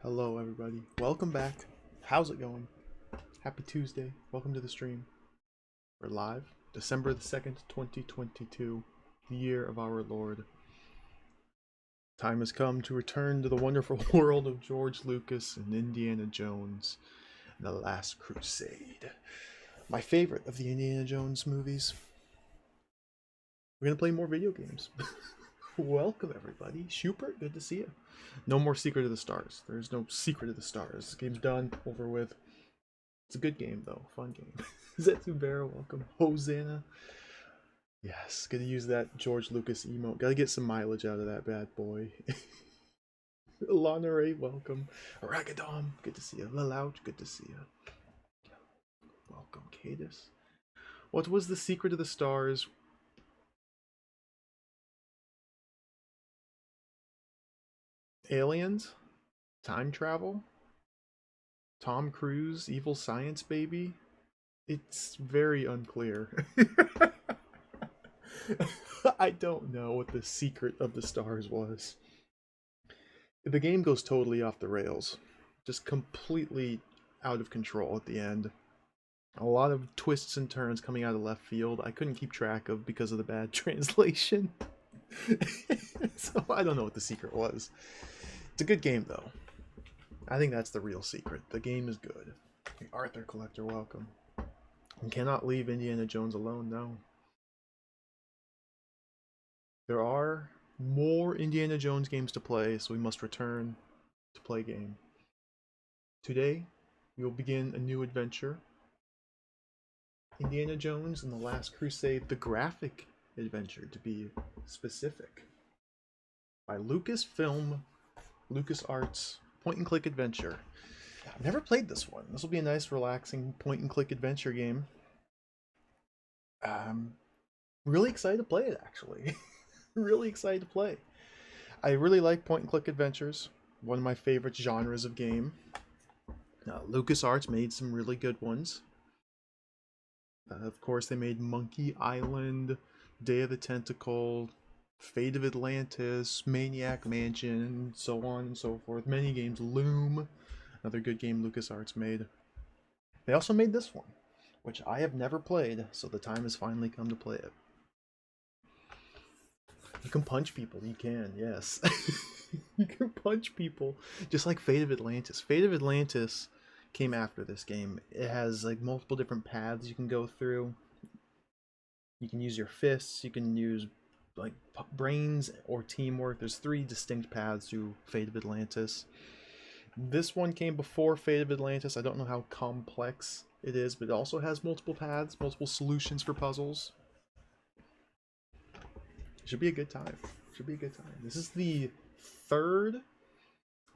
Hello everybody, welcome back. How's it going? Happy Tuesday, welcome to the stream. We're live, December the 2nd, 2022, the year of our Lord. Time has come to return to the wonderful world of George Lucas and Indiana Jones and the Last Crusade. My favorite of the Indiana Jones movies. We're gonna play more video games. Welcome everybody. Schubert, good to see you. No more Secret of the Stars. There's no Secret of the Stars. This game's done, over with. It's a good game though, fun game. Zetsubera, welcome. Hosanna. Yes, gonna use that George Lucas emote. Gotta get some mileage out of that bad boy. Lana Ray, welcome. Ragadom, good to see you. Lalouch, good to see you. Welcome, Cadus. What was the Secret of the Stars? Aliens? Time travel? Tom Cruise? Evil science baby? It's very unclear. I don't know what the Secret of the Stars was. The game goes totally off the rails. Just completely out of control at the end. A lot of twists and turns coming out of left field I couldn't keep track of because of the bad translation. So I don't know what the secret was. It's a good game though. I think that's the real secret. The game is good. The Arthur Collector, welcome. We cannot leave Indiana Jones alone, no. There are more Indiana Jones games to play, so we must return to play game. Today, we will begin a new adventure. Indiana Jones and the Last Crusade, the graphic adventure to be specific. By Lucasfilm, LucasArts, point-and-click adventure. I've never played this one. This will be a nice, relaxing point-and-click adventure game. I'm really excited to play it, actually. Really excited to play. I really like point-and-click adventures. One of my favorite genres of game. LucasArts made some really good ones. Of course, they made Monkey Island, Day of the Tentacle, Fate of Atlantis, Maniac Mansion, and so on and so forth. Many games. Loom, another good game LucasArts made. They also made this one, which I have never played, so the time has finally come to play it. You can punch people, you can, yes. You can punch people, just like Fate of Atlantis. Fate of Atlantis came after this game. It has like multiple different paths you can go through. You can use your fists, you can use like brains or teamwork. There's 3 distinct paths to Fate of Atlantis. This one came before Fate of Atlantis. I don't know how complex it is, but it also has multiple paths, multiple solutions for puzzles. Should be a good time. Should be a good time. This is the 3rd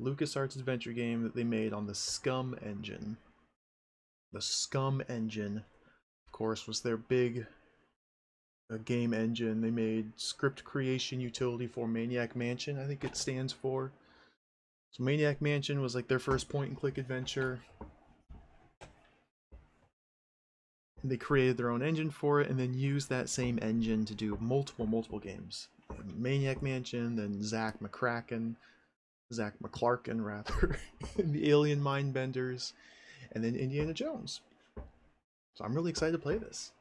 LucasArts adventure game that they made on the Scum engine. The Scum engine, of course, was their big game engine. They made script creation utility for Maniac Mansion, I think it stands for. So Maniac Mansion was like their first point-and-click adventure. They created their own engine for it and then used that same engine to do multiple games. Maniac Mansion, then Zach McClarken rather, the Alien Mindbenders, and then Indiana Jones. So I'm really excited to play this.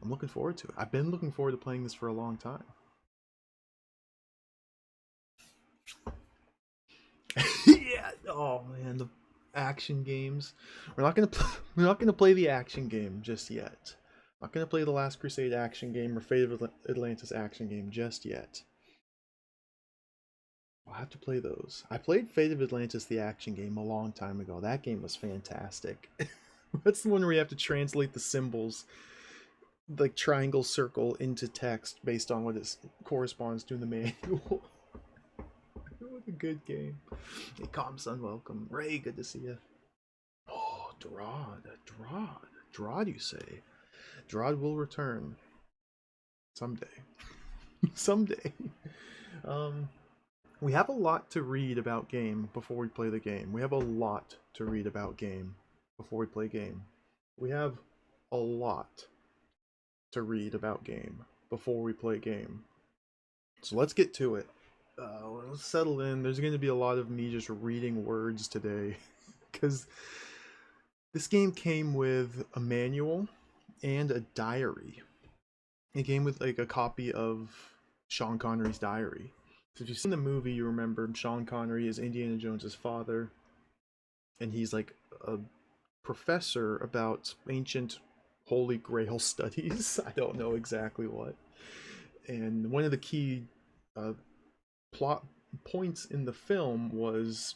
I'm looking forward to it. I've been looking forward to playing this for a long time. Yeah. Oh man, the action games. We're not gonna play the action game just yet. I'm not gonna play the Last Crusade action game or Fate of Atlantis action game just yet. I'll have to play those. I played Fate of Atlantis, the action game, a long time ago. That game was fantastic. That's the one where you have to translate the symbols, like triangle, circle, into text based on what it corresponds to in the manual. What a good game. Hey, Comson, welcome. Ray, good to see you. Oh, Drod, you say? Drod will return. Someday. Someday. We have a lot to read about game before we play the game. We have a lot to read about game before we play game. We have a lot to read about game before we play game. So let's get to it. Let's settle in. There's going to be a lot of me just reading words today. Because this game came with a manual and a diary. It came with like a copy of Sean Connery's diary. So if you've seen the movie, you remember Sean Connery is Indiana Jones's father, and he's like a professor about ancient Holy Grail studies. I don't know exactly what. And one of the key uh, plot points in the film was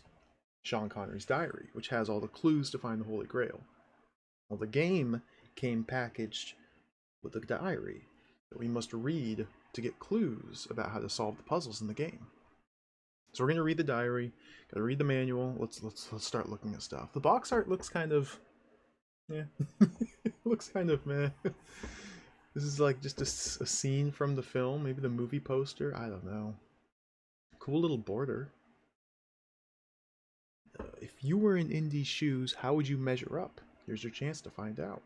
Sean Connery's diary, which has all the clues to find the Holy Grail. Well, the game came packaged with a diary that we must read to get clues about how to solve the puzzles in the game. So we're gonna read the diary, gotta read the manual. Let's start looking at stuff. The box art looks kind of, yeah, it looks kind of meh. This is like just a scene from the film, maybe the movie poster. I don't know. Cool little border. If you were in Indy's shoes, how would you measure up? Here's your chance to find out.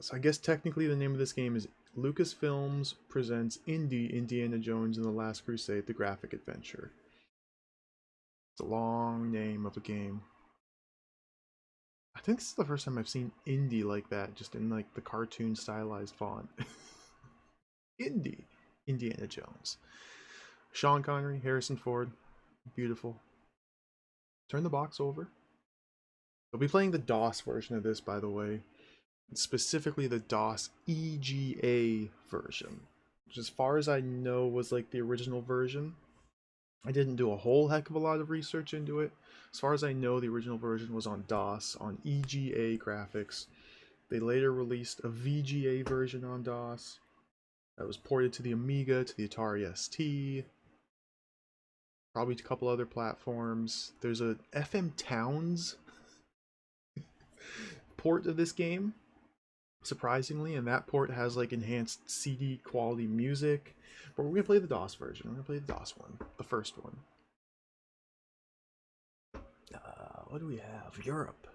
So I guess technically the name of this game is Lucasfilms presents Indy Indiana Jones and the Last Crusade, the graphic adventure. It's a long name of a game. I think this is the first time I've seen Indy like that, just in like the cartoon stylized font. Indy, Indiana Jones. Sean Connery, Harrison Ford, beautiful. Turn the box over. I'll be playing the DOS version of this, by the way. Specifically the DOS EGA version, which as far as I know was like the original version. I didn't do a whole heck of a lot of research into it. As far as I know, the original version was on DOS, on EGA graphics. They later released a VGA version on DOS that was ported to the Amiga, to the Atari ST, probably to a couple other platforms. There's a FM Towns port of this game, surprisingly, and that port has like enhanced CD quality music. But we're gonna play the DOS version. We're gonna play the DOS one, the first one. What do we have? Europe,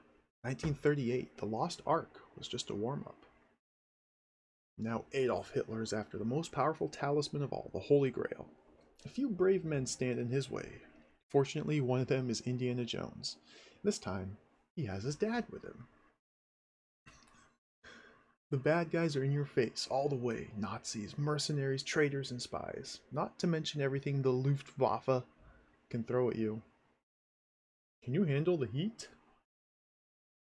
1938. The Lost Ark was just a warm-up. Now Adolf Hitler is after the most powerful talisman of all, the Holy Grail. A few brave men stand in his way. Fortunately, one of them is Indiana Jones. This time, he has his dad with him. The bad guys are in your face all the way. Nazis, mercenaries, traitors, and spies. Not to mention everything the Luftwaffe can throw at you. Can you handle the heat?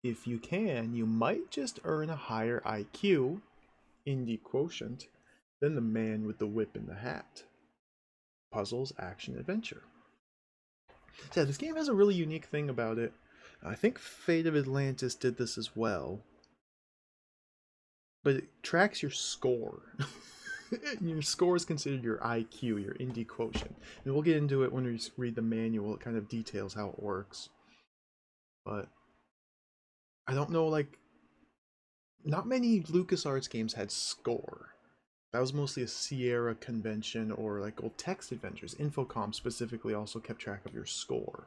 If you can, you might just earn a higher IQ, Indy quotient, than the man with the whip and the hat. Puzzles, action, adventure. So this game has a really unique thing about it. I think Fate of Atlantis did this as well. But it tracks your score. Your score is considered your IQ, your Indy quotient. And we'll get into it when we read the manual. It kind of details how it works. But I don't know, like, not many LucasArts games had score. That was mostly a Sierra convention or like old text adventures. Infocom specifically also kept track of your score.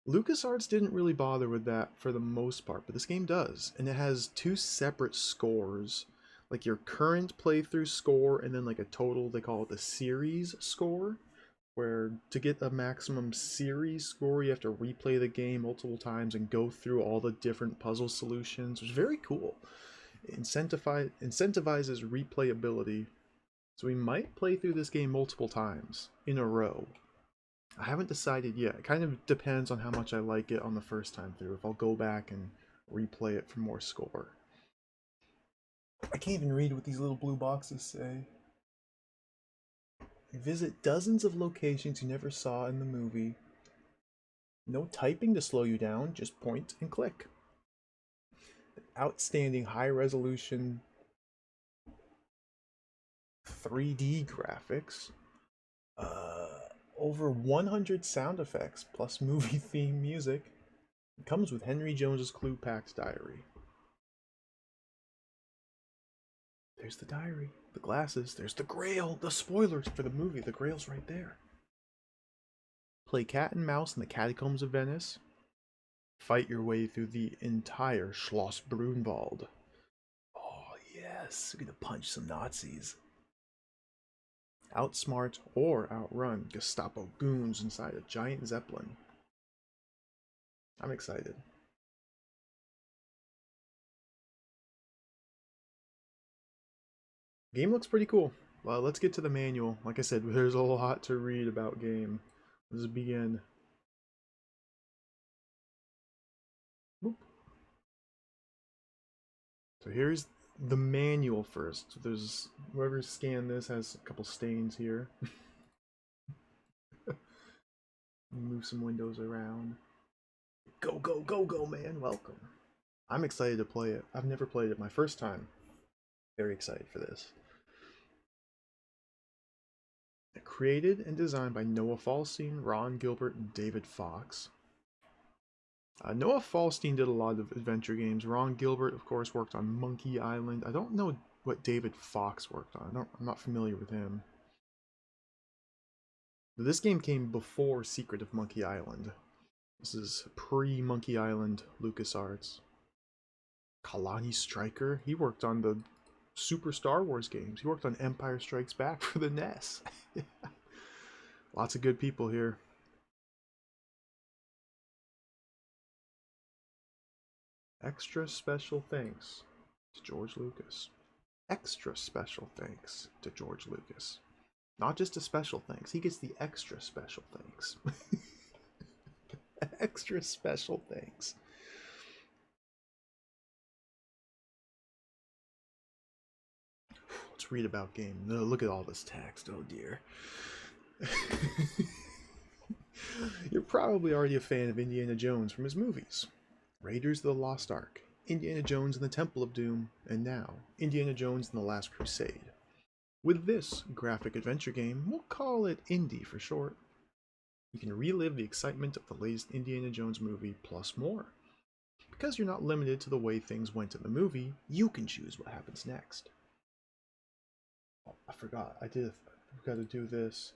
LucasArts didn't really bother with that for the most part, but this game does. And it has two separate scores, like your current playthrough score and then like a total, they call it the series score, where to get a maximum series score, you have to replay the game multiple times and go through all the different puzzle solutions, which is very cool. It incentivizes replayability, so we might play through this game multiple times in a row. I haven't decided yet. It kind of depends on how much I like it on the first time through, if I'll go back and replay it for more score. I can't even read what these little blue boxes say. Visit dozens of locations you never saw in the movie. No typing to slow you down, just point and click. Outstanding high resolution 3D graphics. Over 100 sound effects plus movie theme music. It comes with Henry Jones's clue-packed diary. There's the diary, the glasses, there's the Grail, the spoilers for the movie, the Grail's right there. Play cat and mouse in the catacombs of Venice. Fight your way through the entire Schloss Brunwald. Oh yes, we're gonna punch some Nazis. Outsmart or outrun Gestapo goons inside a giant Zeppelin. I'm excited. Game looks pretty cool. Well, let's get to the manual. Like I said, there's a lot to read about game. Let's begin. Boop. So here's the manual first. There's whoever scanned this has a couple stains here. Move some windows around. Go, go, go, go, man. Welcome. I'm excited to play it. I've never played it my first time. Very excited for this. Created and designed by Noah Falstein, Ron Gilbert, and David Fox. Noah Falstein did a lot of adventure games. Ron Gilbert, of course, worked on Monkey Island. I don't know what David Fox worked on. I'm not familiar with him. But this game came before Secret of Monkey Island. This is pre-Monkey Island LucasArts. Kalani Stryker, he worked on the Super Star Wars games. He worked on Empire Strikes Back for the NES. Lots of good people here. Extra special thanks to George Lucas. Extra special thanks to George Lucas. Not just a special thanks, he gets the extra special thanks. Extra special thanks. Let's read about game. No, look at all this text. Oh dear. You're probably already a fan of Indiana Jones from his movies. Raiders of the Lost Ark, Indiana Jones and the Temple of Doom, and now Indiana Jones and the Last Crusade. With this graphic adventure game, we'll call it Indy for short. You can relive the excitement of the latest Indiana Jones movie plus more. Because you're not limited to the way things went in the movie, you can choose what happens next. Oh, I forgot. I've got to do this.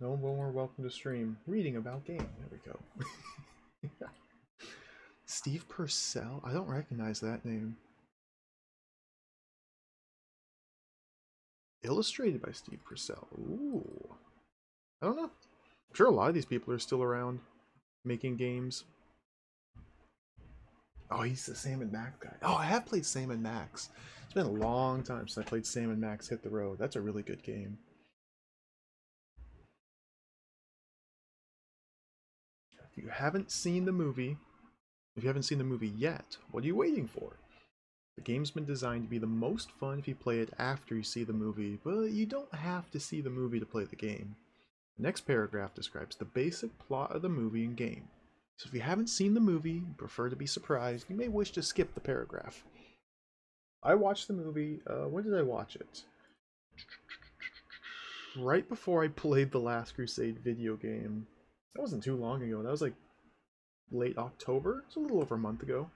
No more welcome to stream. Reading about game. There we go. Steve Purcell? I don't recognize that name. Illustrated by Steve Purcell. Ooh. I don't know. I'm sure a lot of these people are still around making games. Oh, he's the Sam & Max guy. Oh, I have played Sam & Max. It's been a long time since I played Sam & Max Hit the Road. That's a really good game. If you haven't seen the movie yet, what are you waiting for? The game's been designed to be the most fun if you play it after you see the movie, but you don't have to see the movie to play the game. The next paragraph describes the basic plot of the movie and game. So if you haven't seen the movie and prefer to be surprised, you may wish to skip the paragraph. I watched the movie, when did I watch it? Right before I played the Last Crusade video game. That wasn't too long ago, that was like late October? It's a little over a month ago.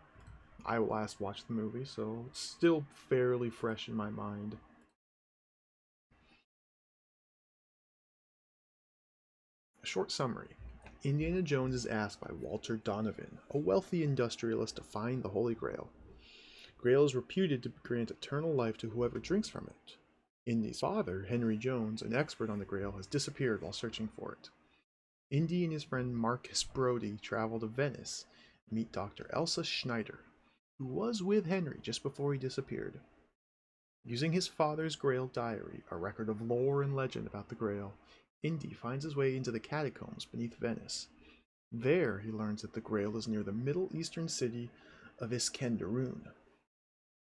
I last watched the movie, so it's still fairly fresh in my mind. A short summary. Indiana Jones is asked by Walter Donovan, a wealthy industrialist, to find the Holy Grail. Grail is reputed to grant eternal life to whoever drinks from it. Indy's father, Henry Jones, an expert on the Grail, has disappeared while searching for it. Indy and his friend Marcus Brody travel to Venice and meet Dr. Elsa Schneider, who was with Henry just before he disappeared. Using his father's Grail diary, a record of lore and legend about the Grail, Indy finds his way into the catacombs beneath Venice. There, he learns that the Grail is near the Middle Eastern city of Iskenderun,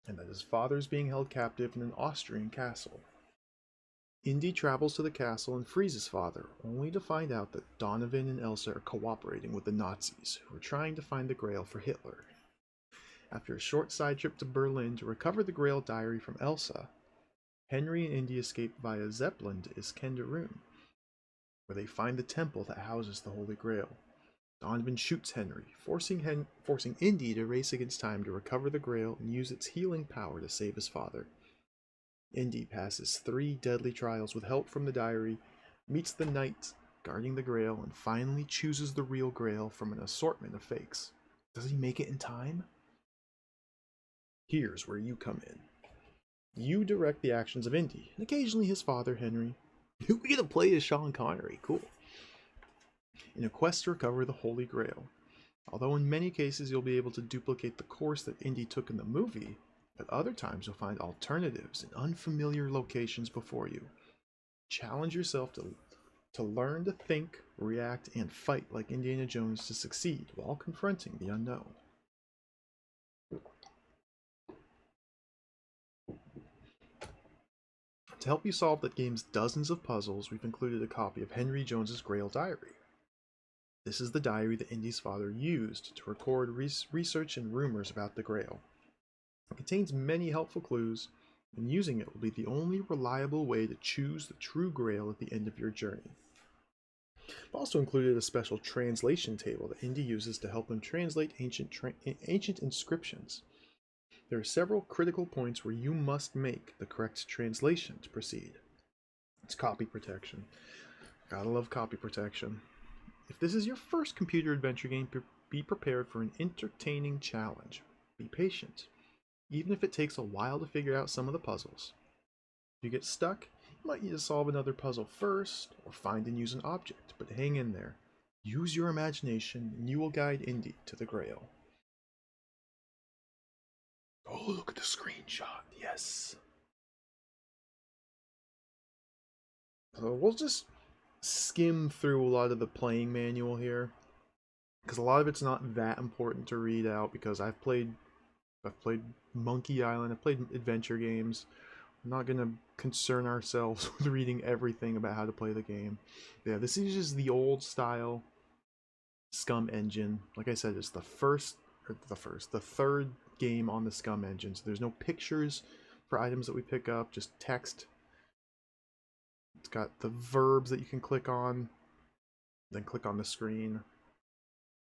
and that his father is being held captive in an Austrian castle. Indy travels to the castle and frees his father, only to find out that Donovan and Elsa are cooperating with the Nazis, who are trying to find the Grail for Hitler. After a short side trip to Berlin to recover the Grail diary from Elsa, Henry and Indy escape via Zeppelin to Iskenderun, where they find the temple that houses the Holy Grail. Donovan shoots Henry, forcing Indy to race against time to recover the Grail and use its healing power to save his father. Indy passes 3 deadly trials with help from the diary, meets the knight guarding the Grail, and finally chooses the real Grail from an assortment of fakes. Does he make it in time? Here's where you come in. You direct the actions of Indy, and occasionally his father, Henry. We get to play as Sean Connery, cool. In a quest to recover the Holy Grail. Although in many cases you'll be able to duplicate the course that Indy took in the movie, at other times you'll find alternatives in unfamiliar locations before you. Challenge yourself to learn to think, react, and fight like Indiana Jones to succeed while confronting the unknown. To help you solve that game's dozens of puzzles, we've included a copy of Henry Jones's Grail Diary. This is the diary that Indy's father used to record research and rumors about the Grail. It contains many helpful clues, and using it will be the only reliable way to choose the true Grail at the end of your journey. I've also included a special translation table that Indy uses to help him translate ancient inscriptions. There are several critical points where you must make the correct translation to proceed. It's copy protection. Gotta love copy protection. If this is your first computer adventure game, be prepared for an entertaining challenge. Be patient, even if it takes a while to figure out some of the puzzles. If you get stuck, you might need to solve another puzzle first, or find and use an object, but hang in there. Use your imagination, and you will guide Indy to the Grail. Oh, look at the screenshot, yes! So we'll just skim through a lot of the playing manual here, because a lot of it's not that important to read out, because I've played Monkey Island, I've played adventure games. I'm not going to concern ourselves with reading everything about how to play the game. Yeah, this is just the old style Scum engine. Like I said, it's the third game on the Scum engine. So there's no pictures for items that we pick up, just text. It's got the verbs that you can click on, then click on the screen.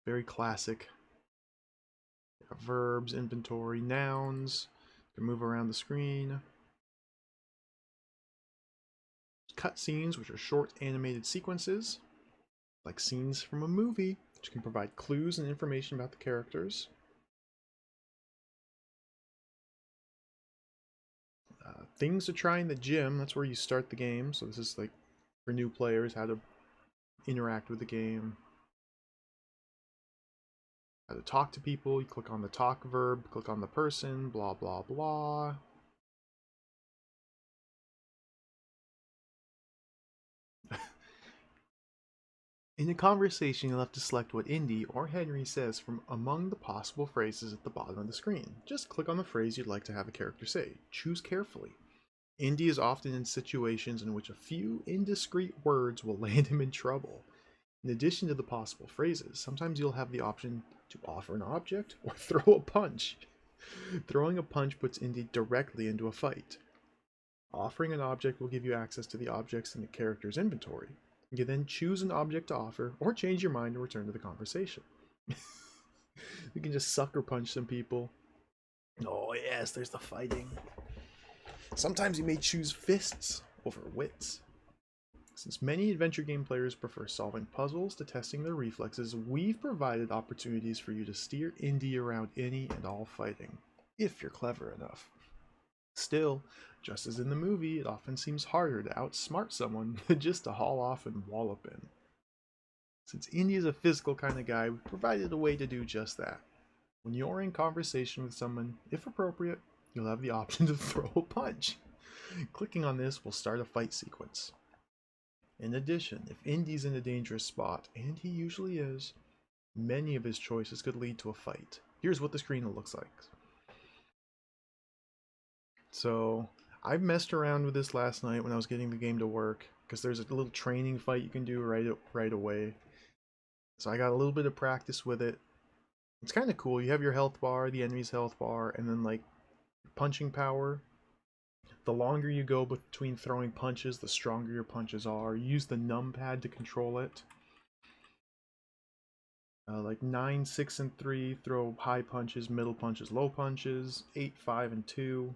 Very classic. Verbs, inventory, nouns. You can move around the screen. Cutscenes, which are short animated sequences, like scenes from a movie, which can provide clues and information about the characters. Things to try in the gym, that's where you start the game, so this is like for new players, how to interact with the game. How to talk to people, you click on the talk verb, click on the person, blah blah blah. In a conversation, you'll have to select what Indy or Henry says from among the possible phrases at the bottom of the screen. Just click on the phrase you'd like to have a character say. Choose carefully. Indy is often in situations in which a few indiscreet words will land him in trouble. In addition to the possible phrases, sometimes you'll have the option to offer an object or throw a punch. Throwing a punch puts Indy directly into a fight. Offering an object will give you access to the objects in the character's inventory. You can then choose an object to offer, or change your mind and return to the conversation. You can just sucker punch some people. Oh yes, there's the fighting. Sometimes you may choose fists over wits. Since many adventure game players prefer solving puzzles to testing their reflexes, we've provided opportunities for you to steer Indy around any and all fighting, if you're clever enough. Still, just as in the movie, it often seems harder to outsmart someone than just to haul off and wallop in. Since Indy is a physical kind of guy, we've provided a way to do just that. When you're in conversation with someone, if appropriate, you'll have the option to throw a punch. Clicking on this will start a fight sequence. In addition, if Indy's in a dangerous spot, and he usually is, many of his choices could lead to a fight. Here's what the screen looks like. So, I messed around with this last night when I was getting the game to work, because there's a little training fight you can do right away. So I got a little bit of practice with it. It's kind of cool. You have your health bar, the enemy's health bar, and then like punching power. The longer you go between throwing punches, the stronger your punches are. Use the numpad to control it. Like 9, 6, and 3, throw high punches, middle punches, low punches. 8, 5, and 2,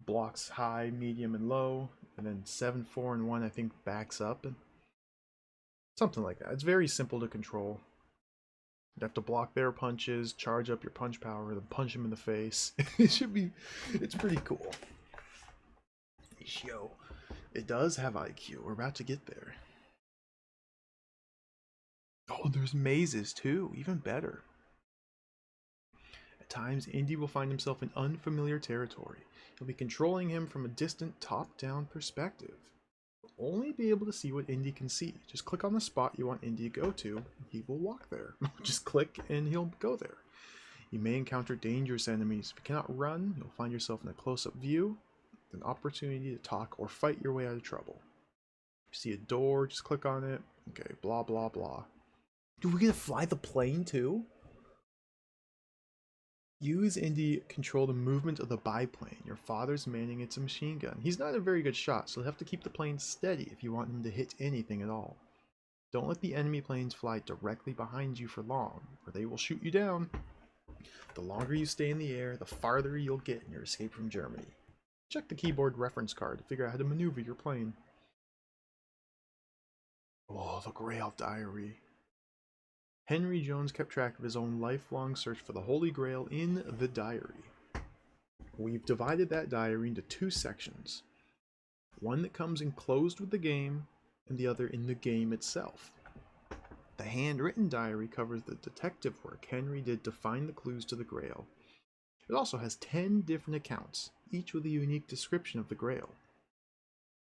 blocks high, medium, and low. And then 7, 4, and 1, I think, backs up. Something like that. It's very simple to control. You have to block their punches, charge up your punch power, then punch them in the face. It's pretty cool. ratio. It does have IQ. We're about to get there. Oh, there's mazes too. Even better. At times, Indy will find himself in unfamiliar territory. You'll be controlling him from a distant top-down perspective. You'll only be able to see what Indy can see. Just click on the spot you want Indy to go to, and he will walk there. Just click and he'll go there. You may encounter dangerous enemies. If you cannot run, you'll find yourself in a close-up view, with an opportunity to talk or fight your way out of trouble. If you see a door, just click on it. Okay, blah, blah, blah. Do we get to fly the plane too? Use Indy control the movement of the biplane. Your father's manning it's a machine gun. He's not a very good shot, so you'll have to keep the plane steady if you want him to hit anything at all. Don't let the enemy planes fly directly behind you for long, or they will shoot you down. The longer you stay in the air, the farther you'll get in your escape from Germany. Check the keyboard reference card to figure out how to maneuver your plane. Oh, the Grail Diary. Henry Jones kept track of his own lifelong search for the Holy Grail in the diary. We've divided that diary into two sections. One that comes enclosed with the game, and the other in the game itself. The handwritten diary covers the detective work Henry did to find the clues to the Grail. It also has 10 different accounts, each with a unique description of the Grail.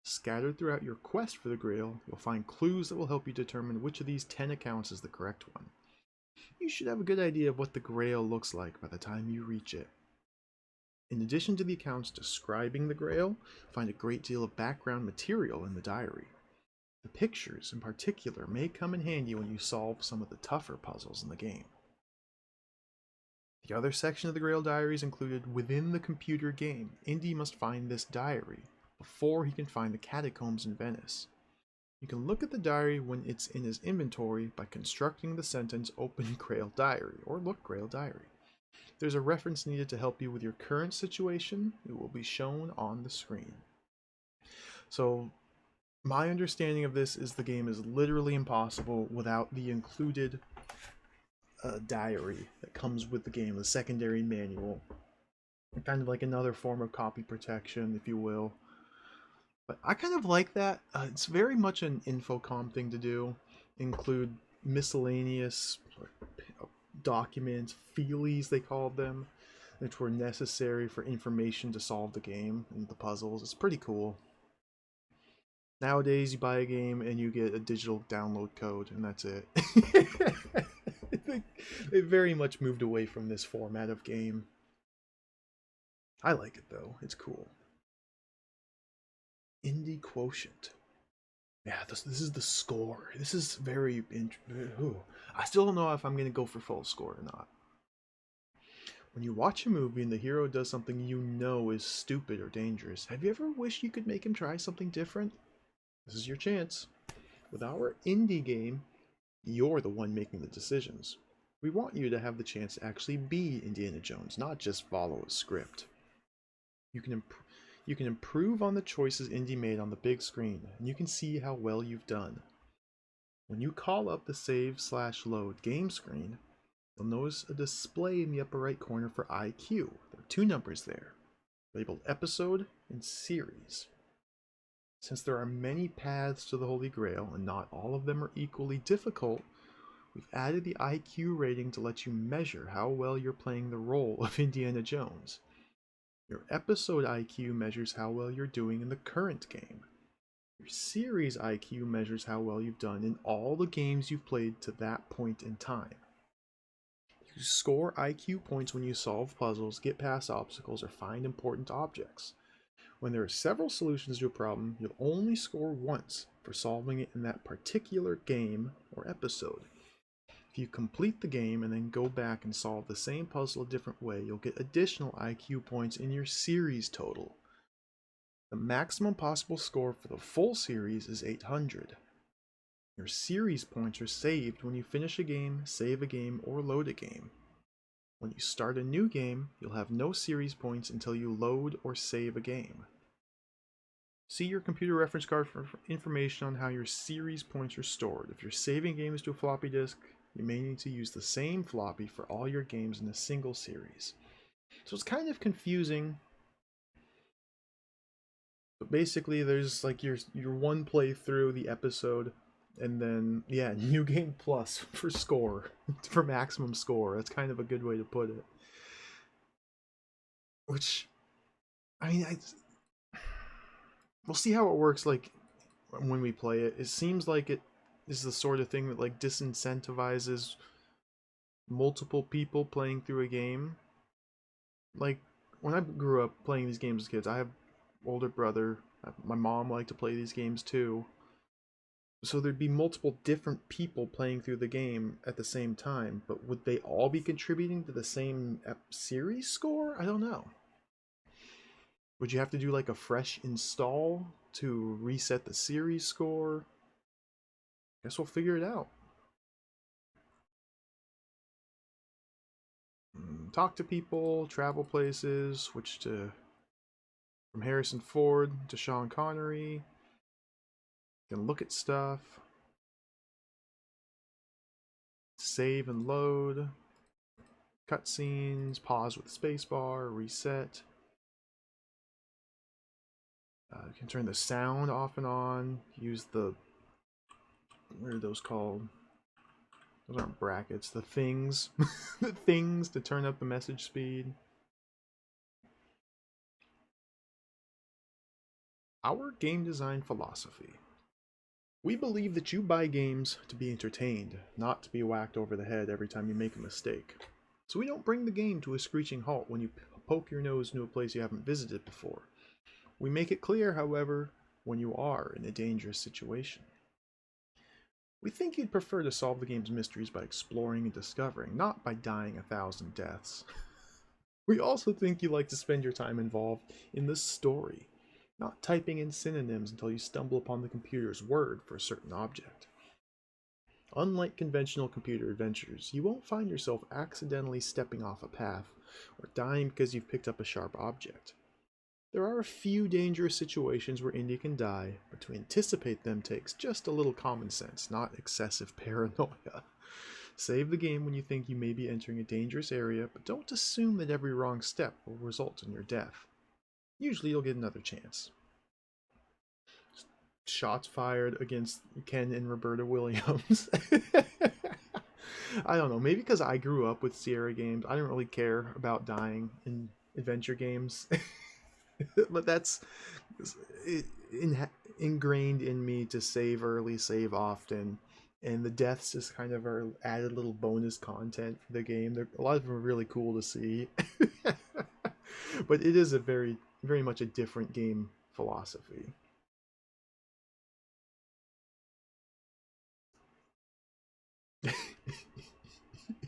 Scattered throughout your quest for the Grail, you'll find clues that will help you determine which of these 10 accounts is the correct one. You should have a good idea of what the Grail looks like by the time you reach it. In addition to the accounts describing the Grail, find a great deal of background material in the diary. The pictures, in particular, may come in handy when you solve some of the tougher puzzles in the game. The other section of the Grail diary is included within the computer game. Indy must find this diary before he can find the catacombs in Venice. You can look at the diary when it's in his inventory by constructing the sentence "Open Grail Diary" or "Look Grail Diary." If there's a reference needed to help you with your current situation, it will be shown on the screen. So, my understanding of this is the game is literally impossible without the included diary that comes with the game, the secondary manual. Kind of like another form of copy protection, if you will. But I kind of like that. It's very much an Infocom thing to do. Include miscellaneous documents, feelies they called them, which were necessary for information to solve the game and the puzzles. It's pretty cool. Nowadays, you buy a game and you get a digital download code, and that's it. They very much moved away from this format of game. I like it though. It's cool. Indie Quotient. Yeah, this is the score. This is very I still don't know if I'm going to go for full score or not. When you watch a movie and the hero does something you know is stupid or dangerous, have you ever wished you could make him try something different? This is your chance. With our indie game, you're the one making the decisions. We want you to have the chance to actually be Indiana Jones, not just follow a script. You can improve on the choices Indy made on the big screen, and you can see how well you've done. When you call up the save/load game screen, you'll notice a display in the upper right corner for IQ. There are two numbers there, labeled Episode and Series. Since there are many paths to the Holy Grail, and not all of them are equally difficult, we've added the IQ rating to let you measure how well you're playing the role of Indiana Jones. Your episode IQ measures how well you're doing in the current game. Your series IQ measures how well you've done in all the games you've played to that point in time. You score IQ points when you solve puzzles, get past obstacles, or find important objects. When there are several solutions to a problem, you'll only score once for solving it in that particular game or episode. If you complete the game and then go back and solve the same puzzle a different way, you'll get additional IQ points in your series total. The maximum possible score for the full series is 800. Your series points are saved when you finish a game, save a game, or load a game. When you start a new game, you'll have no series points until you load or save a game. See your computer reference card for information on how your series points are stored. If you're saving games to a floppy disk, you may need to use the same floppy for all your games in a single series. So it's kind of confusing, but basically there's like your one playthrough the episode, and then yeah, new game plus for score, for maximum score. That's kind of a good way to put it. Which, I mean, we'll see how it works. Like when we play it, it seems like it is the sort of thing that like disincentivizes multiple people playing through a game. Like when I grew up playing these games as kids, I have older brother. My mom liked to play these games too. So there'd be multiple different people playing through the game at the same time, but would they all be contributing to the same series score? I don't know. Would you have to do like a fresh install to reset the series score? Guess we'll figure it out. Talk to people, travel places, switch to from Harrison Ford to Sean Connery. Can look at stuff, save and load, cutscenes, pause with spacebar, reset. You can turn the sound off and on. Use the, what are those called? Those aren't brackets. The things, the things to turn up the message speed. Our game design philosophy. We believe that you buy games to be entertained, not to be whacked over the head every time you make a mistake. So we don't bring the game to a screeching halt when you poke your nose into a place you haven't visited before. We make it clear, however, when you are in a dangerous situation. We think you'd prefer to solve the game's mysteries by exploring and discovering, not by dying 1,000 deaths. We also think you like to spend your time involved in the story, not typing in synonyms until you stumble upon the computer's word for a certain object. Unlike conventional computer adventures, you won't find yourself accidentally stepping off a path or dying because you've picked up a sharp object. There are a few dangerous situations where Indy can die, but to anticipate them takes just a little common sense, not excessive paranoia. Save the game when you think you may be entering a dangerous area, but don't assume that every wrong step will result in your death. Usually you'll get another chance. Shots fired against Ken and Roberta Williams. I don't know, maybe because I grew up with Sierra games, I didn't really care about dying in adventure games. But that's ingrained in me to save early, save often, and the deaths just kind of are added little bonus content for the game. A lot of them are really cool to see. But it is a very, very much a different game philosophy.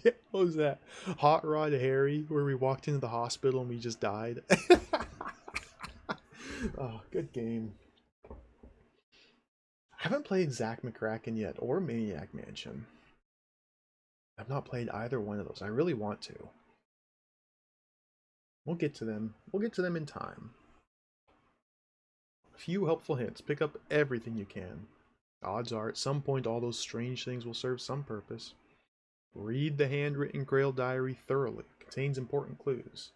Yeah, what was that? Hot Rod Harry, where we walked into the hospital and we just died. Oh, good game. I haven't played Zack McCracken yet, or Maniac Mansion. I've not played either one of those. I really want to. We'll get to them. We'll get to them in time. A few helpful hints. Pick up everything you can. Odds are, at some point, all those strange things will serve some purpose. Read the handwritten Grail diary thoroughly. It contains important clues.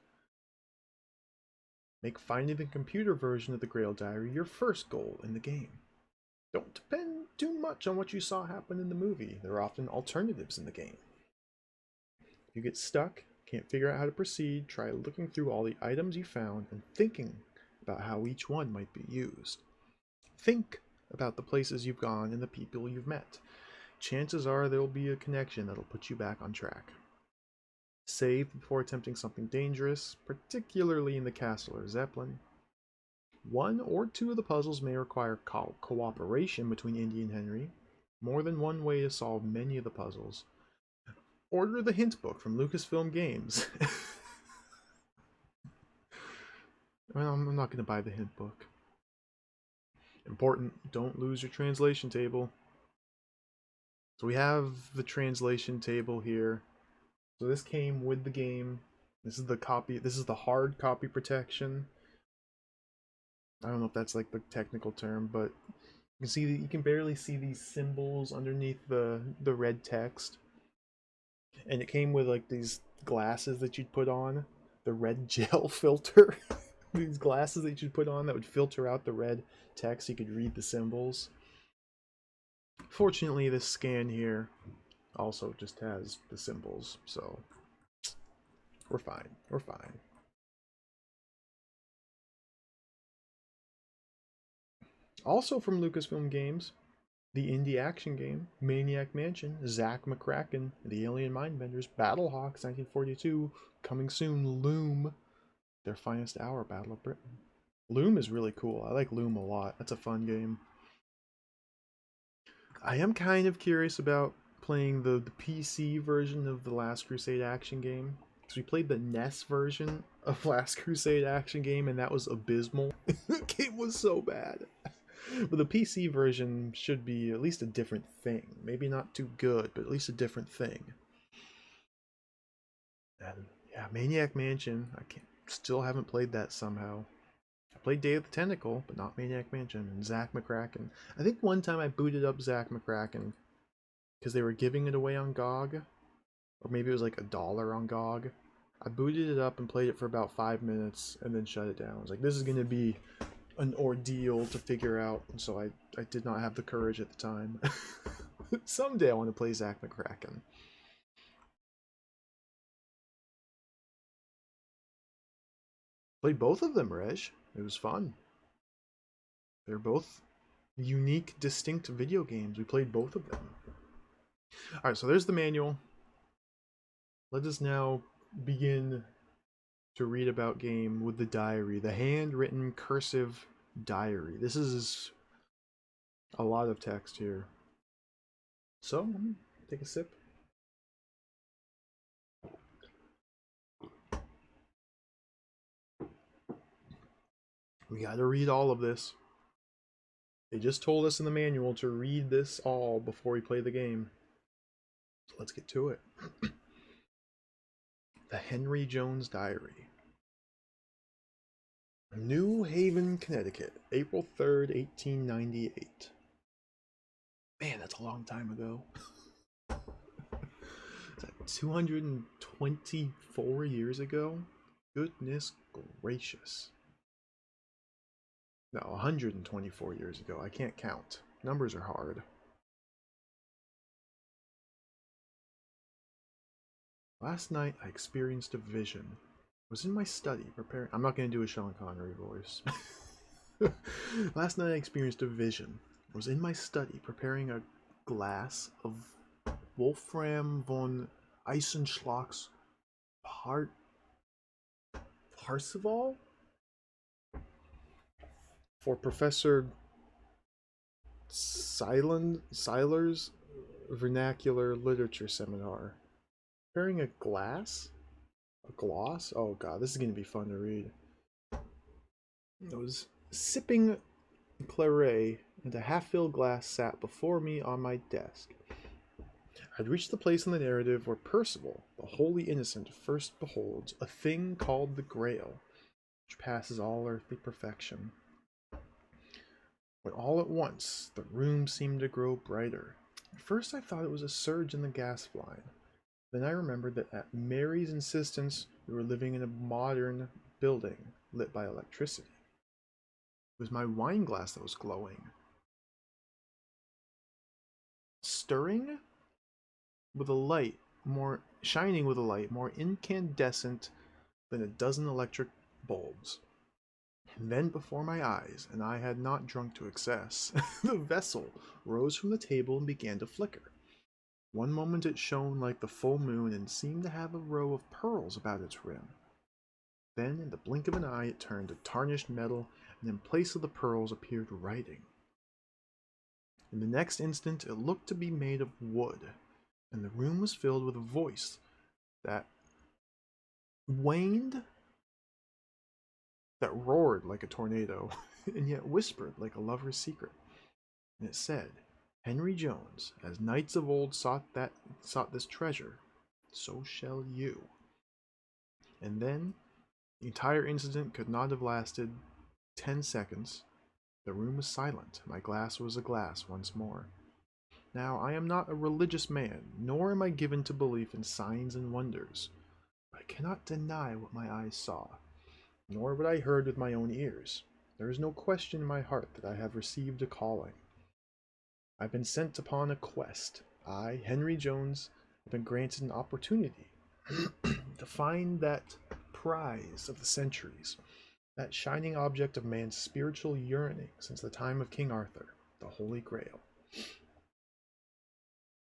Make finding the computer version of the Grail diary your first goal in the game. Don't depend too much on what you saw happen in the movie. There are often alternatives in the game. If you get stuck, can't figure out how to proceed, try looking through all the items you found and thinking about how each one might be used. Think about the places you've gone and the people you've met. Chances are there will be a connection that'll put you back on track. Save before attempting something dangerous, particularly in the castle or Zeppelin. One or two of the puzzles may require cooperation between Indy and Henry. More than one way to solve many of the puzzles. Order the hint book from Lucasfilm Games. Well, I'm not going to buy the hint book. Important, don't lose your translation table. So we have the translation table here. So this came with the game. This is the copy. This is the hard copy protection. I don't know if that's like the technical term, but you can see that you can barely see these symbols underneath the red text. And it came with like these glasses that you'd put on, the red gel filter. These glasses that you put on that would filter out the red text so you could read the symbols. Fortunately, this scan here also just has the symbols, so we're fine. We're fine. Also from Lucasfilm Games, the indie action game, Maniac Mansion, Zack McCracken, The Alien Mindbenders, Battlehawks 1942, coming soon, Loom, Their Finest Hour, Battle of Britain. Loom is really cool. I like Loom a lot. That's a fun game. I am kind of curious about playing the PC version of the Last Crusade action game. Because we played the NES version of Last Crusade action game, and that was abysmal. The game was so bad. But the PC version should be at least a different thing. Maybe not too good, but at least a different thing. And yeah, Maniac Mansion. Still haven't played that somehow. I played Day of the Tentacle, but not Maniac Mansion. And Zack McCracken. I think one time I booted up Zack McCracken because they were giving it away on GOG, or maybe it was like $1 on GOG. I booted it up and played it for about 5 minutes and then shut it down. I was like, this is going to be an ordeal to figure out, and so I did not have the courage at the time. Someday I want to play Zack McCracken. Played both of them, Reg. It was fun. They're both unique, distinct video games. We played both of them. Alright, so there's the manual. Let us now begin to read about game with the diary, the handwritten cursive diary. This is a lot of text here. So, take a sip. We gotta read all of this. They just told us in the manual to read this all before we play the game. So let's get to it. The Henry Jones Diary. New Haven, Connecticut, April 3rd, 1898. Man, that's a long time ago. Is that 224 years ago? Goodness gracious. No, 124 years ago. I can't count. Numbers are hard. Last night I experienced a vision. I was in my study preparing. I'm not going to do a Sean Connery voice. Last night I experienced a vision. I was in my study preparing a glass of Wolfram von Eisenschlag's Parzival for Professor Seiler's vernacular literature seminar. Preparing a glass? A gloss? Oh god, this is going to be fun to read. I was sipping claret, and a half-filled glass sat before me on my desk. I'd reached the place in the narrative where Percival, the wholly innocent, first beholds a thing called the Grail, which passes all earthly perfection. When all at once the room seemed to grow brighter. At first I thought it was a surge in the gas line. Then I remembered that at Mary's insistence we were living in a modern building lit by electricity. It was my wine glass that was glowing. Stirring with a light more shining with a light more incandescent than a dozen electric bulbs. And then before my eyes, and I had not drunk to excess, the vessel rose from the table and began to flicker. One moment it shone like the full moon and seemed to have a row of pearls about its rim. Then, in the blink of an eye, it turned to tarnished metal, and in place of the pearls appeared writing. In the next instant, it looked to be made of wood, and the room was filled with a voice that waned, that roared like a tornado, and yet whispered like a lover's secret. And it said, Henry Jones, as knights of old sought this treasure, so shall you. And then, the entire incident could not have lasted 10 seconds. The room was silent. My glass was a glass once more. Now, I am not a religious man, nor am I given to belief in signs and wonders. But I cannot deny what my eyes saw. nor what I heard with my own ears. There is no question in my heart that I have received a calling. I've been sent upon a quest. I, Henry Jones, have been granted an opportunity to find that prize of the centuries, that shining object of man's spiritual yearning since the time of King Arthur, the Holy Grail.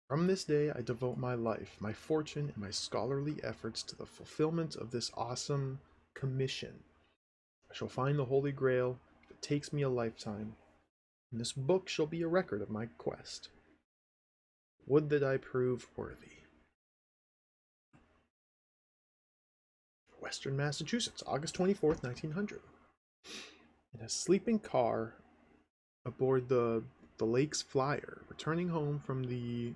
From this day I devote my life, my fortune, and my scholarly efforts to the fulfillment of this awesome commission. I shall find the Holy Grail if it takes me a lifetime, and this book shall be a record of my quest. Would that I prove worthy. Western Massachusetts, August 24th, 1900. In a sleeping car aboard the Lakes Flyer, returning home from the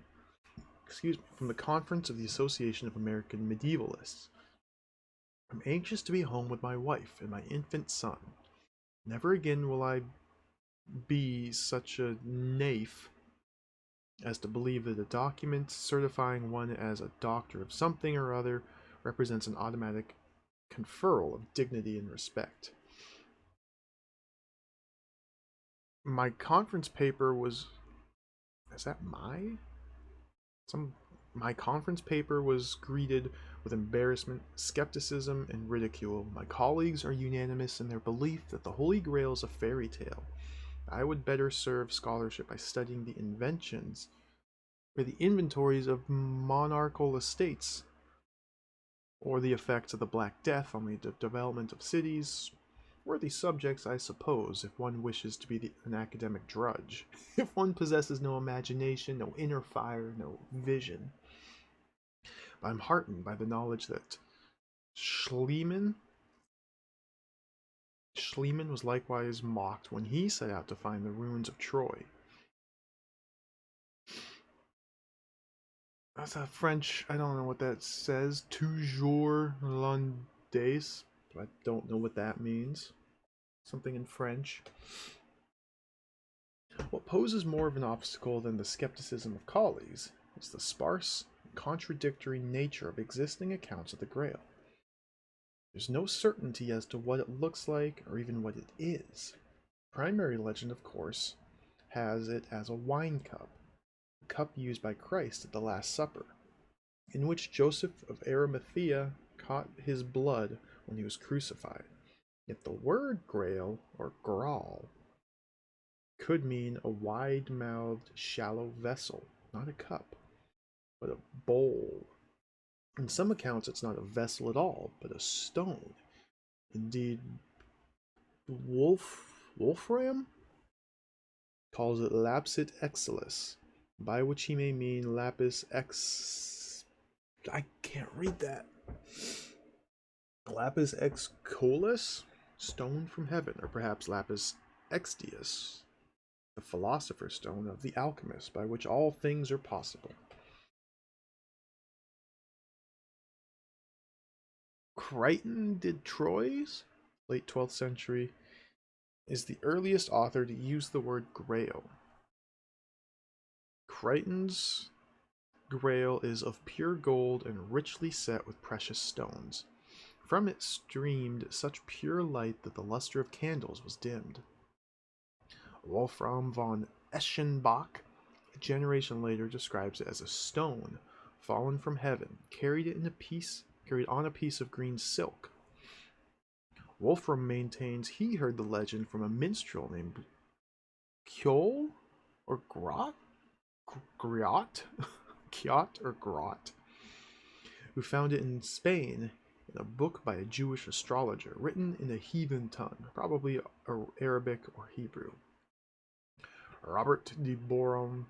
conference of the Association of American Medievalists. I'm anxious to be home with my wife and my infant son. Never again will I be such a naif as to believe that a document certifying one as a doctor of something or other represents an automatic conferral of dignity and respect. My conference paper was... Is that my conference paper was greeted with embarrassment, skepticism, and ridicule. My colleagues are unanimous in their belief that the Holy Grail is a fairy tale. I would better serve scholarship by studying the inventions or the inventories of monarchical estates, or the effects of the Black Death on the development of cities. Worthy subjects, I suppose, if one wishes to be an academic drudge, if one possesses no imagination, no inner fire, no vision. But I'm heartened by the knowledge that Schliemann was likewise mocked when he set out to find the ruins of Troy. That's a French, I don't know what that says. Toujours l'Hollandaise. I don't know what that means. Something in French. What poses more of an obstacle than the skepticism of colleagues is the sparse, contradictory nature of existing accounts of the Grail. There's no certainty as to what it looks like or even what it is. Primary legend, of course, has it as a wine cup, the cup used by Christ at the Last Supper, in which Joseph of Arimathea caught his blood when he was crucified. Yet the word Grail, or Graal, could mean a wide-mouthed, shallow vessel, not a cup, but a bowl. In some accounts, it's not a vessel at all, but a stone. Indeed, Wolfram calls it lapsit exilis, by which he may mean lapis ex... I can't read that. Lapis excolis, stone from heaven, or perhaps lapis exdius, the philosopher's stone of the alchemist, by which all things are possible. Crichton did Troyes, late 12th century, is the earliest author to use the word grail. Crichton's grail is of pure gold and richly set with precious stones. From it streamed such pure light that the luster of candles was dimmed. Wolfram von Eschenbach, a generation later, describes it as a stone fallen from heaven, carried on a piece of green silk. Wolfram maintains he heard the legend from a minstrel named Kjol or Grot, Kjot or Grot, who found it in Spain in a book by a Jewish astrologer, written in a heathen tongue, probably Arabic or Hebrew. Robert de Boron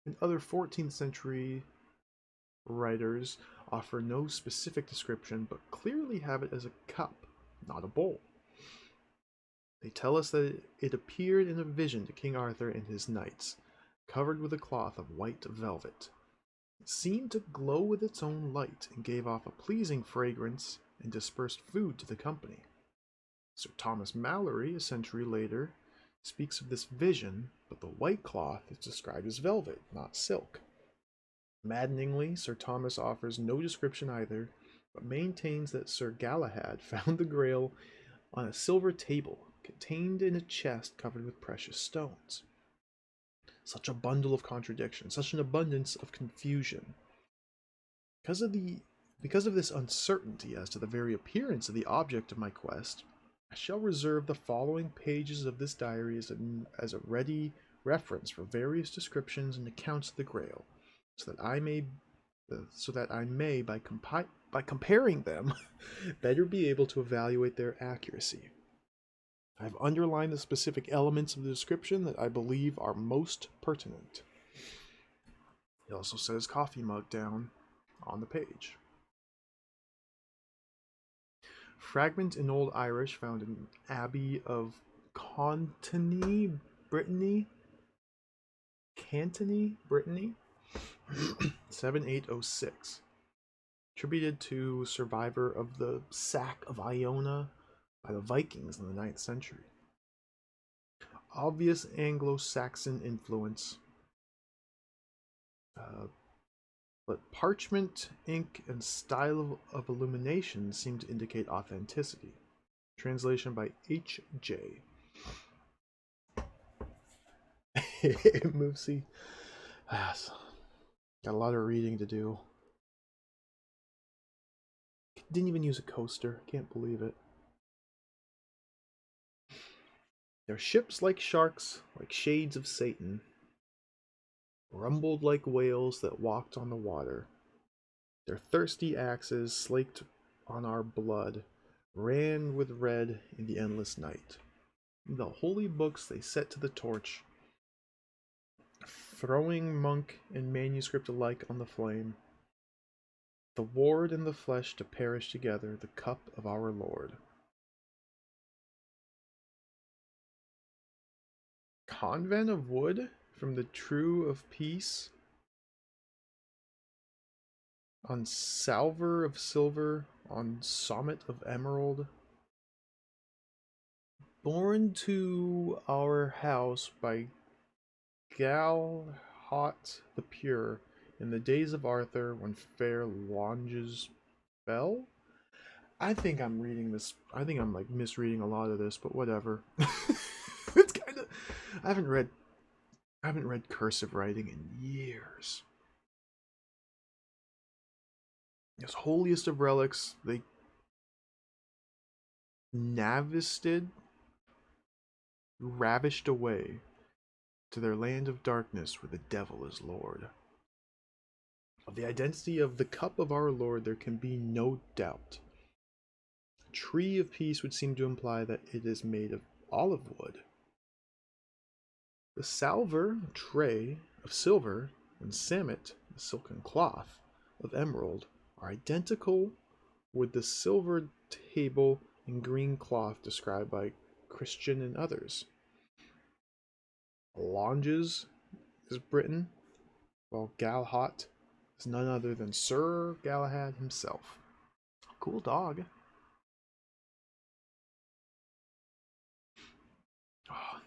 and other 14th century writers offer no specific description, but clearly have it as a cup, not a bowl. They tell us that it appeared in a vision to King Arthur and his knights, covered with a cloth of white velvet. It seemed to glow with its own light, and gave off a pleasing fragrance, and dispersed food to the company. Sir Thomas Malory, a century later, speaks of this vision, but the white cloth is described as velvet, not silk. Maddeningly, Sir Thomas offers no description either, but maintains that Sir Galahad found the Grail on a silver table, contained in a chest covered with precious stones. Such a bundle of contradictions, such an abundance of confusion. Because of this uncertainty as to the very appearance of the object of my quest, I shall reserve the following pages of this diary as a ready reference for various descriptions and accounts of the Grail, so that I may, by comparing them, better be able to evaluate their accuracy. I've underlined the specific elements of the description that I believe are most pertinent. It also says coffee mug down on the page. Fragment in Old Irish found in Abbey of Cantony, Brittany, 7806. Attributed to survivor of the sack of Iona by the Vikings in the 9th century. Obvious Anglo-Saxon influence. But parchment, ink, and style of illumination seem to indicate authenticity. Translation by H.J. Moosey. Yes. Got a lot of reading to do. Didn't even use a coaster. Can't believe it. Their ships like sharks, like shades of Satan, rumbled like whales that walked on the water. Their thirsty axes, slaked on our blood, ran with red in the endless night. The holy books they set to the torch, throwing monk and manuscript alike on the flame. The ward and the flesh to perish together, the cup of our Lord. Convent of wood from the true of peace. On salver of silver, on summit of emerald. Born to our house by Galhot the Pure in the days of Arthur when fair Longes fell. I think I'm reading this. I think I'm like misreading a lot of this, but whatever. It's kind of. I haven't read cursive writing in years. This holiest of relics, they ravished away to their land of darkness where the devil is lord. Of the identity of the cup of our Lord there can be no doubt. A tree of peace would seem to imply that it is made of olive wood. The salver, tray, of silver, and samit, the silken cloth, of emerald, are identical with the silver table and green cloth described by Christian and others. Longes is Britain, while Galhot is none other than Sir Galahad himself. Cool dog. Oh,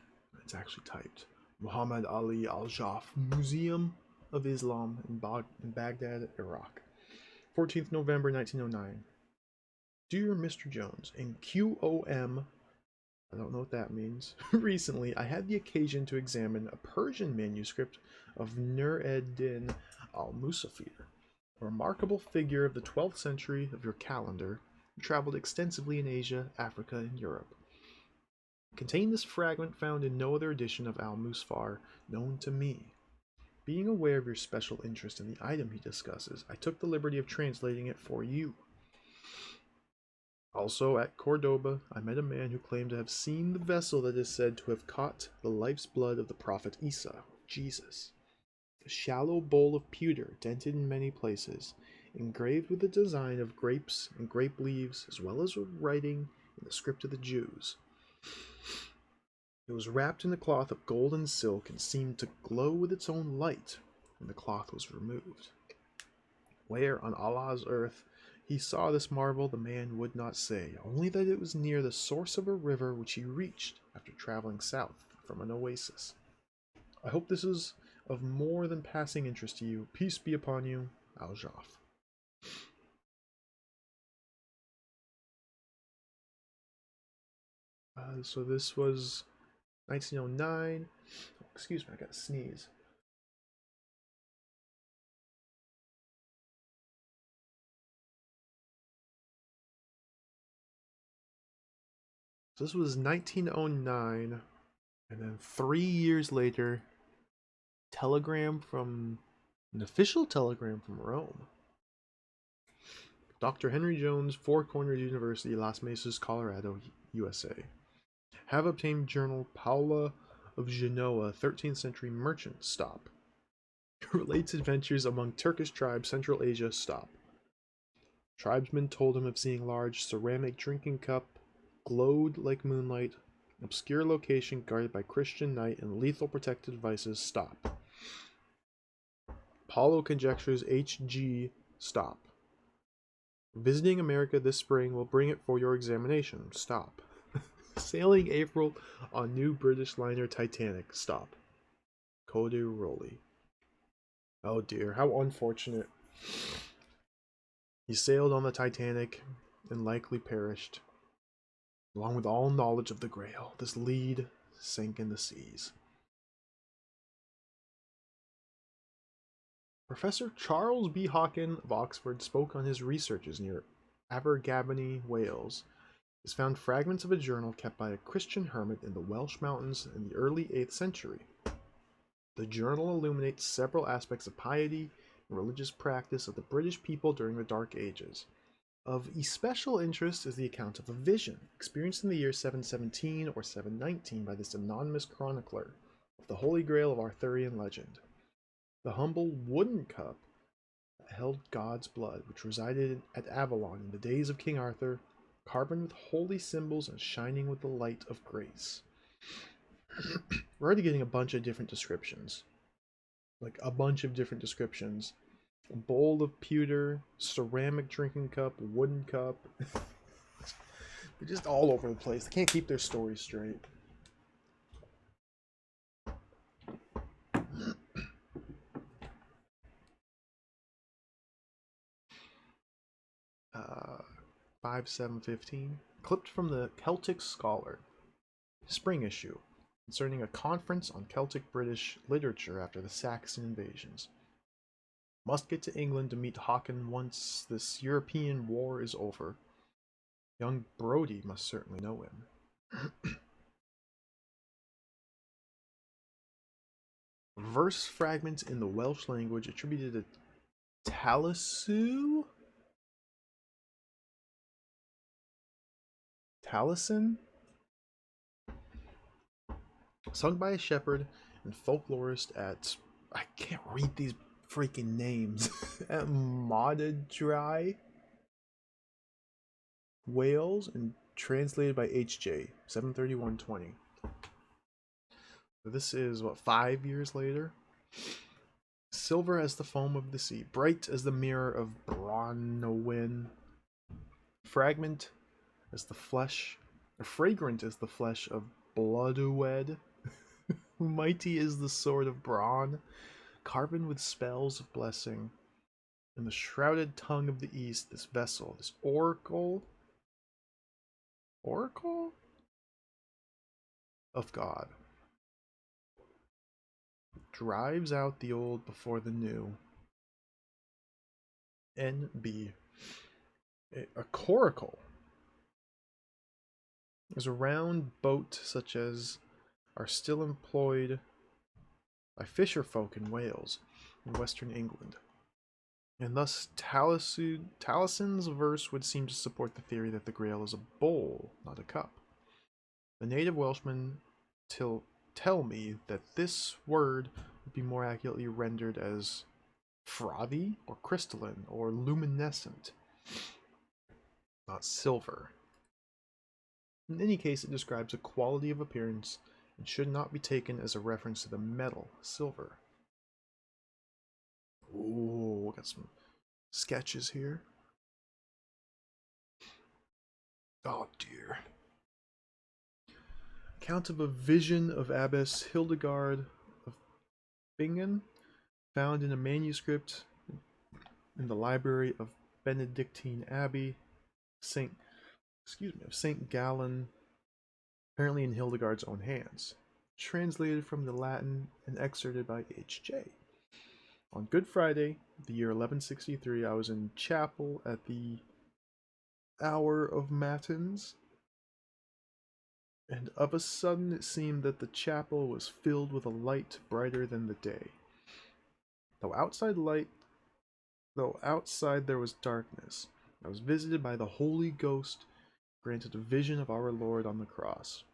it's actually typed. Muhammad Ali Al-Jaf Museum of Islam in Baghdad, Iraq. 14th November 1909. Dear Mr. Jones, in QOM, I don't know what that means. Recently, I had the occasion to examine a Persian manuscript of Nur-ed-Din al-Musafir, a remarkable figure of the 12th century of your calendar, who traveled extensively in Asia, Africa, and Europe. Contained this fragment found in no other edition of al-Musafir known to me. Being aware of your special interest in the item he discusses, I took the liberty of translating it for you. Also, at Cordoba, I met a man who claimed to have seen the vessel that is said to have caught the life's blood of the prophet Isa, Jesus. A shallow bowl of pewter, dented in many places, engraved with the design of grapes and grape leaves, as well as writing in the script of the Jews. It was wrapped in a cloth of gold and silk and seemed to glow with its own light when the cloth was removed. Where on Allah's earth he saw this marvel, the man would not say, only that it was near the source of a river which he reached after traveling south from an oasis. I hope this is of more than passing interest to you. Peace be upon you, Al-Jaf. So this was 1909. Excuse me, I got to sneeze. So this was 1909, and then 3 years later, an official telegram from Rome. Dr. Henry Jones, Four Corners University, Las Mesas, Colorado, USA. Have obtained journal Paula of Genoa, 13th century merchant, stop. Relates adventures among Turkish tribes, Central Asia, stop. Tribesmen told him of seeing large ceramic drinking cup, glowed like moonlight, obscure location guarded by Christian knight and lethal protective devices, stop. Paulo conjectures H.G. stop. Visiting America this spring will bring it for your examination, stop. Sailing April on new British liner Titanic, stop. Kodu Rowley. Oh dear, how unfortunate. He sailed on the Titanic and likely perished. Along with all knowledge of the Grail, this lead sank in the seas. Professor Charles B. Hawken of Oxford spoke on his researches near Abergavenny, Wales. He has found fragments of a journal kept by a Christian hermit in the Welsh mountains in the early 8th century. The journal illuminates several aspects of piety and religious practice of the British people during the Dark Ages. Of especial interest is the account of a vision experienced in the year 717 or 719 by this anonymous chronicler of the Holy Grail of Arthurian legend. The humble wooden cup held God's blood, which resided at Avalon in the days of King Arthur, carven with holy symbols and shining with the light of grace. We're already getting a bunch of different descriptions. Like a bunch of different descriptions. A bowl of pewter, ceramic drinking cup, wooden cup. They're just all over the place. They can't keep their stories straight. Uh, 5715. Clipped from the Celtic Scholar. Spring issue. Concerning a conference on Celtic British literature after the Saxon invasions. Must get to England to meet Hawken once this European war is over. Young Brodie must certainly know him. Verse fragments in the Welsh language attributed to Taliesin? Sung by a shepherd and folklorist at... I can't read these freaking names. At Maudedry, Wales, and translated by H.J. 73120. This is, what, 5 years later? Silver as the foam of the sea, bright as the mirror of Bronwyn. Fragment as the flesh, or fragrant as the flesh of Bloodwed. Mighty is the sword of Brawn, carven with spells of blessing. In the shrouded tongue of the east, this vessel, this oracle of God, drives out the old before the new. N.B. A coracle is a round boat such as are still employed by fisher folk in Wales and western England. And thus Talieson's verse would seem to support the theory that the Grail is a bowl, not a cup. The native Welshmen tell me that this word would be more accurately rendered as frothy or crystalline or luminescent, not silver. In any case, it describes a quality of appearance and should not be taken as a reference to the metal silver. Ooh, we got some sketches here. Oh dear. Account of a vision of Abbess Hildegard of Bingen, found in a manuscript in the library of Benedictine Abbey, Saint Gallen, apparently in Hildegard's own hands, translated from the Latin and excerpted by H.J. On Good Friday, the year 1163, I was in chapel at the hour of matins, and of a sudden it seemed that the chapel was filled with a light brighter than the day. Though outside there was darkness, I was visited by the Holy Ghost, granted a vision of our Lord on the cross.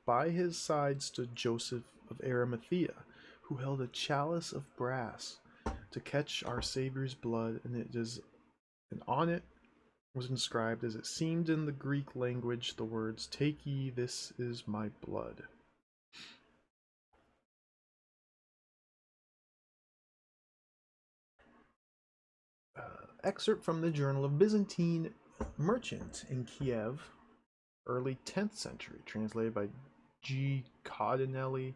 By his side stood Joseph of Arimathea, who held a chalice of brass to catch our Savior's blood, and on it was inscribed, as it seemed in the Greek language, the words, "Take ye, this is my blood." Excerpt from the Journal of Byzantine Merchant in Kiev, early 10th century, translated by G. Cardinelli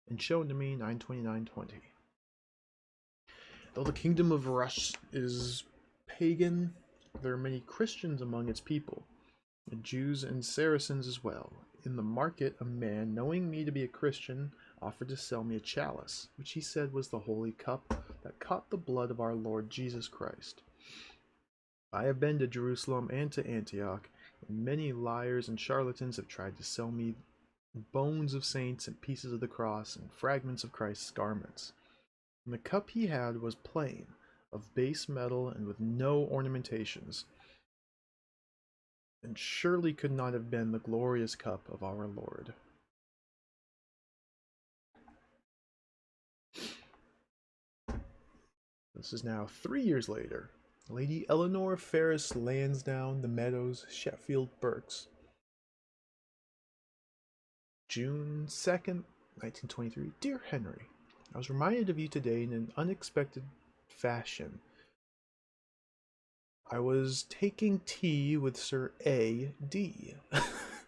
and shown to me 92920. Though the kingdom of Russia is pagan, there are many Christians among its people, and Jews and Saracens as well. In the market, a man, knowing me to be a Christian, offered to sell me a chalice, which he said was the holy cup that caught the blood of our Lord Jesus Christ. I have been to Jerusalem and to Antioch, and many liars and charlatans have tried to sell me bones of saints and pieces of the cross and fragments of Christ's garments. And the cup he had was plain, of base metal and with no ornamentations, and surely could not have been the glorious cup of our Lord. This is now 3 years later. Lady Eleanor Ferris Lansdowne, The Meadows, Sheffield Berks. June 2nd, 1923. Dear Henry, I was reminded of you today in an unexpected fashion. I was taking tea with Sir A.D.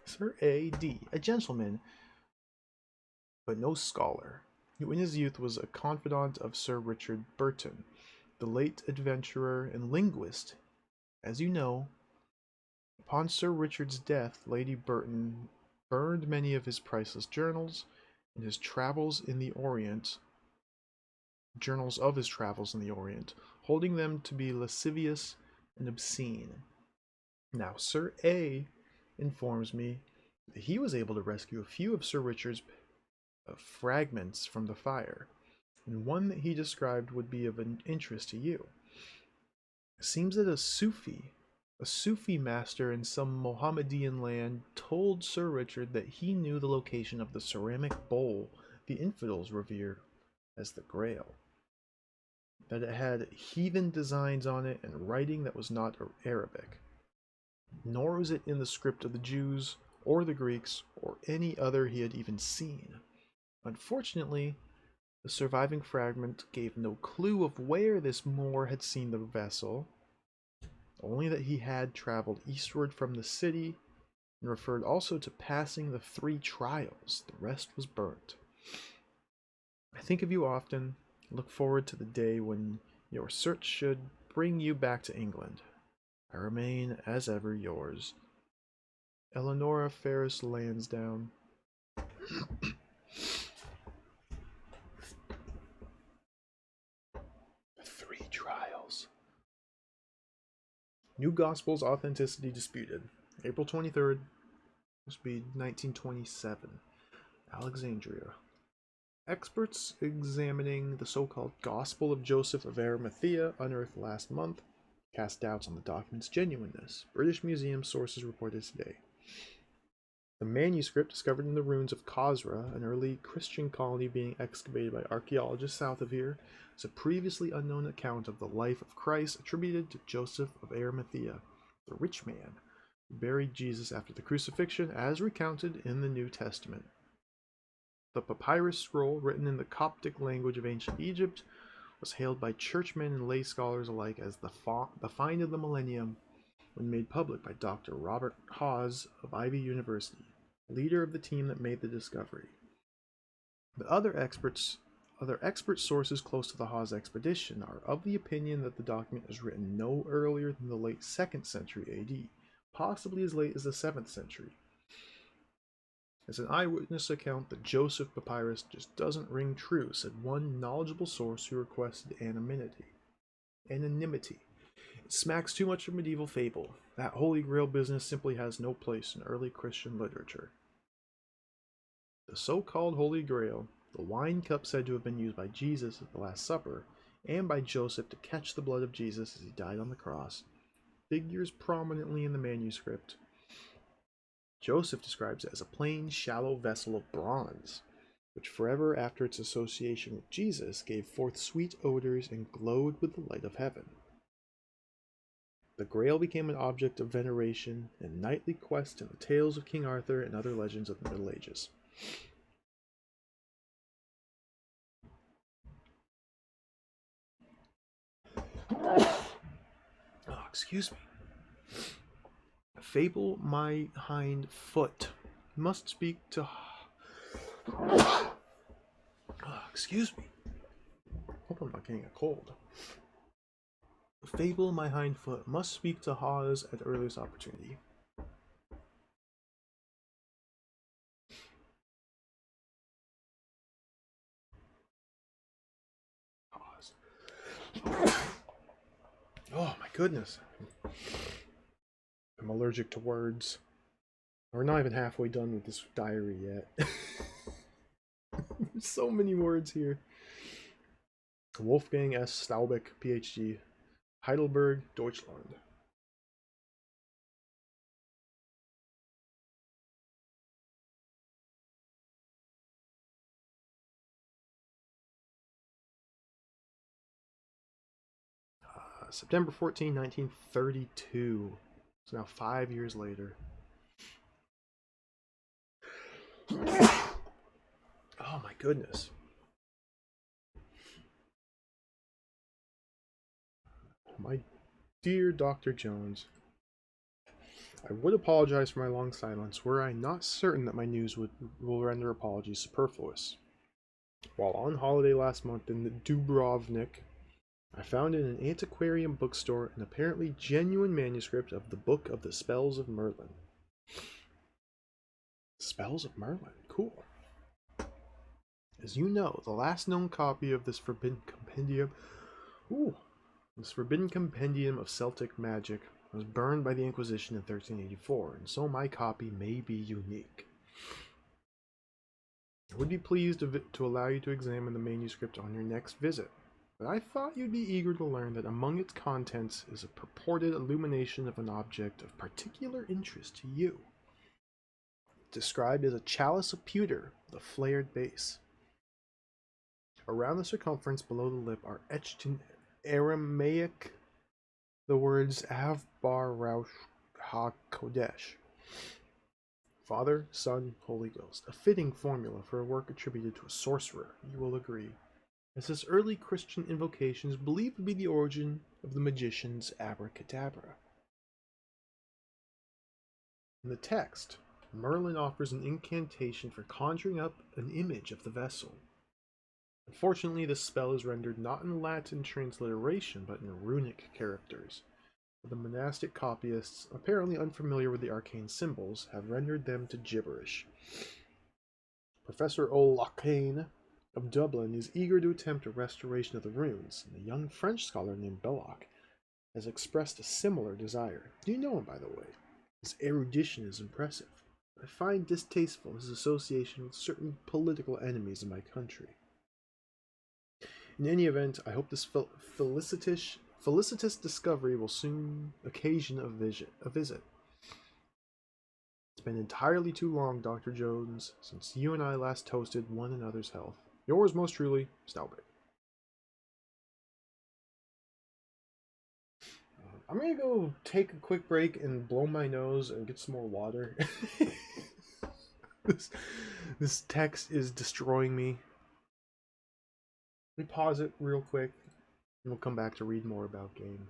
Sir A.D., a gentleman, but no scholar, who in his youth was a confidant of Sir Richard Burton, the late adventurer and linguist. As you know, upon Sir Richard's death, Lady Burton burned many of his priceless journals, and his travels in the Orient, journals of his travels in the Orient, holding them to be lascivious and obscene. Now, Sir A informs me that he was able to rescue a few of Sir Richard's fragments from the fire, and one that he described would be of an interest to you. It seems that a Sufi master in some Mohammedan land told Sir Richard that he knew the location of the ceramic bowl the infidels revere as the Grail, that it had heathen designs on it and writing that was not Arabic, nor was it in the script of the Jews or the Greeks or any other he had even seen. Unfortunately, the surviving fragment gave no clue of where this Moor had seen the vessel, only that he had traveled eastward from the city, and referred also to passing the 3 trials. The rest was burnt. I think of you often, and look forward to the day when your search should bring you back to England. I remain, as ever, yours, Eleanora Ferris Lansdowne. The 3 trials. New Gospel's authenticity disputed. April 23rd, this would be 1927. Alexandria. Experts examining the so-called Gospel of Joseph of Arimathea, unearthed last month, cast doubts on the document's genuineness. British Museum sources reported today. The manuscript, discovered in the ruins of Khosra, an early Christian colony being excavated by archaeologists south of here, is a previously unknown account of the life of Christ attributed to Joseph of Arimathea, the rich man who buried Jesus after the crucifixion, as recounted in the New Testament. The papyrus scroll, written in the Coptic language of ancient Egypt, was hailed by churchmen and lay scholars alike as the find of the millennium when made public by Dr. Robert Hawes of Ivy University, leader of the team that made the discovery. The other expert sources close to the Hawes expedition are of the opinion that the document is written no earlier than the late 2nd century AD, possibly as late as the 7th century. As an eyewitness account, the Joseph Papyrus just doesn't ring true, said one knowledgeable source who requested anonymity. It smacks too much of medieval fable. That Holy Grail business simply has no place in early Christian literature. The so-called Holy Grail, the wine cup said to have been used by Jesus at the Last Supper, and by Joseph to catch the blood of Jesus as he died on the cross, figures prominently in the manuscript. Joseph describes it as a plain, shallow vessel of bronze, which forever after its association with Jesus gave forth sweet odors and glowed with the light of heaven. The Grail became an object of veneration and knightly quest in the tales of King Arthur and other legends of the Middle Ages. Oh, excuse me. Fable my hind foot. Must speak to... Oh, excuse me. Hope I'm not getting a cold. Fable my hind foot. Must speak to Hawes at the earliest opportunity. Hawes. Oh my goodness. I'm allergic to words. We're not even halfway done with this diary yet. There's so many words here. Wolfgang S. Staubeck, PhD, Heidelberg, Deutschland. September 14, 1932. So now 5 years later. Oh my goodness. My dear Dr. Jones, I would apologize for my long silence were I not certain that my news will render apologies superfluous. While on holiday last month in Dubrovnik, I found in an antiquarian bookstore an apparently genuine manuscript of the Book of the Spells of Merlin. Spells of Merlin? Cool. As you know, the last known copy of this forbidden compendium of Celtic magic was burned by the Inquisition in 1384, and so my copy may be unique. I would be pleased to allow you to examine the manuscript on your next visit, but I thought you'd be eager to learn that among its contents is a purported illumination of an object of particular interest to you. Described as a chalice of pewter with a flared base. Around the circumference below the lip are etched in Aramaic the words Av Bar Raush HaKodesh. Father, Son, Holy Ghost. A fitting formula for a work attributed to a sorcerer, you will agree, as this early Christian invocation is believed to be the origin of the magician's abracadabra. In the text, Merlin offers an incantation for conjuring up an image of the vessel. Unfortunately, this spell is rendered not in Latin transliteration, but in runic characters. The monastic copyists, apparently unfamiliar with the arcane symbols, have rendered them to gibberish. Professor O'Loughlin of Dublin is eager to attempt a restoration of the runes, and a young French scholar named Belloc has expressed a similar desire. Do you know him, by the way? His erudition is impressive. I find distasteful his association with certain political enemies in my country. In any event, I hope this felicitous discovery will soon occasion a visit. It's been entirely too long, Dr. Jones, since you and I last toasted one another's health. Yours most truly, Staubeck. I'm gonna go take a quick break and blow my nose and get some more water. This text is destroying me. Let me pause it real quick, and we'll come back to read more about game.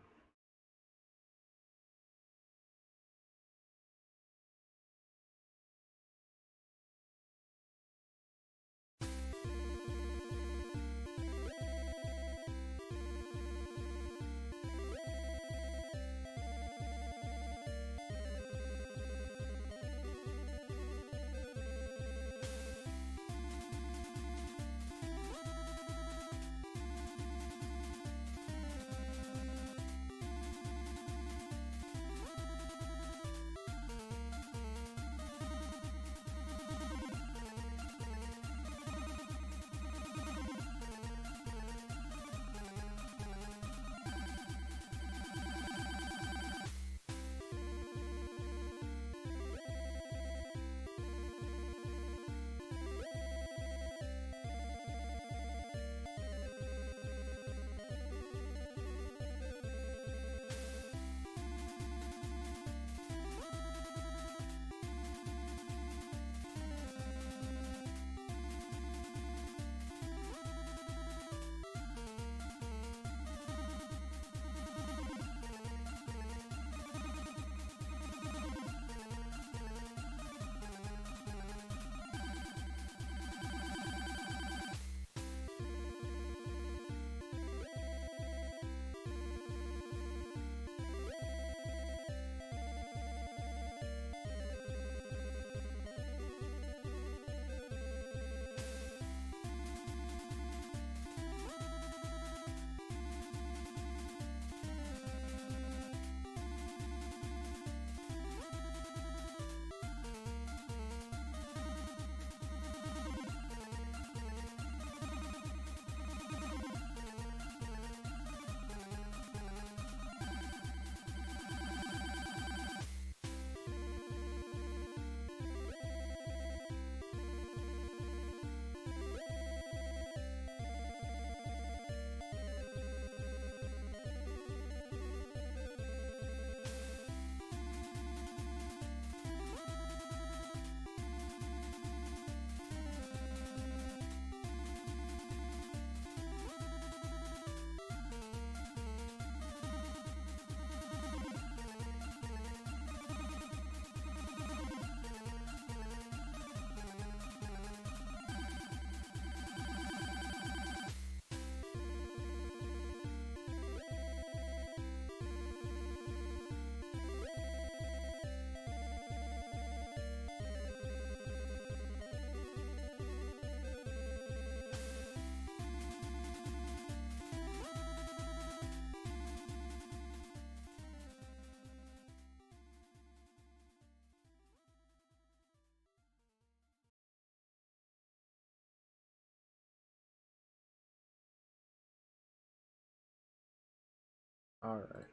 Alright.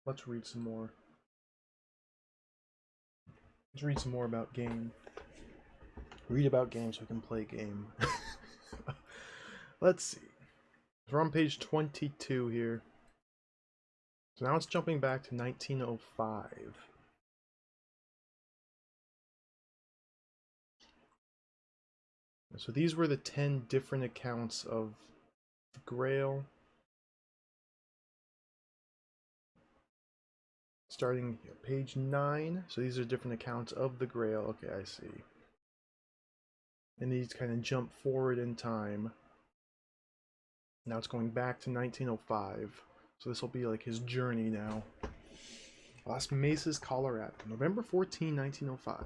Let's read some more. Let's read some more about game. Read about games so we can play game. Let's see. We're on page 22 here. So now it's jumping back to 1905. So these were the 10 different accounts of the Grail. Starting here, page 9. So these are different accounts of the Grail. Okay, I see. And these kind of jump forward in time. Now it's going back to 1905. So this will be like his journey now. Las Mesas, Colorado, November 14, 1905.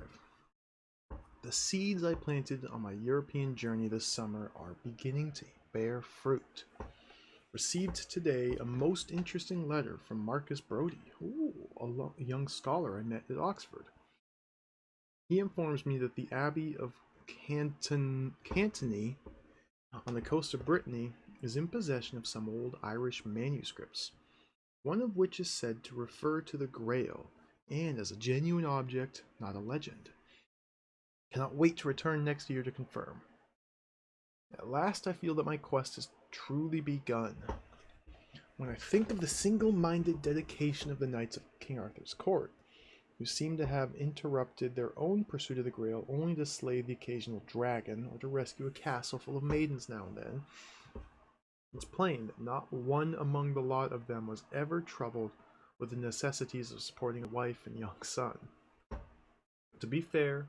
The seeds I planted on my European journey this summer are beginning to bear fruit. Received today a most interesting letter from Marcus Brodie, a young scholar I met at Oxford. He informs me that the Abbey of Cantony on the coast of Brittany is in possession of some old Irish manuscripts, one of which is said to refer to the Grail, and as a genuine object, not a legend. Cannot wait to return next year to confirm. At last I feel that my quest has truly begun. When I think of the single-minded dedication of the knights of King Arthur's court, who seem to have interrupted their own pursuit of the Grail only to slay the occasional dragon or to rescue a castle full of maidens now and then, it's plain that not one among the lot of them was ever troubled with the necessities of supporting a wife and young son. To be fair,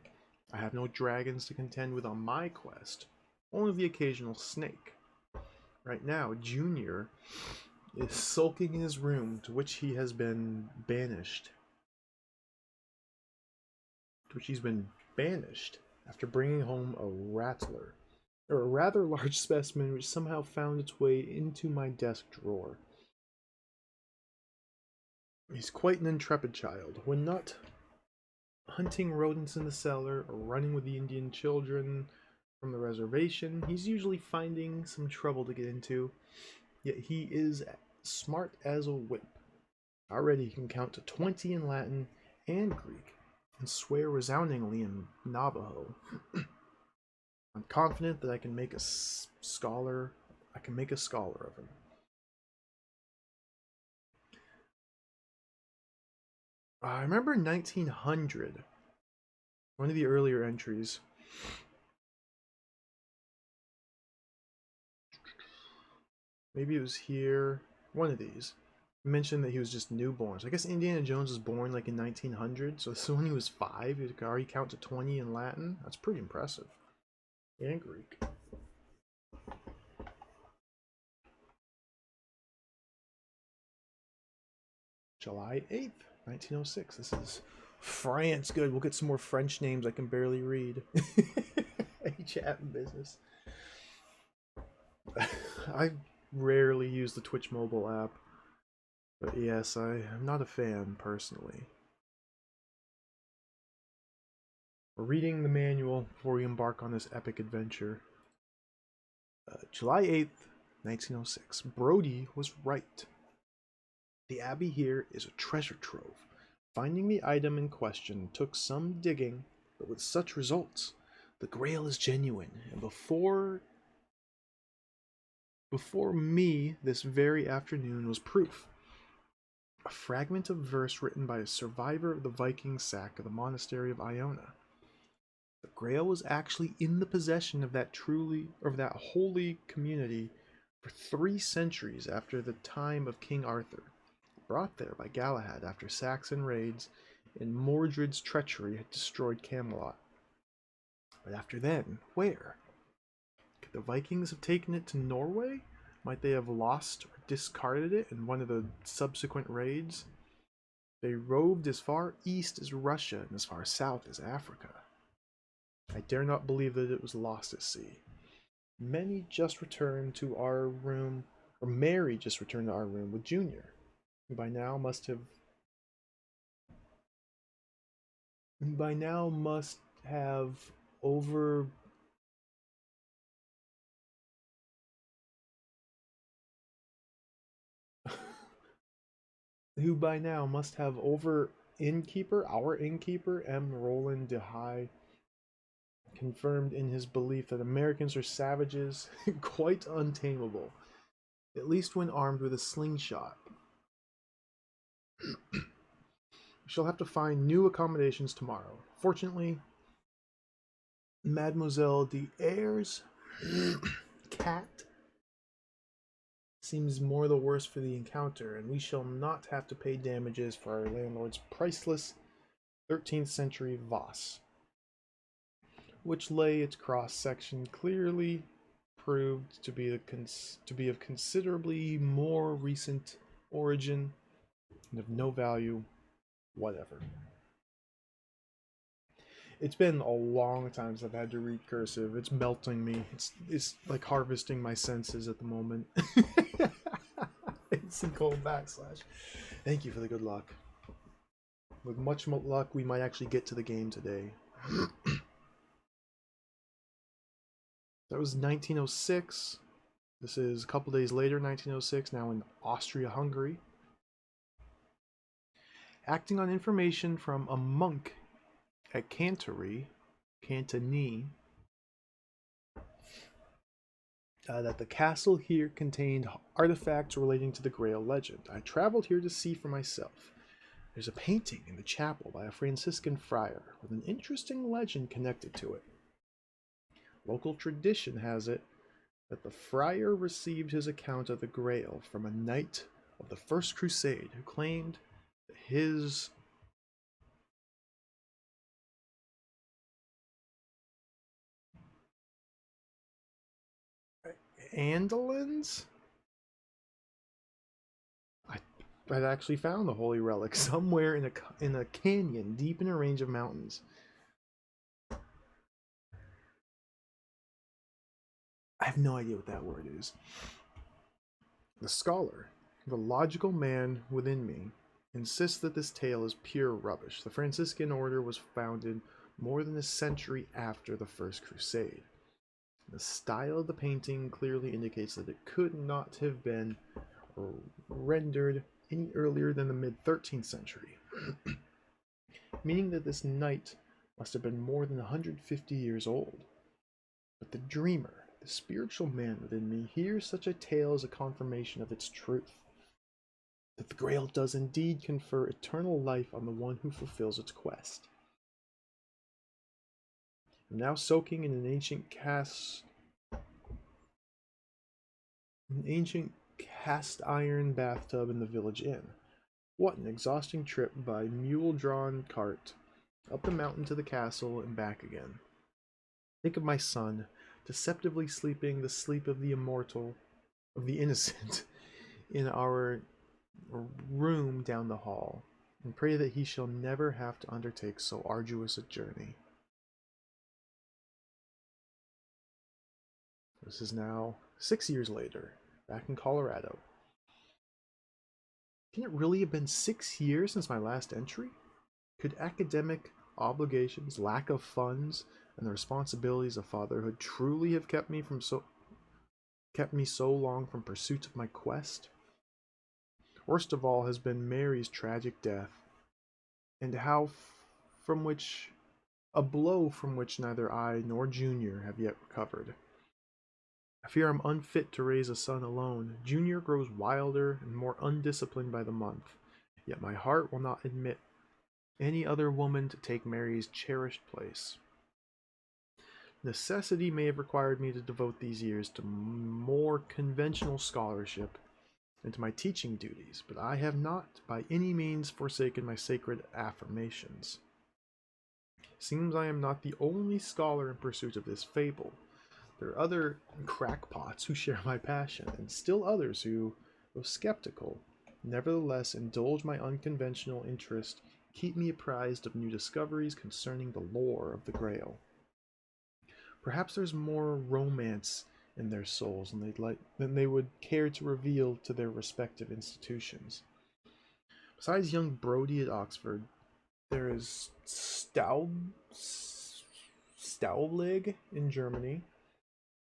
I have no dragons to contend with on my quest, only the occasional snake. Right now, Junior is sulking in his room to which he has been banished. After bringing home a rattler, or a rather large specimen which somehow found its way into my desk drawer. He's quite an intrepid child. When not hunting rodents in the cellar or running with the Indian children from the reservation, he's usually finding some trouble to get into. Yet he is smart as a whip. Already he can count to 20 in Latin and Greek, and swear resoundingly in Navajo. I'm confident that I can make a scholar of him. I remember 1900, one of the earlier entries. Maybe it was here. One of these. He mentioned that he was just newborn. So I guess Indiana Jones was born like in 1900. So when he was 5, he could already count to 20 in Latin. That's pretty impressive. And Greek. July 8th, 1906. This is France. Good. We'll get some more French names I can barely read. Any chat in business. I rarely use the Twitch mobile app. But yes, I am not a fan personally. We're reading the manual before we embark on this epic adventure. July 8th, 1906. Brodie was right. The abbey here is a treasure trove. Finding the item in question took some digging, but with such results. The Grail is genuine, and before me this very afternoon was proof. A fragment of verse written by a survivor of the Viking sack of the monastery of Iona. The Grail was actually in the possession of that holy community for 3 centuries after the time of King Arthur, brought there by Galahad after Saxon raids and Mordred's treachery had destroyed Camelot. But after then, where? Could the Vikings have taken it to Norway? Might they have lost or discarded it in one of the subsequent raids? They roved as far east as Russia and as far south as Africa. I dare not believe that it was lost at sea. Mary just returned to our room with Junior, who by now must have over who by now must have our innkeeper, M. Roland de High, confirmed in his belief that Americans are savages, quite untamable, at least when armed with a slingshot. We shall have to find new accommodations tomorrow. Fortunately, Mademoiselle d'Air's cat seems more the worse for the encounter, and we shall not have to pay damages for our landlord's priceless 13th century vase, which lay its cross-section clearly proved to be of considerably more recent origin and of no value whatever. It's been a long time since I've had to read cursive. It's melting me. It's like harvesting my senses at the moment. It's a cold backslash. Thank you for the good luck. With much luck, we might actually get to the game today. That was 1906. This is a couple days later, 1906, now in Austria-Hungary. Acting on information from a monk at Cantory, that the castle here contained artifacts relating to the Grail legend. I traveled here to see for myself. There's a painting in the chapel by a Franciscan friar with an interesting legend connected to it. Local tradition has it that the friar received his account of the Grail from a knight of the First Crusade who claimed that his Andalins? I'd actually found the holy relic somewhere in a canyon deep in a range of mountains. I have no idea what that word is. The scholar, the logical man within me, insists that this tale is pure rubbish. The Franciscan order was founded more than a century after the First Crusade. The style of the painting clearly indicates that it could not have been rendered any earlier than the mid-13th century, meaning that this knight must have been more than 150 years old. But the dreamer, the spiritual man within me, hears such a tale as a confirmation of its truth, that the Grail does indeed confer eternal life on the one who fulfills its quest. I'm now soaking in an ancient cast iron bathtub in the village inn. What an exhausting trip by mule-drawn cart, up the mountain to the castle and back again. Think of my son, deceptively sleeping the sleep of the innocent, in our room down the hall, and pray that he shall never have to undertake so arduous a journey. This is now 6 years later, back in Colorado. Can it really have been 6 years since my last entry? Could academic obligations, lack of funds, and the responsibilities of fatherhood truly have kept me so long from pursuit of my quest? Worst of all has been Mary's tragic death, and a blow from which neither I nor Junior have yet recovered. I fear I'm unfit to raise a son alone. Junior grows wilder and more undisciplined by the month, yet my heart will not admit any other woman to take Mary's cherished place. Necessity may have required me to devote these years to more conventional scholarship and to my teaching duties, but I have not by any means forsaken my sacred affirmations. Seems I am not the only scholar in pursuit of this fable. There are other crackpots who share my passion, and still others who, though skeptical, nevertheless indulge my unconventional interest, keep me apprised of new discoveries concerning the lore of the Grail. Perhaps there's more romance in their souls than they would care to reveal to their respective institutions. Besides young Brodie at Oxford, there is Staublig in Germany,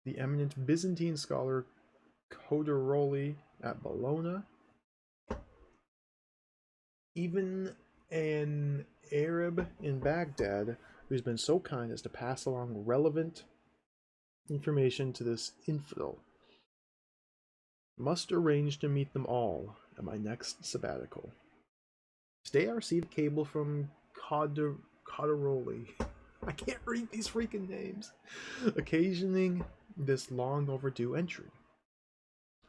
the eminent Byzantine scholar Codoroli at Bologna, Even an Arab in Baghdad who's been so kind as to pass along relevant information to this infidel must arrange to meet them all at my next sabbatical. Today I received a cable from Codaroli. I can't read these freaking names. Occasioning this long overdue entry.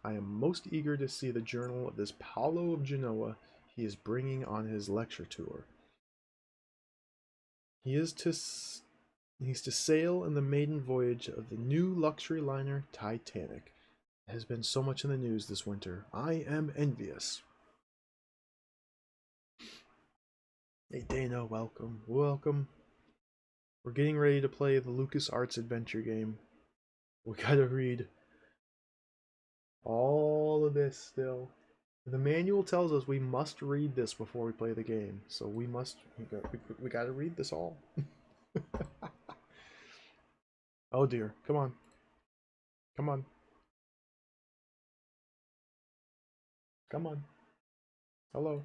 I am most eager to see the journal of this Paolo of Genoa he is bringing on his lecture tour. He's to sail in the maiden voyage of the new luxury liner Titanic. It has been so much in the news this winter. I am envious. Hey Dana, welcome. Welcome. We're getting ready to play the LucasArts adventure game. We gotta read all of this still. The manual tells us we must read this before we play the game. So we gotta read this all. Oh dear, come on. Come on. Come on. Hello.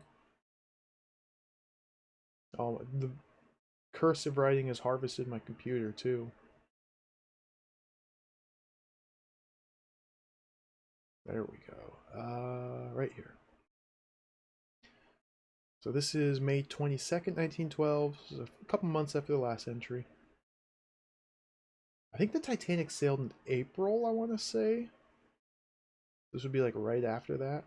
Oh, the cursive writing has harvested my computer too. There we go. Right here. So this is May 22nd, 1912. This is a couple months after the last entry. I think the Titanic sailed in April, I want to say. This would be like right after that.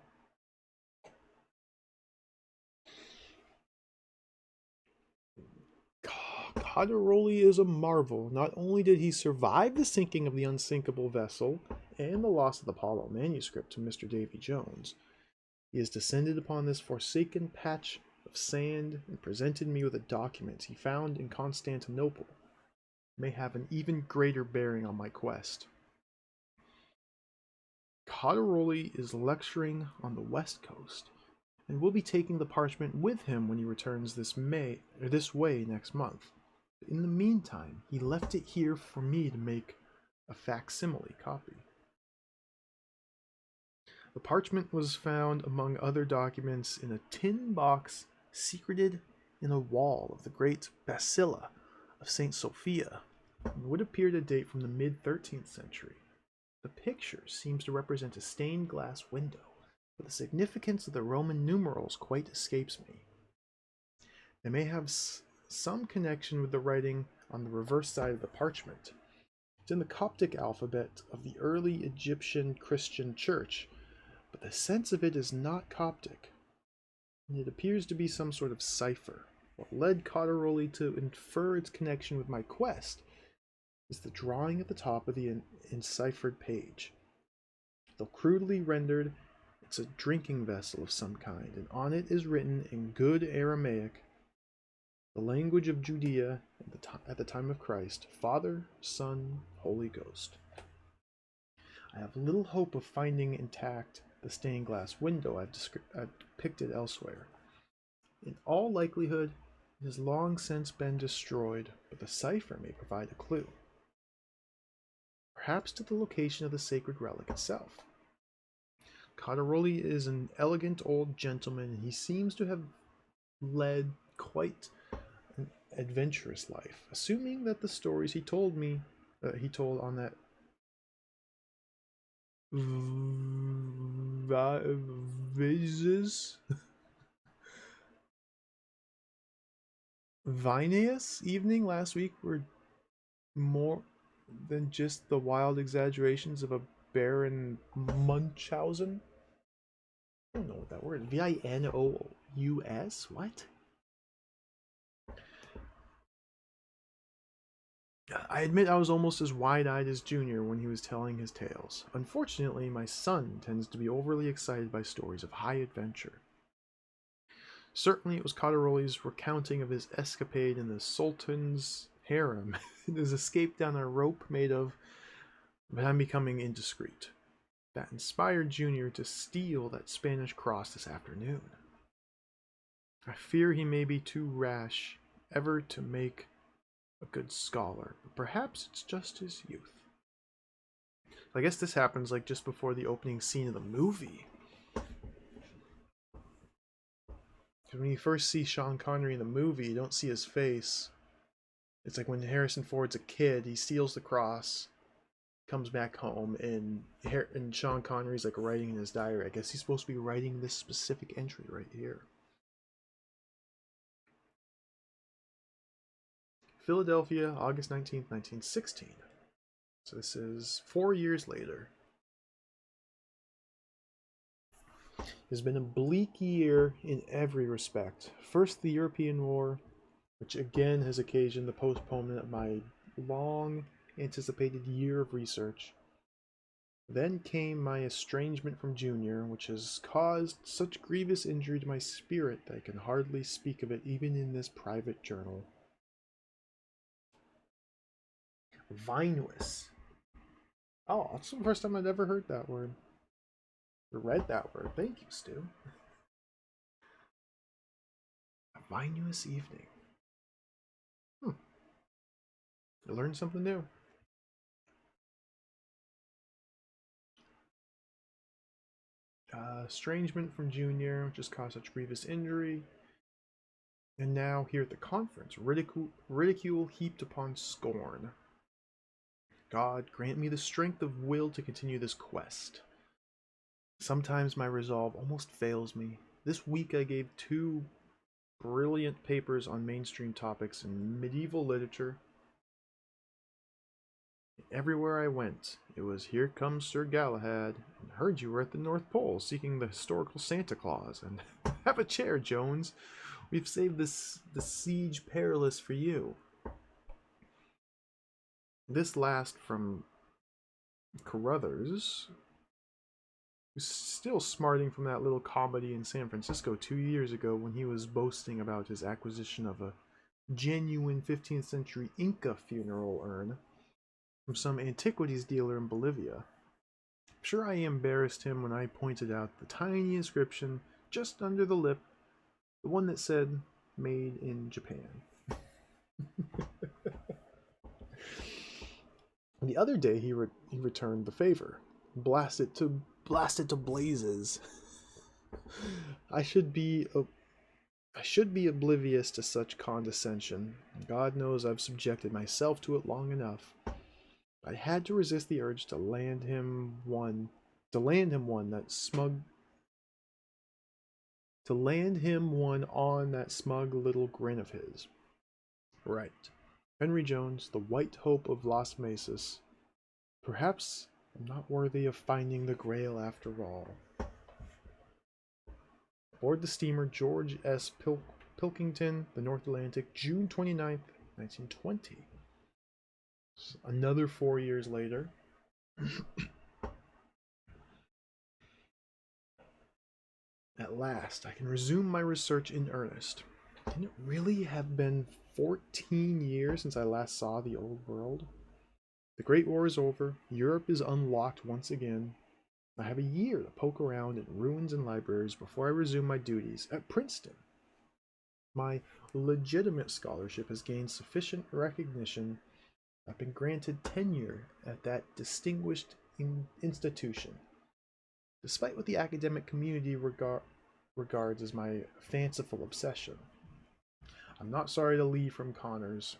Codaroli is a marvel. Not only did he survive the sinking of the unsinkable vessel and the loss of the Apollo manuscript to Mr. Davy Jones, he has descended upon this forsaken patch of sand and presented me with a document he found in Constantinople. It may have an even greater bearing on my quest. Codaroli is lecturing on the West Coast, and will be taking the parchment with him when he returns this way next month. But in the meantime, he left it here for me to make a facsimile copy. The parchment was found among other documents in a tin box secreted in a wall of the great Basilica of St. Sophia, and would appear to date from the mid-13th century. The picture seems to represent a stained glass window, but the significance of the Roman numerals quite escapes me. They may have some connection with the writing on the reverse side of the parchment. It's in the Coptic alphabet of the early Egyptian Christian church, but the sense of it is not Coptic, and it appears to be some sort of cipher. What led Codaroli to infer its connection with my quest is the drawing at the top of the enciphered page. Though crudely rendered, it's a drinking vessel of some kind, and on it is written in good Aramaic, the language of Judea at the time of Christ, Father, Son, Holy Ghost. I have little hope of finding intact the stained glass window I've depicted elsewhere. In all likelihood, it has long since been destroyed, but the cipher may provide a clue. Perhaps to the location of the sacred relic itself. Codaroli is an elegant old gentleman, and he seems to have led quite an adventurous life, assuming that the stories he told on that Vises Vineus evening last week were more than just the wild exaggerations of a Baron Munchausen. I don't know what that word is. Vinous? What? I admit I was almost as wide-eyed as Junior when he was telling his tales. Unfortunately, my son tends to be overly excited by stories of high adventure. Certainly it was Codaroli's recounting of his escapade in the Sultan's harem and his escape down a rope made of... But I'm becoming indiscreet. That inspired Junior to steal that Spanish cross this afternoon. I fear he may be too rash ever to make a good scholar, but perhaps it's just his youth. I guess this happens like just before the opening scene of the movie. When you first see Sean Connery in the movie, you don't see his face. It's like when Harrison Ford's a kid, he steals the cross, comes back home, and Sean Connery's like writing in his diary. I guess he's supposed to be writing this specific entry right here. Philadelphia, August 19th, 1916. So this is 4 years later. It's been a bleak year in every respect. First, the European War, which again has occasioned the postponement of my long anticipated year of research. Then came my estrangement from Junior, which has caused such grievous injury to my spirit that I can hardly speak of it even in this private journal. Vinous. Oh, that's the first time I'd ever heard that word. Or read that word. Thank you, Stu. A vinous evening. I learned something new. Estrangement from Junior, just caused such grievous injury. And now here at the conference, ridicule heaped upon scorn. God, grant me the strength of will to continue this quest. Sometimes my resolve almost fails me. This week I gave 2 brilliant papers on mainstream topics in medieval literature. Everywhere I went, it was "Here comes Sir Galahad," and "Heard you were at the North Pole seeking the historical Santa Claus," and "Have a chair, Jones. We've saved the siege perilous for you." This last from Carruthers, who's still smarting from that little comedy in San Francisco 2 years ago when he was boasting about his acquisition of a genuine 15th century Inca funeral urn from some antiquities dealer in Bolivia. I'm sure I embarrassed him when I pointed out the tiny inscription just under the lip, the one that said "Made in Japan." The other day he returned the favor. Blast it to blazes. I should be oblivious to such condescension. God knows I've subjected myself to it long enough. I had to resist the urge to land him one on that smug little grin of his. Right. Henry Jones, the white hope of Las Mesas. Perhaps I'm not worthy of finding the Grail after all. Aboard the steamer George S. Pilkington, the North Atlantic, June 29th, 1920. Another 4 years later. At last, I can resume my research in earnest. Can it really have been 14 years since I last saw the Old World? The Great War is over. Europe is unlocked once again. I have a year to poke around in ruins and libraries before I resume my duties at Princeton. My legitimate scholarship has gained sufficient recognition. I've been granted tenure at that distinguished institution, despite what the academic community regards as my fanciful obsession. I'm not sorry to leave for Connors.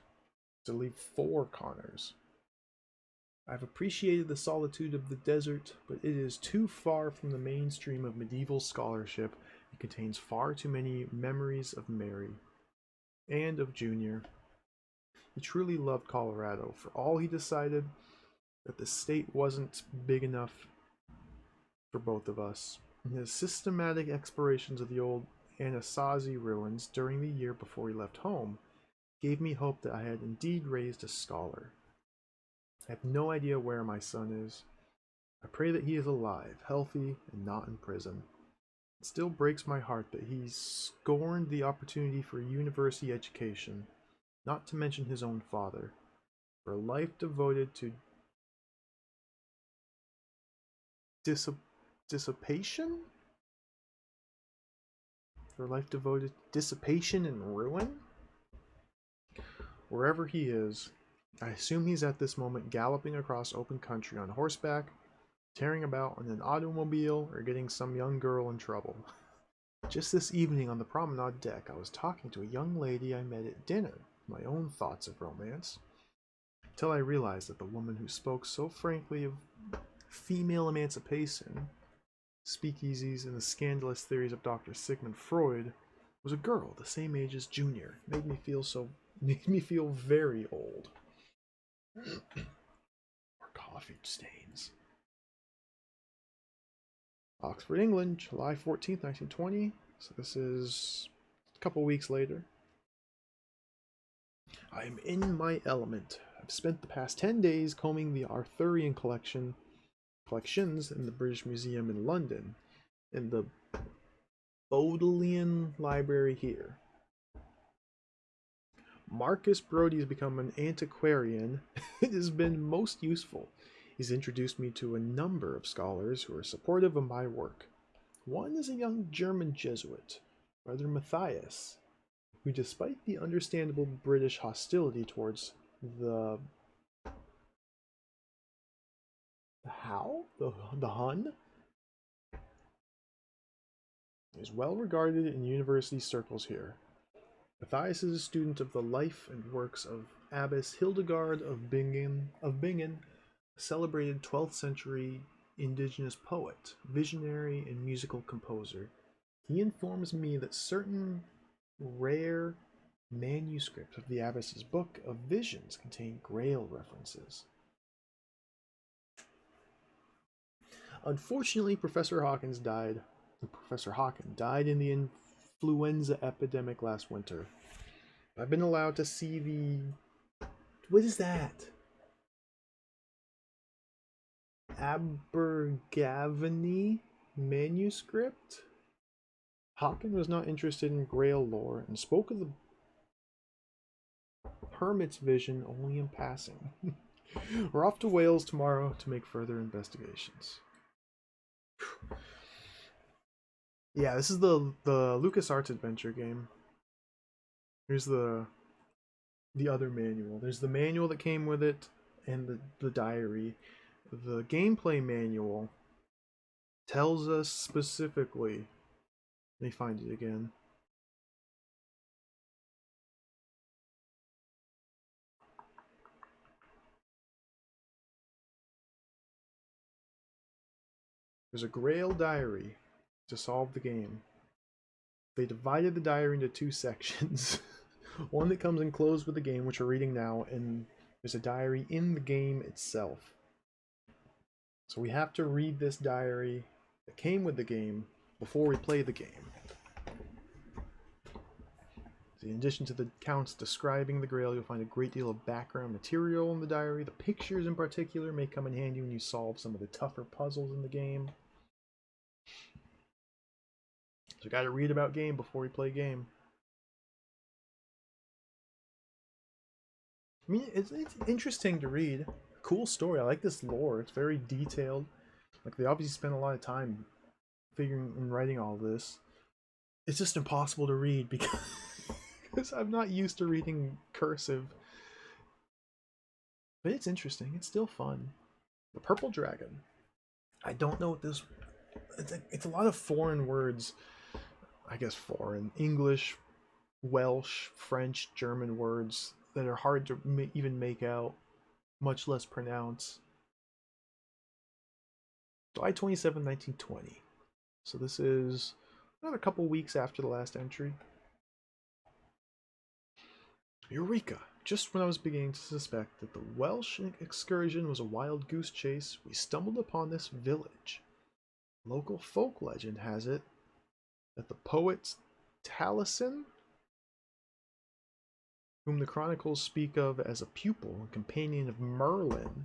I've appreciated the solitude of the desert, but it is too far from the mainstream of medieval scholarship. It contains far too many memories of Mary and of Junior. He truly loved Colorado. For all he decided that the state wasn't big enough for both of us. His systematic explorations of the old Anasazi ruins during the year before he left home gave me hope that I had indeed raised a scholar. I have no idea where my son is. I pray that he is alive, healthy, and not in prison. It still breaks my heart that he scorned the opportunity for a university education, not to mention his own father, for a life devoted to dissipation? For a life devoted to dissipation and ruin? Wherever he is, I assume he's at this moment galloping across open country on horseback, tearing about in an automobile, or getting some young girl in trouble. Just this evening on the promenade deck, I was talking to a young lady I met at dinner, my own thoughts of romance, until I realized that the woman who spoke so frankly of female emancipation, speakeasies, and the scandalous theories of Dr. Sigmund Freud was a girl the same age as Junior. Made me feel very old. Or coffee stains. Oxford, England, July 14th, 1920. So this is a couple weeks later. I am in my element. I've spent the past 10 days combing the Arthurian collections in the British Museum in London, in the Bodleian Library here. Marcus Brody has become an antiquarian. It has been most useful. He's introduced me to a number of scholars who are supportive of my work. One is a young German Jesuit, Brother Matthias, who, despite the understandable British hostility towards the Hun, is well regarded in university circles here. Matthias is a student of the life and works of Abbess Hildegard of Bingen, a celebrated 12th century indigenous poet, visionary, and musical composer. He informs me that certain rare manuscripts of the abbess's book of visions contain Grail references. Unfortunately, Professor Hawkins died in the influenza epidemic last winter. I've been allowed to see the... What is that? Abergavenny manuscript? Hawkins was not interested in Grail lore and spoke of the hermit's vision only in passing. We're off to Wales tomorrow to make further investigations. Yeah, this is the LucasArts adventure game. Here's the other manual. There's the manual that came with it and the diary. The gameplay manual tells us specifically. Let me find it again. There's a Grail diary to solve the game. They divided the diary into two sections. One that comes enclosed with the game, which we're reading now, and there's a diary in the game itself. So we have to read this diary that came with the game before we play the game. So in addition to the accounts describing the Grail, you'll find a great deal of background material in the diary. The pictures in particular may come in handy when you solve some of the tougher puzzles in the game. So you gotta read about game before we play game. I mean, it's interesting to read. Cool story. I like this lore. It's very detailed. Like, they obviously spent a lot of time figuring and writing all this. It's just impossible to read because I'm not used to reading cursive. But it's interesting. It's still fun. The Purple Dragon. I don't know what this... It's a lot of foreign words. I guess foreign. English, Welsh, French, German words that are hard to even make out, much less pronounce. July 27, 1920. So this is another couple weeks after the last entry. Eureka! Just when I was beginning to suspect that the Welsh excursion was a wild goose chase, we stumbled upon this village. Local folk legend has it that the poet Taliesin, whom the chronicles speak of as a pupil and companion of Merlin,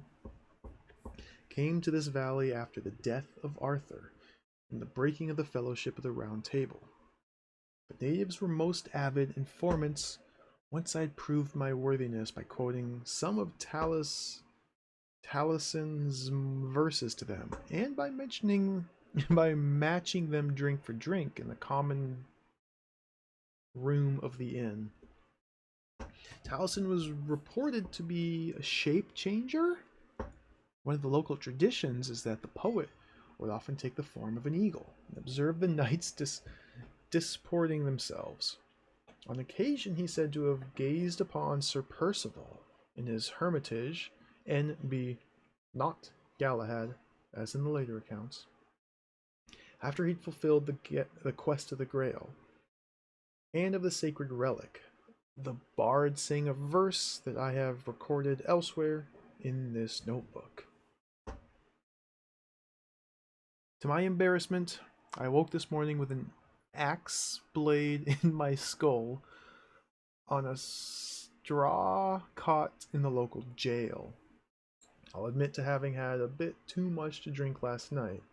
came to this valley after the death of Arthur and the breaking of the Fellowship of the Round Table. The natives were most avid informants once I'd proved my worthiness by quoting some of Taliesin's verses to them, and by matching them drink for drink in the common room of the inn. Taliesin was reported to be a shape changer. One of the local traditions is that the poet would often take the form of an eagle and observe the nights disporting themselves. On occasion he said to have gazed upon Sir Percival in his hermitage, N.B. not Galahad, as in the later accounts, after he'd fulfilled the quest of the Grail, and of the sacred relic. The bard sang a verse that I have recorded elsewhere in this notebook. To my embarrassment, I awoke this morning with an axe blade in my skull on a straw cot in the local jail. I'll admit to having had a bit too much to drink last night.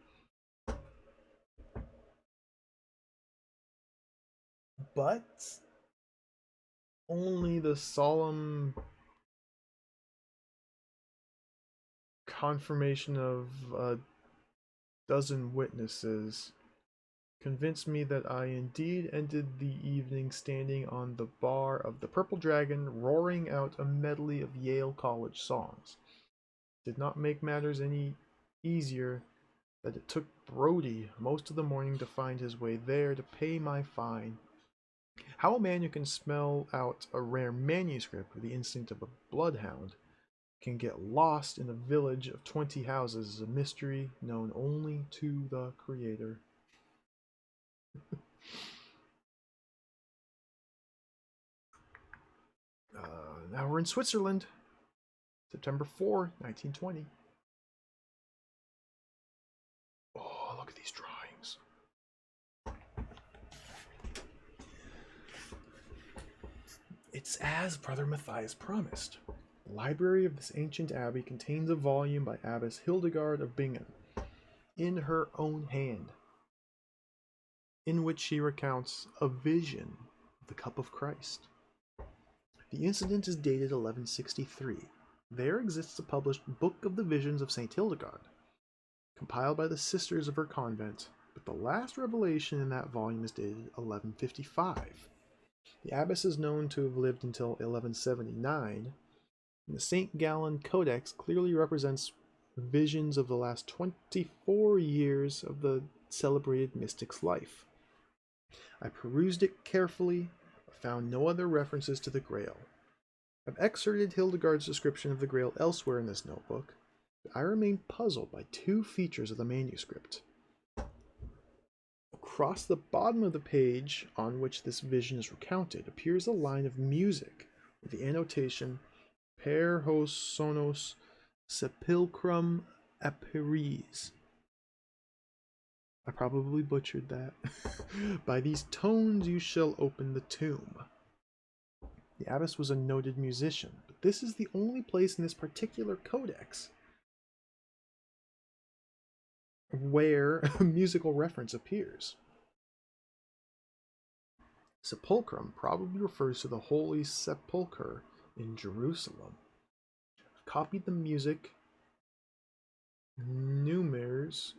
But only the solemn confirmation of a dozen witnesses convinced me that I indeed ended the evening standing on the bar of the Purple Dragon, roaring out a medley of Yale College songs. Did not make matters any easier that it took Brody most of the morning to find his way there to pay my fine. How a man who can smell out a rare manuscript with the instinct of a bloodhound can get lost in a village of 20 houses is a mystery known only to the Creator. Now we're in Switzerland, September 4, 1920. Oh, look at these drawings. It's as Brother Matthias promised. The library of this ancient abbey contains a volume by Abbess Hildegard of Bingen, in her own hand, in which she recounts a vision of the cup of Christ. The incident is dated 1163. There exists a published Book of the Visions of St. Hildegard, compiled by the sisters of her convent, but the last revelation in that volume is dated 1155. The abbess is known to have lived until 1179, and the St. Gallen Codex clearly represents visions of the last 24 years of the celebrated mystic's life. I perused it carefully, but found no other references to the Grail. I've excerpted Hildegard's description of the Grail elsewhere in this notebook, but I remain puzzled by two features of the manuscript. Across the bottom of the page on which this vision is recounted appears a line of music with the annotation Per hos sonos sepulchrum aperis. I probably butchered that. By these tones you shall open the tomb. The abbess was a noted musician, but this is the only place in this particular codex where a musical reference appears. Sepulchrum probably refers to the Holy Sepulchre in Jerusalem. I've copied the music numers,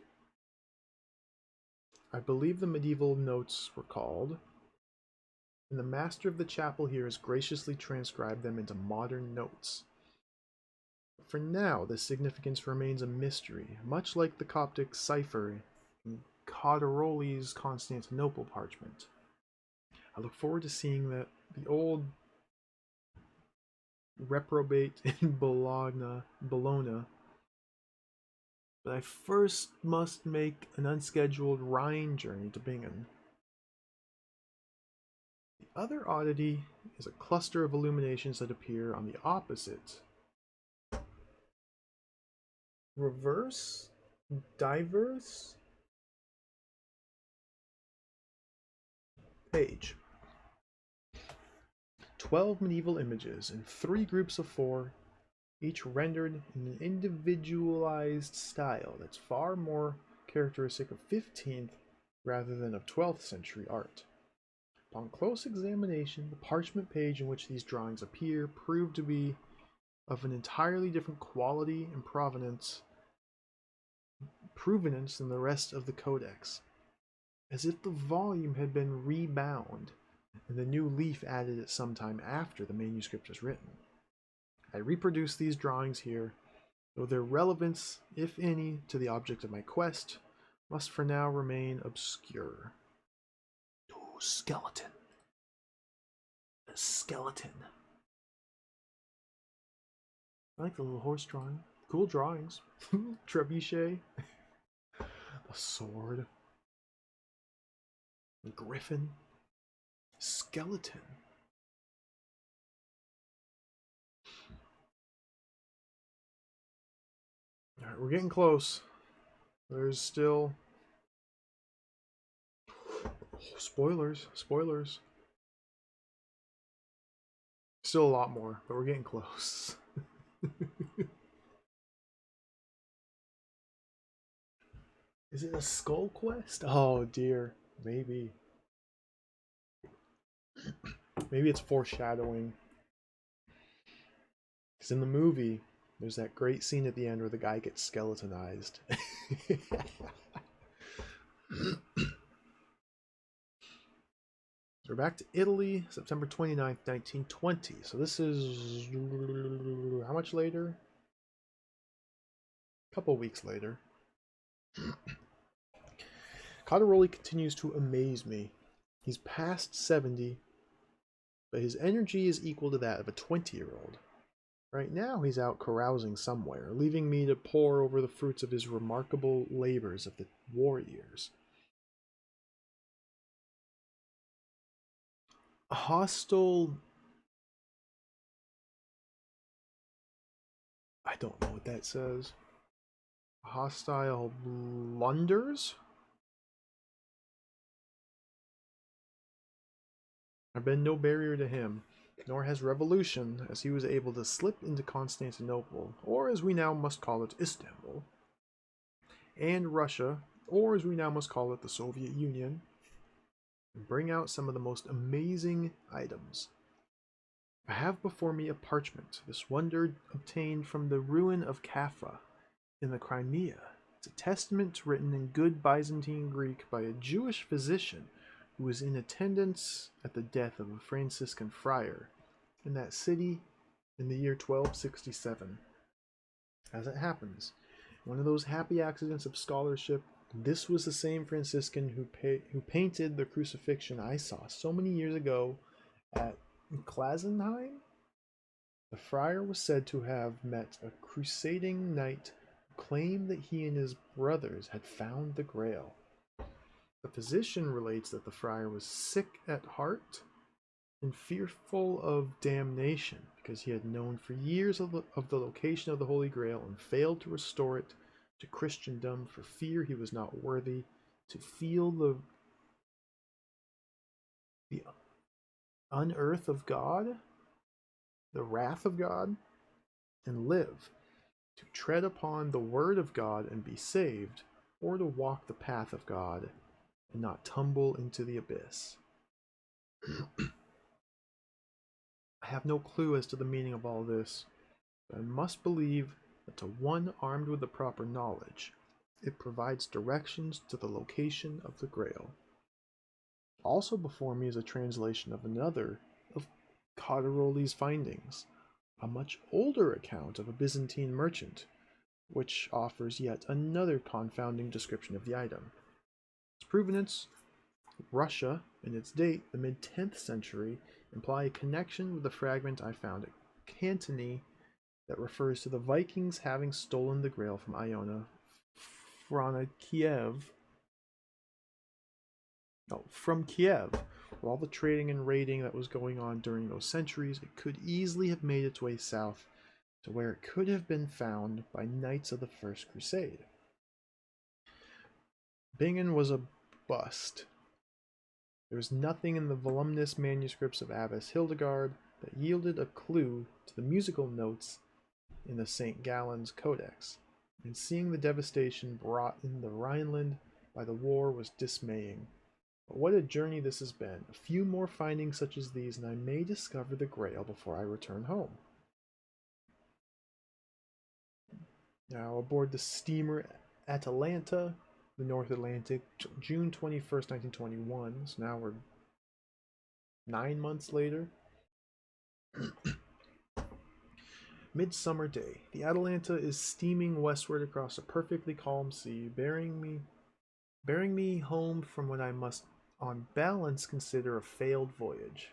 I believe the medieval notes were called, and the master of the chapel here has graciously transcribed them into modern notes. For now, the significance remains a mystery, much like the Coptic cipher in Cotteroli's Constantinople parchment. I look forward to seeing that the old reprobate in Bologna, but I first must make an unscheduled Rhine journey to Bingen. The other oddity is a cluster of illuminations that appear on the opposite diverse page. 12 medieval images in 3 groups of 4, each rendered in an individualized style that's far more characteristic of 15th rather than of 12th century art. Upon close examination, the parchment page in which these drawings appear proved to be of an entirely different quality and provenance than the rest of the codex, as if the volume had been rebound and the new leaf added at some time after the manuscript was written. I reproduce these drawings here, though their relevance, if any, to the object of my quest must for now remain obscure. skeleton. A skeleton. I like the little horse drawing. Cool drawings. Trebuchet. A sword. A griffin. Skeleton. Alright, we're getting close. There's still... spoilers. Spoilers. Still a lot more, but we're getting close. Is it a skull quest? Oh dear. Maybe. Maybe it's foreshadowing. Because in the movie, there's that great scene at the end where the guy gets skeletonized. We're back to Italy, September 29th, 1920. So this is... how much later? A couple weeks later. Cottaroli continues to amaze me. He's past 70, but his energy is equal to that of a 20-year-old. Right now he's out carousing somewhere, leaving me to pore over the fruits of his remarkable labors of the war years. Hostile... I don't know what that says. Hostile blunders? Have been no barrier to him, nor has revolution, as he was able to slip into Constantinople, or as we now must call it, Istanbul, and Russia, or as we now must call it, the Soviet Union, and bring out some of the most amazing items. I have before me a parchment, this wonder obtained from the ruin of Kaffa in the Crimea. It's a testament written in good Byzantine Greek by a Jewish physician who was in attendance at the death of a Franciscan friar in that city in the year 1267. As it happens, one of those happy accidents of scholarship, this was the same Franciscan who painted the crucifixion I saw so many years ago at Klazenheim. The friar was said to have met a crusading knight who claimed that he and his brothers had found the Grail. The physician relates that the friar was sick at heart and fearful of damnation because he had known for years of the location of the Holy Grail and failed to restore it to Christendom for fear he was not worthy to feel the unearth of God, the wrath of God, and live, to tread upon the word of God and be saved, or to walk the path of God and not tumble into the abyss. I have no clue as to the meaning of all this, but I must believe that to one armed with the proper knowledge, it provides directions to the location of the Grail. Also before me is a translation of another of Cottaroli's findings, a much older account of a Byzantine merchant, which offers yet another confounding description of the item. Its provenance, Russia, and its date, the mid-10th century, imply a connection with the fragment I found at Cantony that refers to the Vikings having stolen the Grail from Iona from Kiev. With all the trading and raiding that was going on during those centuries, it could easily have made its way south to where it could have been found by knights of the First Crusade. Bingen was a bust. There was nothing in the voluminous manuscripts of Abbess Hildegard that yielded a clue to the musical notes in the St. Gallen's Codex, and seeing the devastation brought in the Rhineland by the war was dismaying. But what a journey this has been. A few more findings such as these, and I may discover the Grail before I return home. Now, aboard the steamer Atalanta, the North Atlantic, June 21st, 1921. So now we're 9 months later. Midsummer day. The Atalanta is steaming westward across a perfectly calm sea, bearing me home from what I must on balance consider a failed voyage.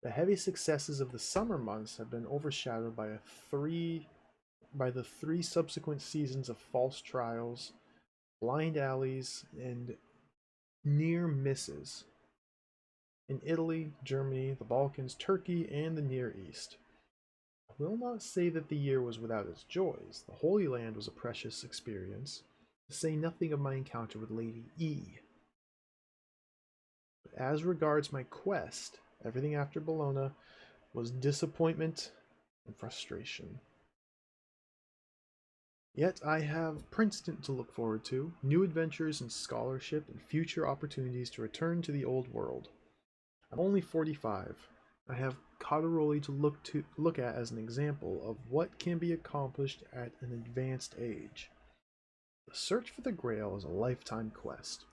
The heavy successes of the summer months have been overshadowed by the three subsequent seasons of false trials, blind alleys, and near misses in Italy, Germany, the Balkans, Turkey, and the Near East. I will not say that the year was without its joys. The Holy Land was a precious experience, to say nothing of my encounter with Lady E. But as regards my quest, everything after Bologna was disappointment and frustration. Yet I have Princeton to look forward to, new adventures and scholarship, and future opportunities to return to the old world. I'm only 45. I have Coderoli to look at as an example of what can be accomplished at an advanced age. The search for the Grail is a lifetime quest.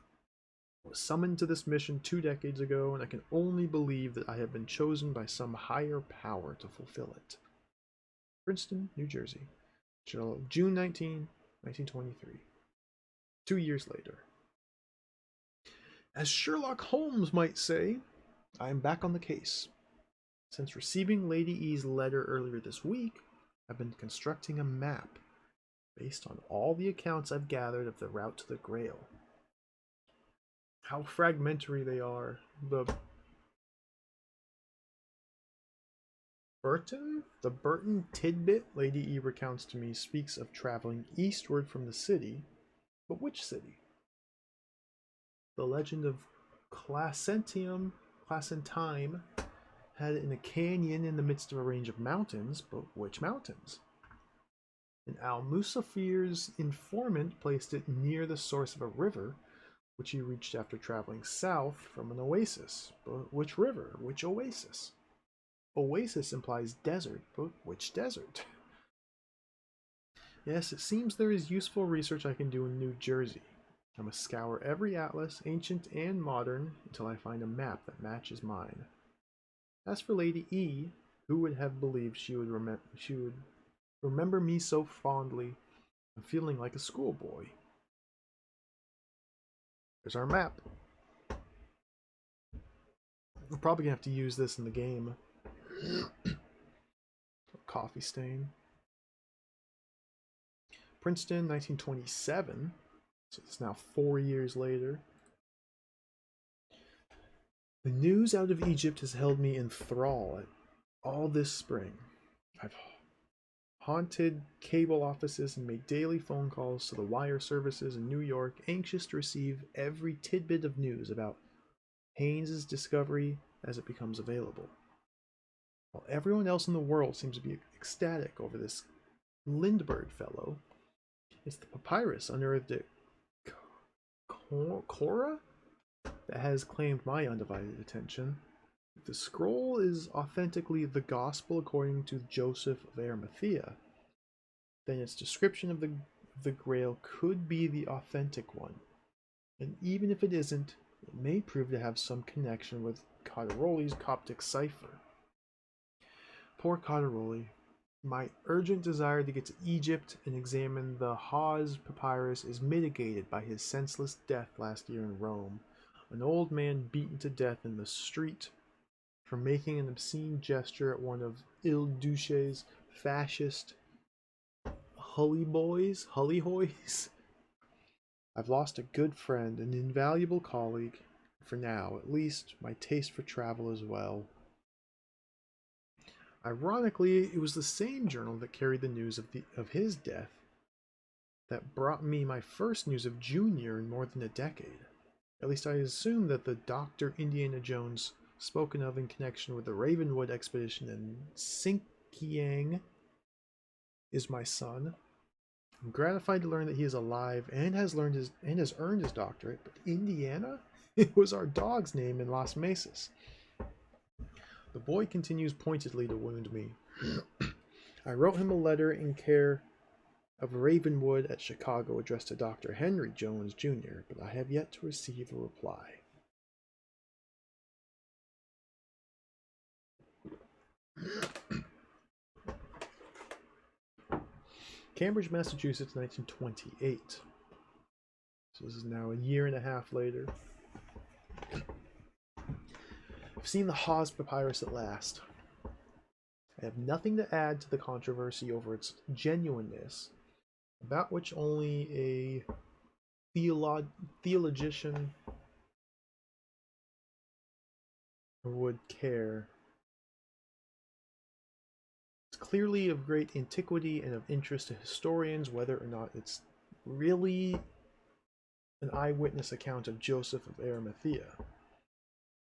I was summoned to this mission 2 decades ago, and I can only believe that I have been chosen by some higher power to fulfill it. Princeton, New Jersey, June 19, 1923. 2 years later. As Sherlock Holmes might say, I am back on the case. Since receiving Lady E's letter earlier this week, I've been constructing a map based on all the accounts I've gathered of the route to the Grail. How fragmentary they are. The Burton tidbit Lady E recounts to me speaks of traveling eastward from the city, but which city? The legend of Placentime had it in a canyon in the midst of a range of mountains, but which mountains? And Al-Musafir's informant placed it near the source of a river, which he reached after traveling south from an oasis. But which river? Which oasis? Oasis implies desert, but which desert? Yes, it seems there is useful research I can do in New Jersey. I must scour every atlas, ancient and modern, until I find a map that matches mine. As for Lady E, who would have believed she would remember me so fondly? I'm feeling like a schoolboy. There's our map. We're probably gonna have to use this in the game. Coffee stain. Princeton, 1927. So it's now 4 years later. The news out of Egypt has held me in thrall all this spring. I've haunted cable offices and made daily phone calls to the wire services in New York, anxious to receive every tidbit of news about Haynes's discovery as it becomes available. While everyone else in the world seems to be ecstatic over this Lindbergh fellow, it's the papyrus unearthed at Korah that has claimed my undivided attention. If the scroll is authentically the gospel according to Joseph of Arimathea, then its description of the Grail could be the authentic one. And even if it isn't, it may prove to have some connection with Coderoli's Coptic cipher. Poor Coderoli. My urgent desire to get to Egypt and examine the Hawes papyrus is mitigated by his senseless death last year in Rome, an old man beaten to death in the street for making an obscene gesture at one of Il Duce's fascist hullyhoys. I've lost a good friend, an invaluable colleague, for now, at least, my taste for travel as well. Ironically, it was the same journal that carried the news of his death that brought me my first news of Junior in more than a decade. At least I assume that the Dr. Indiana Jones spoken of in connection with the Ravenwood expedition in Xinjiang is my son. I'm gratified to learn that he is alive and has earned his doctorate, but Indiana? It was our dog's name in Las Mesas. The boy continues pointedly to wound me. I wrote him a letter in care of Ravenwood at Chicago addressed to Dr. Henry Jones, Jr., but I have yet to receive a reply. Cambridge, Massachusetts, 1928. So this is now a year and a half later. I've seen the Hawes Papyrus at last. I have nothing to add to the controversy over its genuineness, about which only a theologian would care. It's clearly of great antiquity and of interest to historians, whether or not it's really an eyewitness account of Joseph of Arimathea.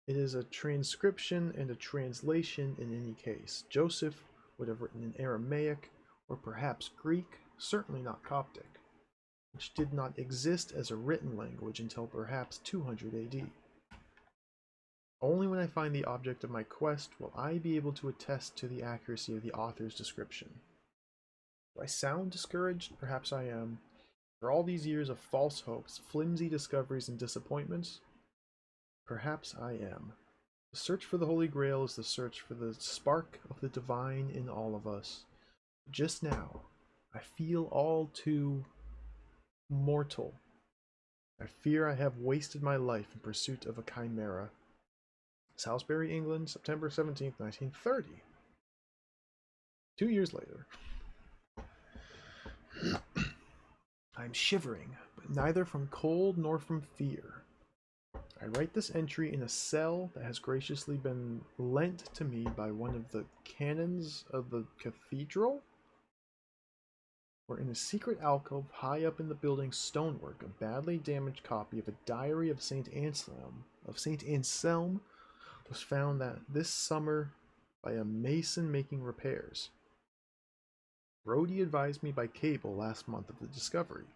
It is a transcription and a translation in any case. Joseph would have written in Aramaic, or perhaps Greek, certainly not Coptic, which did not exist as a written language until perhaps 200 AD. Only when I find the object of my quest will I be able to attest to the accuracy of the author's description. Do I sound discouraged? Perhaps I am. For all these years of false hopes, flimsy discoveries, and disappointments, perhaps I am. The search for the Holy Grail is the search for the spark of the divine in all of us. Just now, I feel all too mortal. I fear I have wasted my life in pursuit of a chimera. Salisbury, England, September 17th, 1930. 2 years later. I am shivering, but neither from cold nor from fear. I write this entry in a cell that has graciously been lent to me by one of the canons of the cathedral, or in a secret alcove high up in the building's stonework, a badly damaged copy of a diary of Saint Anselm was found that this summer by a mason making repairs. Brodie advised me by cable last month of the discovery.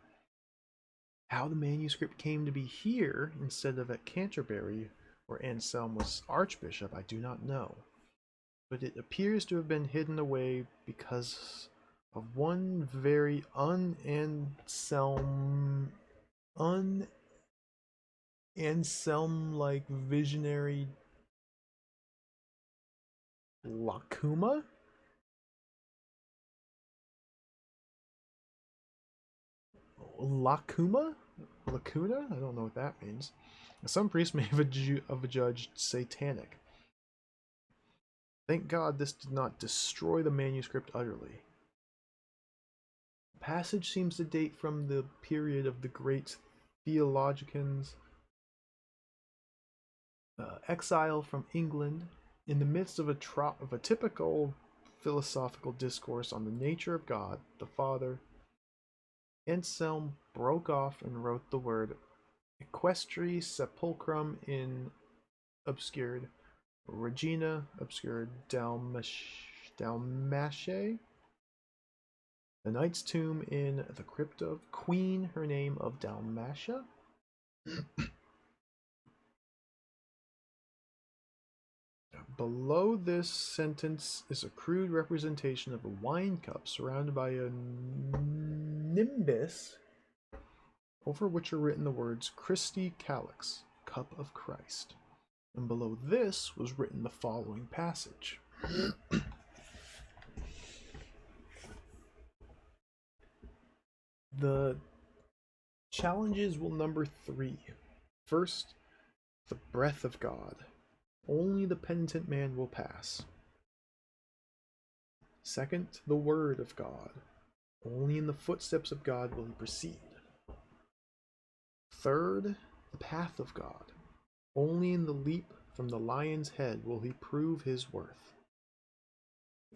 How the manuscript came to be here instead of at Canterbury, where Anselm was archbishop, I do not know. But it appears to have been hidden away because of one very Anselm-like visionary lacuna? Lacuna? I don't know what that means. Some priests may have adjudged satanic. Thank God this did not destroy the manuscript utterly. The passage seems to date from the period of the great theologians' exile from England. In the midst of a typical philosophical discourse on the nature of God, the Father, Anselm broke off and wrote the word equestri sepulchrum in obscured, Regina obscured Dalmatia, the knight's tomb in the crypt of Queen, her name of Dalmatia. Below this sentence is a crude representation of a wine cup surrounded by a nimbus over which are written the words Christi Calix, Cup of Christ. And below this was written the following passage. The challenges will number 3. First, the breath of God. Only the penitent man will pass. Second, the word of God. Only in the footsteps of God will he proceed. Third, the path of God. Only in the leap from the lion's head will he prove his worth.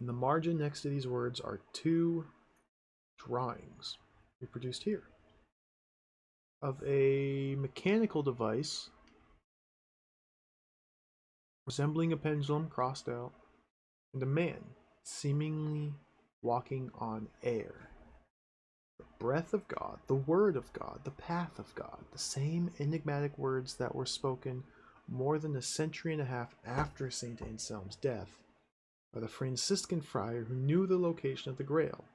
In the margin next to these words are 2 drawings, reproduced here, of a mechanical device resembling a pendulum crossed out, and a man seemingly walking on air. The breath of God, the word of God, the path of God, the same enigmatic words that were spoken more than a century and a half after St. Anselm's death by the Franciscan friar who knew the location of the Grail,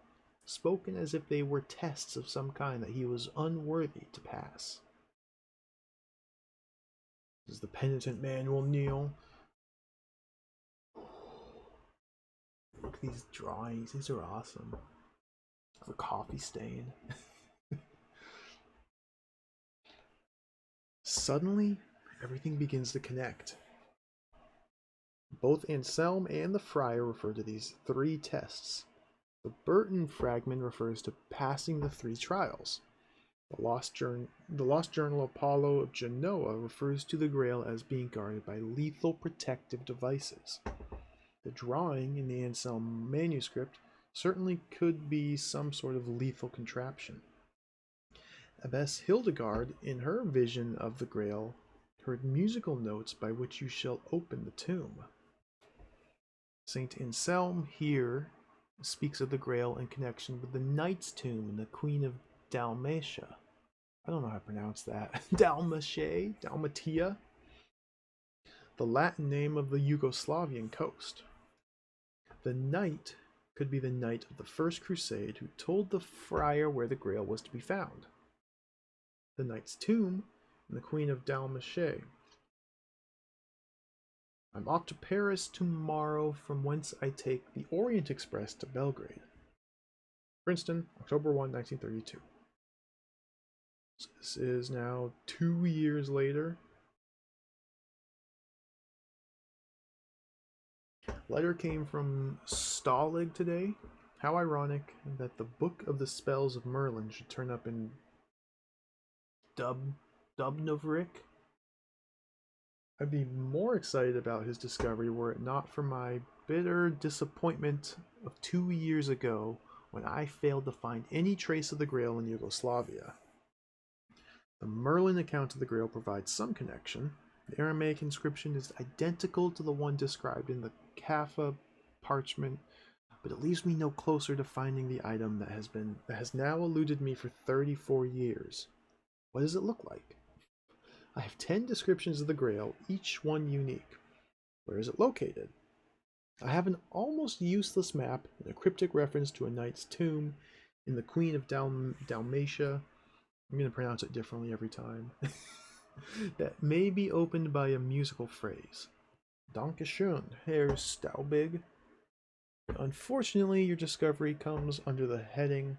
spoken as if they were tests of some kind that he was unworthy to pass. As the penitent man will kneel. Look at these drawings, these are awesome. The coffee stain. Suddenly, everything begins to connect. Both Anselm and the Friar refer to these three tests. The Burton fragment refers to passing the three trials. The Lost Journal Apollo of Genoa refers to the Grail as being guarded by lethal protective devices. The drawing in the Anselm manuscript certainly could be some sort of lethal contraption. Abbess Hildegard, in her vision of the Grail, heard musical notes by which you shall open the tomb. Saint Anselm here speaks of the Grail in connection with the Knight's tomb and the Queen of Dalmatia. I don't know how to pronounce that. Dalmatia, the Latin name of the Yugoslavian coast. The knight could be the knight of the First Crusade who told the friar where the Grail was to be found. The knight's tomb and the Queen of Dalmatia. I'm off to Paris tomorrow, from whence I take the Orient Express to Belgrade. Princeton, October 1, 1932. So this is now 2 years later. Letter came from Stalag today. How ironic that the Book of the Spells of Merlin should turn up in Dubnovnik. I'd be more excited about his discovery were it not for my bitter disappointment of 2 years ago when I failed to find any trace of the Grail in Yugoslavia. The Merlin account of the Grail provides some connection. The Aramaic inscription is identical to the one described in the Kaffa parchment, but it leaves me no closer to finding the item that has now eluded me for 34 years. What does it look like? I have 10 descriptions of the Grail, each one unique. Where is it located? I have an almost useless map and a cryptic reference to a knight's tomb in the Queen of Dalmatia. I'm going to pronounce it differently every time. That may be opened by a musical phrase. Dankeschön, Herr Staubig. Unfortunately, your discovery comes under the heading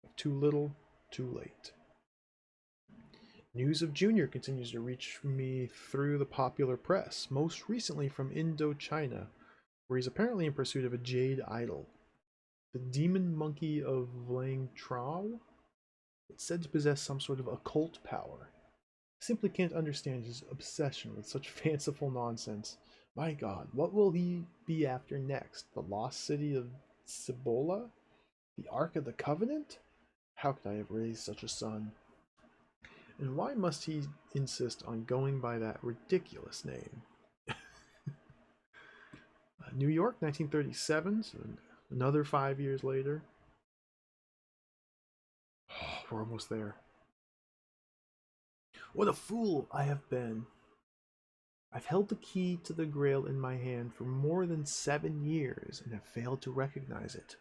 of too little, too late. News of Junior continues to reach me through the popular press, most recently from Indochina, where he's apparently in pursuit of a jade idol. The demon monkey of Vlang Trao? It's said to possess some sort of occult power. I simply can't understand his obsession with such fanciful nonsense. My God, what will he be after next? The lost city of Cibola? The Ark of the Covenant? How could I have raised such a son? And why must he insist on going by that ridiculous name? New York, 1937, so another 5 years later. Oh, we're almost there. What a fool I have been. I've held the key to the Grail in my hand for more than 7 years and have failed to recognize it.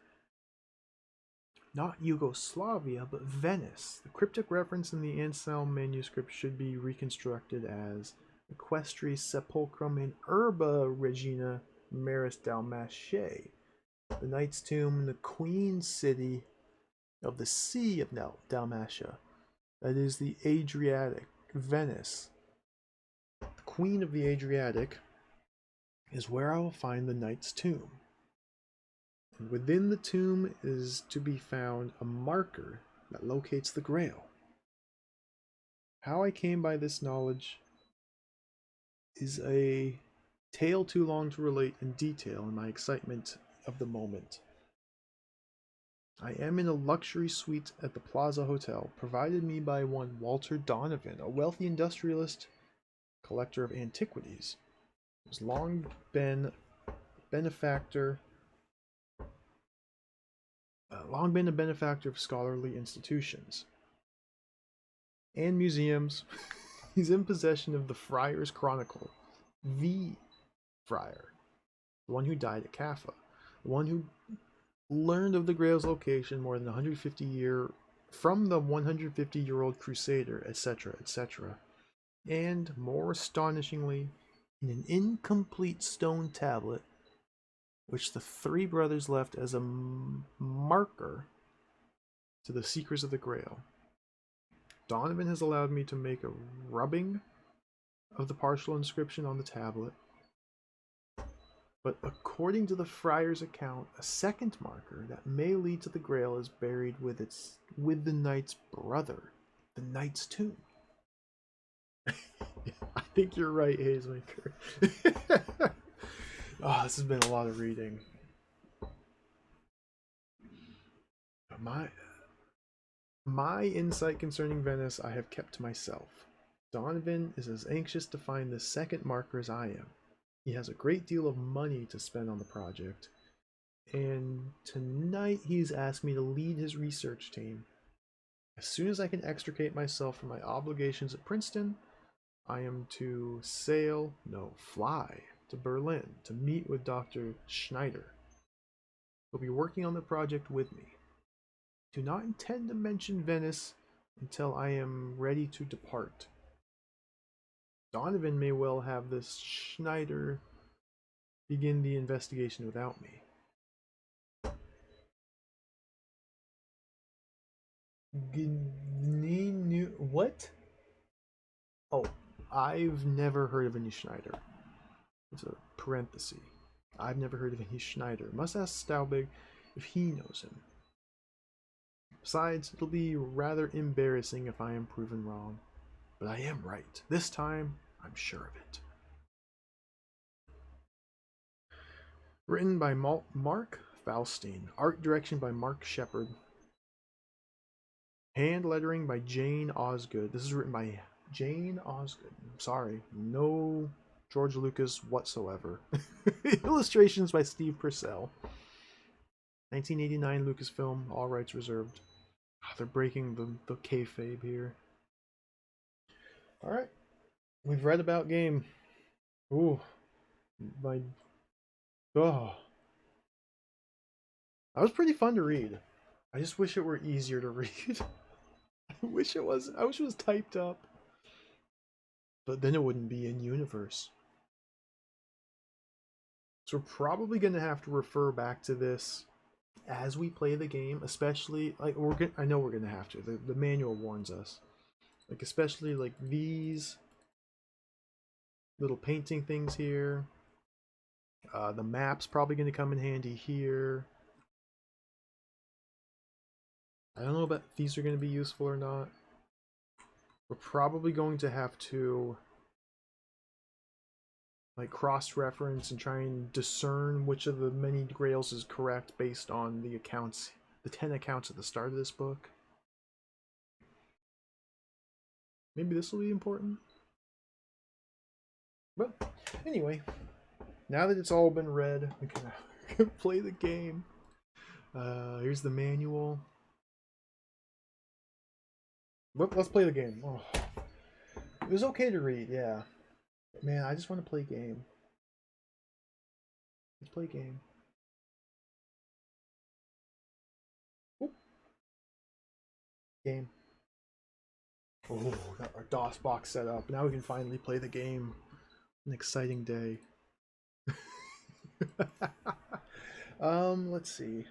Not Yugoslavia, but Venice. The cryptic reference in the Anselm manuscript should be reconstructed as Equestris sepulchrum in Urba Regina Maris Dalmatia, the knight's tomb in the queen city of the Sea of Dalmatia, that is the Adriatic, Venice. The queen of the Adriatic is where I will find the knight's tomb. And within the tomb is to be found a marker that locates the Grail. How I came by this knowledge is a tale too long to relate in detail in my excitement of the moment. I am in a luxury suite at the Plaza Hotel, provided me by one Walter Donovan, a wealthy industrialist, collector of antiquities, who has long been a benefactor of scholarly institutions and museums. He's in possession of the Friar's Chronicle, the Friar, the one who died at Kaffa, the one who learned of the Grail's location more than 150 years from the 150-year-old Crusader, etc., etc. And, more astonishingly, in an incomplete stone tablet, which the three brothers left as a marker to the seekers of the Grail. Donovan has allowed me to make a rubbing of the partial inscription on the tablet, But according to the friar's account, a second marker that may lead to the Grail is buried with the knight's brother, the knight's tomb. I think you're right, Hazemaker. Oh, this has been a lot of reading. My insight concerning Venice I have kept to myself. Donovan is as anxious to find the second marker as I am. He has a great deal of money to spend on the project, and tonight he's asked me to lead his research team. As soon as I can extricate myself from my obligations at Princeton, I am to fly to Berlin to meet with Dr. Schneider. He'll be working on the project with me. Do not intend to mention Venice until I am ready to depart. Donovan may well have this Schneider begin the investigation without me. What? Oh, I've never heard of any Schneider. It's a parenthesis. I've never heard of any Schneider. Must ask Staubig if he knows him. Besides, it'll be rather embarrassing if I am proven wrong. But I am right. This time, I'm sure of it. Written by Mark Faustine. Art direction by Mark Shepard. Hand lettering by Jane Osgood. This is written by Jane Osgood. Sorry, no George Lucas whatsoever. Illustrations by Steve Purcell. 1989 Lucasfilm, all rights reserved. Oh, they're breaking the kayfabe here. Alright. We've read about game. Ooh. Oh. That was pretty fun to read. I just wish it were easier to read. I wish it was typed up. But then it wouldn't be in universe. So we're probably gonna have to refer back to this as we play the game, especially like I know we're gonna have to. The manual warns us. Like especially like these little painting things here. The map's probably gonna come in handy here. I don't know if these are gonna be useful or not. We're probably going to have to like cross-reference and try and discern which of the many grails is correct based on the accounts, the 10 accounts at the start of this book. Maybe this will be important. But anyway, now that it's all been read, we can play the game. Here's the manual. Let's play the game. Oh. It was okay to read, yeah. But man, I just want to play game. Let's play game. Oop. Game. Oh, got our DOS box set up. Now we can finally play the game. An exciting day. Let's see.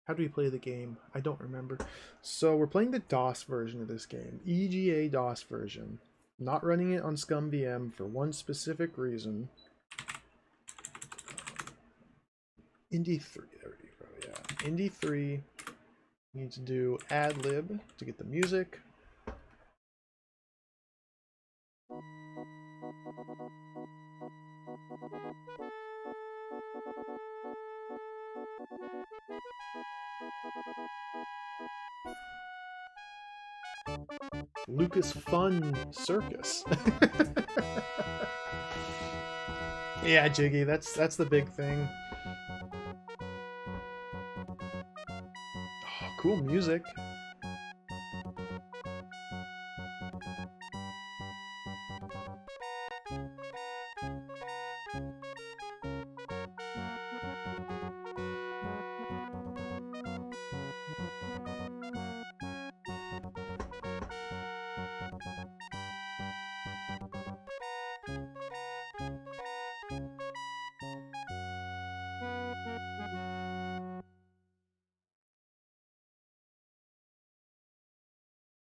How do we play the game? I don't remember. So we're playing the DOS version of this game. EGA DOS version. Not running it on ScumVM for one specific reason. Indy 3. There we go. Yeah. Indy 3. We need to do ad lib to get the music. Lucas Fun Circus. Yeah, Jiggy, that's the big thing. Oh, cool music.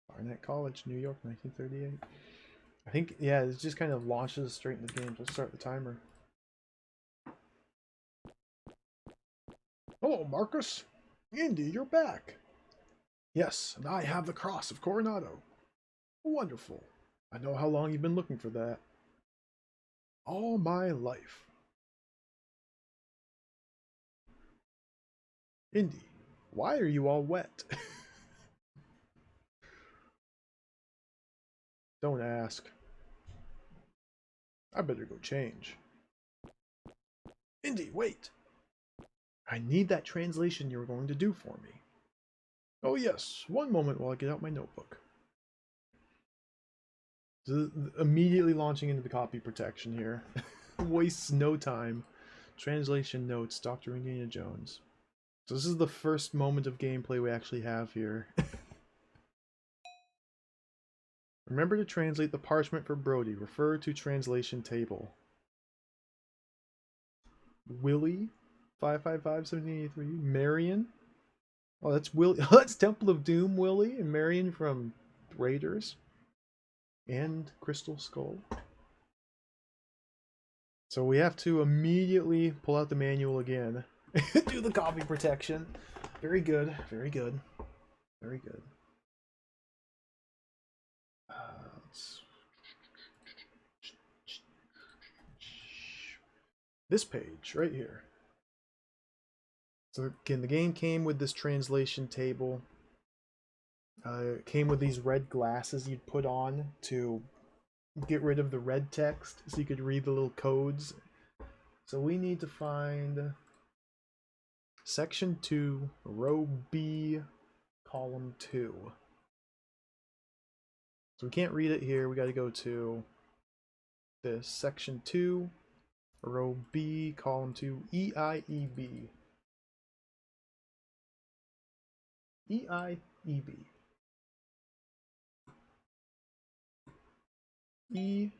Barnett College, New York, 1938. I think, yeah, it just kind of launches straight into the game. Let's start the timer. Hello, Marcus. Indy, you're back. Yes, and I have the Cross of Coronado. Wonderful. I know how long you've been looking for that. All my life. Indy, why are you all wet? Don't ask. I better go change. Indy, wait! I need that translation you were going to do for me. Oh yes, one moment while I get out my notebook. Immediately launching into the copy protection here. Wastes no time. Translation notes, Dr. Indiana Jones. So this is the first moment of gameplay we actually have here. Remember to translate the parchment for Brody. Refer to translation table. Willie, 555-1783. Marion. Oh, that's Willie. That's Temple of Doom Willie and Marion from Raiders. And Crystal Skull. So we have to immediately pull out the manual again. Do the copy protection. Very good. Very good. Very good. This page right here. So again, the game came with this translation table. It came with these red glasses you'd put on to get rid of the red text so you could read the little codes. So we need to find section 2, row B, column 2. So we can't read it here. We got to go to this section 2, row B, column 2, EIEB. EIEB. EIEB.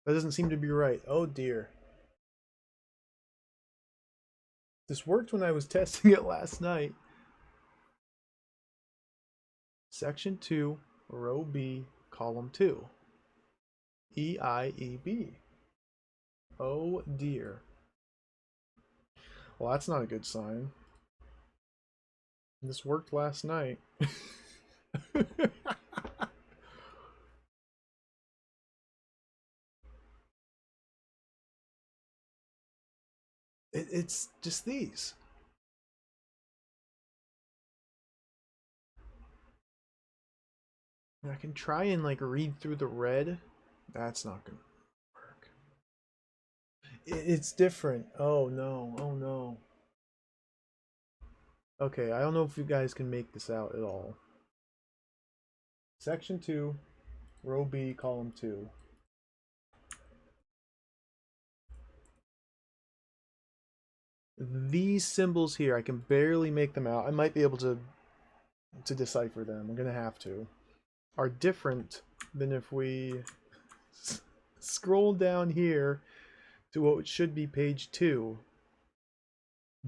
That doesn't seem to be right. Oh dear. This worked when I was testing it last night. Section 2, row B, column 2. EIEB. Oh dear. Well, that's not a good sign. This worked last night. It's just these. I can try and like read through the red. That's not gonna work. It's different. Oh no. Oh no. Okay, I don't know if you guys can make this out at all. Section 2, row B, column 2. These symbols here, I can barely make them out. I might be able to decipher them. I'm gonna have to. Are different than if we scroll down here to what should be page 2,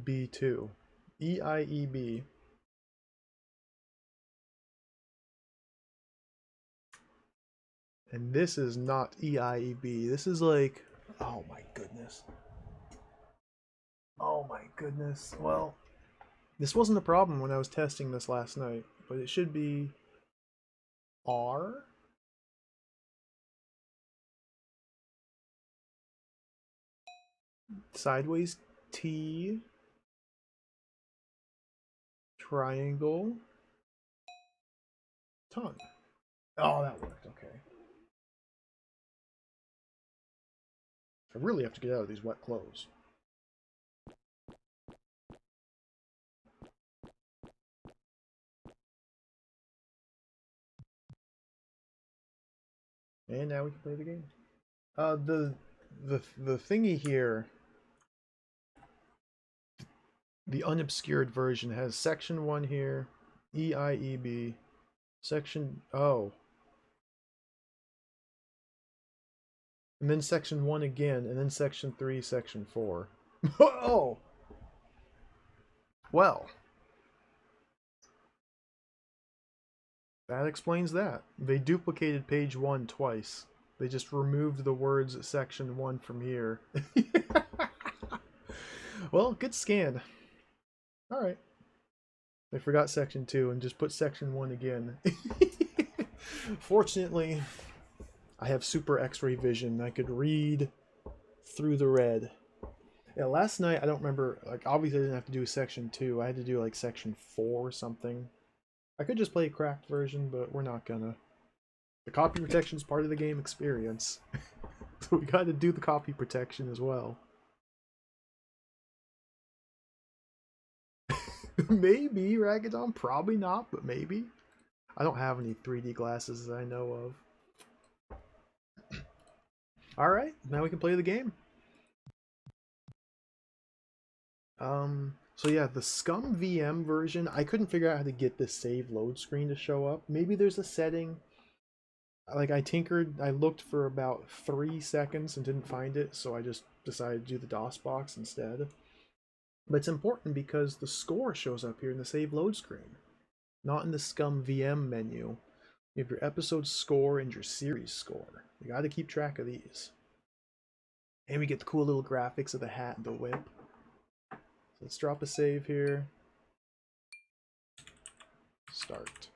B2, EIEB. And this is not EIEB. This is like, oh my goodness. Oh my goodness. Well, this wasn't a problem when I was testing this last night, but it should be R. Sideways T. Triangle. Tongue. Oh, that worked. Okay. I really have to get out of these wet clothes. And now we can play the game. The thingy here, the unobscured version has section 1 here, EIEB, section and then section 1 again, and then section 3, section 4. Oh, well, that explains that. They duplicated page 1 twice. They just removed the words section 1 from here. Well, good scan. Alright. They forgot section 2 and just put section 1 again. Fortunately, I have super x-ray vision. I could read through the red. Yeah, last night, I don't remember, like, obviously I didn't have to do section 2. I had to do, like, section 4 or something. I could just play a cracked version, but we're not gonna. The copy protection is part of the game experience. So we gotta do the copy protection as well. Maybe, Ragadon, probably not, but maybe. I don't have any 3D glasses that I know of. Alright, now we can play the game. So yeah, the Scum VM version, I couldn't figure out how to get the save load screen to show up. Maybe there's a setting. Like, I tinkered, I looked for about 3 seconds and didn't find it, so I just decided to do the DOS box instead. But it's important because the score shows up here in the save load screen, not in the Scum VM menu. You have your episode score and your series score. You gotta keep track of these. And we get the cool little graphics of the hat and the whip. So let's drop a save here. Start.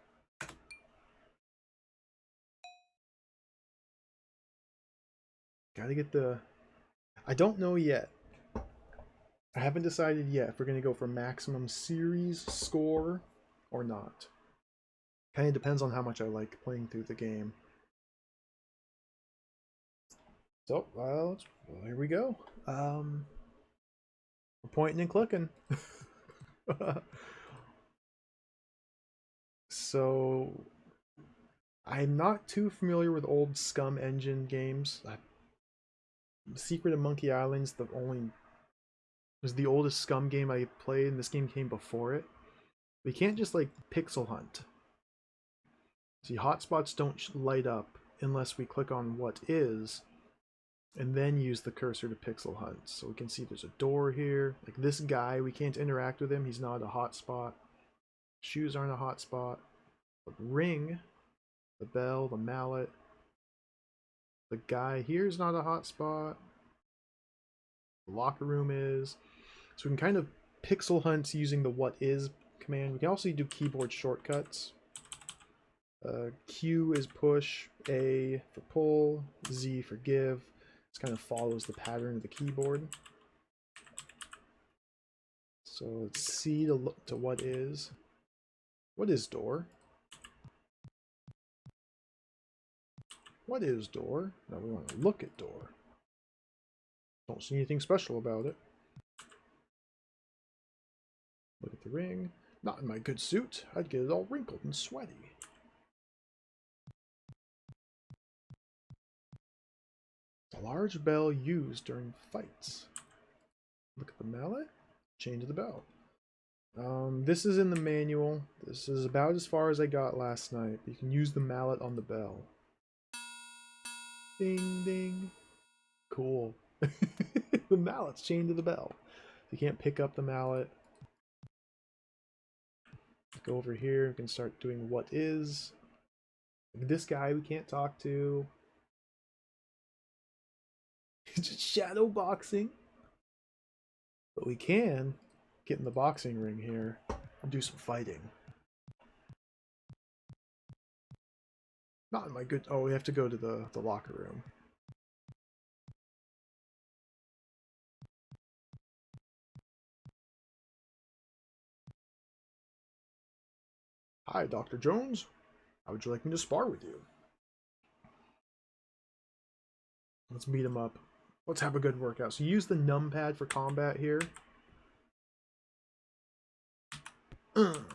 Gotta get the... I don't know yet. I haven't decided yet if we're going to go for maximum series score or not. Kind of depends on how much I like playing through the game. So, well, here we go. We're pointing and clicking. So, I'm not too familiar with old Scum Engine games. Secret of Monkey Island's was the oldest Scum game I played, and this game came before it. We can't just like pixel hunt. See, hotspots don't light up unless we click on what is, and then use the cursor to pixel hunt. So we can see there's a door here. Like this guy, we can't interact with him. He's not a hotspot. Shoes aren't a hotspot. The ring, the bell, the mallet. The guy here is not a hotspot. The locker room is. So we can kind of pixel hunt using the what is command. We can also do keyboard shortcuts. Q is push, A for pull, Z for give. This kind of follows the pattern of the keyboard. So it's C to look to what is. What is door? What is door? Now we want to look at door. Don't see anything special about it. Look at the ring. Not in my good suit. I'd get it all wrinkled and sweaty. A large bell used during fights. Look at the mallet. Chain to the bell. This is in the manual. This is about as far as I got last night. You can use the mallet on the bell. Ding, ding. Cool. The mallet's chained to the bell. You can't pick up the mallet. Go over here. We can start doing what is. This guy we can't talk to. It's just shadow boxing. But we can get in the boxing ring here and do some fighting. Not in my good... Oh, we have to go to the locker room. Hi, Dr. Jones. How would you like me to spar with you? Let's beat him up. Let's have a good workout. So use the numpad for combat here. And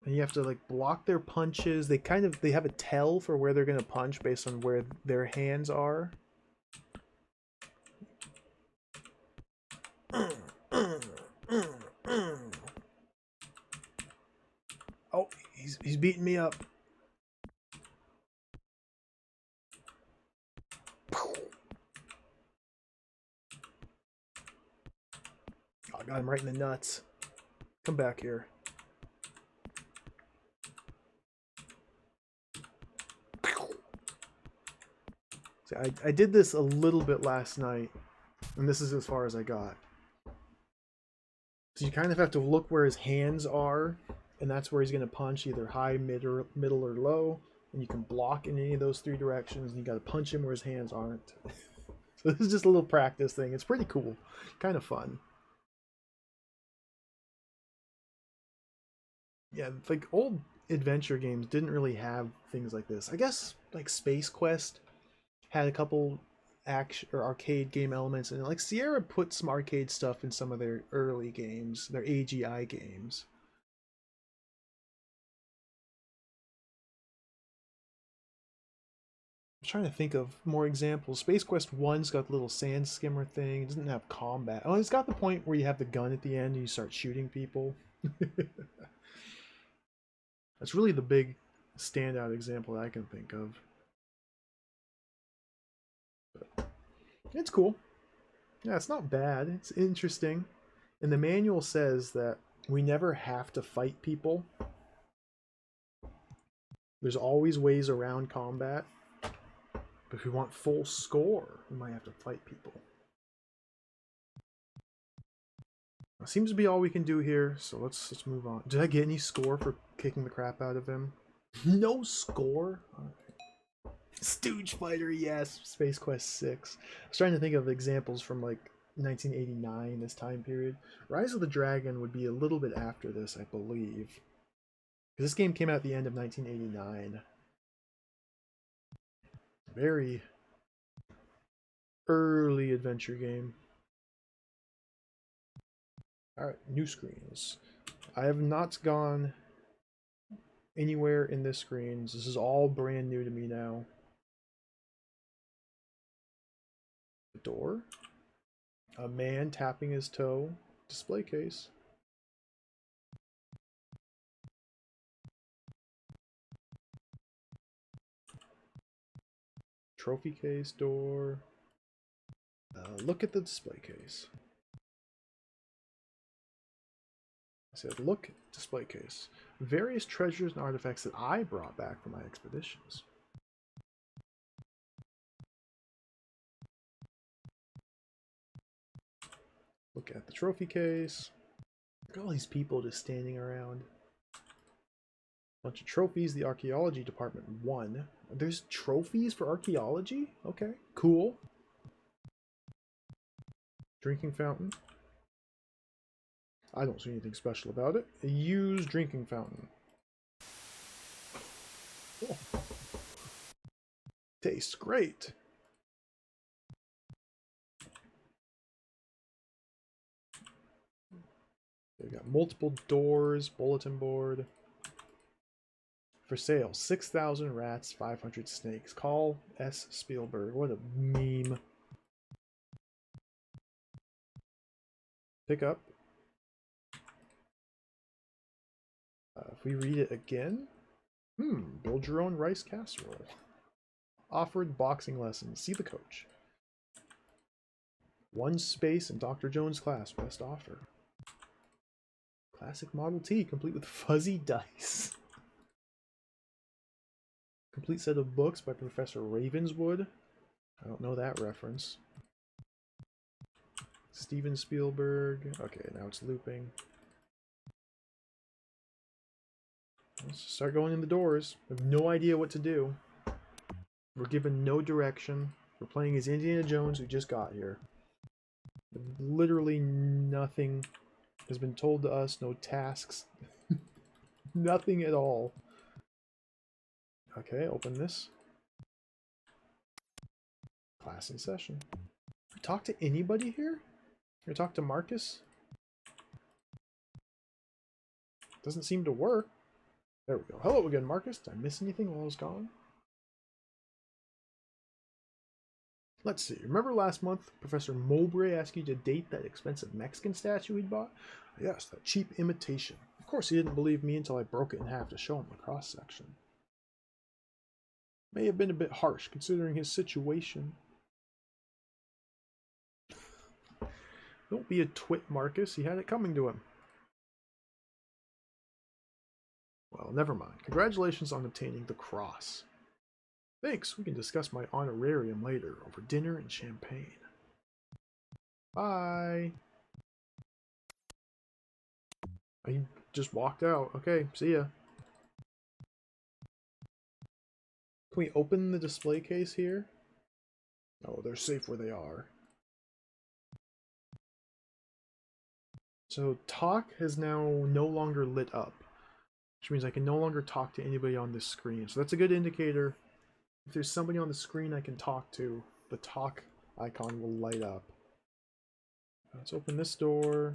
you have to like block their punches. They have a tell for where they're gonna punch based on where their hands are. Oh, he's beating me up. Oh, I got him right in the nuts. Come back here. See, I did this a little bit last night, and this is as far as I got. So you kind of have to look where his hands are, and that's where he's going to punch, either high, middle, or low. And you can block in any of those three directions, and you got to punch him where his hands aren't. So this is just a little practice thing. It's pretty cool, kind of fun. Yeah, like old adventure games didn't really have things like this. I guess like Space Quest had a couple action or arcade game elements, and like Sierra put some arcade stuff in some of their early games, their AGI games. I'm trying to think of more examples. Space Quest 1's got the little sand skimmer thing. It doesn't have combat. Oh, it's got the point where you have the gun at the end and you start shooting people. That's really the big standout example that I can think of. But it's cool. Yeah, it's not bad. It's interesting. And the manual says that we never have to fight people. There's always ways around combat. But if we want full score, we might have to fight people. That seems to be all we can do here, so let's move on. Did I get any score for kicking the crap out of him? No score? Right. Stooge Fighter, yes. Space Quest 6. I was trying to think of examples from like 1989, this time period. Rise of the Dragon would be a little bit after this, I believe. Because this game came out at the end of 1989. Very early adventure game. Alright, new screens. I have not gone anywhere in this screens. This is all brand new to me now. The door. A man tapping his toe. Display case. Trophy case, door. Look at the display case. I said, look, display case. Various treasures and artifacts that I brought back from my expeditions. Look at the trophy case. Look at all these people just standing around. Bunch of trophies the archaeology department won. There's trophies for archaeology? Okay, cool. Drinking fountain. I don't see anything special about it. A used drinking fountain. Oh. Tastes great. They've got multiple doors, bulletin board. For sale, 6,000 rats, 500 snakes. Call S. Spielberg. What a meme. Pick up. If we read it again. Build your own rice casserole. Offered boxing lessons. See the coach. One space in Dr. Jones' class. Best offer. Classic Model T, complete with fuzzy dice. Complete set of books by Professor Ravenswood. I don't know that reference. Steven Spielberg. Okay, now it's looping. Let's start going in the doors. I have no idea what to do. We're given no direction. We're playing as Indiana Jones who just got here. Literally nothing has been told to us. No tasks. Nothing at all. Okay, open this. Class in session. Talk to anybody here? You talk to Marcus? Doesn't seem to work. There we go. Hello again, Marcus. Did I miss anything while I was gone? Let's see. Remember last month, Professor Mowbray asked you to date that expensive Mexican statue he'd bought? Yes, that cheap imitation. Of course, he didn't believe me until I broke it in half to show him the cross-section. May have been a bit harsh, considering his situation. Don't be a twit, Marcus. He had it coming to him. Well, never mind. Congratulations on obtaining the cross. Thanks, we can discuss my honorarium later over dinner and champagne. Bye. I just walked out. Okay, see ya. Can we open the display case here? Oh, they're safe where they are. So talk has now no longer lit up, which means I can no longer talk to anybody on this screen. So that's a good indicator. If there's somebody on the screen I can talk to, the talk icon will light up. Let's open this door.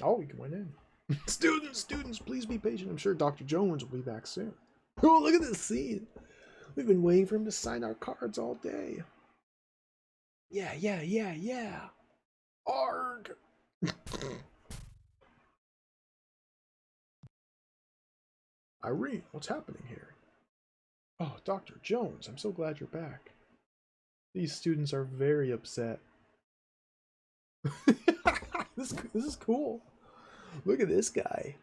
Oh, we can went in. Students, please be patient. I'm sure Dr. Jones will be back soon. Oh, look at this scene. We've been waiting for him to sign our cards all day. Yeah. Arg! Irene, what's happening here? Oh, Dr. Jones, I'm so glad you're back. These students are very upset. This is cool. Look at this guy.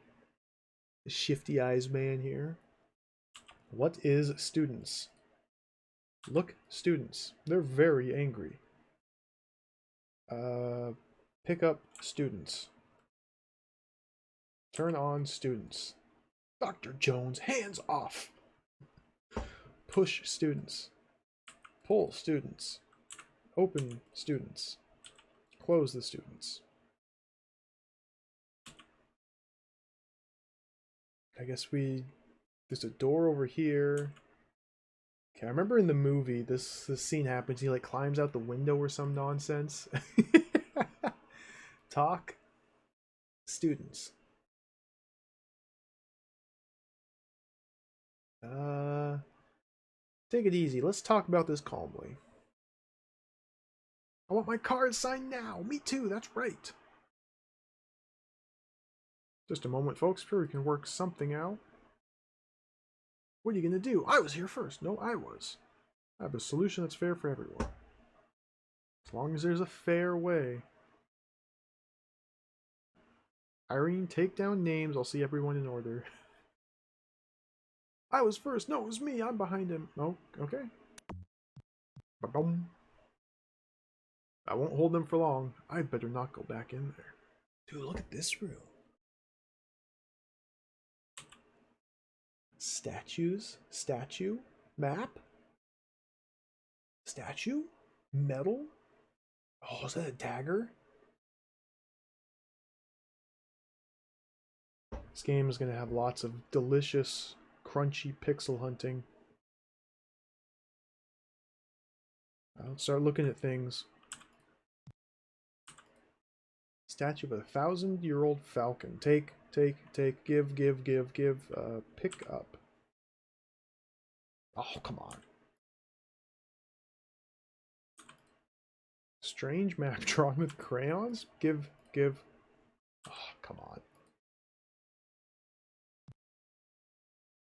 The shifty eyes man here. What is students? Look, students. They're very angry. Pick up students. Turn on students. Dr. Jones, hands off. Push students. Pull students. Open students. Close the students. I guess there's a door over here. Okay, I remember in the movie this scene happens. He like climbs out the window or some nonsense. Talk. Students. Take it easy. Let's talk about this calmly. I want my card signed now. Me too, that's right. Just a moment, folks. Sure, we can work something out. What are you going to do? I was here first. No, I was. I have a solution that's fair for everyone. As long as there's a fair way. Irene, take down names. I'll see everyone in order. I was first. No, it was me. I'm behind him. Oh, okay. Ba-boom. I won't hold them for long. I'd better not go back in there. Dude, look at this room. Statues? Statue? Map? Statue? Metal? Oh, is that a dagger? This game is going to have lots of delicious, crunchy pixel hunting. I'll start looking at things. Statue of a 1,000-year-old falcon. Take, give, pick up. Oh, come on. Strange map drawn with crayons? Give. Oh, come on.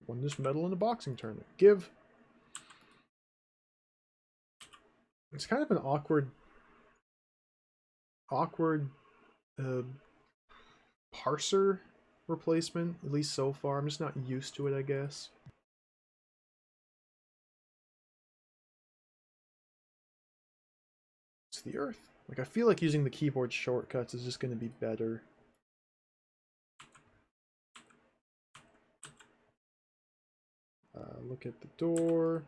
Won this medal in a boxing tournament. Give. It's kind of an awkward parser replacement, at least so far. I'm just not used to it, I guess. It's the Earth. Like, I feel like using the keyboard shortcuts is just going to be better. Look at the door.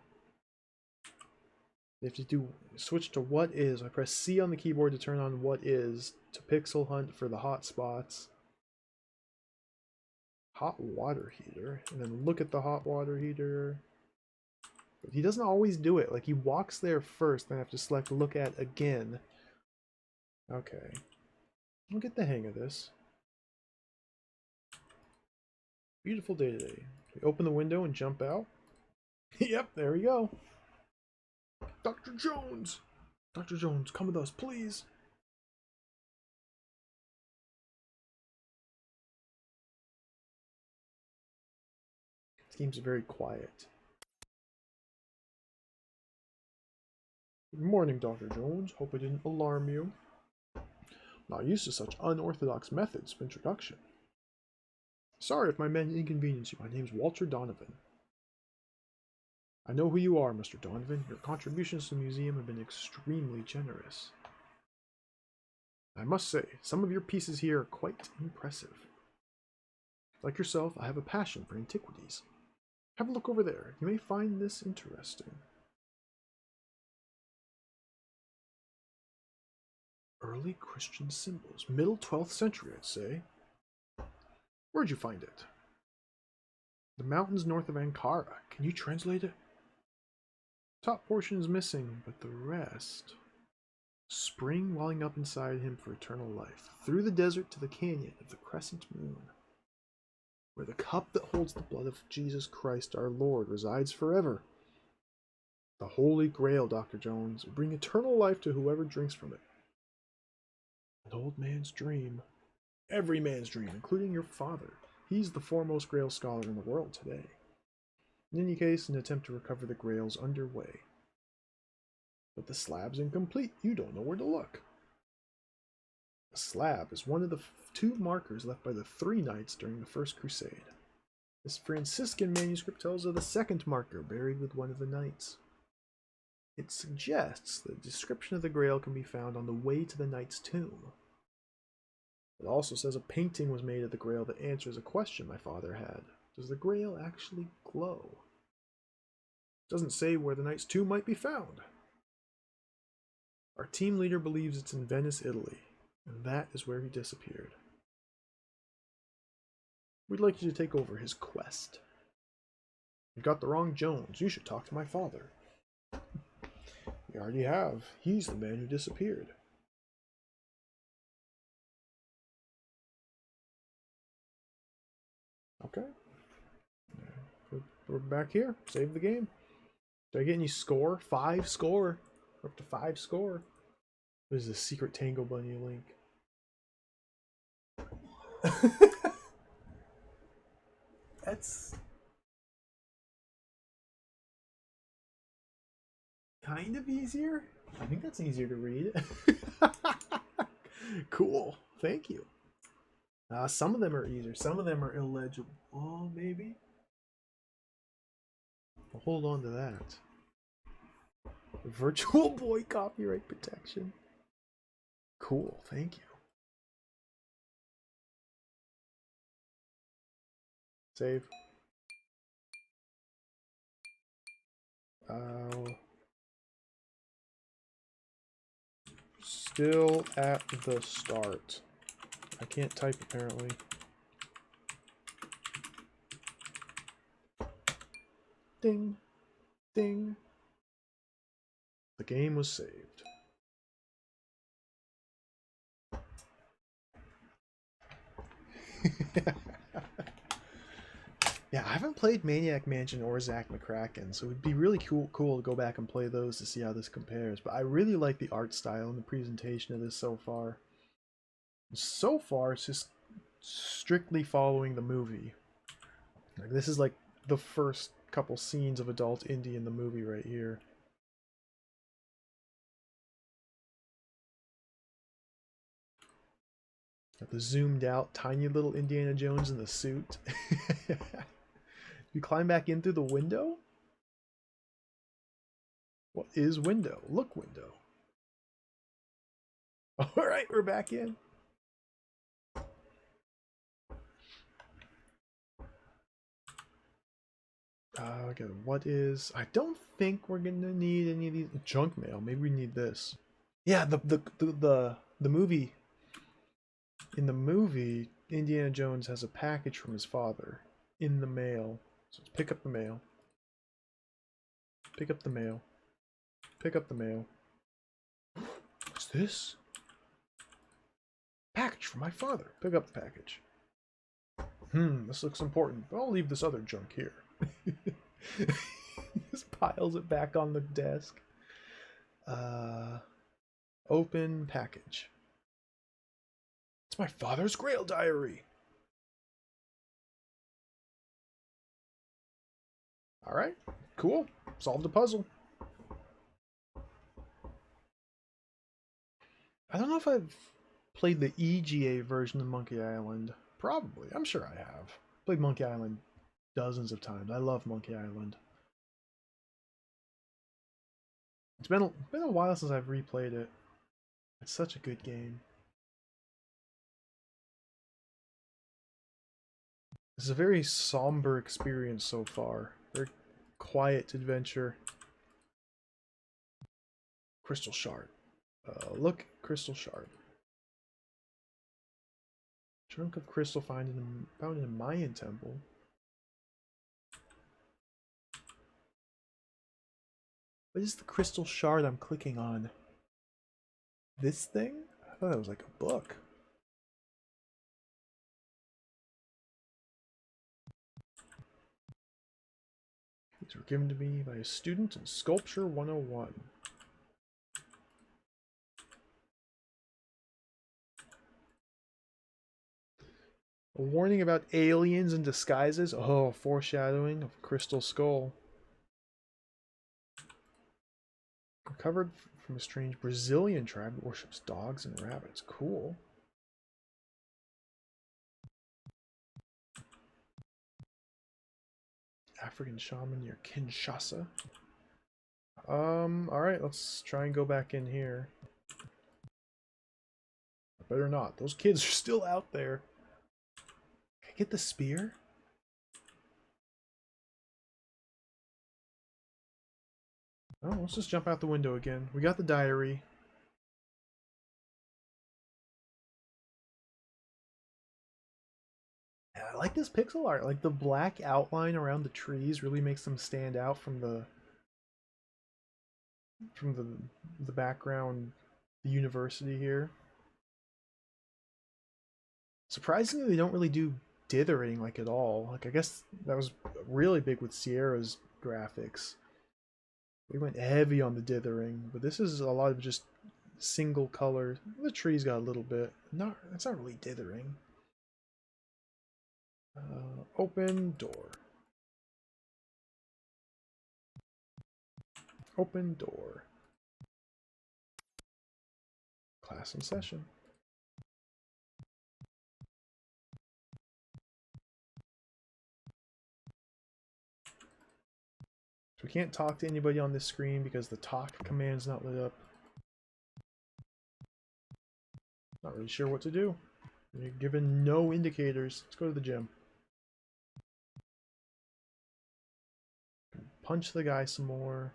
You have to switch to what is. I press C on the keyboard to turn on what is, to pixel hunt for the hot spots. Hot water heater, and then look at the hot water heater. But he doesn't always do it. Like, he walks there first, then I have to select look at again. Okay. I'll get the hang of this. Beautiful day today. We open the window and jump out. Yep, there we go. Dr. Jones! Dr. Jones, come with us, please. This game's very quiet. Good morning, Dr. Jones. Hope I didn't alarm you. Not used to such unorthodox methods of introduction. Sorry if my men inconvenience you. My name's Walter Donovan. I know who you are, Mr. Donovan. Your contributions to the museum have been extremely generous. I must say, some of your pieces here are quite impressive. Like yourself, I have a passion for antiquities. Have a look over there. You may find this interesting. Early Christian symbols. Middle 12th century, I'd say. Where'd you find it? The mountains north of Ankara. Can you translate it? Top portion is missing, but the rest... Spring welling up inside him for eternal life. Through the desert to the canyon of the crescent moon. Where the cup that holds the blood of Jesus Christ our Lord resides forever. The Holy Grail, Dr. Jones, will bring eternal life to whoever drinks from it. An old man's dream. Every man's dream, including your father. He's the foremost Grail scholar in the world today. In any case, an attempt to recover the Grail's underway. But the slab's incomplete. You don't know where to look. The slab is one of the two markers left by the three knights during the First Crusade. This Franciscan manuscript tells of the second marker buried with one of the knights. It suggests that a description of the Grail can be found on the way to the knight's tomb. It also says a painting was made of the Grail that answers a question my father had. Does the Grail actually glow? It doesn't say where the knight's tomb might be found. Our team leader believes it's in Venice, Italy, and that is where he disappeared. We'd like you to take over his quest. You got the wrong Jones. You should talk to my father. You already have. He's the man who disappeared. Okay. We're back here. Save the game. Did I get any score? 5 score. We're up to 5 score. What is this? Secret Tango Bunny link? That's kind of easier. I think that's easier to read. Cool. Thank you. Some of them are easier. Some of them are illegible. Oh, maybe. I'll hold on to that. Virtual Boy copyright protection. Cool. Thank you. Save. Still at the start. I can't type apparently. Ding. Ding. The game was saved. Yeah, I haven't played Maniac Mansion or Zack McCracken, so it'd be really cool to go back and play those to see how this compares. But I really like the art style and the presentation of this so far. So far, it's just strictly following the movie. Like, this is like the first couple scenes of adult indie in the movie right here. Got the zoomed out tiny little Indiana Jones in the suit. You climb back in through the window? What is window? Look, window. Alright, we're back in. Okay, what is... I don't think we're gonna need any of these... Junk mail. Maybe we need this. Yeah, the movie... In the movie, Indiana Jones has a package from his father in the mail. So let's pick up the mail. Pick up the mail. Pick up the mail. What's this? Package from my father. Pick up the package. This looks important, but I'll leave this other junk here. Just piles it back on the desk. Open package. It's my father's Grail diary. Alright, cool. Solved the puzzle. I don't know if I've played the EGA version of Monkey Island. Probably. I'm sure I have. Played Monkey Island dozens of times. I love Monkey Island. It's been a while since I've replayed it. It's such a good game. This is a very somber experience so far. Very quiet adventure. Crystal Shard. Look, Crystal Shard. Chunk of crystal found in a Mayan temple. What is the crystal shard I'm clicking on? This thing? I thought it was like a book. These were given to me by a student in Sculpture 101. A warning about aliens and disguises. Oh, foreshadowing of Crystal Skull. Recovered from a strange Brazilian tribe that worships dogs and rabbits. Cool. African shaman near Kinshasa. Alright, let's try and go back in here. Better not. Those kids are still out there. Can I get the spear? Oh, let's just jump out the window again. We got the diary. Yeah, I like this pixel art. Like the black outline around the trees really makes them stand out from the background, the university here. Surprisingly, they don't really do dithering like at all. Like I guess that was really big with Sierra's graphics. We went heavy on the dithering, but this is a lot of just single color. The trees got a little bit. It's not really dithering. Open door. Open door. Class in session. So we can't talk to anybody on this screen because the talk command's not lit up. Not really sure what to do. You're given no indicators. Let's go to the gym. Punch the guy some more.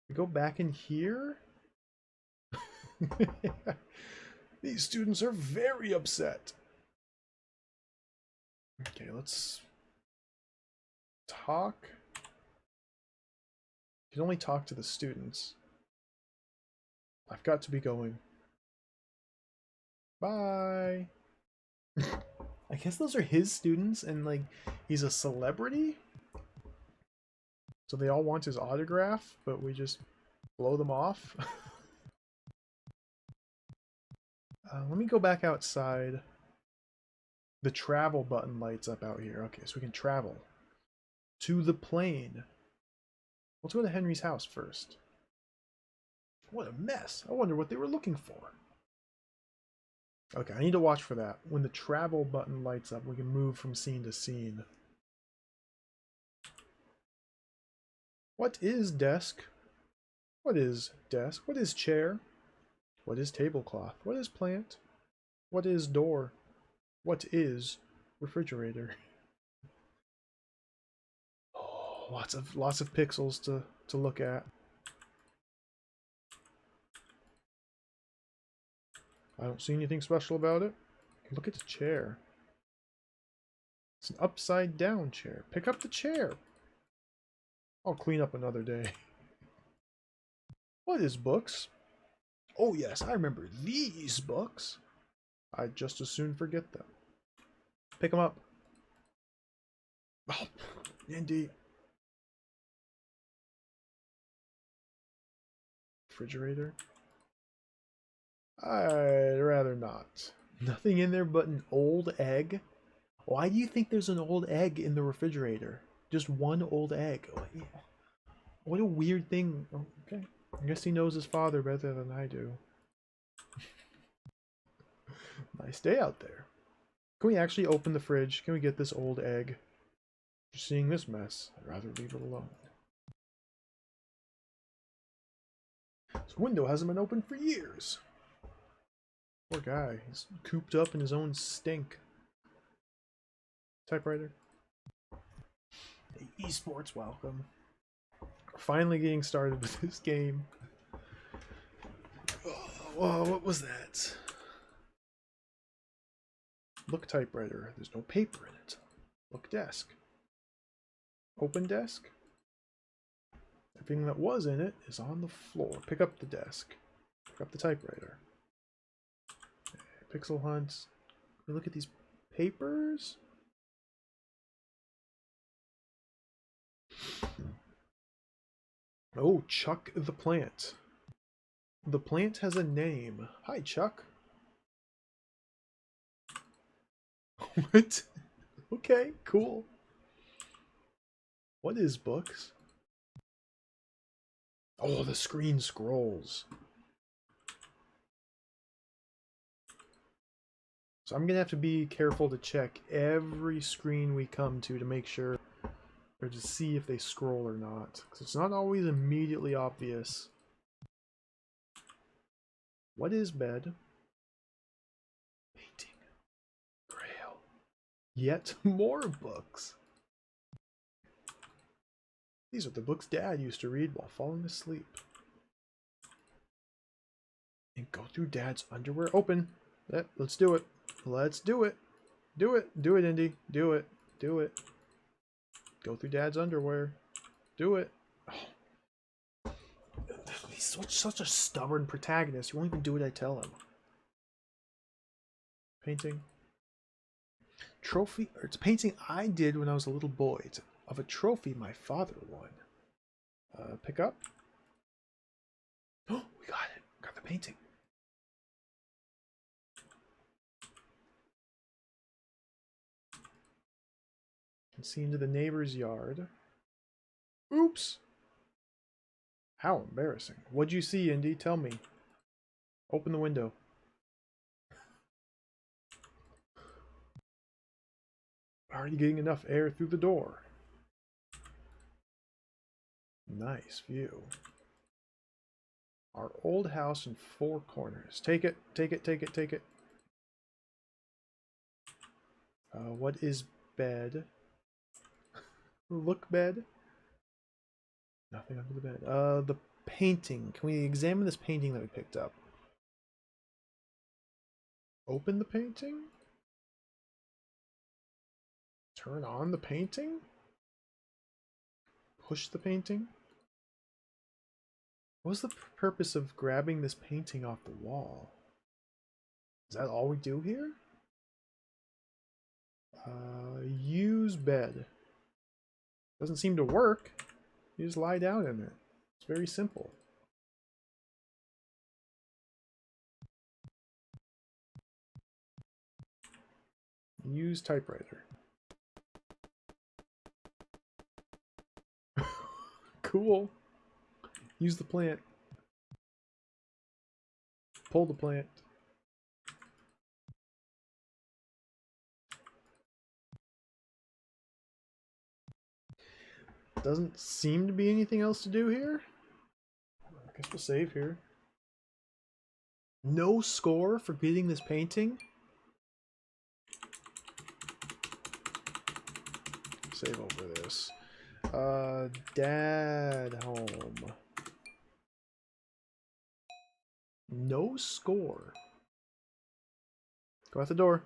We go back in here? These students are very upset. Okay, let's talk. You can only talk to the students. I've got to be going. Bye. I guess those are his students and like he's a celebrity. So they all want his autograph, but we just blow them off. Let me go back outside. The travel button lights up out here. Okay, so we can travel to the plane. Let's go to Henry's house first. What a mess. I wonder what they were looking for. Okay, I need to watch for that. When the travel button lights up, we can move from scene to scene. What is desk? What is desk? What is chair? What is tablecloth? What is plant? What is door? What is refrigerator? Oh, lots of pixels to look at. I don't see anything special about it. Look at the chair. It's an upside down chair. Pick up the chair. I'll clean up another day. What is books? Oh yes, I remember these books. I'd just as soon forget them. Pick them up. Oh, indeed. Refrigerator? I'd rather not. Nothing in there but an old egg? Why do you think there's an old egg in the refrigerator? Just one old egg. What a weird thing. Okay. I guess he knows his father better than I do. Nice day out there. Can we actually open the fridge? Can we get this old egg? Just seeing this mess, I'd rather leave it alone. This window hasn't been opened for years. Poor guy. He's cooped up in his own stink. Typewriter. Hey, esports, welcome. We're finally getting started with this game. Oh, what was that? Look typewriter. There's no paper in it. Look desk. Open desk. Everything that was in it is on the floor. Pick up the desk. Pick up the typewriter. Pixel hunt. Look at these papers. Oh, Chuck the plant. The plant has a name. Hi, Chuck. What? Okay, cool. What is books? Oh, the screen scrolls. So I'm gonna have to be careful to check every screen we come to make sure, or to see if they scroll or not, because it's not always immediately obvious. What is bed? Painting. Grail. Yet more books. These are the books Dad used to read while falling asleep. And go through Dad's underwear. Open. Let's do it. Let's do it. Do it. Do it, Indy. Do it. Do it. Go through Dad's underwear. Do it. Oh. He's such a stubborn protagonist. He won't even do what I tell him. Painting. Trophy. Or it's a painting I did when I was a little boy. It's of a trophy my father won. Pick up. Oh, we got it. Got the painting. Can see into the neighbor's yard. Oops. How embarrassing. What'd you see, Indy? Tell me. Open the window. Already getting enough air through the door. Nice view. Our old house in 4 corners. Take it, take it, take it, take it. What is bed? Look bed. Nothing under the bed. The painting. Can we examine this painting that we picked up? Open the painting? Turn on the painting? Push the painting? What was the purpose of grabbing this painting off the wall? Is that all we do here? Use bed. Doesn't seem to work. You just lie down in it. It's very simple. Use typewriter. Cool. Use the plant. Pull the plant. Doesn't seem to be anything else to do here. I guess we'll save here. No score for getting this painting? Save over this. Dad home. No score. Go out the door.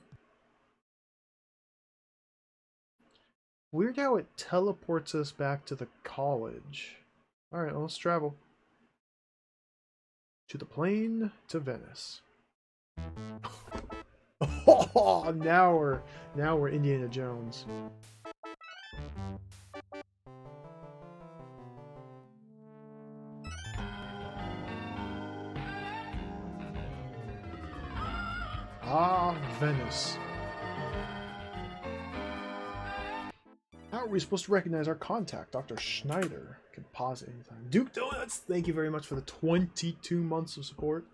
Weird how it teleports us back to the college. Alright, well, let's travel. To the plane to Venice. Oh, now we're Indiana Jones. Ah, Venice. How are we supposed to recognize our contact, Dr. Schneider? Can pause at any time. Duke Donuts, thank you very much for the 22 months of support.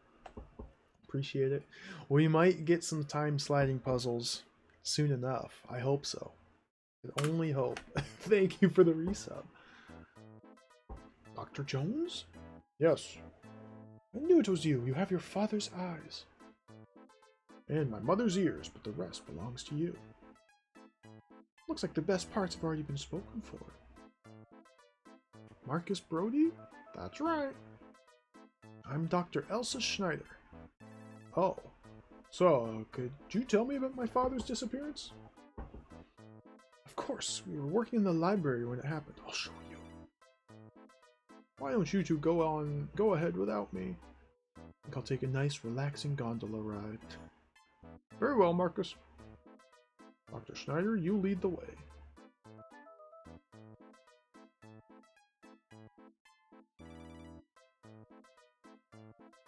Appreciate it. We might get some time sliding puzzles soon enough. I hope so. I only hope. Thank you for the resub. Dr. Jones? Yes. I knew it was you. You have your father's eyes. And my mother's ears, but the rest belongs to you. Looks like the best parts have already been spoken for. Marcus Brody? That's right. I'm Dr. Elsa Schneider. Oh. So, could you tell me about my father's disappearance? Of course, we were working in the library when it happened. I'll show you. Why don't you two go ahead without me? I think I'll take a nice, relaxing gondola ride. Very well, Marcus. Dr. Schneider, you lead the way.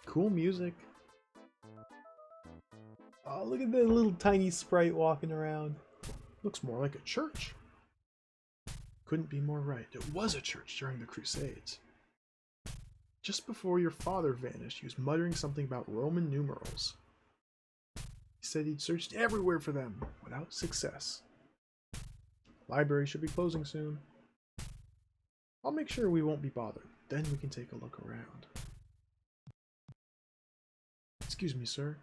Cool music. Oh, look at that little tiny sprite walking around. Looks more like a church. Couldn't be more right. It was a church during the Crusades. Just before your father vanished, he was muttering something about Roman numerals. He said he'd searched everywhere for them, without success. Library should be closing soon. I'll make sure we won't be bothered. Then we can take a look around. Excuse me, sir.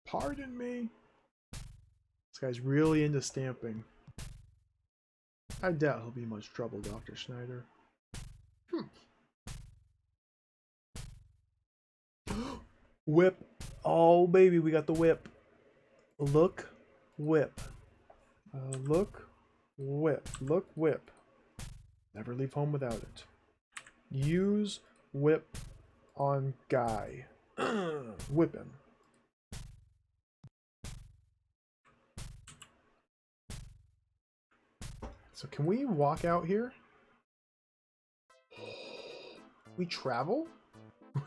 Pardon me? This guy's really into stamping. I doubt he'll be much trouble, Dr. Schneider. Whip. Oh, baby, we got the whip. Look, whip. Look, whip. Look, whip. Never leave home without it. Use whip on guy. Whip him. So can we walk out here? We travel?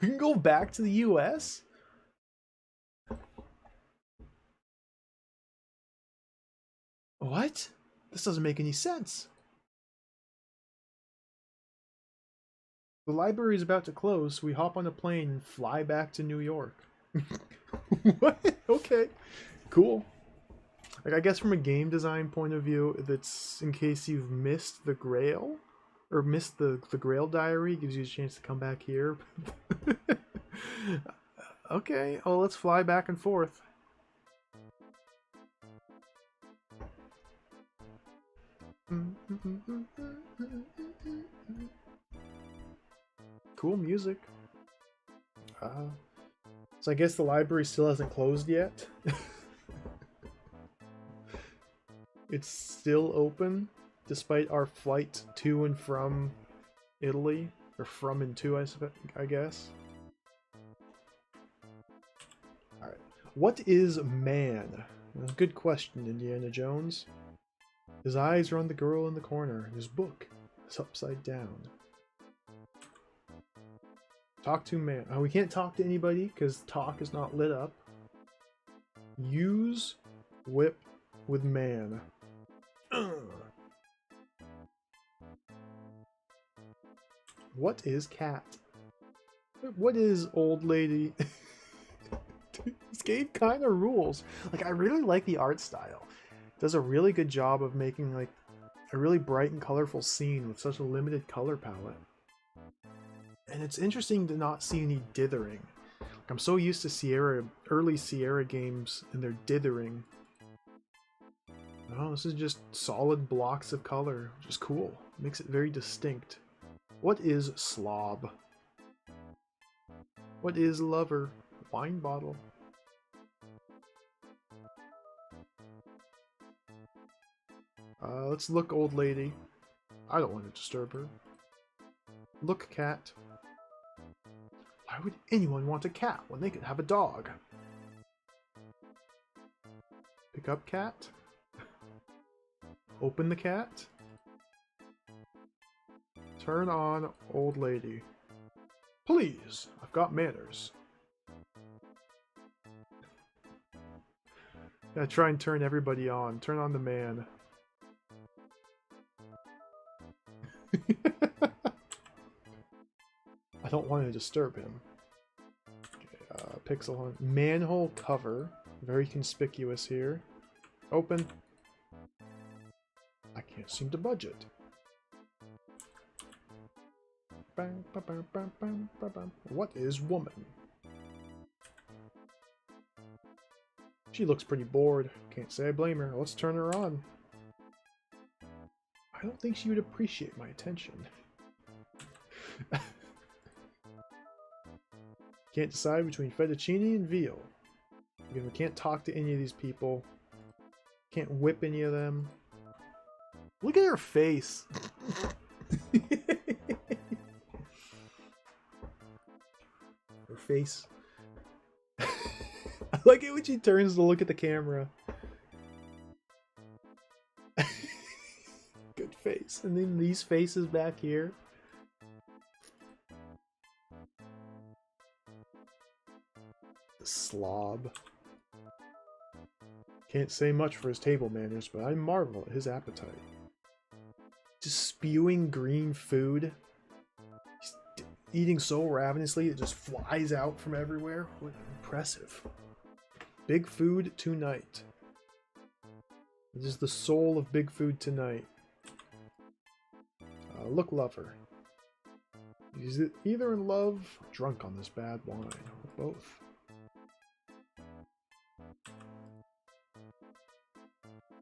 We can go back to the US? What? This doesn't make any sense. The library is about to close, so we hop on a plane and fly back to New York. What? Okay. Cool. Like, I guess from a game design point of view, that's in case you've missed the Grail, or missed the Grail Diary, gives you a chance to come back here. Okay, well, let's fly back and forth. Cool music. So I guess the library still hasn't closed yet. It's still open, despite our flight to and from Italy, or from and to, I guess. Alright. What is man? Well, good question, Indiana Jones. His eyes are on the girl in the corner, and his book is upside down. Talk to man. Oh, we can't talk to anybody because talk is not lit up. Use whip with man. What is cat? What is old lady? This game kind of rules. Like, I really like the art style. It does a really good job of making like a really bright and colorful scene with such a limited color palette. And it's interesting to not see any dithering. Like, I'm so used to early Sierra games and their dithering. No, this is just solid blocks of color, which is cool. Makes it very distinct. What is slob? What is lover? Wine bottle. Let's look, old lady. I don't want to disturb her. Look, cat. Why would anyone want a cat when they could have a dog? Pick up cat. Open the cat. Turn on old lady. Please, I've got manners. Gotta try and turn everybody on. Turn on the man. I don't don't want to disturb him. Okay, pixel hunt. Manhole cover. Very conspicuous here. Open. I can't seem to budget. What is woman? She looks pretty bored. Can't say I blame her. Let's turn her on. I don't think she would appreciate my attention. Can't decide between fettuccine and veal. Again, we can't talk to any of these people. Can't whip any of them. Look at her face. Her face. I like it when she turns to look at the camera. Good face. And then these faces back here. The slob. Can't say much for his table manners, but I marvel at his appetite. Just spewing green food. He's eating so ravenously it just flies out from everywhere. What impressive. Big food tonight. This is the soul of big food tonight. Look lover. He's either in love or drunk on this bad wine, or both.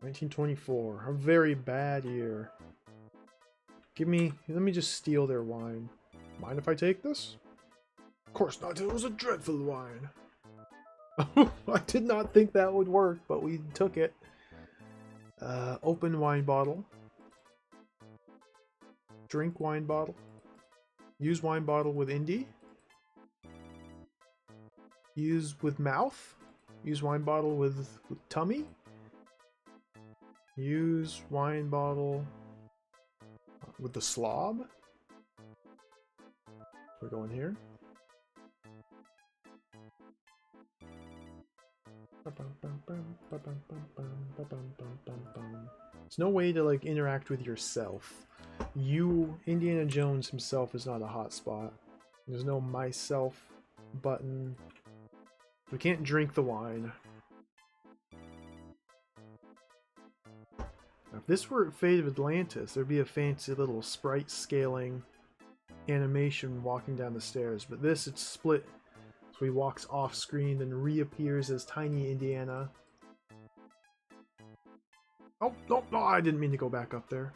$1924, a very bad year. Let me just steal their wine. Mind if I take this? Of course not, it was a dreadful wine. I did not think that would work, but we took it. Open wine bottle. Drink wine bottle. Use wine bottle with indie. Use with mouth. Use wine bottle with tummy. Use wine bottle with the slob. We're going here. There's no way to like interact with yourself. Indiana Jones himself is not a hotspot. There's no myself button. We can't drink the wine. Now, if this were Fate of Atlantis, there'd be a fancy little sprite scaling animation walking down the stairs. But this, it's split. So he walks off screen and reappears as tiny Indiana. Oh, no, no, I didn't mean to go back up there.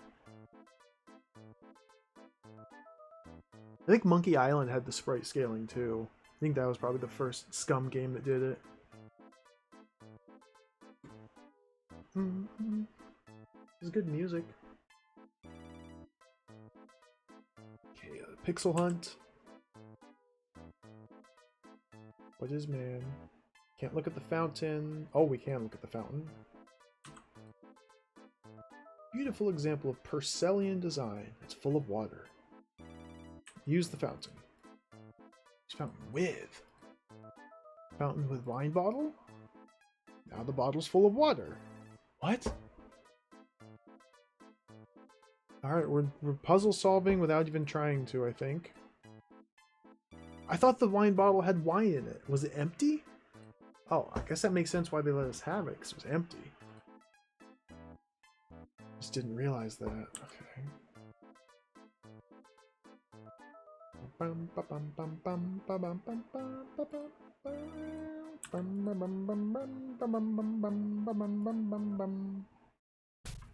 I think Monkey Island had the sprite scaling too. I think that was probably the first Scum game that did it. It's good music. Okay, Pixel Hunt. What is man? Can't look at the fountain. Oh, we can look at the fountain. Beautiful example of Purcellian design. It's full of water. Use the fountain. Fountain with wine bottle? Now the bottle's full of water. What? Alright, we're puzzle solving without even trying to, I think. I thought the wine bottle had wine in it. Was it empty? Oh, I guess that makes sense why they let us have it, because it was empty. Just didn't realize that. Okay.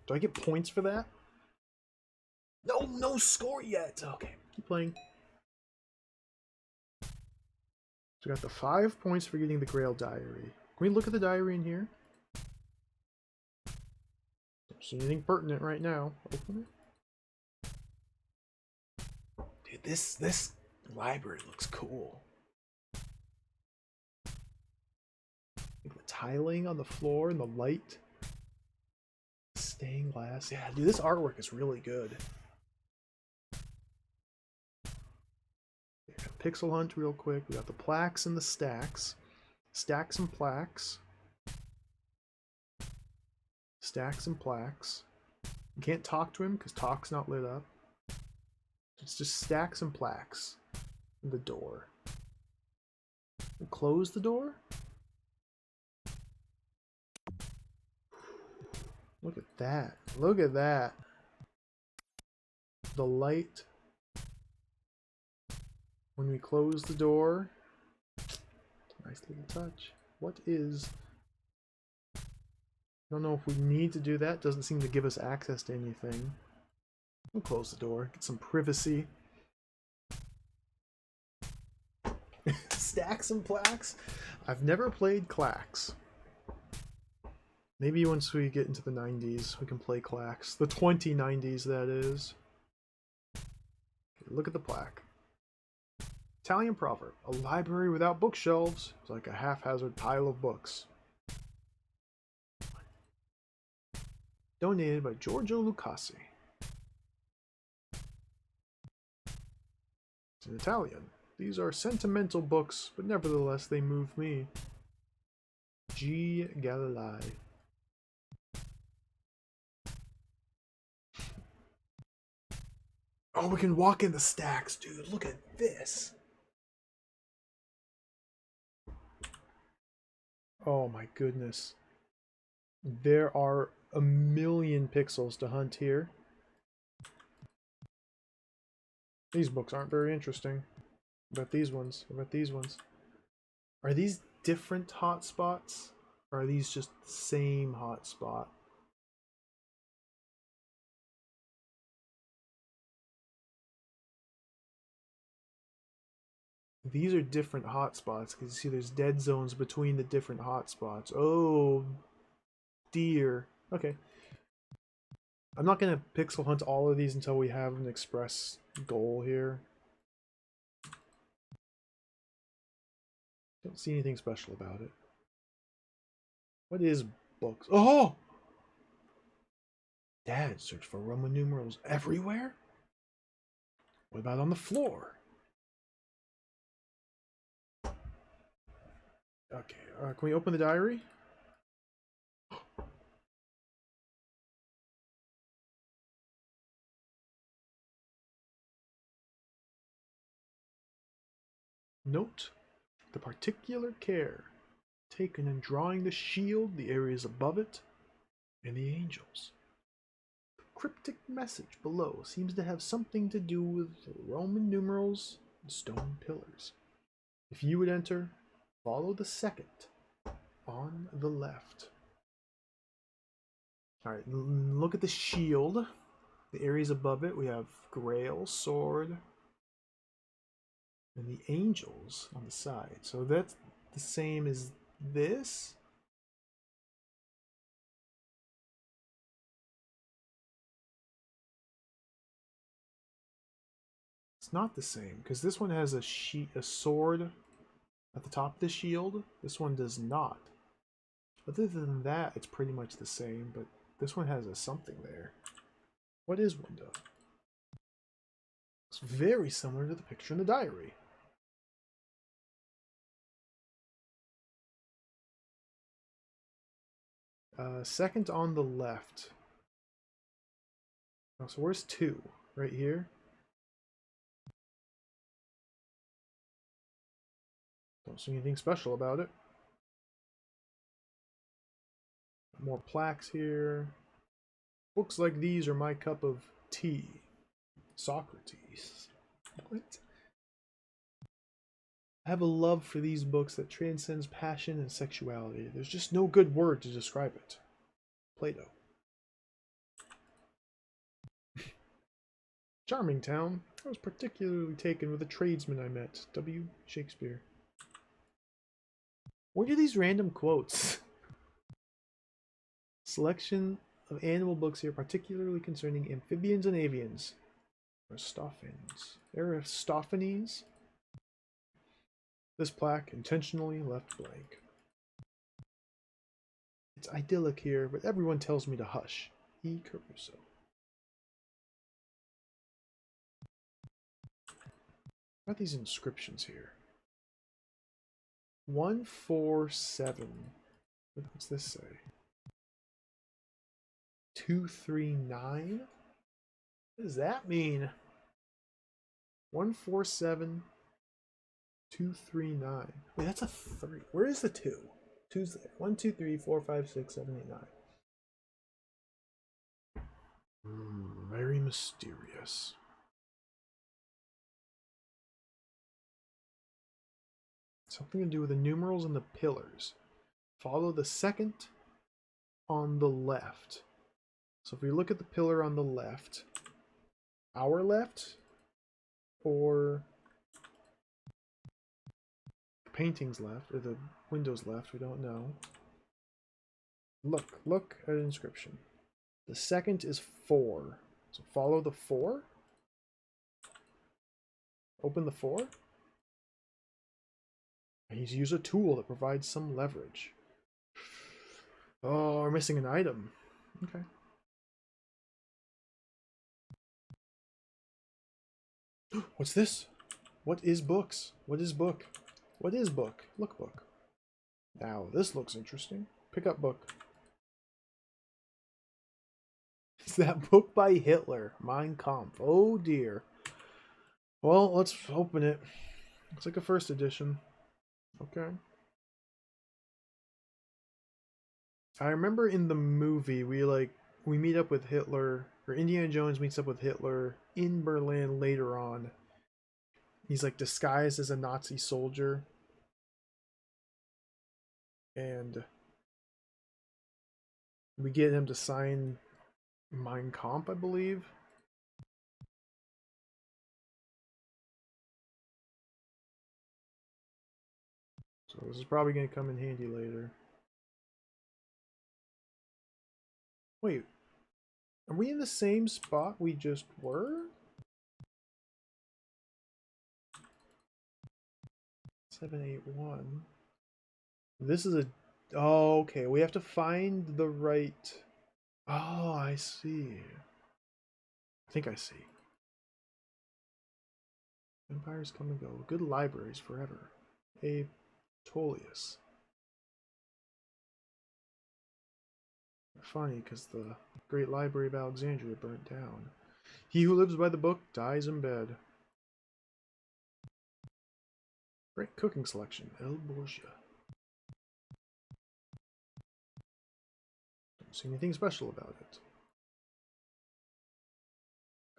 Do I get points for that? No, no score yet. Okay, keep playing. So we got the 5 points for getting the Grail Diary. Can we look at the diary in here? Don't see anything pertinent right now. Open it. Dude, this library looks cool. The tiling on the floor and the light. Stained glass. Yeah, dude, this artwork is really good. Pixel Hunt real quick. We got the plaques and the stacks. Stacks and plaques. Stacks and plaques. You can't talk to him because talk's not lit up. It's just stacks and plaques. the door. Close the door? Look at that. Look at that. The light. When we close the door. Nice little touch. What is... I don't know if we need to do that. Doesn't seem to give us access to anything. We'll close the door. Get some privacy. Stacks and plaques. I've never played clacks. Maybe once we get into the 90s, we can play clacks. The 2090s, that is. Okay, look at the plaque. Italian proverb. A library without bookshelves is like a haphazard pile of books. Donated by Giorgio Lucasi. It's in Italian. These are sentimental books, but nevertheless they move me. G. Galilei. Oh, we can walk in the stacks, dude. Look at this. Oh my goodness. There are a million pixels to hunt here. These books aren't very interesting. What about these ones? What about these ones? Are these different hotspots? Or are these just the same hotspot? These are different hotspots because you see there's dead zones between the different hotspots. Oh dear. Okay. I'm not going to pixel hunt all of these until we have an express goal here. Don't see anything special about it. What is books? Oh! Dad, search for Roman numerals everywhere? What about on the floor? Okay, can we open the diary? Note the particular care taken in drawing the shield, the areas above it, and the angels. The cryptic message below seems to have something to do with Roman numerals and stone pillars. If you would enter, follow the second on the left. Alright, look at the shield. The areas above it, we have Grail, Sword, and the angels on the side. So that's the same as this. It's not the same because this one has a sword at the top of the shield. This one does not. Other than that, it's pretty much the same, but this one has a something there. What is window? It's very similar to the picture in the diary. Second on the left. Oh, so where's 2? Right here? Don't see anything special about it. More plaques here. Books like these are my cup of tea. Socrates. What? I have a love for these books that transcends passion and sexuality. There's just no good word to describe it. Plato. Charming town. I was particularly taken with a tradesman I met. W. Shakespeare. Where are these random quotes? Selection of animal books here, particularly concerning amphibians and avians. Aristophanes. This plaque intentionally left blank. It's idyllic here, but everyone tells me to hush. E. Caruso. What are these inscriptions here? 147. What's this say? 239? What does that mean? 147. 239. Wait, that's a 3. Where is the 2? 2's there. 1, 2, 3, 4, 5, 6, 7, 8, 9. Very mysterious. Something to do with the numerals and the pillars. Follow the second on the left. So if we look at the pillar on the left, our left, or the painting's left, or the window's left, we don't know. Look at an inscription. The second is 4. So follow the 4. Open the 4. And he's used a tool that provides some leverage. Oh, we're missing an item. Okay. What's this? What is books? What is book? What is book? Look book. Now, this looks interesting. Pick up book. Is that book by Hitler? Mein Kampf. Oh dear. Well, let's open it. Looks like a first edition. Okay. I remember in the movie we meet up with Hitler, or Indiana Jones meets up with Hitler in Berlin later on. He's like disguised as a Nazi soldier. And we get him to sign Mein Kampf, I believe. So this is probably going to come in handy later. Wait, are we in the same spot we just were? 781. This is a... Oh, okay. We have to find the right... Oh, I see. I think I see. Empires come and go. Good libraries forever. A Tullius. Funny, because the Great Library of Alexandria burnt down. He who lives by the book dies in bed. Great cooking selection. El Borgia. Don't see anything special about it.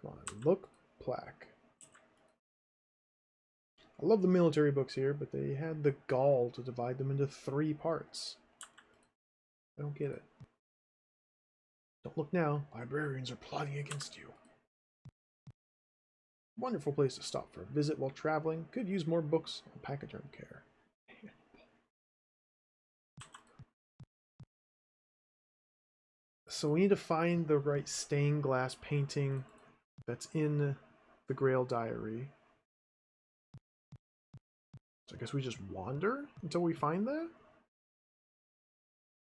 Come on, look plaque. I love the military books here, but they had the gall to divide them into 3 parts. I don't get it. Don't look now. Librarians are plotting against you. Wonderful place to stop for a visit while traveling. Could use more books on pachyderm care. So we need to find the right stained glass painting that's in the Grail Diary. So I guess we just wander until we find that?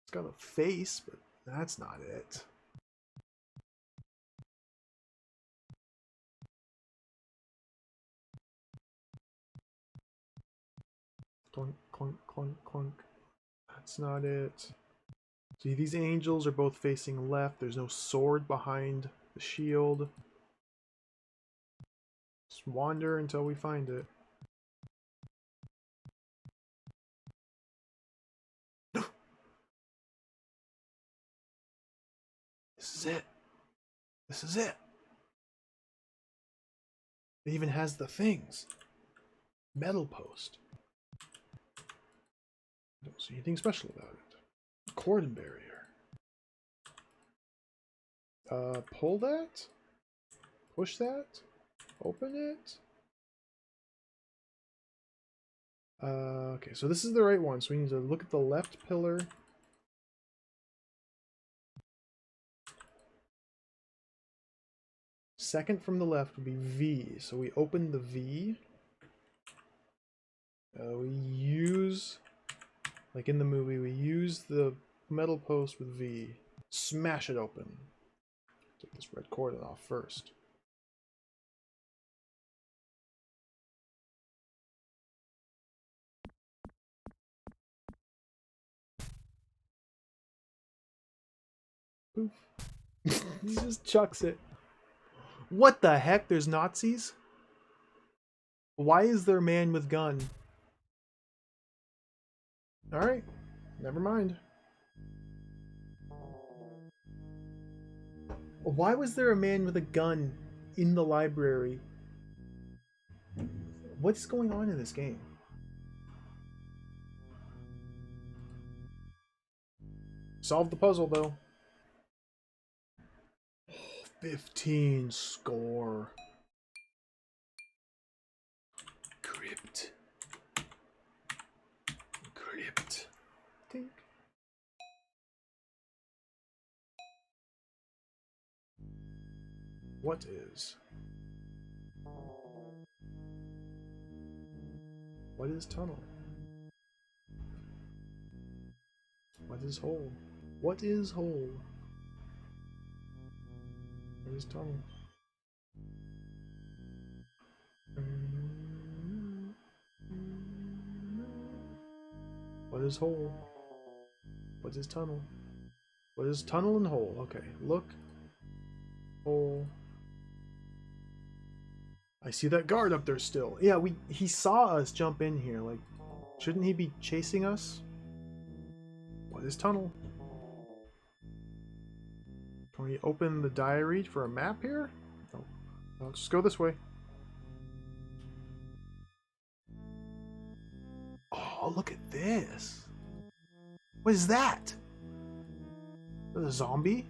It's got a face, but that's not it. Clunk, clunk, clunk, clunk. That's not it. See, these angels are both facing left. There's no sword behind the shield. Just wander until we find it. This is it. This is it. It even has the things. Metal post. Don't see anything special about it. Cordon barrier. Pull that. Push that. Open it. Okay, so this is the right one. So we need to look at the left pillar. Second from the left would be V. So we open the V. We use, like in the movie, we use the metal post with V. Smash it open. Take this red cordon off first. Poof. He just chucks it. What the heck? There's Nazis? Why is there a man with gun? Alright. Never mind. Why was there a man with a gun in the library? What's going on in this game? Solve the puzzle, though. 15 score. Crypt. Crypt. Tink. What is? What is tunnel? What is hole? What is hole? What is tunnel? What is hole? What is tunnel? What is tunnel and hole? Okay, look. Hole. I see that guard up there still. Yeah, he saw us jump in here. Like, shouldn't he be chasing us? What is tunnel? Can we open the diary for a map here? No. Let's just go this way. Oh, look at this. What is that? Is that a zombie?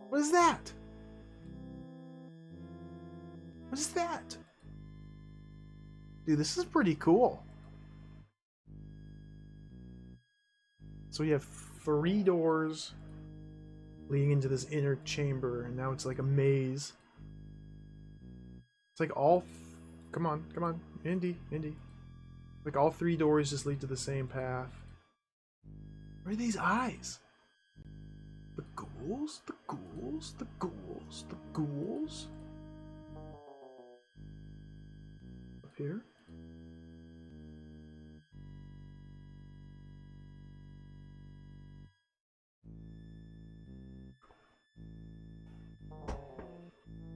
What is that? What is that? Dude, this is pretty cool. So we have 3 doors leading into this inner chamber, and now it's like a maze. It's like all... Come on, come on. Indy. Like all 3 doors just lead to the same path. Where are these eyes? The ghouls? The ghouls? The ghouls? The ghouls? Up here?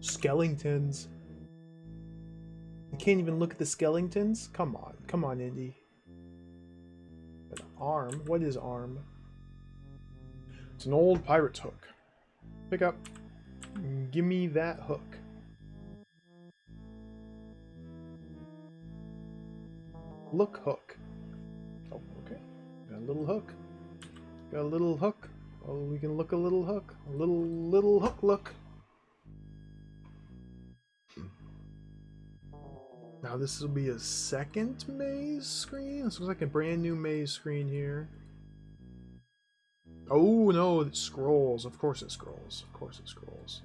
Skeletons. You can't even look at the skeletons? Come on, Indy. An arm? What is arm? It's an old pirate's hook. Pick up. Give me that hook. Look hook. Oh, okay. Got a little hook. Got a little hook. Oh, we can look a little hook. A little hook look. Now this will be a second maze screen. This looks like a brand new maze screen here. Oh no, it scrolls. Of course it scrolls. Of course it scrolls.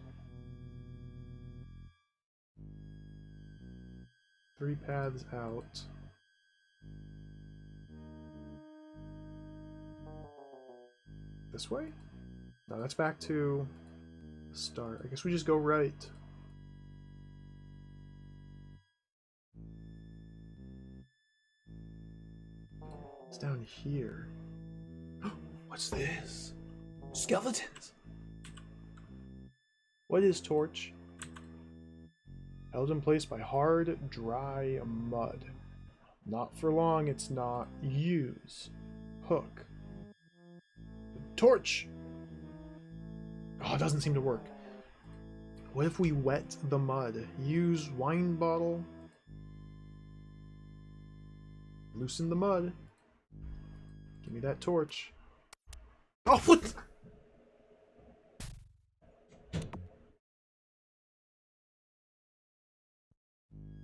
3 paths out. This way? No, that's back to the start. I guess we just go right. It's down here. What's this? Skeletons! What is torch? Held in place by hard, dry mud. Not for long, it's not. Use. Hook. Torch! Oh, it doesn't seem to work. What if we wet the mud? Use wine bottle. Loosen the mud. Give me that torch. Oh, what?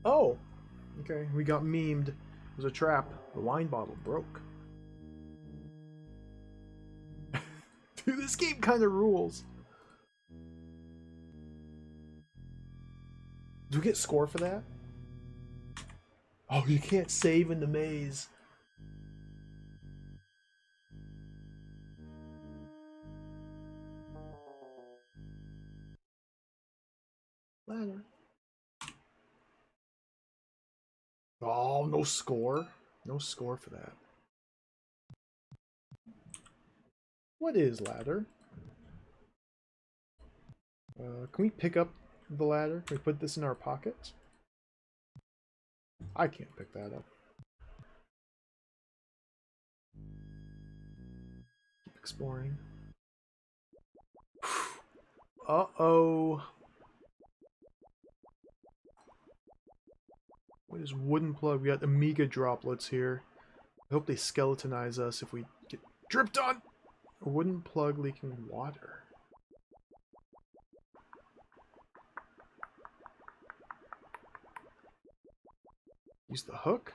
Oh, okay. We got memed. It was a trap. The wine bottle broke. Dude, this game kind of rules. Do we get score for that? Oh, you can't save in the maze. Ladder. Oh, no score. No score for that. What is ladder? Can we pick up the ladder? Can we put this in our pocket? I can't pick that up. exploring. Uh-oh. What is wooden plug? We got Amiga droplets here. I hope they skeletonize us if we get dripped on. A wooden plug leaking water. Use the hook.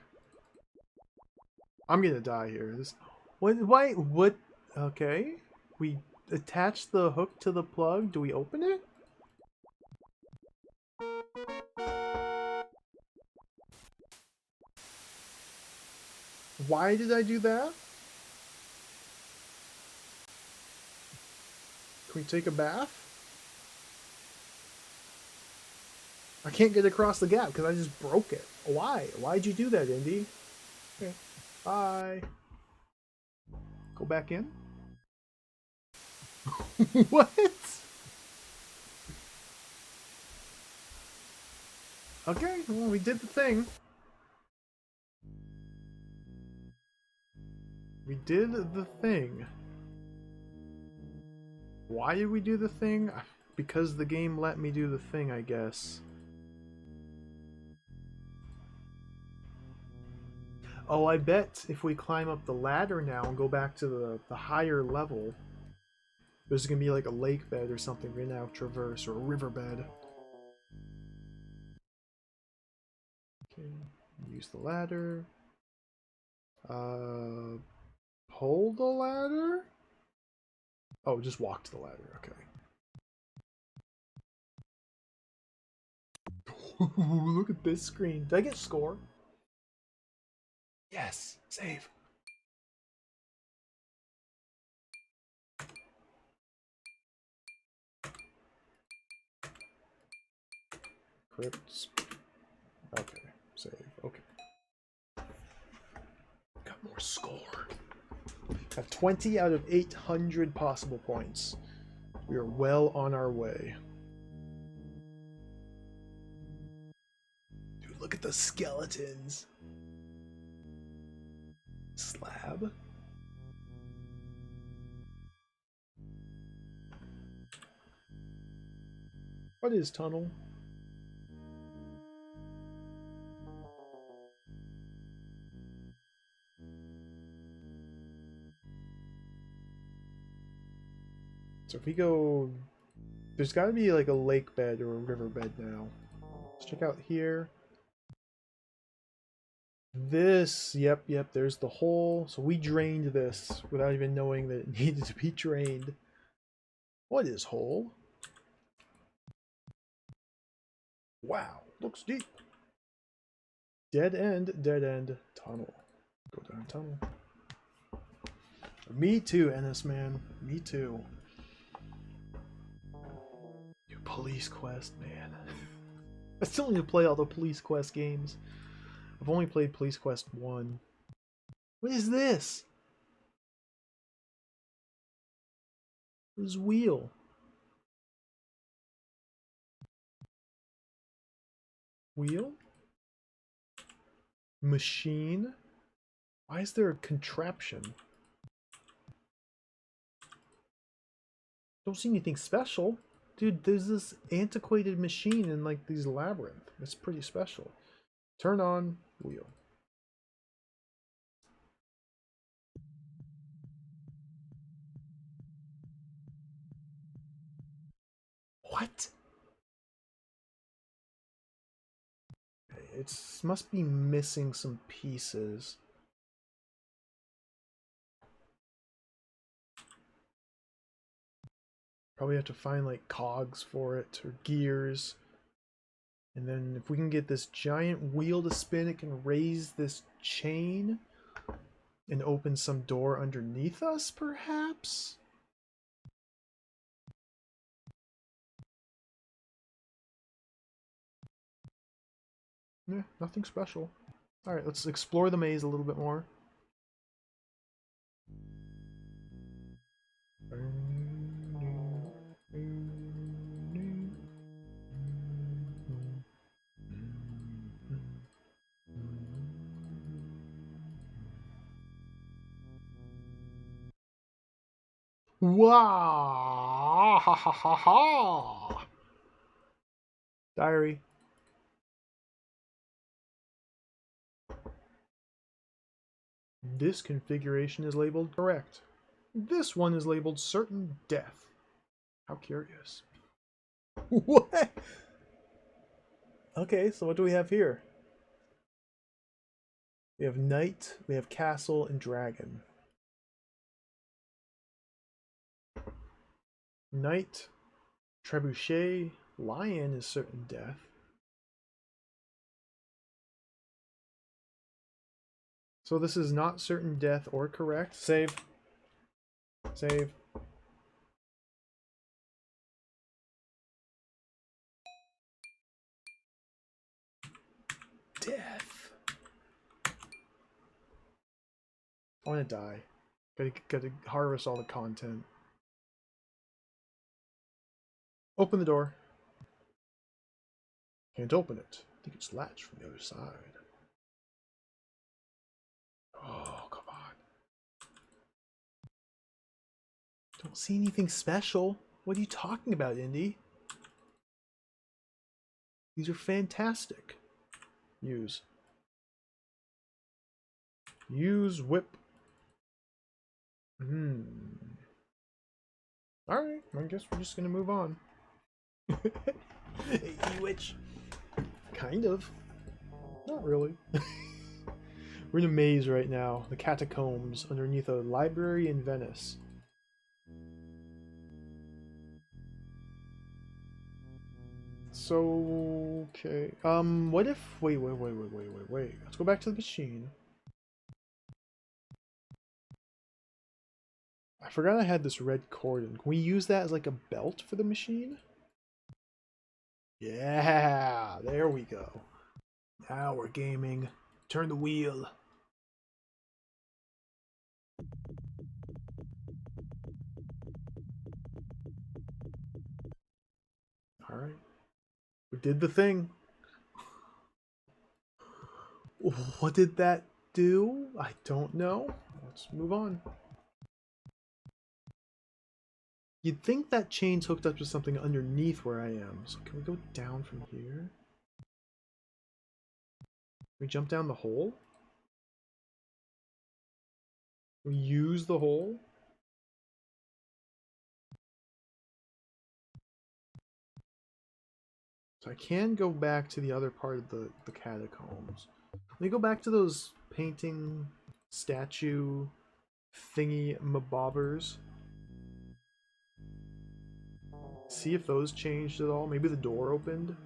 I'm gonna die here. This. What? Why? What? Okay. We attach the hook to the plug. Do we open it? Why did I do that? Can we take a bath? I can't get across the gap because I just broke it. Why? Why'd you do that, Indy? Okay. Bye. Go back in? What? Okay, well, we did the thing. We did the thing. Why did we do the thing? Because the game let me do the thing, I guess. Oh, I bet if we climb up the ladder now and go back to the higher level, there's gonna be like a lake bed or something we're gonna have to traverse, or a riverbed. Okay, use the ladder. Hold the ladder? Oh, just walk to the ladder, okay. Look at this screen. Did I get score? Yes, save. Crypts. Okay, save. Okay. Got more score. Got 20 out of 800 possible points. We are well on our way. Dude, look at the skeletons. Slab. What is tunnel? So if we go... There's got to be like a lake bed or a riverbed now. Let's check out here. This, yep, there's the hole. So we drained this without even knowing that it needed to be drained. What is hole? Wow, looks deep. Dead end, tunnel. Go down tunnel. Me too, Ennis, man. Me too. Your police quest, man. I still need to play all the police quest games. I've only played Police Quest 1. What is this? What is wheel? Wheel? Machine? Why is there a contraption? Don't see anything special. Dude, there's this antiquated machine in like these labyrinth. It's pretty special. Turn on wheel. What? It must be missing some pieces. Probably have to find like cogs for it or gears. And then if we can get this giant wheel to spin, it can raise this chain and open some door underneath us, perhaps? Yeah, nothing special. Alright, let's explore the maze a little bit more. Wah! Ha ha ha ha! Diary. This configuration is labeled correct. This one is labeled certain death. How curious. What? Okay, so what do we have here? We have knight, we have castle, and dragon. Knight, trebuchet, lion is certain death. So this is not certain death or correct. Save. Save. Death. I want to die. Gotta harvest all the content. Open the door. Can't open it. I think it's latched from the other side. Oh, come on. Don't see anything special. What are you talking about, Indy? These are fantastic. Use. Use whip. Alright, I guess we're just gonna move on. Witch. Kind of. Not really. We're in a maze right now. The catacombs underneath a library in Venice. So, okay. What if... Wait. Let's go back to the machine. I forgot I had this red cordon. Can we use that as like a belt for the machine? Yeah, there we go. Now we're gaming. Turn the wheel. Alright. We did the thing. What did that do? I don't know. Let's move on. You'd think that chain's hooked up to something underneath where I am. So can we go down from here? Can we jump down the hole? Can we use the hole? So I can go back to the other part of the catacombs. Let me go back to those painting statue thingy mabobbers. See if those changed at all. Maybe the door opened.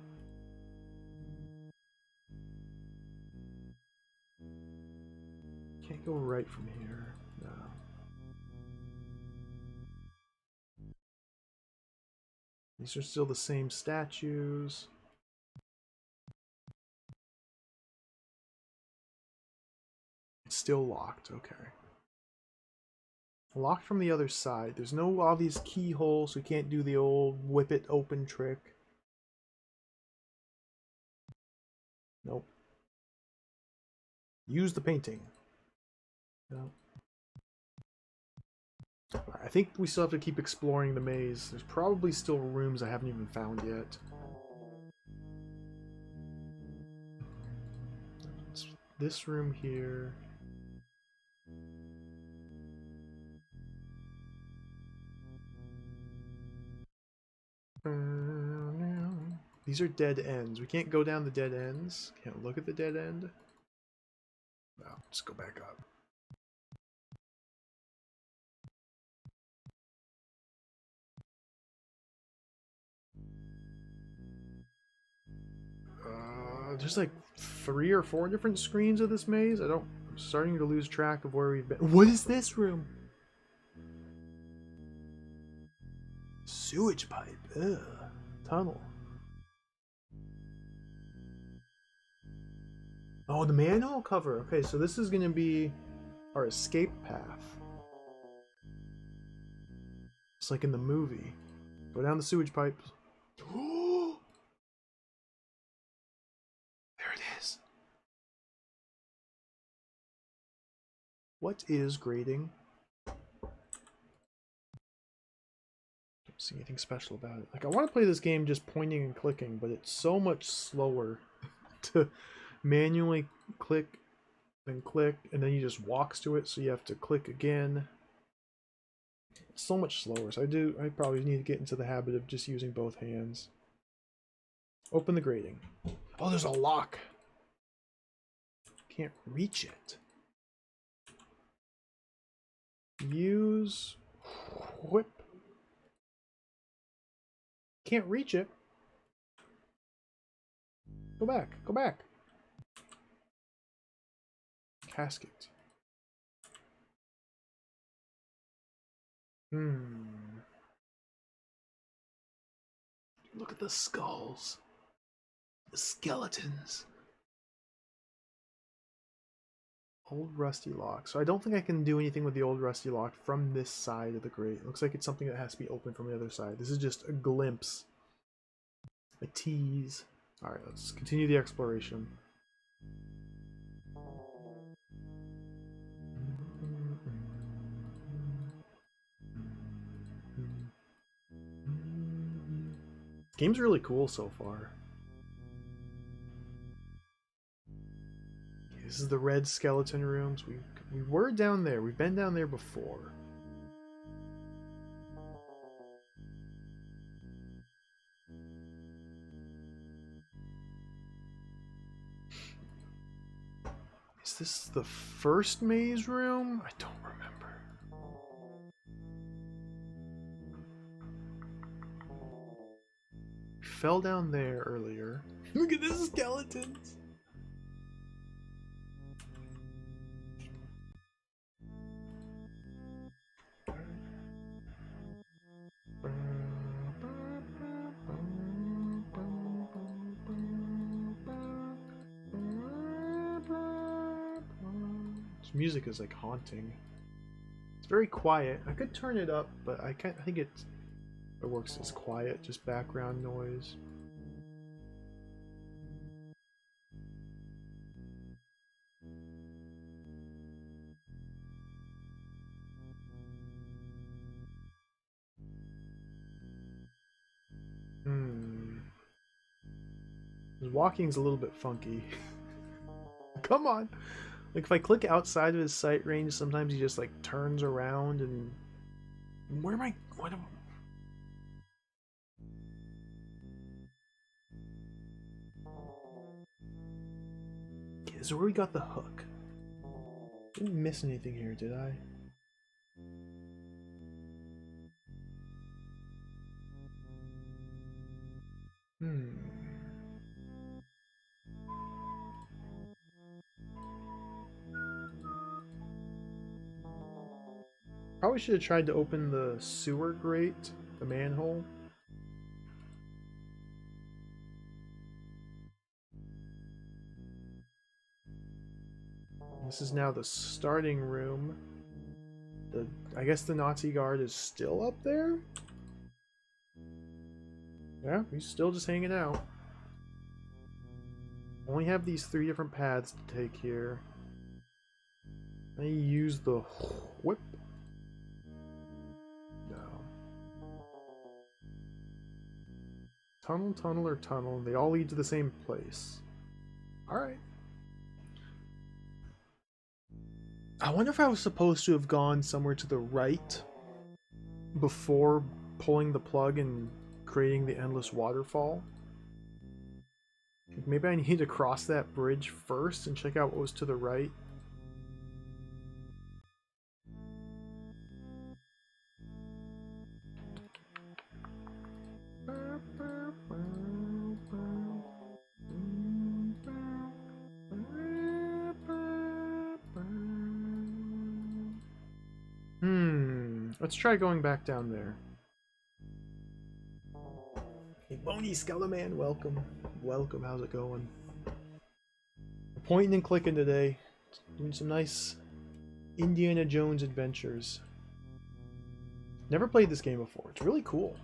Can't go right from here. No. These are still the same statues. It's still locked. Okay. Locked from the other side. There's no obvious keyhole, so we can't do the old whip it open trick. Nope. Use the painting. No. I think we still have to keep exploring the maze. There's probably still rooms I haven't even found yet. It's this room here. These are dead ends. We can't go down the dead ends. Can't look at the dead end. No, just go back up. There's like 3 or 4 different screens of this maze. I'm starting to lose track of where we've been. What is this room? Sewage pipe. Ugh. Tunnel. Oh, the manhole cover. Okay, so this is going to be our escape path. It's like in the movie. Go down the sewage pipes. There it is. What is grading? see anything special about it. Like, I want to play this game just pointing and clicking, but it's so much slower to manually click and click, and then you just walks to it, so you have to click again. It's so much slower. So I probably need to get into the habit of just using both hands. Open the grating. Oh, there's a lock. Can't reach it. Use whip. Can't reach it. Go back. Go back. Casket. Look at the skulls. The skeletons. Old rusty lock. So I don't think I can do anything with the old rusty lock from this side of the grate. It looks like it's something that has to be open from the other side. This is just a glimpse. A tease. Alright, let's continue the exploration. Game's really cool so far. This is the red skeleton rooms. We were down there. We've been down there before. Is this the first maze room? I don't remember. We fell down there earlier. Look at this skeletons. This music is like haunting. It's very quiet. I could turn it up, but I can't. I think it works as quiet, just background noise. Walking's a little bit funky. Come on! Like, if I click outside of his sight range, sometimes he just, like, turns around and... Where am I... What am... Okay, this is where we got the hook. Didn't miss anything here, did I? Probably should have tried to open the sewer grate, the manhole. This is now the starting room. I guess the Nazi guard is still up there? Yeah, he's still just hanging out. Only have these 3 different paths to take here. I use the whip. Tunnel, tunnel, or tunnel. They all lead to the same place. Alright. I wonder if I was supposed to have gone somewhere to the right before pulling the plug and creating the endless waterfall. Maybe I need to cross that bridge first and check out what was to the right. Let's try going back down there. Hey, Bony Skeleman, welcome. Welcome, how's it going? Pointing and clicking today. Doing some nice Indiana Jones adventures. Never played this game before. It's really cool.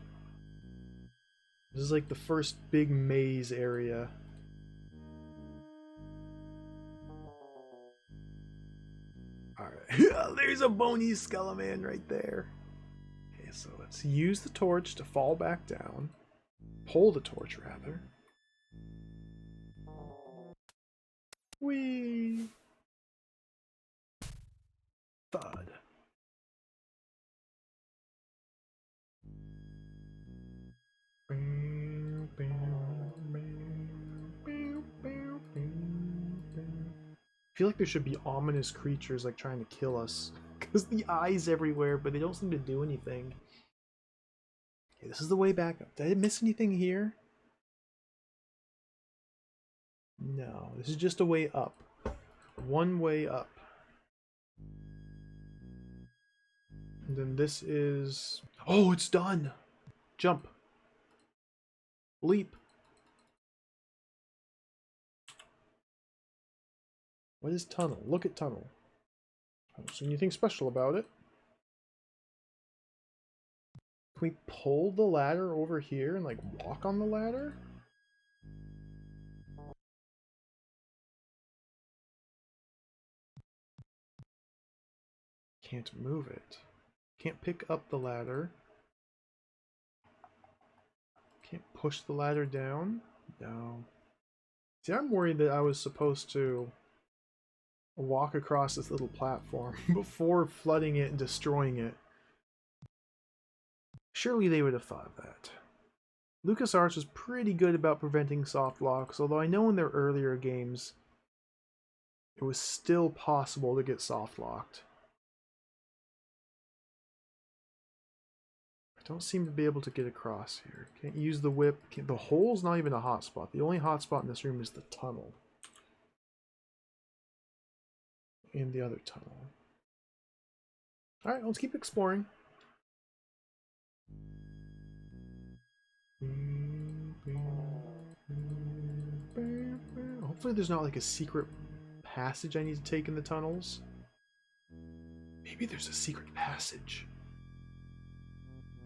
This is like the first big maze area. Alright. There's a Bony Skeleman right there. so let's use the torch to fall back down. Pull the torch, rather. Whee! Thud. I feel like there should be ominous creatures like trying to kill us. Because the eyes everywhere, but they don't seem to do anything. Okay, this is the way back up. Did I miss anything here? No, this is just a way up. One way up. And then this is... Oh, it's done! Jump. Leap. What is tunnel? Look at tunnel. I don't see anything special about it. Can we pull the ladder over here and like walk on the ladder? Can't move it. Can't pick up the ladder. Can't push the ladder down. No. See, I'm worried that I was supposed to walk across this little platform before flooding it and destroying it. Surely they would have thought of that. LucasArts was pretty good about preventing soft locks, although I know in their earlier games it was still possible to get soft locked. I don't seem to be able to get across here. Can't use the whip. The hole's not even a hotspot. The only hotspot in this room is the tunnel. And the other tunnel. Alright, let's keep exploring. Hopefully there's not like a secret passage I need to take in the tunnels. Maybe there's a secret passage.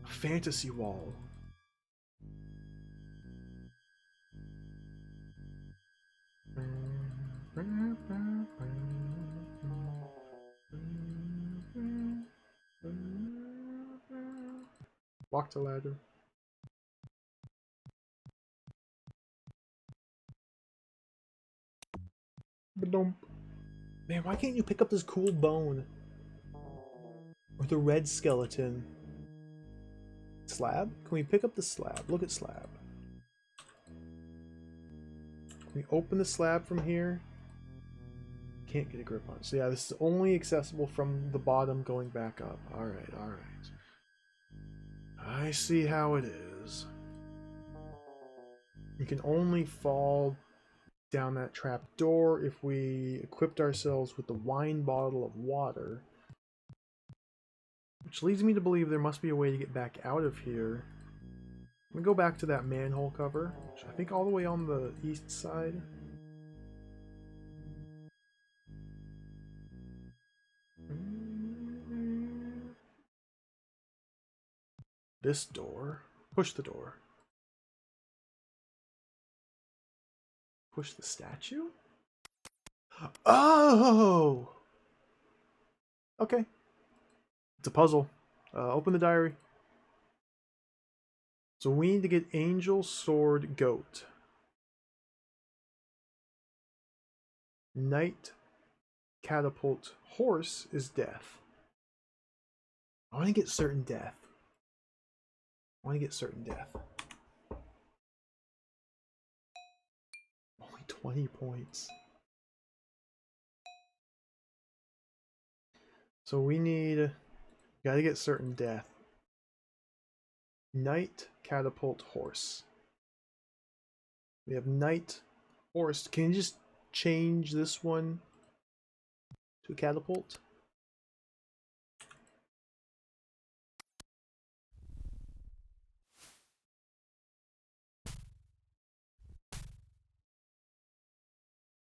A fantasy wall. Walk the ladder. Ba-dump. Man, why can't you pick up this cool bone? Or the red skeleton? Slab? Can we pick up the slab? Look at slab. Can we open the slab from here? Can't get a grip on it. So yeah, this is only accessible from the bottom going back up. Alright, alright. I see how it is. We can only fall down that trap door if we equipped ourselves with the wine bottle of water. Which leads me to believe there must be a way to get back out of here. I'm gonna go back to that manhole cover, which I think all the way on the east side. This door. Push the door. Push the statue? Oh! Okay. It's a puzzle. Open the diary. So we need to get Angel, Sword, Goat. Knight, Catapult, Horse is Death. I want to get certain death. Only 20 points. So we need... Gotta get certain death. Knight, Catapult, Horse. We have Knight, Horse. Can you just change this one to a Catapult?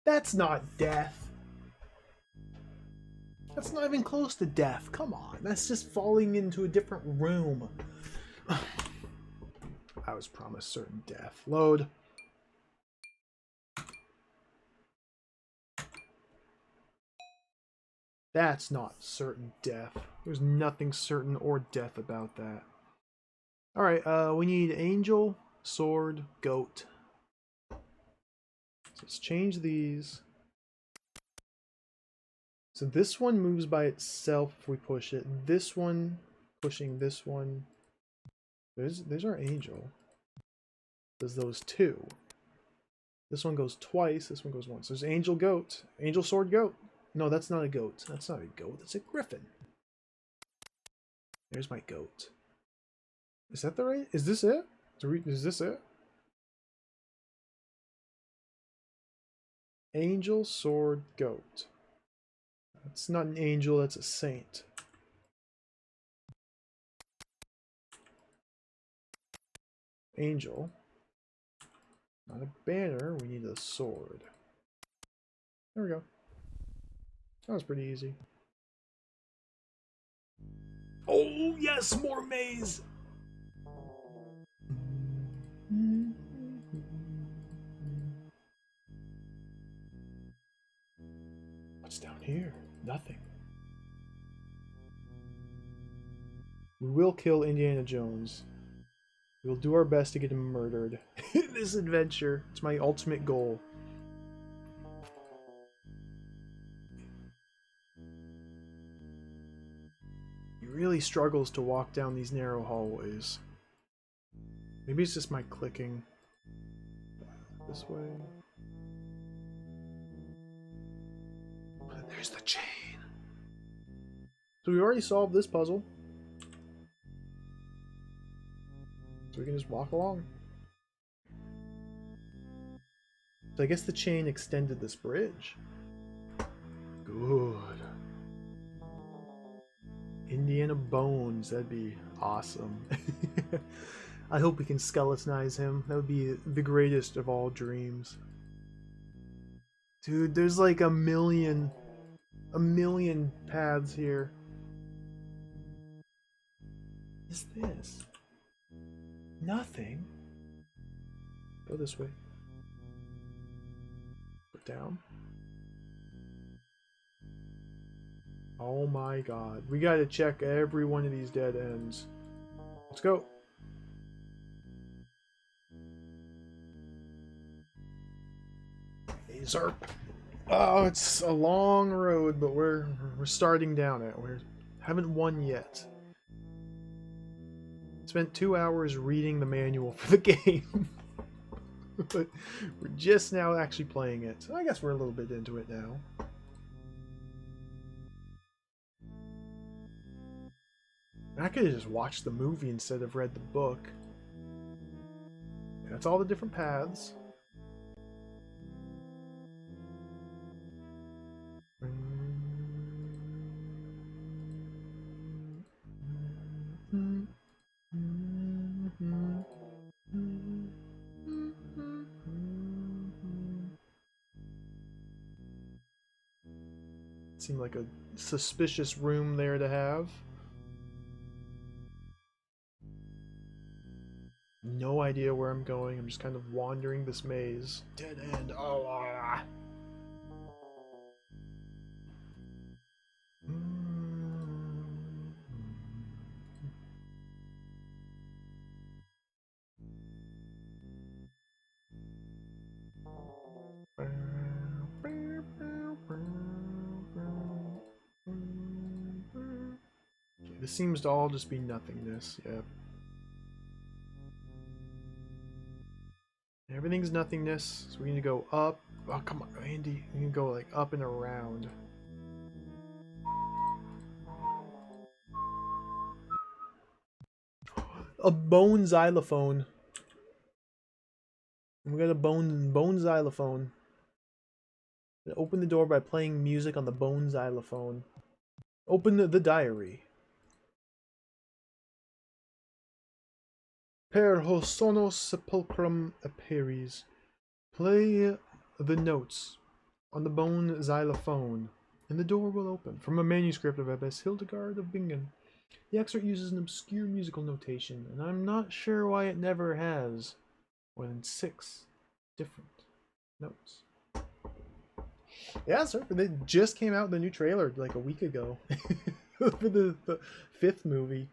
That's not death. That's not even close to death. Come on. That's just falling into a different room. I was promised certain death. Load. That's not certain death. There's nothing certain or death about that. Alright, we need angel, sword, goat. So let's change these. So this one moves by itself if we push it. This one, pushing this one. There's our angel. Does those two. This one goes twice, this one goes once. There's angel, goat. Angel, sword, goat. No, that's not a goat. That's not a goat. That's a griffin. There's my goat. Is that the right? Is this it? Is this it? Angel, sword, goat. That's not an angel, that's a saint. Angel. Not a banner, we need a sword. There we go. That was pretty easy. Oh, yes, more maze! What's down here? Nothing. We will kill Indiana Jones. We will do our best to get him murdered in this adventure. It's my ultimate goal. He really struggles to walk down these narrow hallways. Maybe it's just my clicking. This way. There's the chain. So we already solved this puzzle. So we can just walk along. So I guess the chain extended this bridge. Good. Indiana Bones, that'd be awesome. I hope we can skeletonize him. That would be the greatest of all dreams. Dude, there's like a million paths here. What is this? Nothing. Go this way. Put down. Oh my god. We gotta check every one of these dead ends. Let's go. Zerp. Oh, it's a long road, but we're starting down it. We haven't won yet. Spent 2 hours reading the manual for the game. But we're just now actually playing it. So I guess we're a little bit into it now. I could have just watched the movie instead of read the book. That's all the different paths. Seemed like a suspicious room there to have. No idea where I'm going. I'm just kind of wandering this maze. Dead end. Oh. Ah. Okay, this seems to all just be nothingness. Yeah. Everything's nothingness, so we need to go up. Oh, come on, Andy. We can go like up and around. A bone xylophone. We got a bone xylophone. Open the door by playing music on the bone xylophone. Open the diary. Per hosonos sepulchrum aperis. Play the notes on the bone xylophone, and the door will open. From a manuscript of Abbess Hildegard of Bingen. The excerpt uses an obscure musical notation, and I'm not sure why it never has more than 6 different notes. Yeah, sir. They just came out with the new trailer like a week ago for the fifth movie.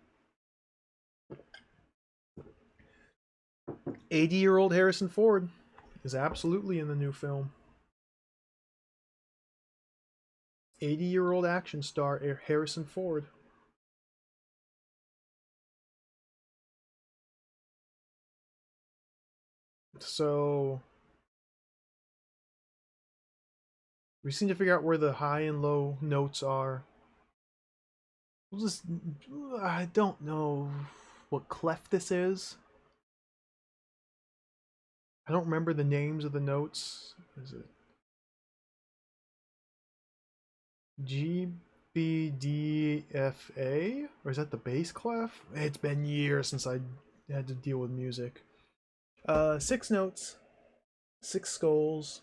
80-year-old Harrison Ford is absolutely in the new film. 80-year-old action star Harrison Ford. So we just need to figure out where the high and low notes are. We'll just, I don't know what clef this is. I don't remember the names of the notes. Is it G, B, D, F, A? Or is that the bass clef? It's been years since I had to deal with music. 6 notes, 6 skulls,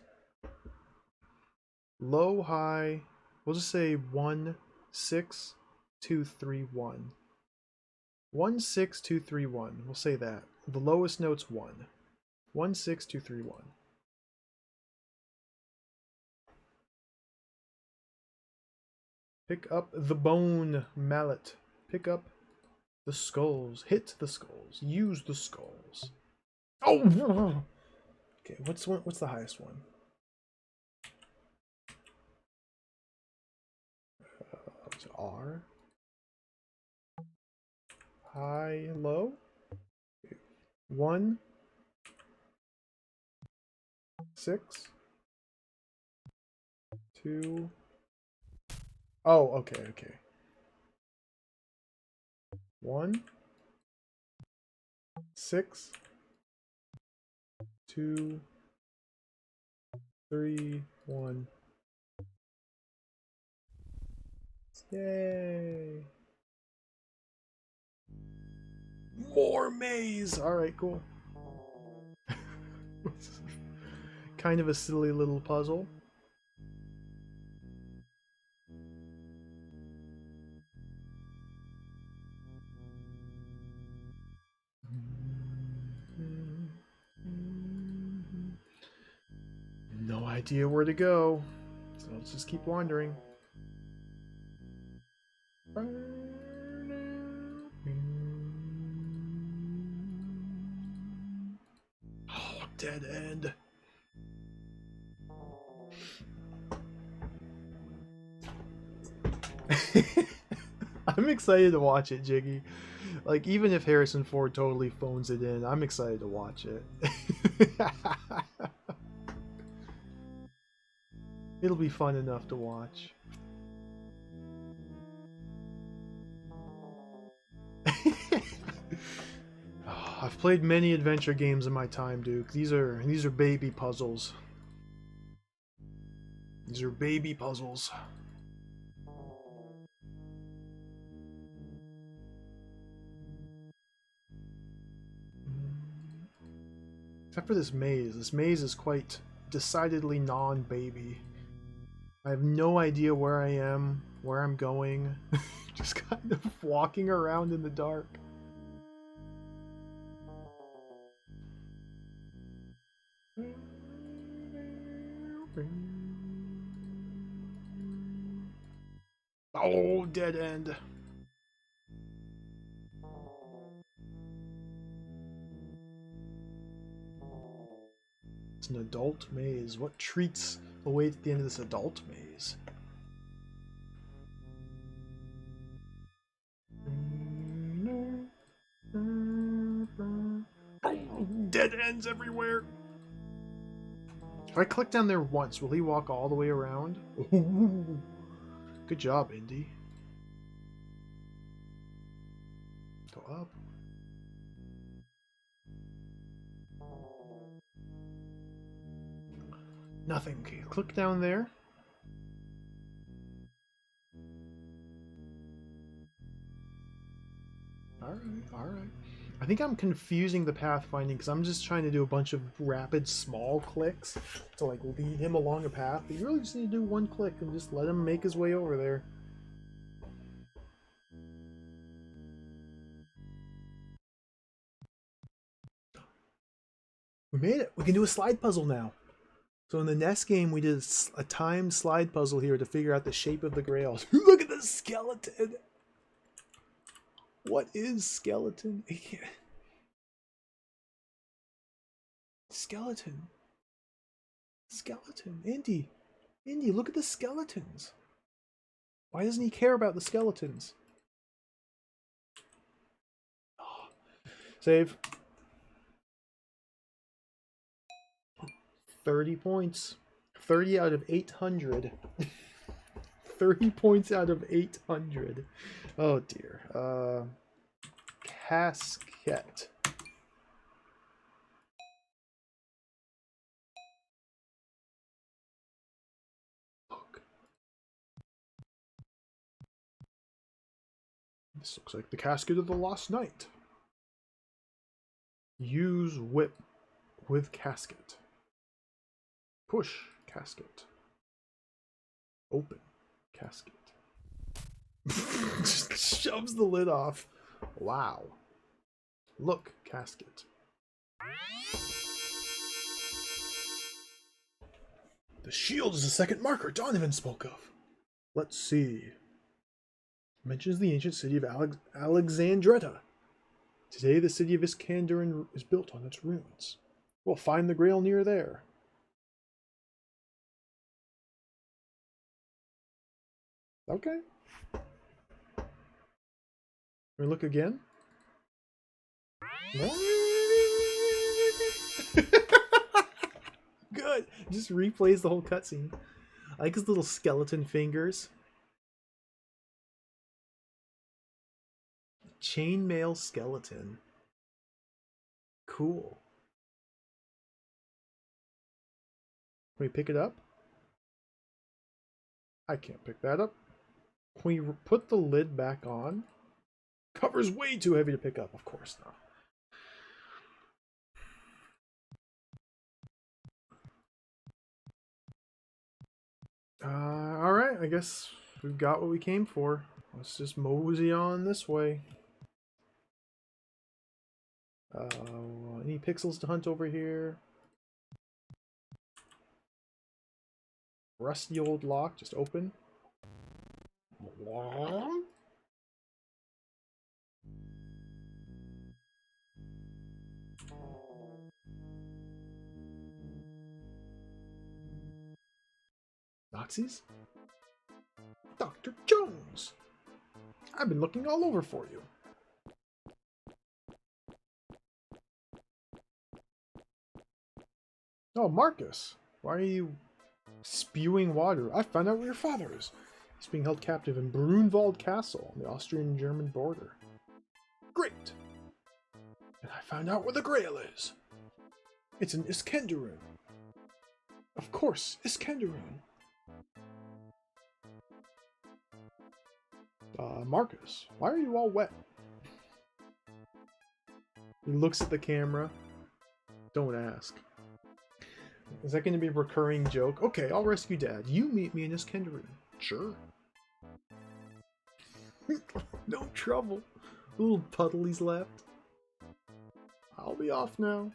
low, high. We'll just say 1, 6, 2, 3, 1. 1, 6, 2, 3, 1. We'll say that. The lowest note's 1. 1, 6, 2, 3, 1. Pick up the bone mallet. Pick up the skulls. Hit the skulls. Use the skulls. Oh! Okay, what's the highest one? What's it, R? High, low? 1, 6, 2. Oh, okay, okay. 1, 6, 2, 3, 1. Yay! More maze! Alright, cool. Kind of a silly little puzzle. No idea where to go, so let's just keep wandering. Oh, dead end. I'm excited to watch it, Jiggy. Like, even if Harrison Ford totally phones it in, I'm excited to watch it. It'll be fun enough to watch. Oh, I've played many adventure games in my time, Duke. These are baby puzzles. These are baby puzzles. Except for this maze. This maze is quite decidedly non-baby. I have no idea where I am, where I'm going. Just kind of walking around in the dark. Oh, dead end. It's an adult maze. What treats await at the end of this adult maze? Dead ends everywhere. If I click down there once, will he walk all the way around? Ooh. Good job, Indy. Go up. Nothing. Okay, click down there. Alright, alright. I think I'm confusing the pathfinding because I'm just trying to do a bunch of rapid small clicks to like lead him along a path. But you really just need to do one click and just let him make his way over there. We made it! We can do a slide puzzle now! So in the NES game, we did a timed slide puzzle here to figure out the shape of the Grails. Look at the skeleton! What is skeleton? Skeleton. Skeleton. Indy, look at the skeletons. Why doesn't he care about the skeletons? Oh. Save. 30 points. 30 out of 800. 30 points out of 800. Oh dear. Casket. Look. This looks like the casket of the lost knight. Use whip with casket. Push casket. Open casket. Just shoves the lid off. Wow. Look, casket. The shield is the second marker Donovan spoke of. Let's see. Mentions the ancient city of Alexandretta. Today the city of Iskandarin is built on its ruins. We'll find the Grail near there. Okay. Can we look again? Good. Just replays the whole cutscene. I like his little skeleton fingers. Chainmail skeleton. Cool. Can we pick it up? I can't pick that up. Can we put the lid back on? Cover's way too heavy to pick up, of course not. Alright, I guess we've got what we came for. Let's just mosey on this way. Any pixels to hunt over here? Rusty old lock, just open. Nazis? Dr. Jones! I've been looking all over for you. Oh, Marcus! Why are you spewing water? I found out where your father is. He's being held captive in Brunwald Castle on the Austrian-German border. Great! And I found out where the Grail is. It's in Iskenderun. Of course, Iskenderun. Marcus, why are you all wet? He looks at the camera. Don't ask. Is that going to be a recurring joke? Okay, I'll rescue Dad. You meet me in Iskenderun. Sure. No trouble. A little puddle he's left. I'll be off now.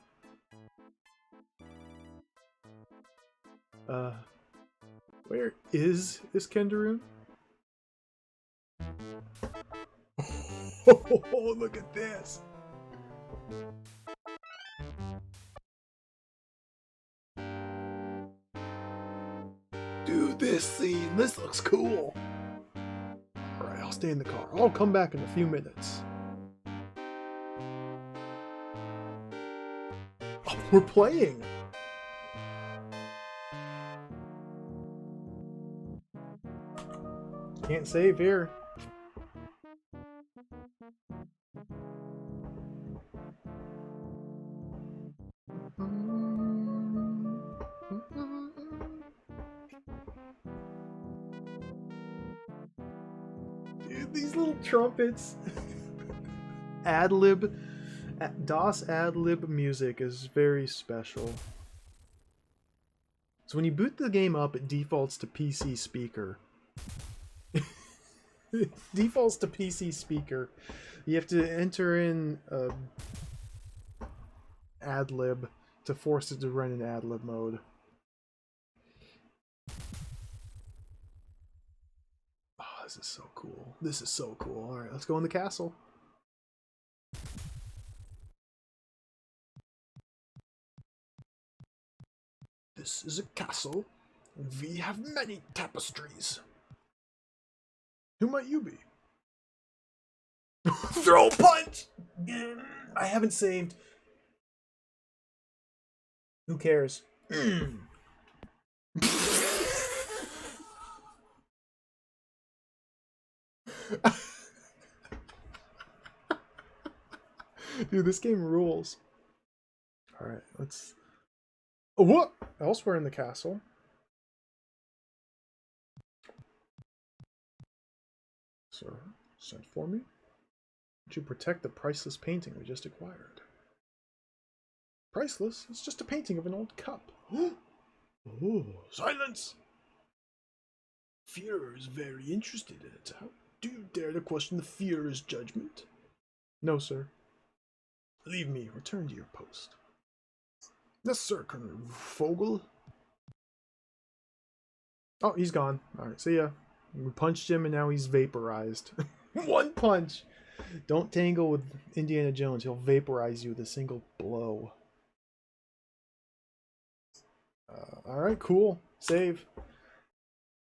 Where is Iskenderun? Oh, look at this. Dude, this scene, this looks cool. Alright, I'll stay in the car. I'll come back in a few minutes. Oh, we're playing. Can't save here. Dude, these little trumpets. Ad-lib. DOS ad-lib music is very special. So when you boot the game up, it defaults to PC speaker. It defaults to PC speaker. You have to enter in ad-lib to force it to run in ad-lib mode. This is so cool. This is so cool. Alright, let's go in the castle. This is a castle. We have many tapestries. Who might you be? Throw punch! I haven't saved. Who cares? Dude, this game rules. Alright, let's... Oh, what? Elsewhere in the castle. Sir, sent for me? To protect the priceless painting we just acquired. Priceless? It's just a painting of an old cup. Oh, silence! Führer is very interested in it. How do you dare to question the Führer's judgment? No, sir. Leave me. Return to your post. Yes, sir, Colonel Vogel. Oh, he's gone. Alright, see ya. We punched him and now he's vaporized. One punch! Don't tangle with Indiana Jones. He'll vaporize you with a single blow. Alright, cool. Save.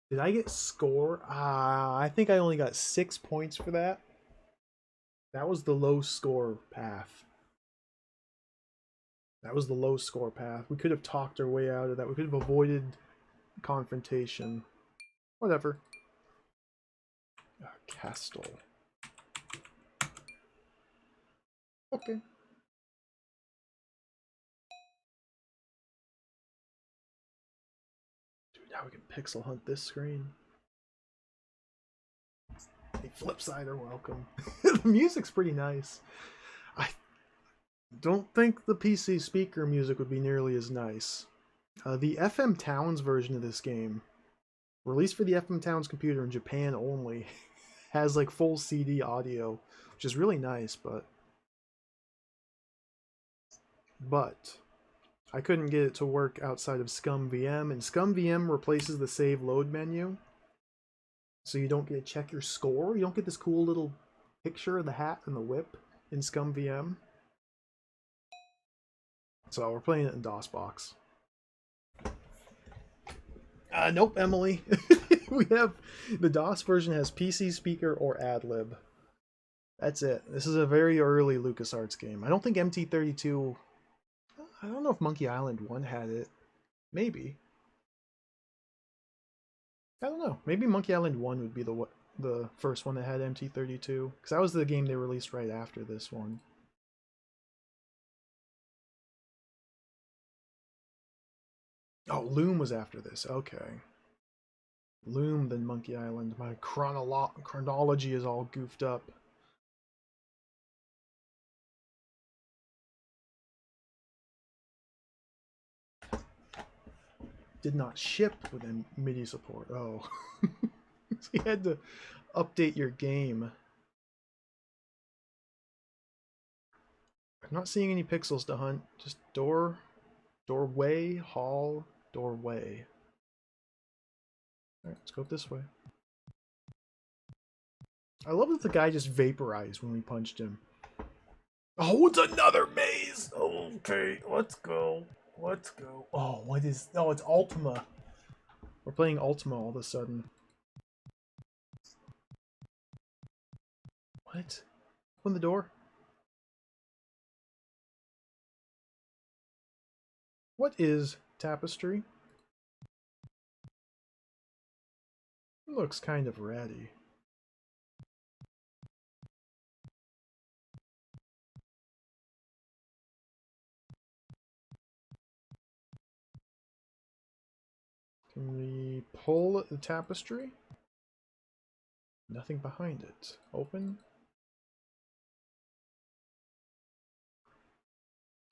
Did I get score? I think I only got 6 points for that. That was the low score path. That was the low score path. We could have talked our way out of that. We could have avoided confrontation. Whatever. Castle. Okay. Dude, now we can pixel hunt this screen. Hey, Flipsider, welcome. The music's pretty nice. I don't think the PC speaker music would be nearly as nice. The FM Towns version of this game, released for the FM Towns computer in Japan only, has like full CD audio, which is really nice, but I couldn't get it to work outside of ScumVM, and ScumVM replaces the save load menu, so you don't get to check your score. You don't get this cool little picture of the hat and the whip in ScumVM. So we're playing it in DOSBox. Nope, Emily. We have the DOS version has PC speaker or AdLib. That's it. This is a very early LucasArts game. I don't think MT32. I don't know if Monkey Island 1 had it. Maybe. I don't know. Maybe Monkey Island 1 would be the first one that had MT32, because that was the game they released right after this one. Oh, Loom was after this. Okay. Loom, then Monkey Island. My chronology is all goofed up. Did not ship with MIDI support. Oh. So you had to update your game. I'm not seeing any pixels to hunt. Just door, doorway, hall, doorway. Alright, let's go this way. I love that the guy just vaporized when we punched him. Oh, it's another maze! Okay, let's go. Let's go. Oh, what is... Oh, it's Ultima. We're playing Ultima all of a sudden. What? Open the door. What is tapestry? Looks kind of ratty. Can we pull the tapestry? Nothing behind it. Open.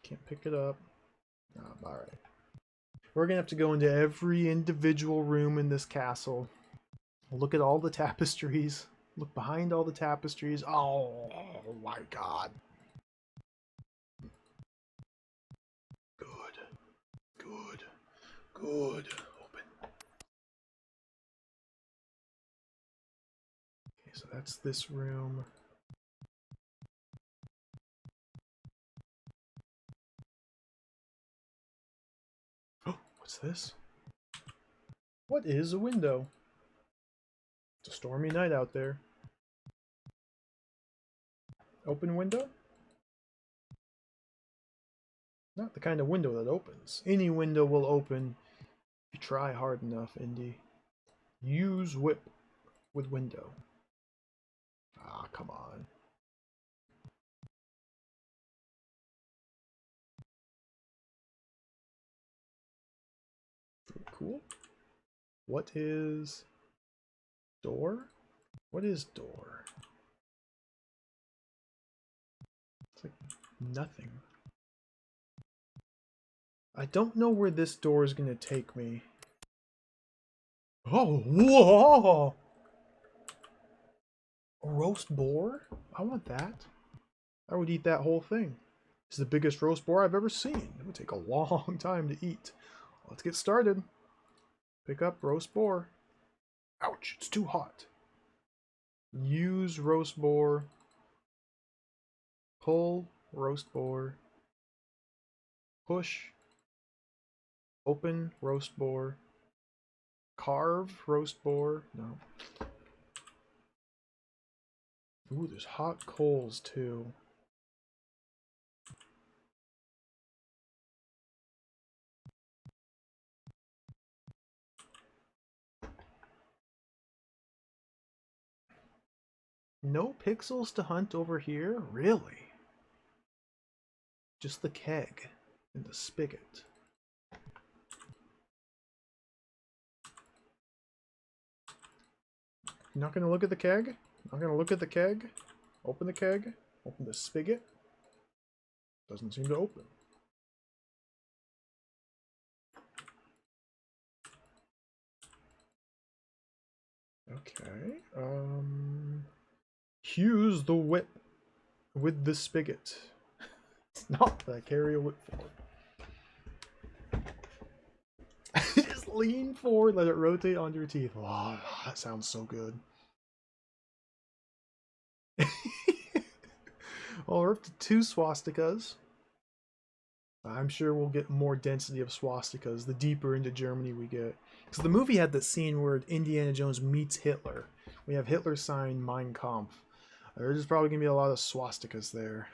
Can't pick it up. Alright. We're gonna have to go into every individual room in this castle. Look at all the tapestries. Look behind all the tapestries. Oh my god. Good. Good. Good. Open. So that's this room. Oh, what's this? What is a window? It's a stormy night out there. Open window? Not the kind of window that opens. Any window will open if you try hard enough, Indy. Use whip with window. Ah, come on. Cool. What is door? What is door? It's like nothing. I don't know where this door is going to take me. Oh, whoa! A roast boar? I want that. I would eat that whole thing. This is the biggest roast boar I've ever seen. It would take a long time to eat. Let's get started. Pick up roast boar. Ouch, it's too hot. Use roast boar. Pull roast boar. Push. Open roast boar. Carve roast boar. No. Ooh, there's hot coals too. No pixels to hunt over here? Really? Just the keg and the spigot. You're not going to look at the keg? Not going to look at the keg? Open the keg? Open the spigot? Doesn't seem to open. Okay. Use the whip with the spigot. It's not what I carry a whip for. Just lean forward, let it rotate on your teeth. Oh, that sounds so good. Well, we're up to 2 swastikas. I'm sure we'll get more density of swastikas the deeper into Germany we get. Because the movie had that scene where Indiana Jones meets Hitler. We have Hitler sign Mein Kampf. There's probably going to be a lot of swastikas there.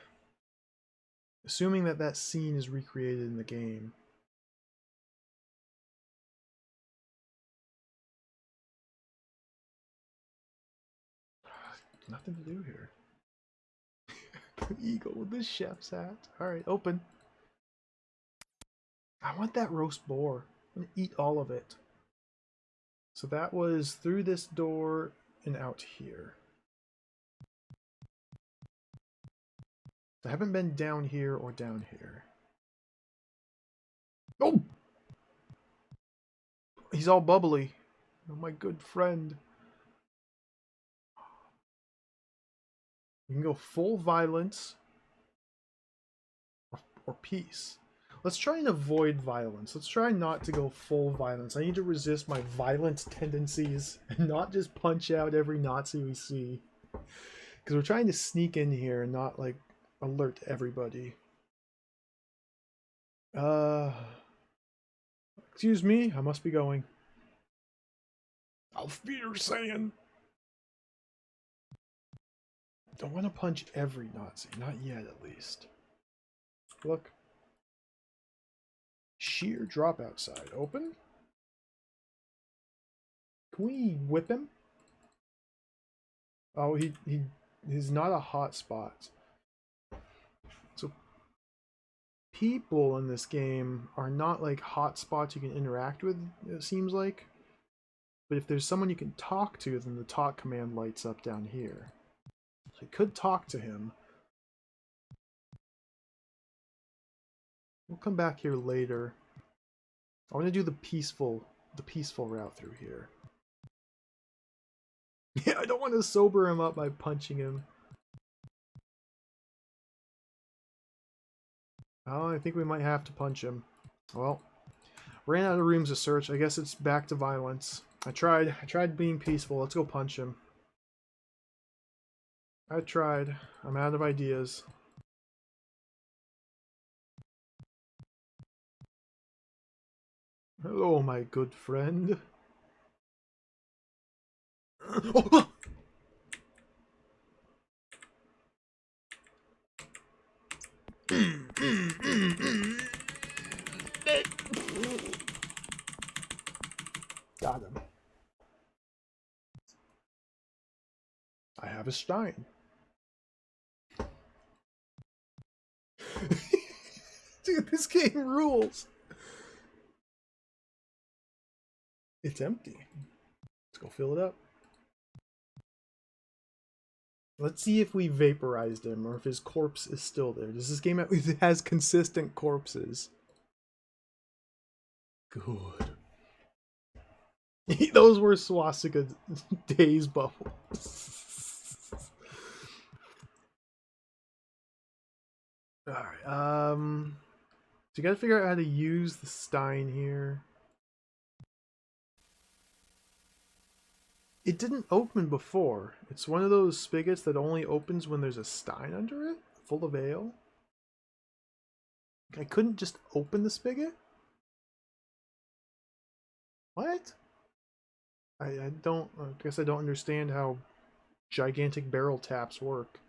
Assuming that that scene is recreated in the game. Nothing to do here. Eagle with the chef's hat. Alright, open. I want that roast boar. I'm going to eat all of it. So that was through this door and out here. I haven't been down here or down here. Oh! He's all bubbly. Oh, my good friend. You can go full violence or peace. Let's try and avoid violence. Let's try not to go full violence. I need to resist my violent tendencies and not just punch out every Nazi we see. Because we're trying to sneak in here and not, like, alert everybody. Excuse me, I must be going. Auf Wiedersehen! Don't want to punch every Nazi. Not yet, at least. Look. Sheer drop outside. Open? Can we whip him? Oh, he's not a hot spot. So people in this game are not like hot spots you can interact with, it seems like. But if there's someone you can talk to, then the talk command lights up down here. So I could talk to him. We'll come back here later. I want to do the peaceful route through here. Yeah, I don't want to sober him up by punching him. Oh, I think we might have to punch him. Well, ran out of rooms to search. I guess it's back to violence. I tried being peaceful. Let's go punch him. I tried. I'm out of ideas. Hello, my good friend. Oh! Got him. I have a Stein. Dude, this game rules. It's empty. Let's go fill it up. Let's see if we vaporized him or if his corpse is still there. Does this game it has consistent corpses? Good. Those were swastika days bubbles. Alright, so you gotta figure out how to use the Stein here. It didn't open before. It's one of those spigots that only opens when there's a Stein under it, full of ale. I couldn't just open the spigot? What? I don't, I guess I don't understand how gigantic barrel taps work.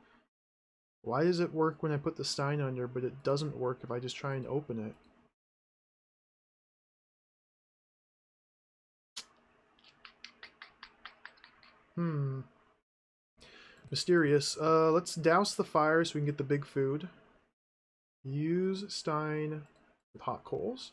Why does it work when I put the Stein under, but it doesn't work if I just try and open it? Mysterious. Let's douse the fire so we can get the big food. Use Stein with hot coals.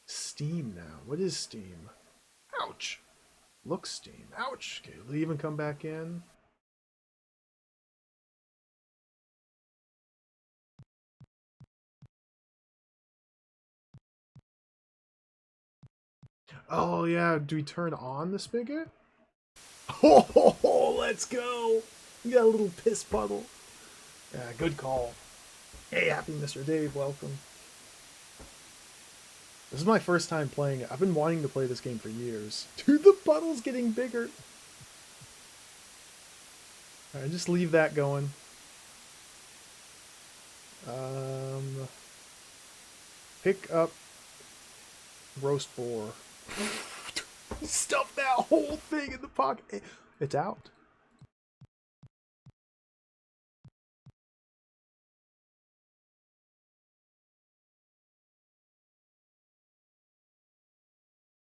Steam now. What is steam? Ouch. Look steam. Ouch. Okay, leave and come back in. Oh yeah, do we turn on the spigot? Oh, let's go. We got a little piss puddle. Yeah, good call. Hey, happy Mr. Dave, welcome. This is my first time playing it. I've been wanting to play this game for years. Dude, the puddle's getting bigger. Alright, just leave that going. Pick up roast boar. Stuff that whole thing in the pocket. It's out.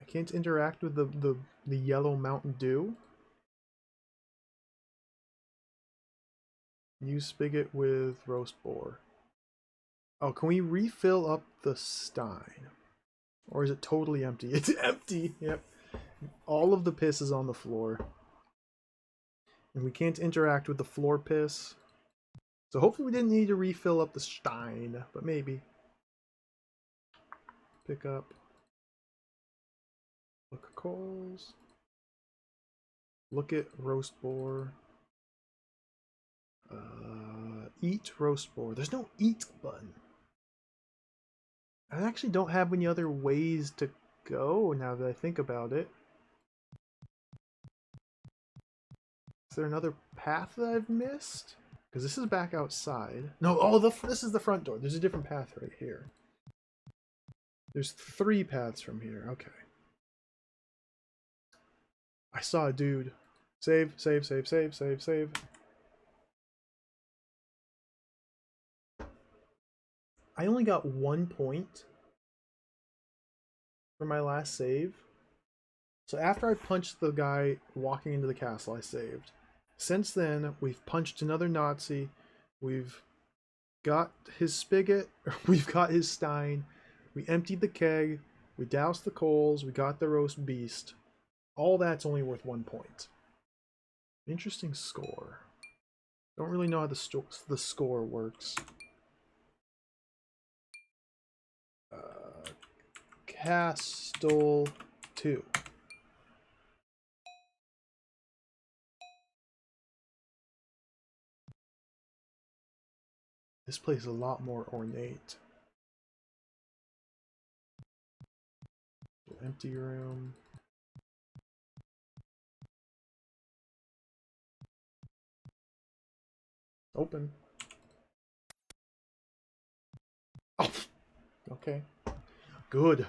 I can't interact with the yellow Mountain Dew. Use spigot with roast boar. Oh, can we refill up the Stein? Or is it totally empty? It's empty. Yep. All of the piss is on the floor. And we can't interact with the floor piss. So hopefully we didn't need to refill up the Stein, but maybe. Pick up. Look at coals. Look at roast boar. Eat roast boar. There's no eat button. I actually don't have any other ways to go now that I think about it. Is there another path that I've missed? Because this is back outside. No, oh, this is the front door. There's a different path right here. There's 3 paths from here. Okay. I saw a dude. Save, save, save, save, save, save. I only got 1 point for my last save. So after I punched the guy walking into the castle, I saved. Since then, we've punched another Nazi. We've got his spigot. We've got his Stein. We emptied the keg. We doused the coals. We got the roast beast. All that's only worth 1 point. Interesting score. Don't really know how the score works. Castle 2. This place is a lot more ornate. Empty room. Open. Oh, okay. Good.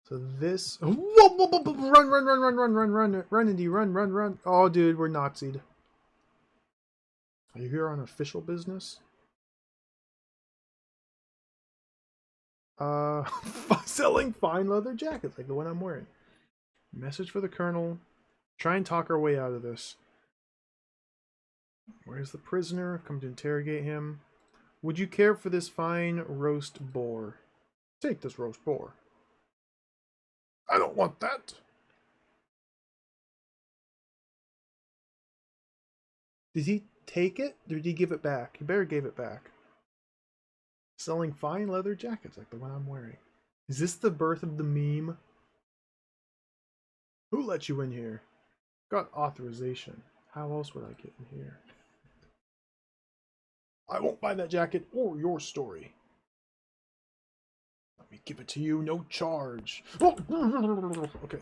So this. Whoa, whoa, whoa, whoa, run, run, run, run, run, run, run, run, Indy, run, run, run. Oh, dude, we're Nazi'd. Are you here on official business? Selling fine leather jackets like the one I'm wearing. Message for the Colonel. Try and talk our way out of this. Where's the prisoner? Come to interrogate him. Would you care for this fine roast boar? Take this roast boar. I don't want that. Did he take it? Or did he give it back? He better gave it back. Selling fine leather jackets like the one I'm wearing. Is this the birth of the meme? Who let you in here? Got authorization. How else would I get in here? I won't buy that jacket or your story. Let me give it to you, no charge. Oh, okay.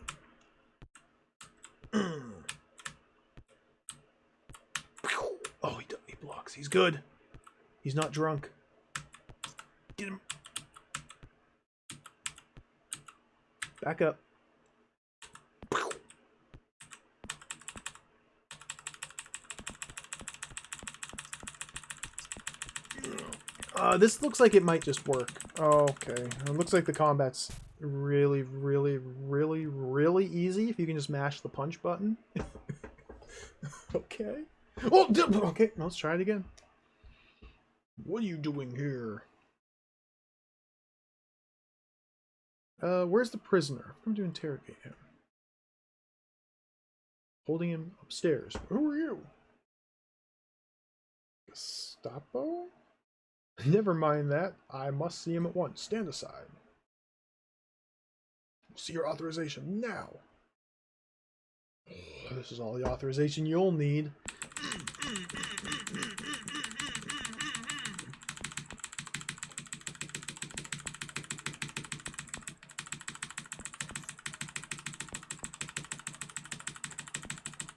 Oh, he blocks. He's good. He's not drunk. Get him. Back up. This looks like it might just work. Oh, okay. It looks like the combat's really, really, really, really easy if you can just mash the punch button. Okay. Oh, okay. Let's try it again. What are you doing here? Where's the prisoner? I'm to interrogate him. Holding him upstairs. Who are you? Gestapo? Never mind that. I must see him at once. Stand aside. See your authorization now. This is all the authorization you'll need.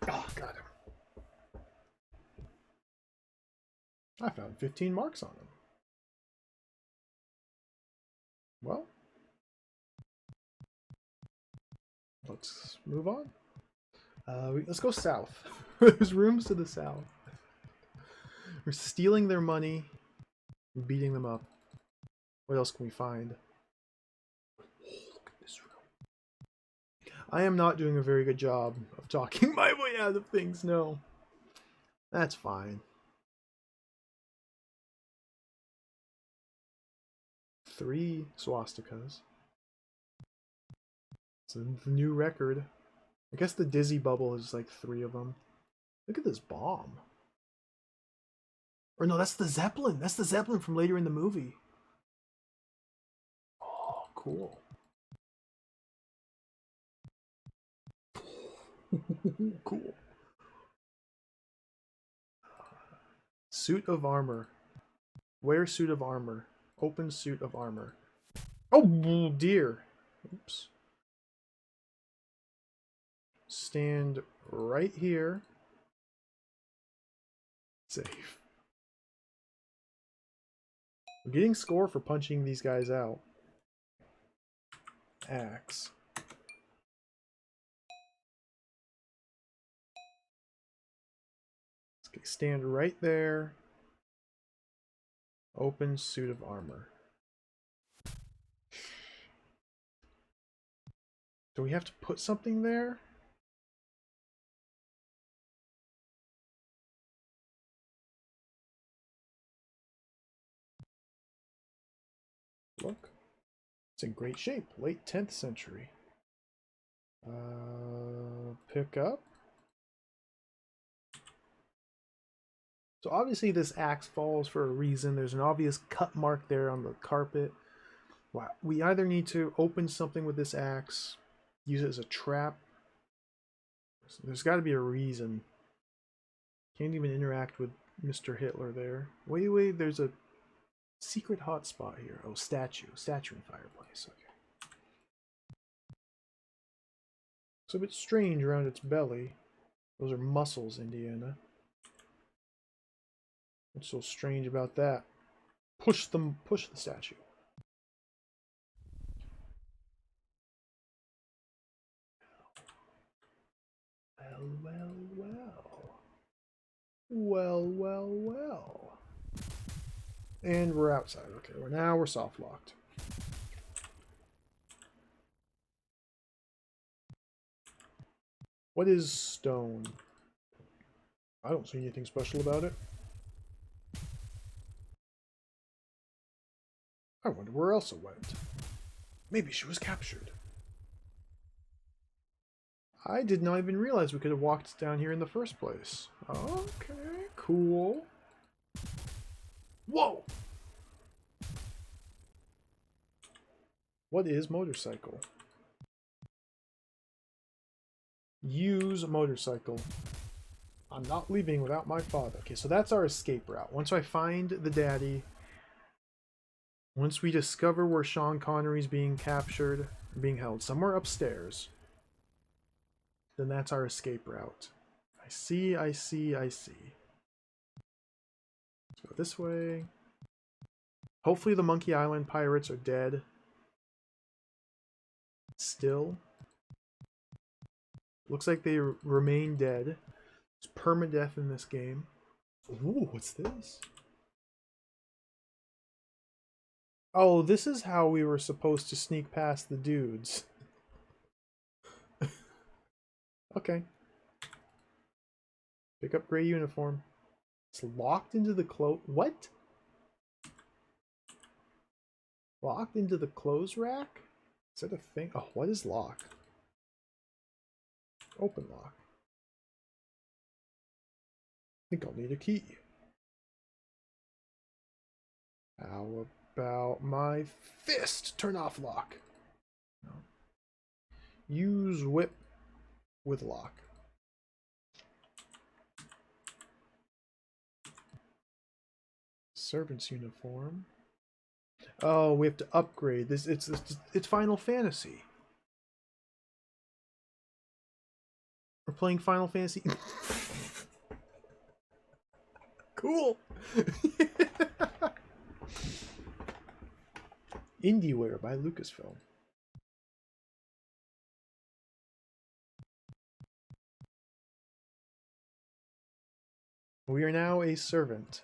Oh, got him. I found 15 marks on him. Well, let's move on. Let's go south. There's rooms to the south. We're stealing their money, and beating them up. What else can we find? Oh, look at this room. I am not doing a very good job of talking my way out of things, no. That's fine. 3 swastikas. It's a new record. I guess the Dizzy Bubble is like 3 of them. Look at this bomb. Or no, that's the Zeppelin. That's the Zeppelin from later in the movie. Oh, cool. Cool. Suit of armor. Wear suit of armor. Open suit of armor. Oh, dear. Oops. Stand right here. Save. I'm getting score for punching these guys out. Axe. Okay, stand right there. Open suit of armor. Do we have to put something there? Look. It's in great shape. Late 10th century. Pick up. So obviously this axe falls for a reason. There's an obvious cut mark there on the carpet. We either need to open something with this axe, use it as a trap. There's got to be a reason. Can't even interact with Mr. Hitler there. Wait, there's a Secret hotspot here. Oh, statue. Statue and fireplace. Okay. It's a bit strange around its belly. Those are muscles, Indiana. What's so strange about that? Push the statue. Well, well, well. Well, well, well. And we're outside. Okay, now we're soft locked. What is stone? I don't see anything special about it. I wonder where Elsa went. Maybe she was captured. I did not even realize we could have walked down here in the first place. Okay, cool. Whoa! What is motorcycle? Use motorcycle. I'm not leaving without my father. Okay, so that's our escape route. Once I find the daddy, once we discover where Sean Connery's being captured, being held somewhere upstairs, then that's our escape route. I see. Let's go this way. Hopefully the Monkey Island pirates are dead. Still. Looks like they remain dead. It's permadeath in this game. Ooh, what's this? Oh, this is how we were supposed to sneak past the dudes. Okay. Pick up gray uniform. It's locked into the What? Locked into the clothes rack? Is that a thing? Oh, what is lock? Open lock. I think I'll need a key. How about my fist? Turn off lock. No. Use whip with lock. Servant's uniform. Oh, we have to upgrade this. It's Final Fantasy. We're playing Final Fantasy. Cool. IndieWare by Lucasfilm. We are now a servant.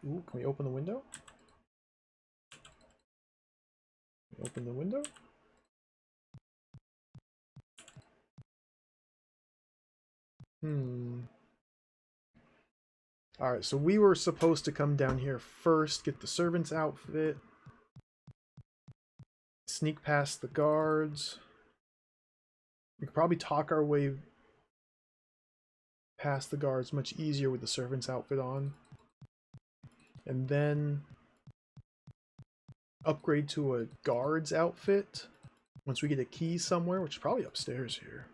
Ooh, can we open the window? Open the window? Alright, so we were supposed to come down here first, get the servant's outfit, sneak past the guards. We could probably talk our way past the guards much easier with the servant's outfit on. And then upgrade to a guard's outfit once we get a key somewhere, which is probably upstairs here.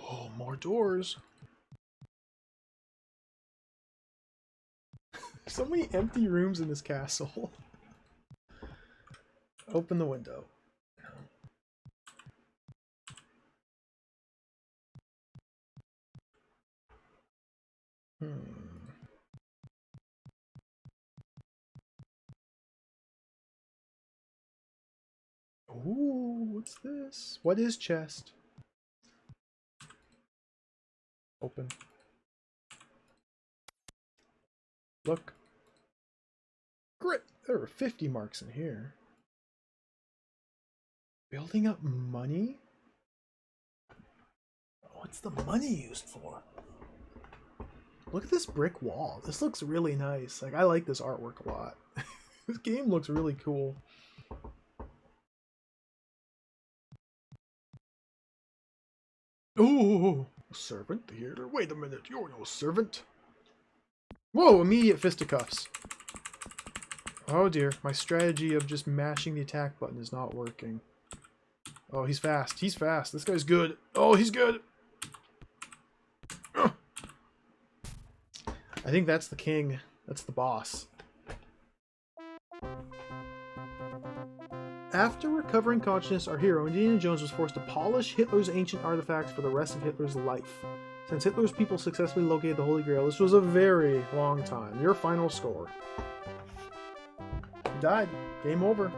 Oh, more doors. So many empty rooms in this castle. Open the window. Ooh, what's this? What is chest? Open. Look. Grit! There are 50 marks in here. Building up money? What's the money used for? Look at this brick wall. This looks really nice. Like, I like this artwork a lot. This game looks really cool. Ooh, servant here. Wait a minute, you're no servant. Whoa, immediate fisticuffs. Oh dear, my strategy of just mashing the attack button is not working. Oh, he's fast. He's fast. This guy's good. Oh, he's good. I think that's the king. That's the boss. After recovering consciousness, our hero, Indiana Jones, was forced to polish Hitler's ancient artifacts for the rest of Hitler's life. Since Hitler's people successfully located the Holy Grail, this was a very long time. Your final score. You died. Game over.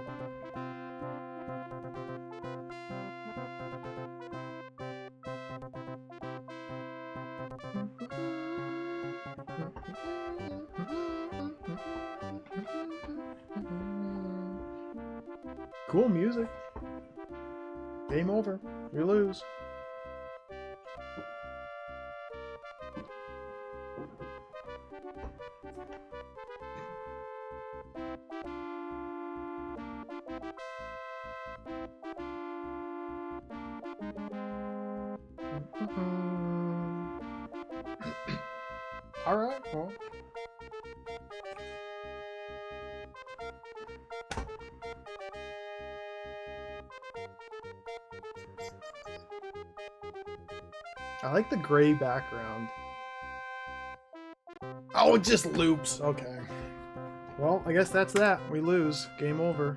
Cool music. Game over. You lose. All right. Well. I like the gray background. Oh, it just loops. Okay. Well, I guess that's that. We lose. Game over.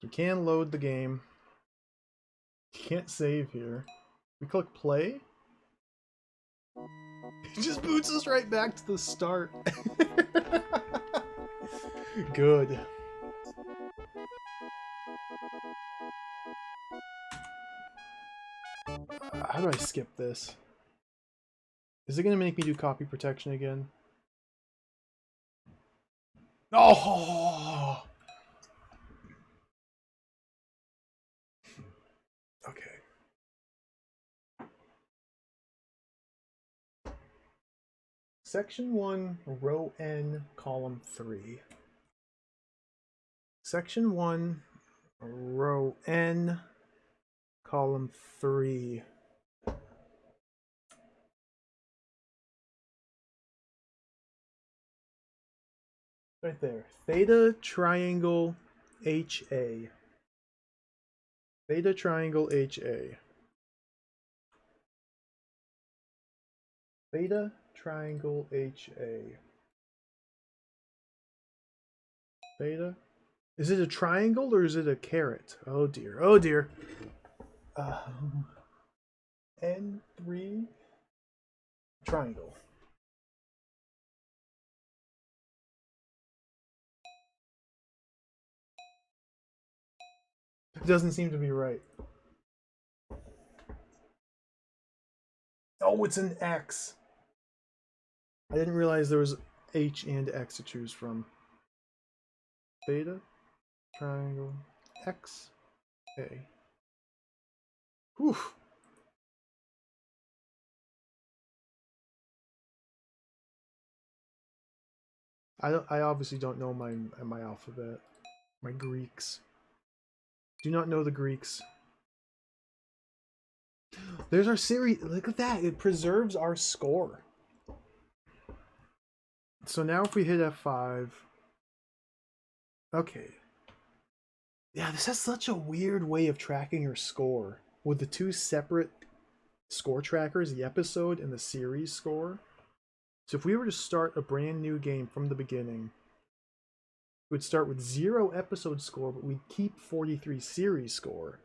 You can load the game. You can't save here. We click play. It just boots us right back to the start. Good. How do I skip this? Is it going to make me do copy protection again? Oh! Okay. Section 1, row N, column 3. Section 1, row N, column 3. Right there. Theta triangle HA. Theta triangle HA. Theta triangle HA. Theta? Is it a triangle or is it a caret? Oh dear. Oh dear. N3 triangle. It doesn't seem to be right. Oh, it's an X. I didn't realize there was H and X to choose from. Theta, triangle, X, A. Whew. I obviously don't know my alphabet. My Greeks. Do not know the Greeks. There's our series. Look at that. It preserves our score. So now if we hit F5. Okay. Yeah, this has such a weird way of tracking your score. With the two separate score trackers, the episode and the series score. So if we were to start a brand new game from the beginning, we would start with 0 episode score, but we'd keep 43 series score.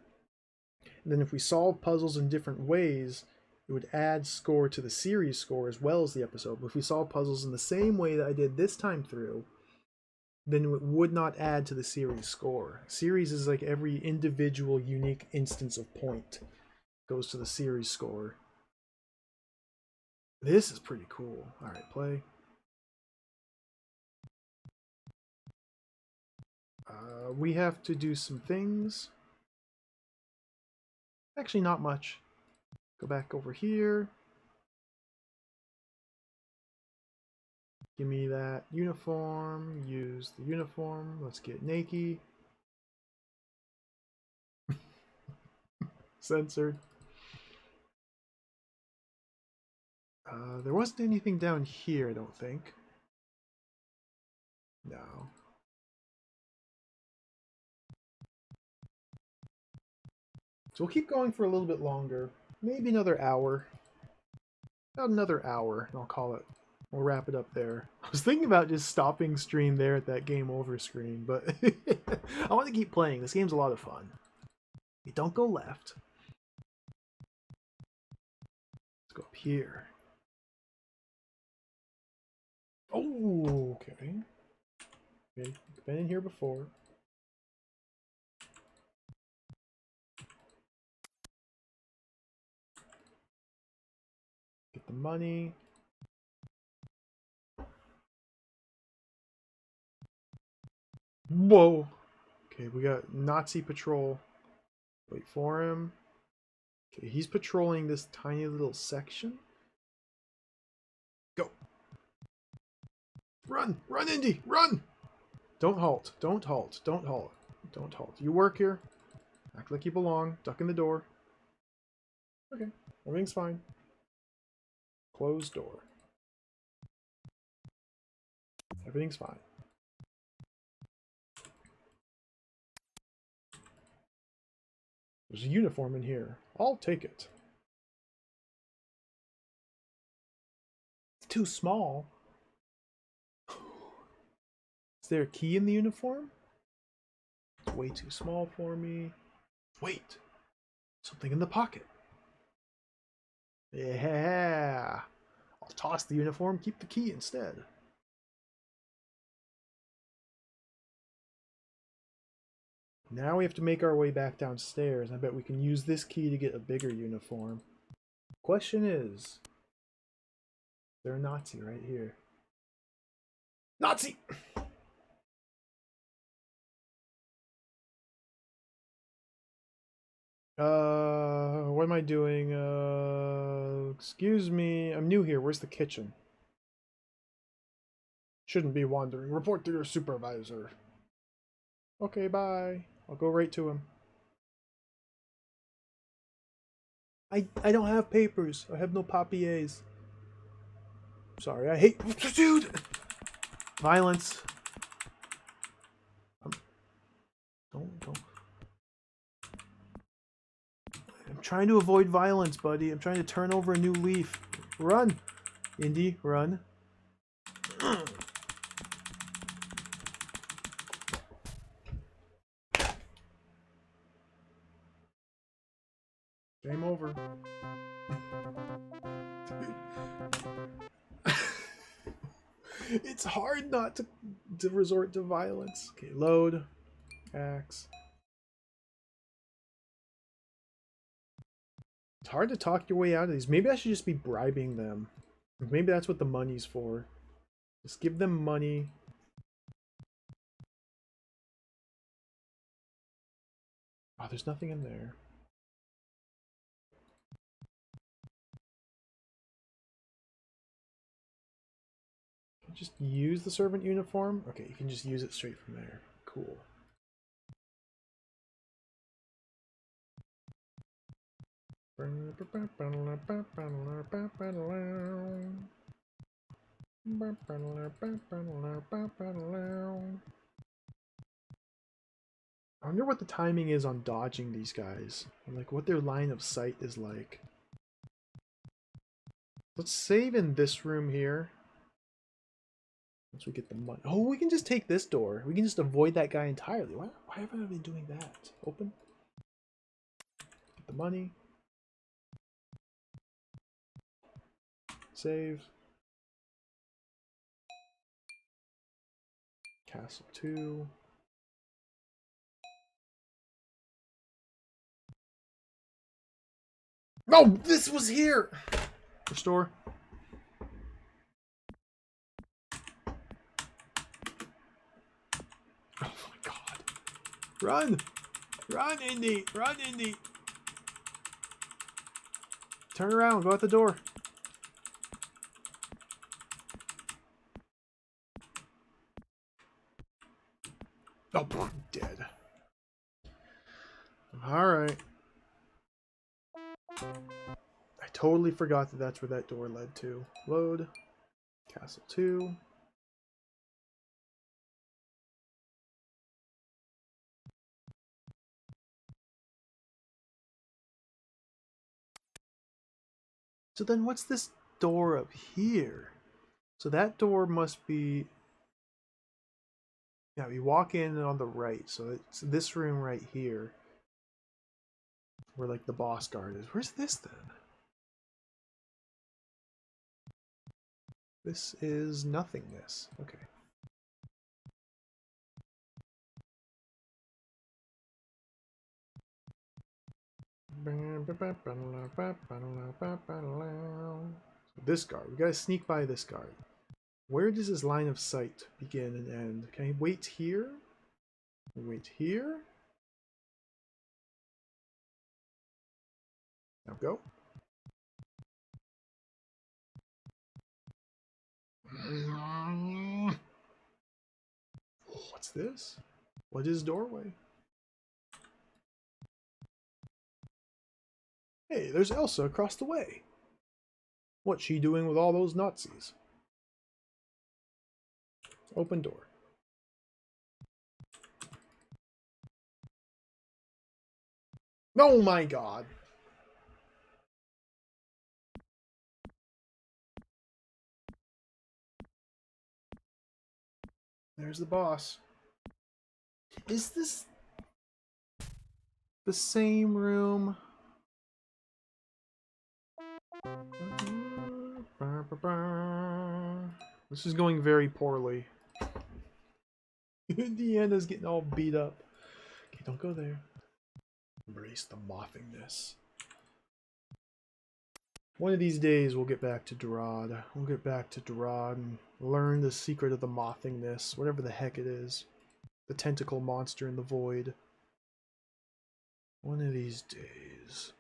And then if we solve puzzles in different ways, it would add score to the series score as well as the episode. But if we solve puzzles in the same way that I did this time through, then it would not add to the series score. Series is like every individual unique instance of point goes to the series score. This is pretty cool. All right, play. We have to do some things. Actually, not much. Go back over here. Give me that uniform. Use the uniform. Let's get naked. Censored. There wasn't anything down here, I don't think. No. So we'll keep going for a little bit longer. Maybe another hour. About another hour, and I'll call it. We'll wrap it up there. I was thinking about just stopping stream there at that game over screen, but I want to keep playing. This game's a lot of fun. You don't go left. Let's go up here. Oh, okay. Okay, been in here before. Get the money. Whoa. Okay, we got Nazi patrol. Wait for him. Okay, he's patrolling this tiny little section. Go. Run! Run, Indy! Run! Don't halt. Don't halt. Don't halt. Don't halt. You work here. Act like you belong. Duck in the door. Okay. Everything's fine. Closed door. Everything's fine. There's a uniform in here. I'll take it. It's too small. Is there a key in the uniform? It's way too small for me. Wait. Something in the pocket. Yeah. I'll toss the uniform, keep the key instead. Now we have to make our way back downstairs. I bet we can use this key to get a bigger uniform. Question is there a Nazi right here? Nazi! What am I doing? Excuse me. I'm new here. Where's the kitchen? Shouldn't be wandering. Report to your supervisor. Okay, bye. I'll go right to him. I don't have papers. I have no papiers. Sorry, I hate... Dude! Violence. Don't. I'm trying to avoid violence, buddy. I'm trying to turn over a new leaf. Run! Indy, run. Game over. It's hard not to resort to violence. Okay, load. Axe. It's hard to talk your way out of these. Maybe I should just be bribing them. Maybe that's what the money's for. Just give them money. Oh, there's nothing in there. Can I just use the servant uniform? Okay, you can just use it straight from there. Cool. I wonder what the timing is on dodging these guys, and like what their line of sight is like. Let's save in this room here. Once we get the money. Oh, we can just take this door. We can just avoid that guy entirely. Why haven't I been doing that? Open. Get the money. Save. Castle 2. No, this was here. Restore. Oh my god. Run! Run, Indy! Run, Indy! Turn around, go out the door. Oh, I'm dead. Alright. I totally forgot that that's where that door led to. Load. Castle 2. So then what's this door up here? So that door must be... Yeah, we walk in on the right, so it's this room right here. Where, like, the boss guard is. Where's this, then? This is nothingness. Okay. This guard. We gotta sneak by this guard. Where does his line of sight begin and end? Can I wait here? Wait here? Now go. What's this? What is doorway? Hey, there's Elsa across the way. What's she doing with all those Nazis? Open door. Oh my god. There's the boss. Is this the same room? This is going very poorly. Deanna's getting all beat up. Okay, don't go there. Embrace the mothingness. One of these days we'll get back to Durad. We'll get back to Durad and learn the secret of the mothingness, whatever the heck it is. The tentacle monster in the void. One of these days.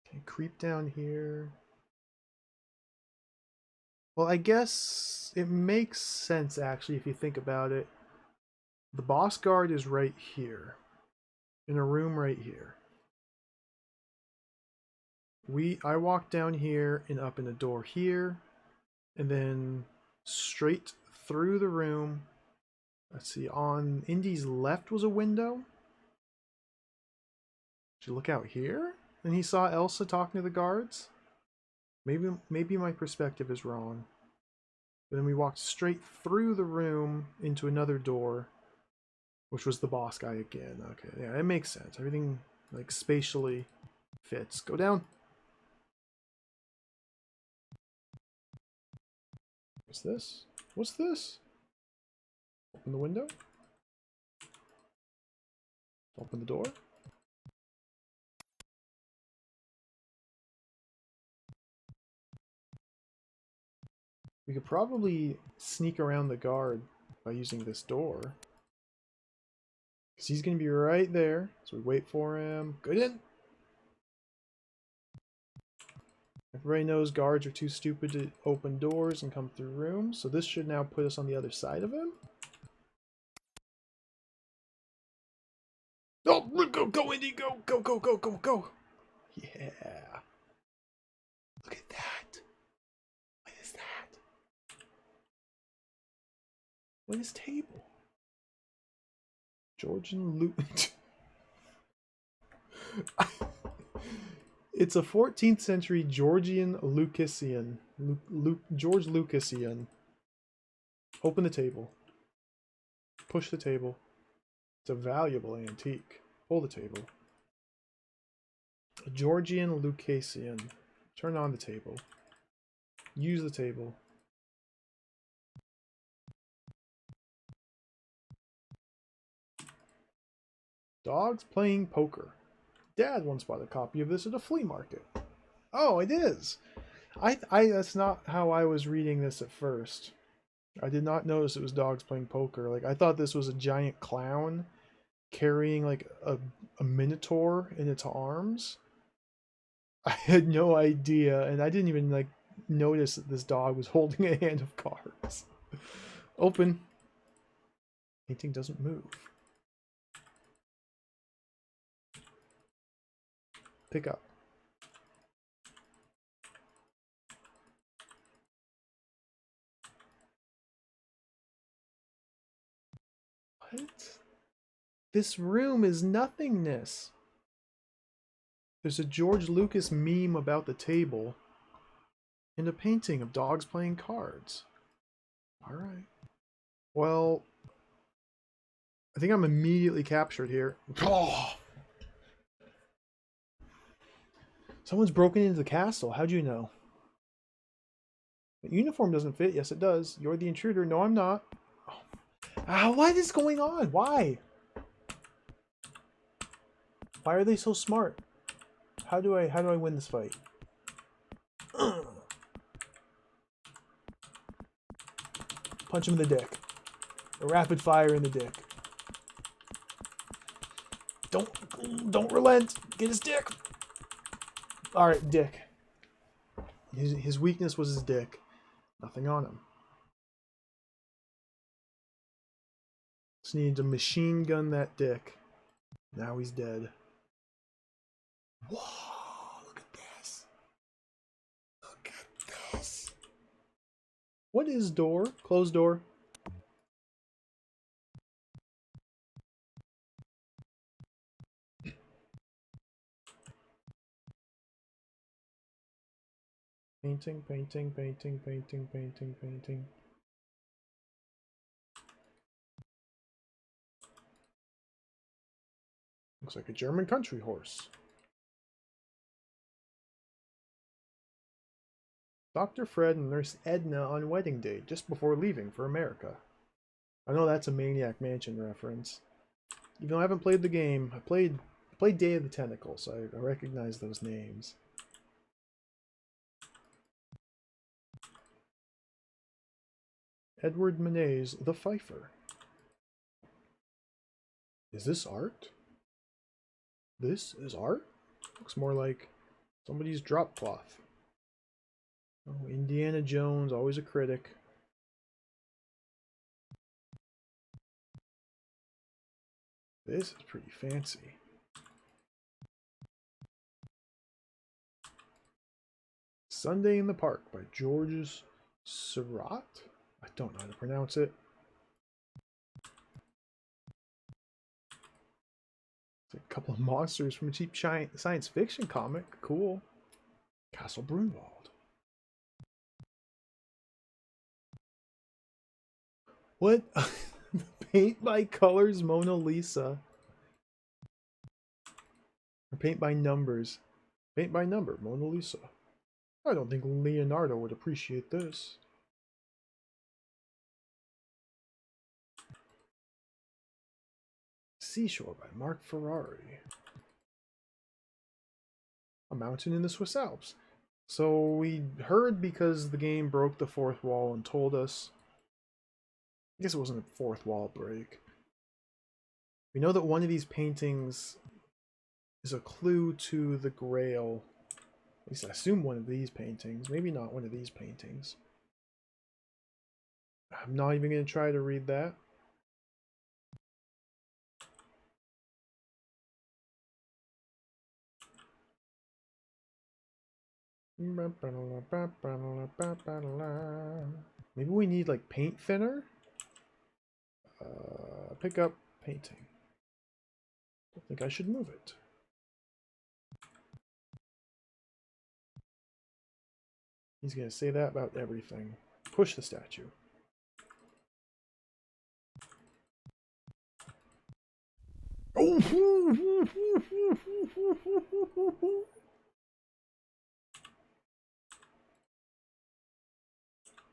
Okay, creep down here. Well, I guess it makes sense, actually, if you think about it. The boss guard is right here. In a room right here. I walk down here and up in a door here. And then straight through the room. Let's see, on Indy's left was a window. Did you look out here? And he saw Elsa talking to the guards? Maybe my perspective is wrong. But then we walked straight through the room into another door, which was the boss guy again. Okay, yeah, it makes sense. Everything, like, spatially fits. Go down. What's this? What's this? Open the window. Open the door. We could probably sneak around the guard by using this door. Because he's going to be right there. So we wait for him. Good in. Everybody knows guards are too stupid to open doors and come through rooms. So this should now put us on the other side of him. Oh, go, Indy, go, go, go, go, go, go. Yeah. Look at that. What is that? What is table? Georgian loot. It's a 14th century Georgian Lucasian. George Lucasian. Open the table. Push the table. It's a valuable antique. Pull the table. A Georgian Lucasian. Turn on the table. Use the table. Dogs playing poker. Dad once bought a copy of this at a flea market. Oh, it is. That's not how I was reading this at first. I did not notice it was dogs playing poker. Like, I thought this was a giant clown carrying, like, a minotaur in its arms. I had no idea, and I didn't even, like, notice that this dog was holding a hand of cards. Open. Painting doesn't move. Pick up. What? This room is nothingness. There's a George Lucas meme about the table and a painting of dogs playing cards. Alright. Well, I think I'm immediately captured here. Oh! Someone's broken into the castle. How'd you know? The uniform doesn't fit. Yes, it does. You're the intruder. No, I'm not. Oh. Ah, what is going on? Why? Why are they so smart? How do I win this fight? Punch him in the dick. A rapid fire in the dick. Don't relent. Get his dick. All right, dick. His weakness was his dick. Nothing on him. Just needed to machine gun that dick. Now he's dead. Whoa! Look at this. Look at this. What is door? Closed door. Painting, painting, painting, painting, painting, painting. Looks like a German country horse. Dr. Fred and Nurse Edna on wedding day, just before leaving for America. I know that's a Maniac Mansion reference. Even though I haven't played the game, I played Day of the Tentacle, so I recognize those names. Edward Manet's The Fifer. Is this art? This is art? Looks more like somebody's drop cloth. Oh, Indiana Jones, always a critic. This is pretty fancy. Sunday in the Park by Georges Seurat? I don't know how to pronounce it. It's a couple of monsters from a cheap science fiction comic. Cool. Castle Brunwald. What? Paint by colors Mona Lisa. Or paint by numbers. Paint by number Mona Lisa. I don't think Leonardo would appreciate this. Seashore by Mark Ferrari. A mountain in the Swiss Alps. So we heard because the game broke the fourth wall and told us. I guess it wasn't a fourth wall break. We know that one of these paintings is a clue to the Grail. At least I assume one of these paintings. Maybe not one of these paintings. I'm not even going to try to read that. Maybe we need like paint thinner? Pick up painting. I think I should move it. He's going to say that about everything. Push the statue. Oh!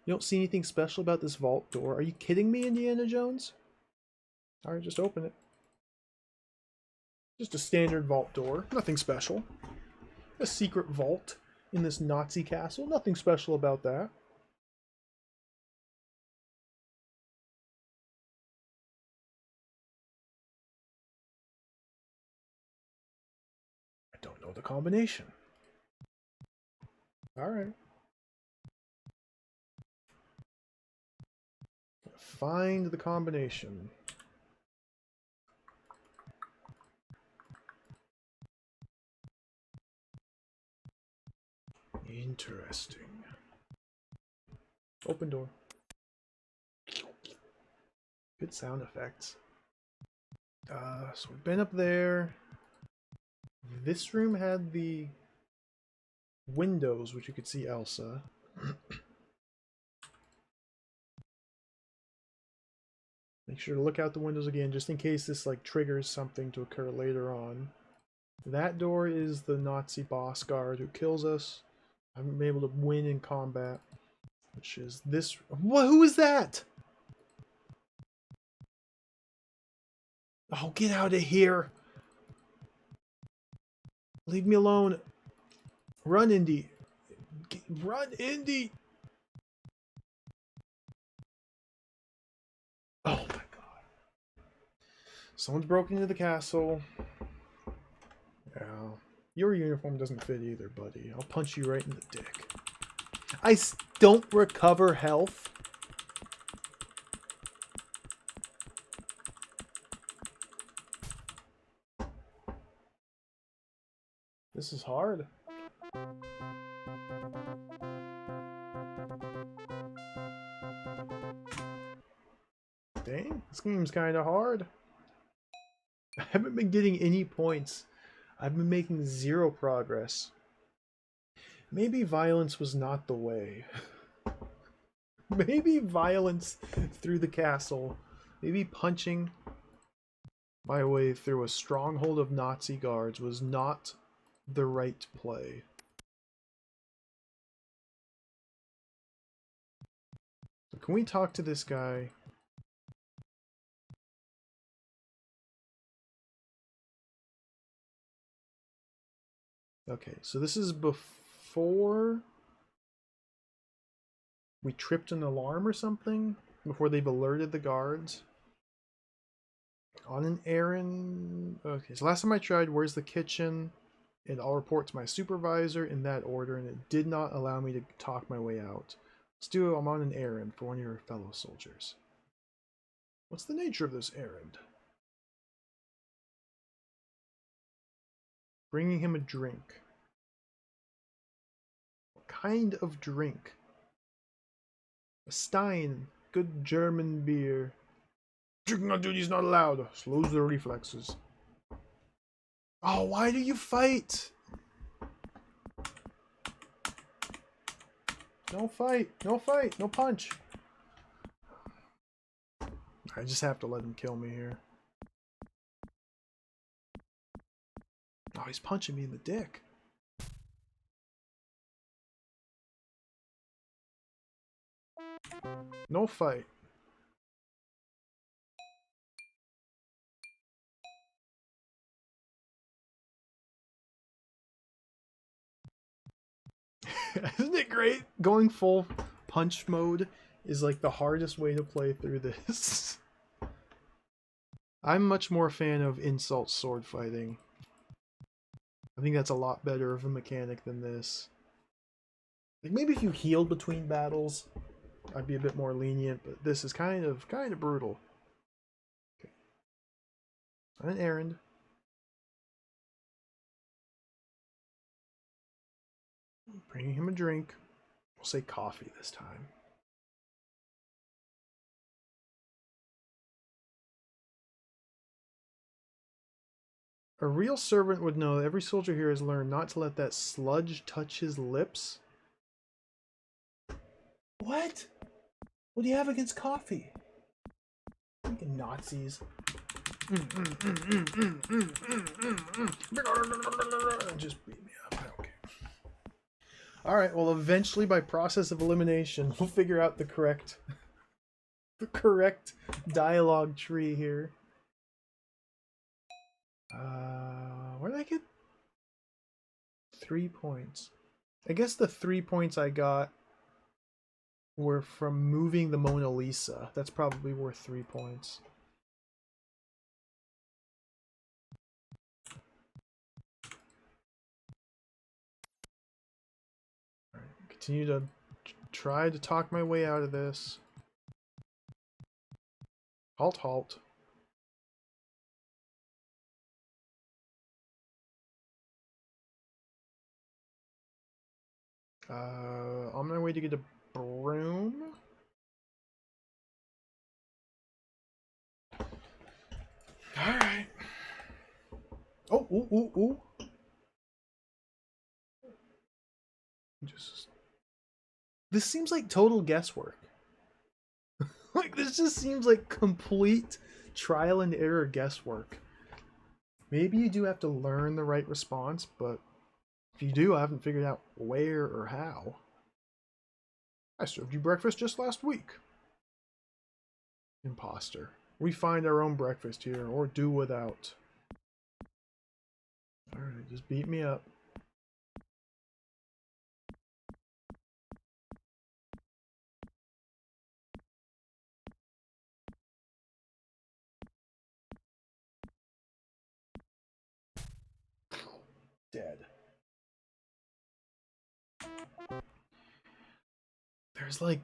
You don't see anything special about this vault door. Are you kidding me, Indiana Jones? Alright, just open it. Just a standard vault door. Nothing special. A secret vault in this Nazi castle. Nothing special about that. I don't know the combination. Alright. Find the combination. Interesting. Open door. Good sound effects. So we've been up there. This room had the windows, which you could see Elsa. Make sure to look out the windows again, just in case this like triggers something to occur later on. That door is the Nazi boss guard who kills us. I haven't been able to win in combat, which is this. What? Who is that? Oh, get out of here! Leave me alone. Run, Indy. Run, Indy. Oh my god. Someone's broken into the castle. Yeah. Your uniform doesn't fit either, buddy. I'll punch you right in the dick. I don't recover health. This is hard. Dang, this game's kind of hard. I haven't been getting any points. I've been making zero progress. Maybe violence was not the way. Maybe violence through the castle. Maybe punching my way through a stronghold of Nazi guards was not the right play. So can we talk to this guy? Okay, so this is before we tripped an alarm or something? Before they've alerted the guards? On an errand? Okay, so last time I tried, where's the kitchen? And I'll report to my supervisor in that order, and it did not allow me to talk my way out. Let's do it. I'm on an errand for one of your fellow soldiers. What's the nature of this errand? Bringing him a drink. What kind of drink? A Stein. Good German beer. Drinking on duty is not allowed. Slows the reflexes. Oh, why do you fight? No fight. No fight. No punch. I just have to let him kill me here. Oh, he's punching me in the dick. No fight. Isn't it great? Going full punch mode is like the hardest way to play through this. I'm much more a fan of insult sword fighting. I think that's a lot better of a mechanic than this. Like maybe if you healed between battles, I'd be a bit more lenient, but this is kind of brutal. Okay. On an errand. Bringing him a drink. We'll say coffee this time. A real servant would know that every soldier here has learned not to let that sludge touch his lips. What? What do you have against coffee? Freaking Nazis. Just beat me up. I don't care. Alright, well eventually by process of elimination, we'll figure out the correct dialogue tree here. Where did I get 3 points? I guess the 3 points I got were from moving the Mona Lisa. That's probably worth 3 points. Alright, continue to try to talk my way out of this. Halt, halt. On my way to get a broom. Alright. Oh, ooh, ooh, ooh. Just this seems like total guesswork. Like this just seems like complete trial and error guesswork. Maybe you do have to learn the right response, but if you do, I haven't figured out where or how. I served you breakfast just last week. Imposter. We find our own breakfast here, or do without. Alright, just beat me up. Dead. There's like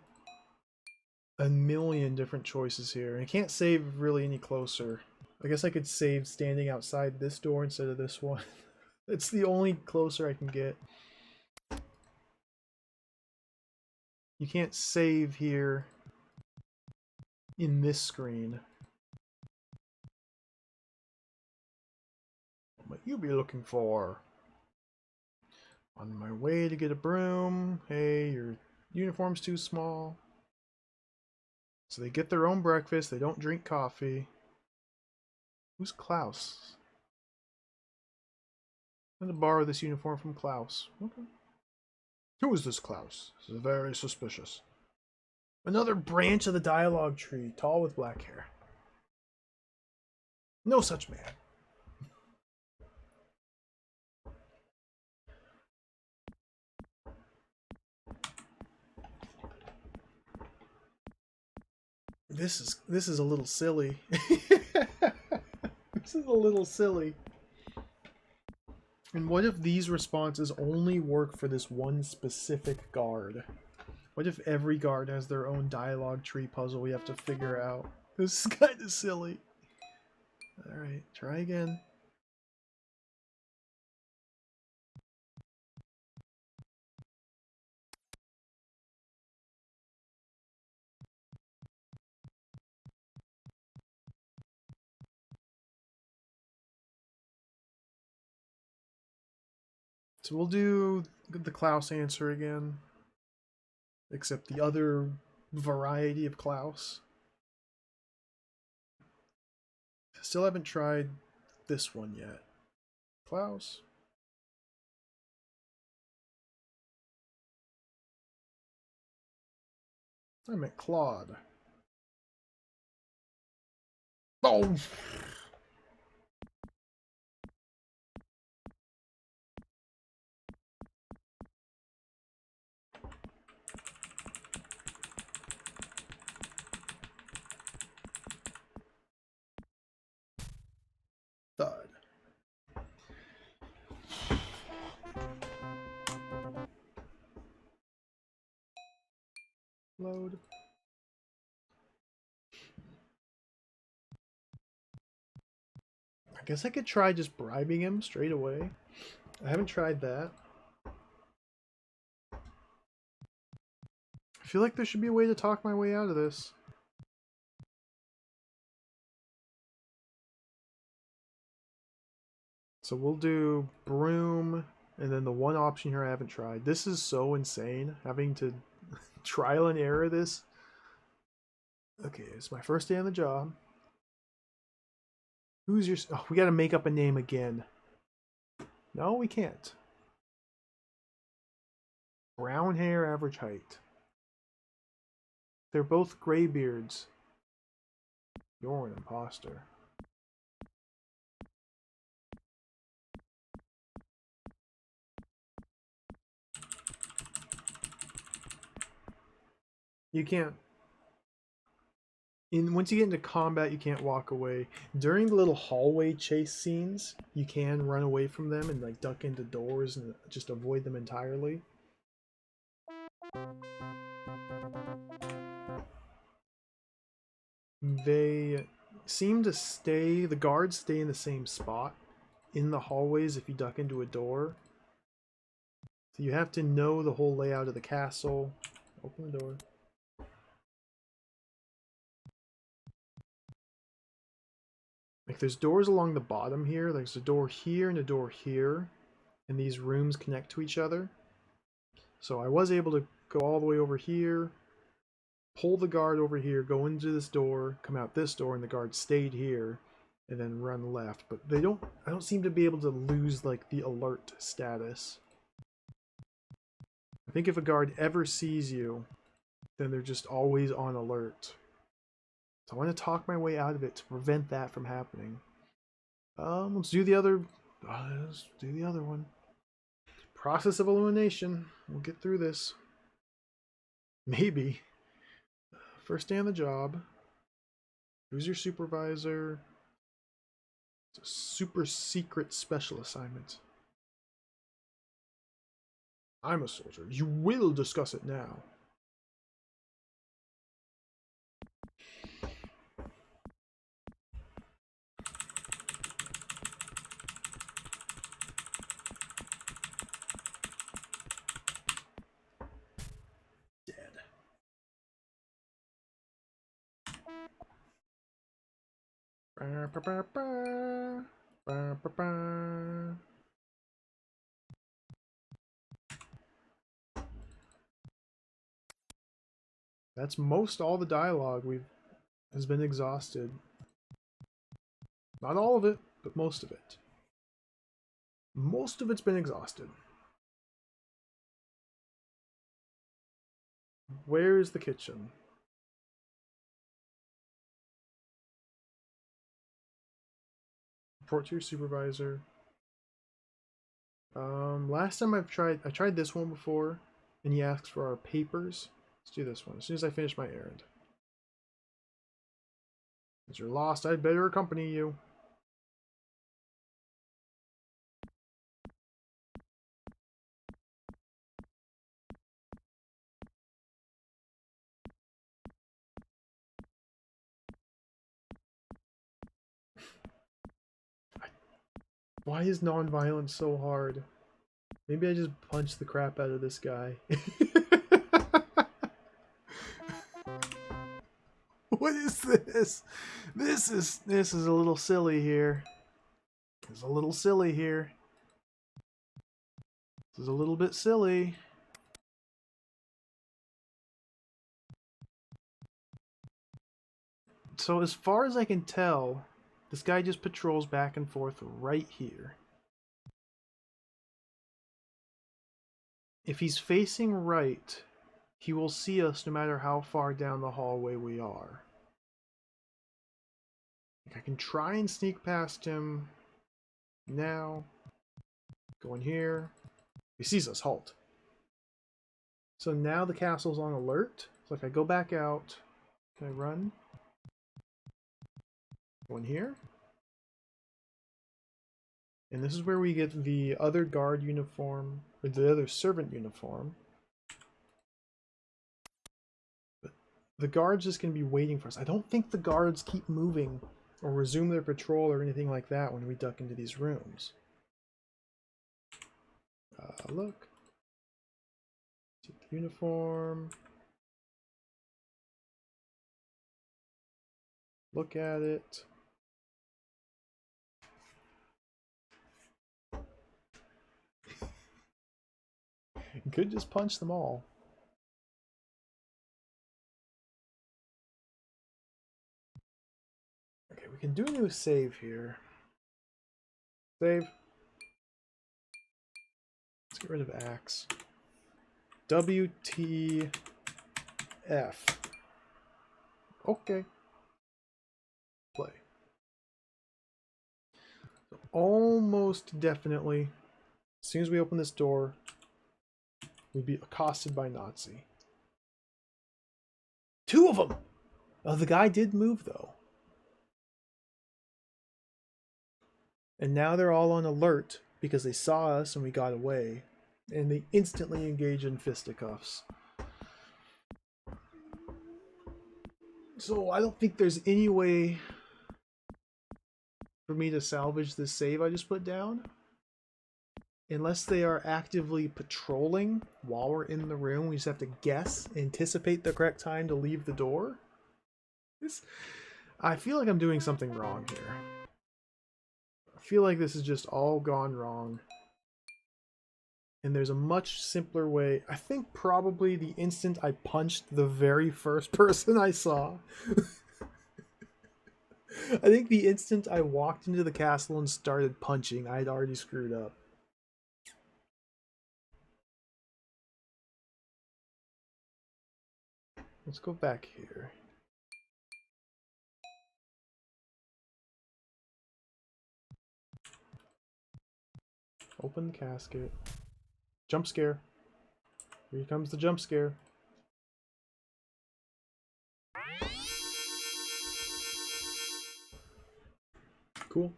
a million different choices here. I can't save really any closer. I guess I could save standing outside this door instead of this one. It's the only closer I can get. You can't save here in this screen. What might you be looking for? On my way to get a broom. Hey, your uniform's too small. So they get their own breakfast. They don't drink coffee. Who's Klaus? I'm going to borrow this uniform from Klaus. Okay. Who is this Klaus? This is very suspicious. Another branch of the dialogue tree, tall with black hair. No such man. This is a little silly. This is a little silly. And what if these responses only work for this one specific guard? What if every guard has their own dialogue tree puzzle we have to figure out? This is kind of silly. Alright, try again. So we'll do the Klaus answer again. Except the other variety of Klaus. Still haven't tried this one yet. Klaus. I meant Claude. Oh! Thud. Load. I guess I could try just bribing him straight away. I haven't tried that. I feel like there should be a way to talk my way out of this. So we'll do broom, and then the one option here I haven't tried. This is so insane, having to trial and error this. Okay, it's my first day on the job. Who's your... Oh, we gotta make up a name again. No, we can't. Brown hair, average height. They're both graybeards. You're an imposter. You can't... Once you get into combat, you can't walk away. During the little hallway chase scenes, you can run away from them and like duck into doors and just avoid them entirely. They seem to stay, the guards stay in the same spot in the hallways if you duck into a door. So you have to know the whole layout of the castle. Open the door. Like there's doors along the bottom here. There's a door here and a door here. And these rooms connect to each other. So I was able to go all the way over here, pull the guard over here, go into this door, come out this door, and the guard stayed here, and then run left. But I don't seem to be able to lose like the alert status. I think if a guard ever sees you, then they're just always on alert. So I want to talk my way out of it to prevent that from happening. Let's do the other. Let's do the other one. Process of elimination. We'll get through this. Maybe. First day on the job. Who's your supervisor? It's a super secret special assignment. I'm a soldier. You will discuss it now. Dead. Ba, ba, ba, ba. Ba, ba, ba. That's most all the dialogue has been exhausted. Not all of it, but most of it. Most of it's been exhausted. Where is the kitchen? Report to your supervisor. Last time I tried this one before, and he asked for our papers. Let's do this one as soon as I finish my errand. As you're lost, I'd better accompany you. Why is non-violence so hard? Maybe I just punch the crap out of this guy. What is this? This is a little silly here. It's a little silly here. This is a little bit silly. So as far as I can tell, this guy just patrols back and forth right here. If he's facing right, he will see us no matter how far down the hallway we are. I can try and sneak past him now. Go in here. He sees us, halt. So now the castle's on alert. So if I go back out, can I run? Go in here. And this is where we get the other guard uniform, or the other servant uniform. But the guard's just going to be waiting for us. I don't think the guards keep moving or resume their patrol or anything like that when we duck into these rooms. Look. Take the uniform. Look at it. You could just punch them all. Okay, we can do a new save here. Save. Let's get rid of axe. WTF. Okay. Play. So almost definitely, as soon as we open this door, we'd be accosted by Nazi. Two of them! Oh, the guy did move, though. And now they're all on alert because they saw us and we got away. And they instantly engage in fisticuffs. So I don't think there's any way for me to salvage this save I just put down. Unless they are actively patrolling while we're in the room. We just have to guess, anticipate the correct time to leave the door. I feel like I'm doing something wrong here. I feel like this has just all gone wrong. And there's a much simpler way. I think probably the instant I punched the very first person I saw. I think the instant I walked into the castle and started punching, I had already screwed up. Let's go back here. Open the casket. Jump scare. Here comes the jump scare. Cool.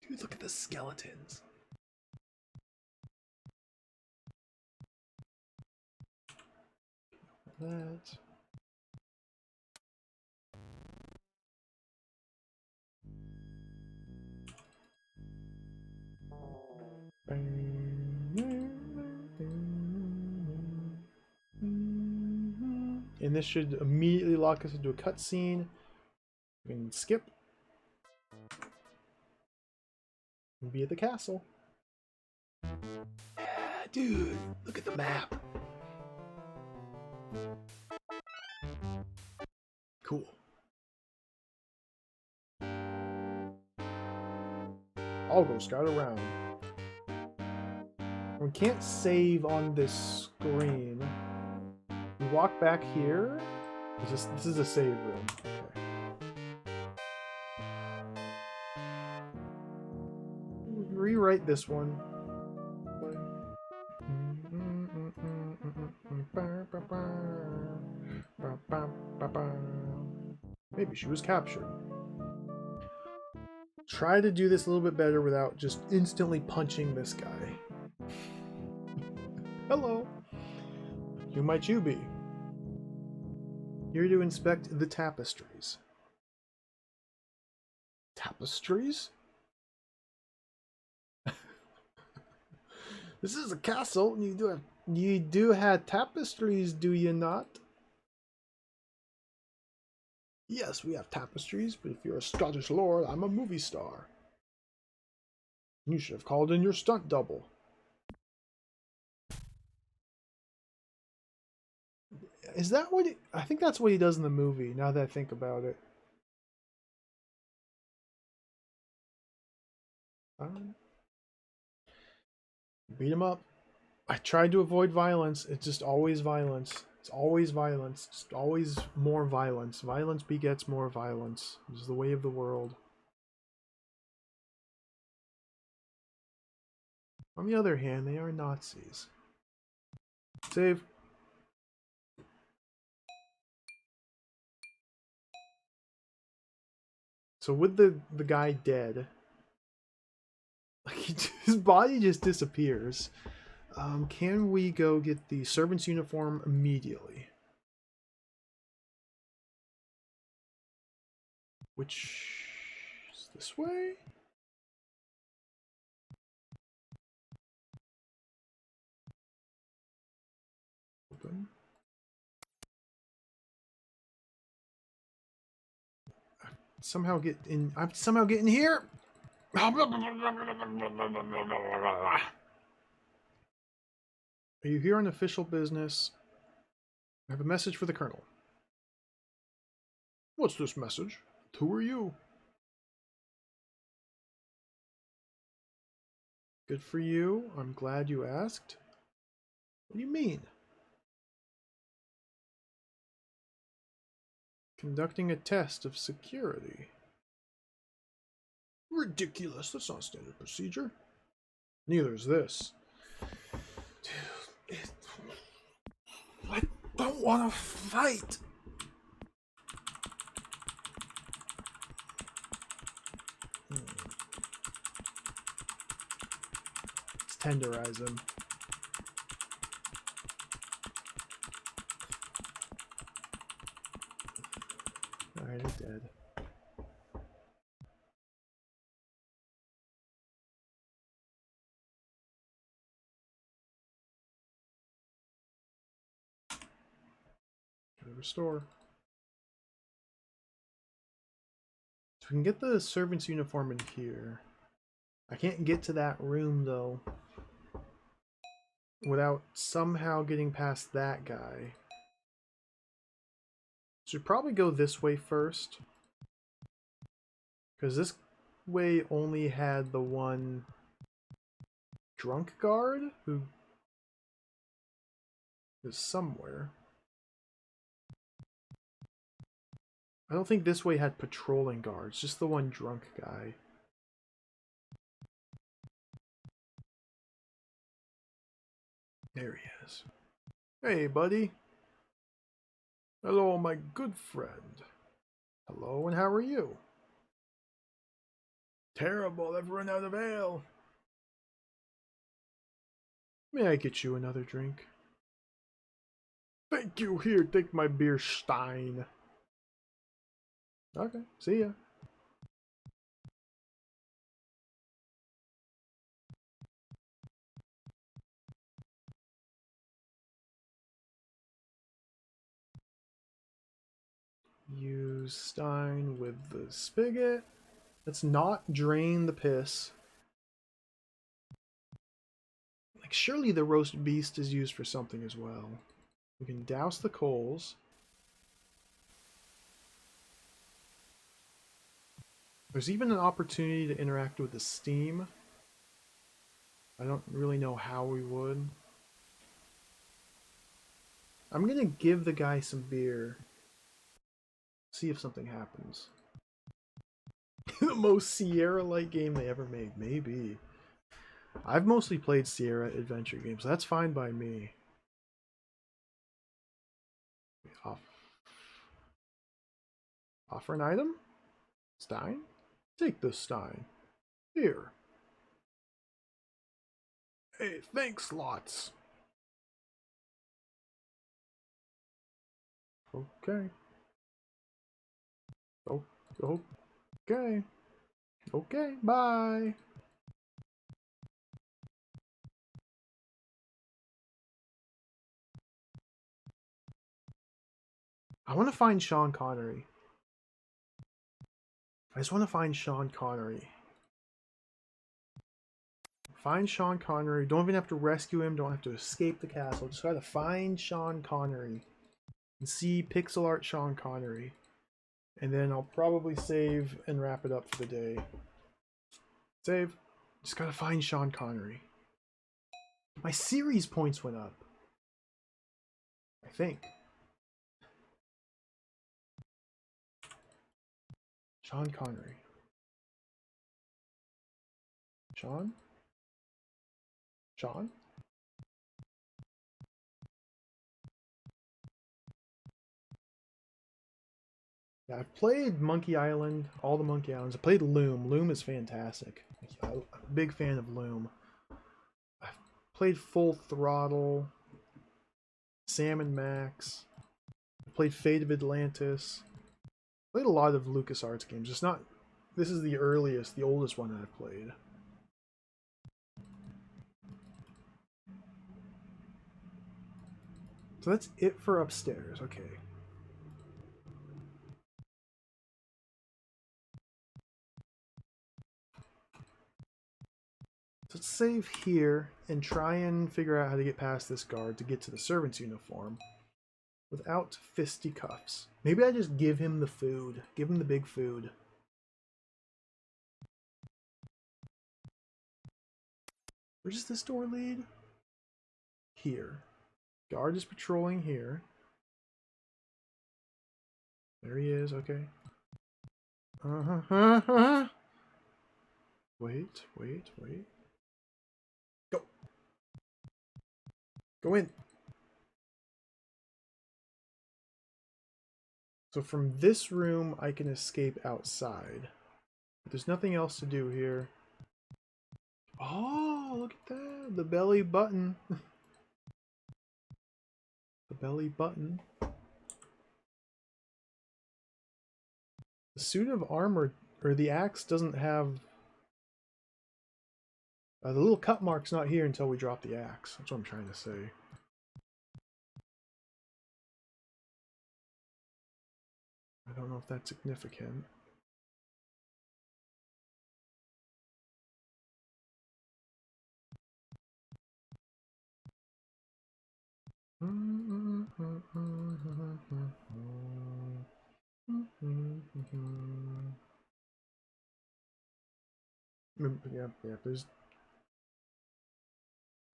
Dude, look at the skeletons. That. And this should immediately lock us into a cutscene. We can skip. And be at the castle. Yeah, dude, look at the map. Cool. I'll go scout around. We can't save on this screen. We walk back here. This is a save room. Okay. Rewrite this one. Maybe she was captured. Try to do this a little bit better without just instantly punching this guy. Hello. Who might you be? Here to inspect the tapestries. Tapestries? This is a castle, and you do have tapestries, do you not? Yes, we have tapestries, but if you're a Scottish lord, I'm a movie star. You should have called in your stunt double. Is that what I think that's what he does in the movie, now that I think about it. Beat him up. I tried to avoid violence. It's just always violence. It's always violence. It's always more violence. Violence begets more violence. This is the way of the world. On the other hand, they are Nazis. Save. So with the guy dead, like his body just disappears. Can we go get the servant's uniform immediately? Which is this way? Open. Somehow get in. I'm somehow getting here. Are you here on official business? I have a message for the colonel. What's this message? Who are you? Good for you. I'm glad you asked. What do you mean? Conducting a test of security. Ridiculous. That's not standard procedure. Neither is this. Dude, I don't want to fight. Let's tenderize him. Alright, he's dead. Restore. So we can get the servant's uniform in here. I can't get to that room though without somehow getting past that guy. Should probably go this way first, because this way only had the one drunk guard who is somewhere. I don't think this way had patrolling guards, just the one drunk guy. There he is. Hey, buddy. Hello, my good friend. Hello, and how are you? Terrible, I've run out of ale. May I get you another drink? Thank you, here, take my beer stein. Okay, see ya. Use stein with the spigot. Let's not drain the piss. Like, surely the roast beast is used for something as well. We can douse the coals. There's even an opportunity to interact with the steam. I don't really know how we would. I'm gonna give the guy some beer. See if something happens. The most Sierra-like game they ever made. Maybe. I've mostly played Sierra adventure games. So that's fine by me. Offer an item? Stein? Take this stein. Here. Hey, thanks lots. Okay. Oh, okay. Okay, bye. I want to find Sean Connery. I just want to find Sean Connery. Find Sean Connery. Don't even have to rescue him. Don't have to escape the castle. Just gotta find Sean Connery. And see pixel art Sean Connery. And then I'll probably save and wrap it up for the day. Save. Just gotta find Sean Connery. My series points went up. I think. Sean Connery. Sean? Sean? Yeah, I've played Monkey Island, all the Monkey Islands. I played Loom. Loom is fantastic. I'm a big fan of Loom. I've played Full Throttle, Sam and Max. I played Fate of Atlantis. Played a lot of LucasArts games. It's not. This is the earliest, the oldest one that I've played. So that's it for upstairs. Okay. So let's save here and try and figure out how to get past this guard to get to the servant's uniform without fisticuffs. Maybe I just give him the food. Give him the big food. Where does this door lead? Here. Guard is patrolling here. There he is, okay. Wait. Go. Go in. So from this room, I can escape outside. But there's nothing else to do here. Oh, look at that. The belly button. The belly button. The suit of armor, or the axe, doesn't have... the little cut mark's not here until we drop the axe. That's what I'm trying to say. I don't know if that's significant. Yeah, there's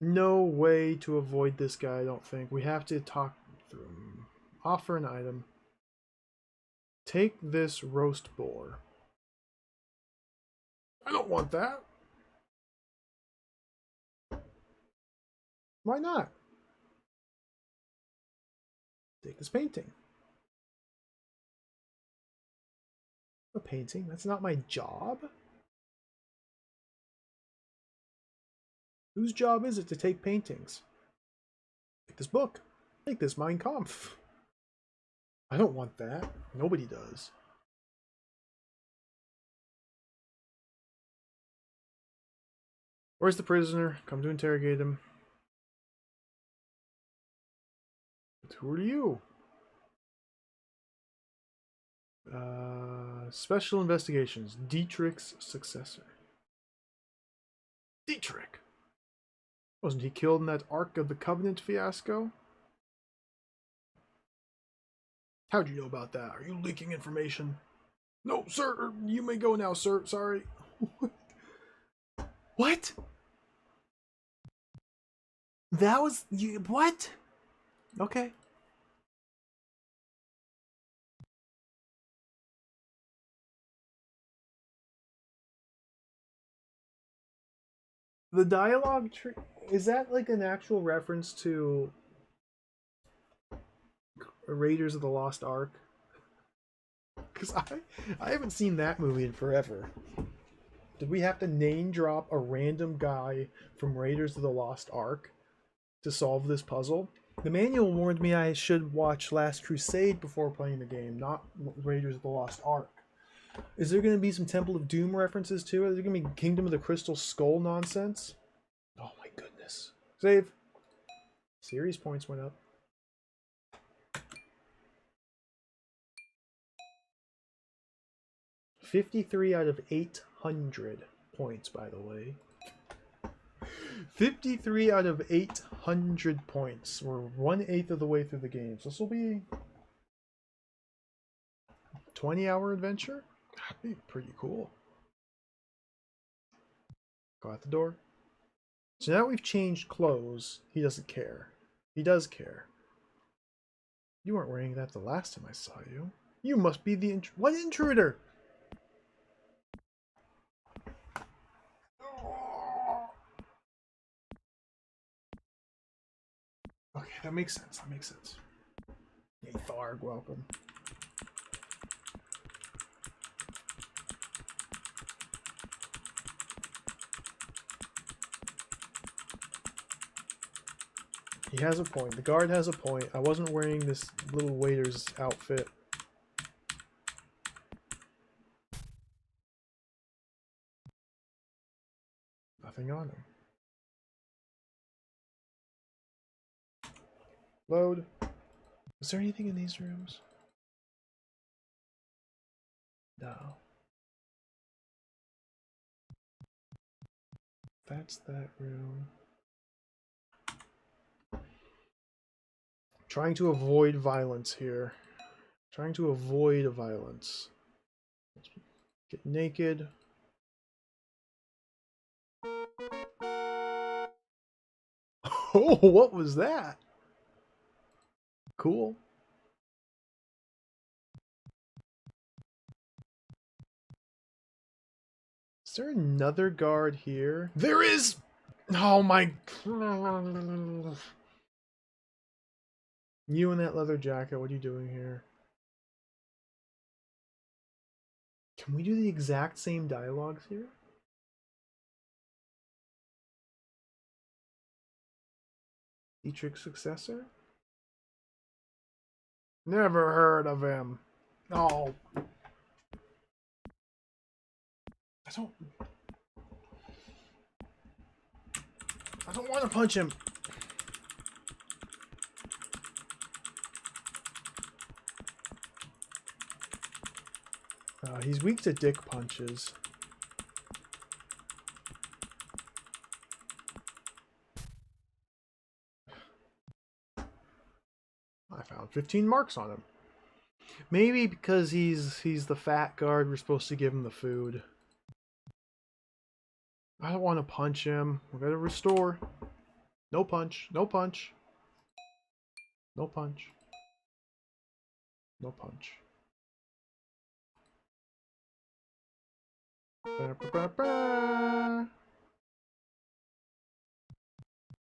no way to avoid this guy, I don't think. We have to talk through him. Offer an item. Take this roast boar. I don't want that. Why not? Take this painting. A painting? That's not my job. Whose job is it to take paintings? Take this book. Take this Mein Kampf. I don't want that. Nobody does. Where's the prisoner? Come to interrogate him. But who are you? Special Investigations. Dietrich's successor. Dietrich! Wasn't he killed in that Ark of the Covenant fiasco? How'd you know about that? Are you leaking information? No, sir. You may go now, sir. Sorry. What? That was... What? Okay. The dialogue tree... Is that like an actual reference to Raiders of the Lost Ark? Because I haven't seen that movie in forever. Did we have to name drop a random guy from Raiders of the Lost Ark to solve this puzzle? The manual warned me I should watch Last Crusade before playing the game, not Raiders of the Lost Ark. Is there going to be some Temple of Doom references too? Is there going to be Kingdom of the Crystal Skull nonsense? Oh my goodness. Save. Series points went up. $53 out of 800 points, by the way. 53 out of 800 points. We're 1/8 of the way through the game. So this will be a 20-hour adventure? That'd be pretty cool. Go out the door. So now we've changed clothes. He doesn't care. He does care. You weren't wearing that the last time I saw you. You must be the what intruder? Okay, that makes sense. That makes sense. Hey, Tharg, welcome. He has a point. The guard has a point. I wasn't wearing this little waiter's outfit. Nothing on him. Load. Is there anything in these rooms? No. That's that room. Trying to avoid violence here. Trying to avoid violence. Get naked. Oh, what was that? Cool. Is there another guard here? There is! Oh my... You in that leather jacket, what are you doing here? Can we do the exact same dialogues here? Dietrich's successor? Never heard of him. Oh. I don't want to punch him. He's weak to dick punches. 15 marks on him. Maybe because he's the fat guard, we're supposed to give him the food. I don't want to punch him. We're gonna restore. No punch. No punch. No punch. No punch. Ba, ba, ba, ba.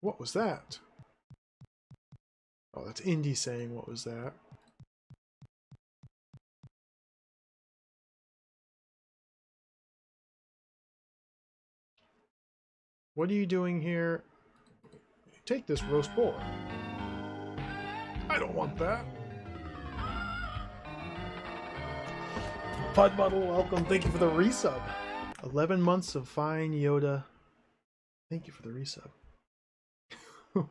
What was that? Oh, that's Indy saying what was that. What are you doing here? Take this roast boar. I don't want that. Pud Bottle, welcome. Thank you for the resub. 11 months of fine Yoda. Thank you for the resub.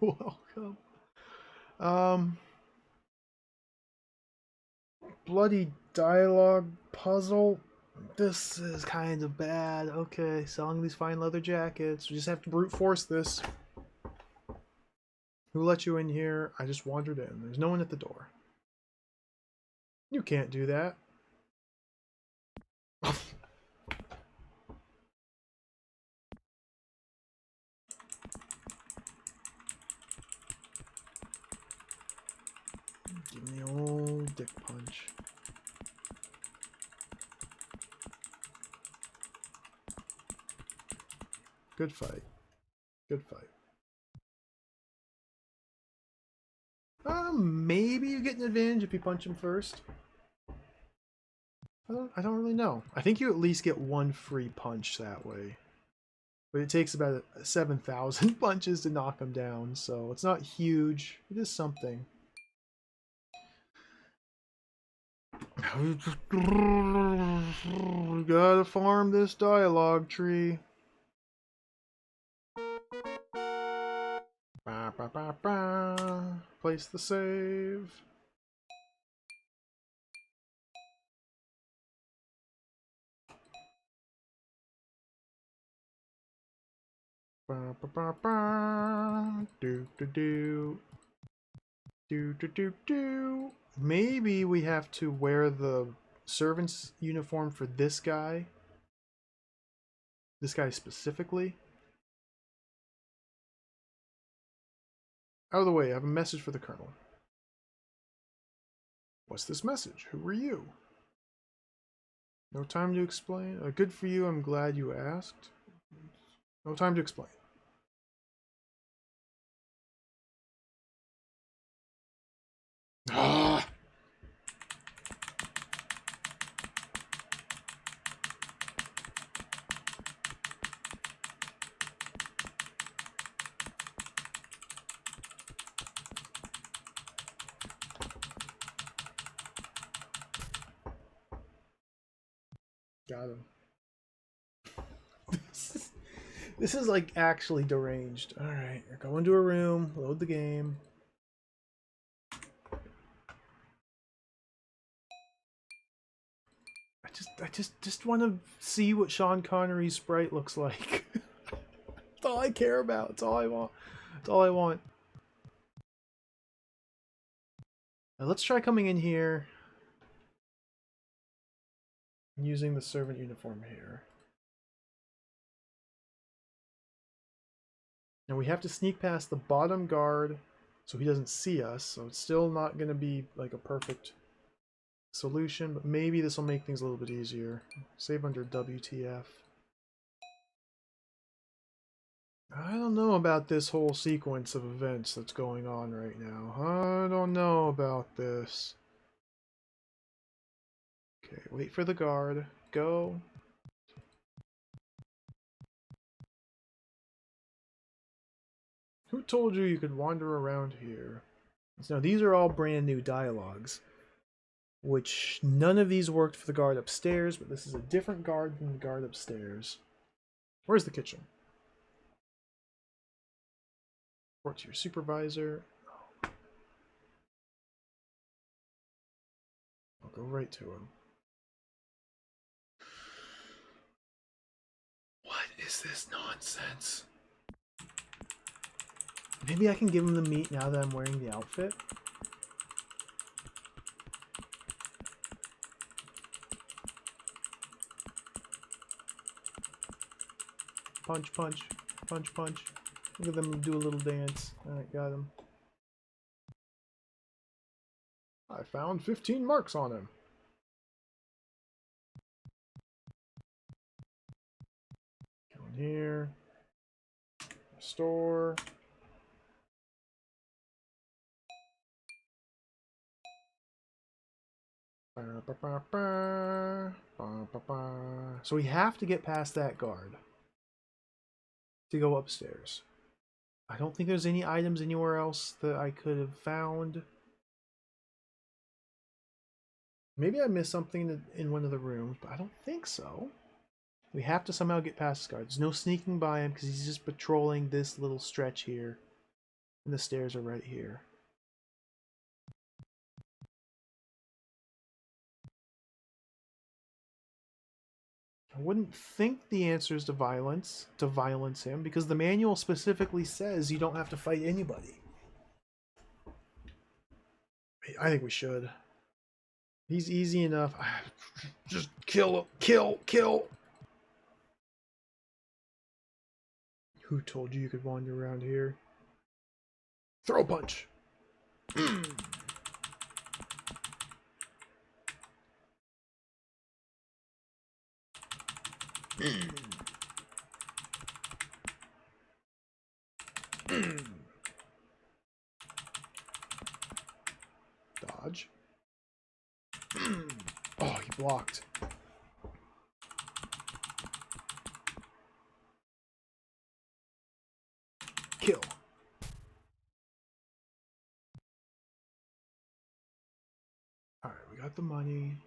Welcome. Bloody dialogue puzzle. This is kind of bad. Okay, selling these fine leather jackets. We just have to brute force this. Who let you in here? I just wandered in. There's no one at the door. You can't do that. Give me the old dick punch. Good fight. Good fight. Maybe you get an advantage if you punch him first. I don't really know. I think you at least get one free punch that way. But it takes about 7,000 punches to knock him down, so it's not huge. It is something. We gotta farm this dialogue tree. Ba, ba, ba, ba. Place the save. Ba, ba, ba, ba. Do, do, do. Do, do, do, do. Maybe we have to wear the servant's uniform for this guy. This guy specifically. Out of the way, I have a message for the Colonel. What's this message? Who are you? No time to explain? Good for you, I'm glad you asked. No time to explain. Ah! Got him. This is like actually deranged. Alright, go into a room, load the game. I just want to see what Sean Connery's sprite looks like. That's all I care about. That's all I want. That's all I want. Now let's try coming in here and using the servant uniform here. Now we have to sneak past the bottom guard so he doesn't see us, so it's still not going to be like a perfect solution, but maybe this will make things a little bit easier. Save under WTF. I don't know about this whole sequence of events that's going on right now. I don't know about this. Okay, wait for the guard. Go. Who told you you could wander around here? So these are all brand new dialogues, which none of these worked for the guard upstairs, but this is a different guard than the guard upstairs. Where's the kitchen? Report to your supervisor. I'll go right to him. What is this nonsense? Maybe I can give him the meat now that I'm wearing the outfit. Punch, punch, punch, punch. Look at them do a little dance. Alright, got him. I found 15 marks on him. Go in here. Restore. So we have to get past that guard to go upstairs. I don't think there's any items anywhere else that I could have found. Maybe I missed something in one of the rooms, but I don't think so. We have to somehow get past this guard. There's no sneaking by him because he's just patrolling this little stretch here. And the stairs are right here. I wouldn't think the answer is to violence him, because the manual specifically says you don't have to fight anybody. I think we should. He's easy enough. Just kill him. Kill. Who told you could wander around here? Throw punch. Dodge. Oh, he blocked. Kill. Alright, we got the money.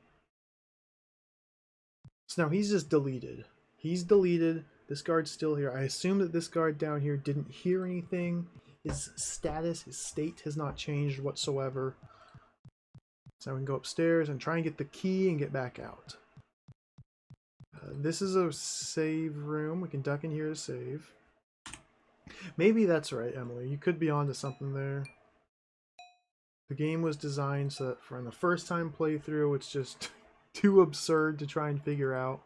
So now he's just deleted. He's deleted. This guard's still here. I assume that this guard down here didn't hear anything. His status, his state has not changed whatsoever. So we can go upstairs and try and get the key and get back out. This is a save room. We can duck in here to save. Maybe that's right, Emily. You could be onto something there. The game was designed so that for the first time playthrough, it's just too absurd to try and figure out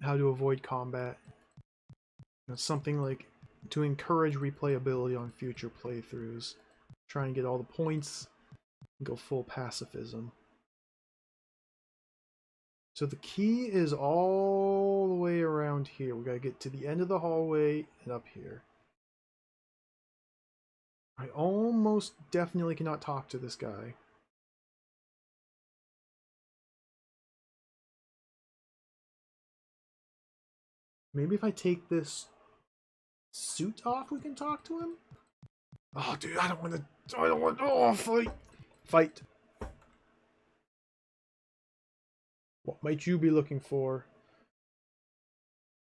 how to avoid combat. It's something like to encourage replayability on future playthroughs. Try and get all the points and go full pacifism. So the key is all the way around here. We gotta get to the end of the hallway and up here. I almost definitely cannot talk to this guy. Maybe if I take this suit off, we can talk to him? Oh, dude, I don't want to, oh, fight. Fight. What might you be looking for?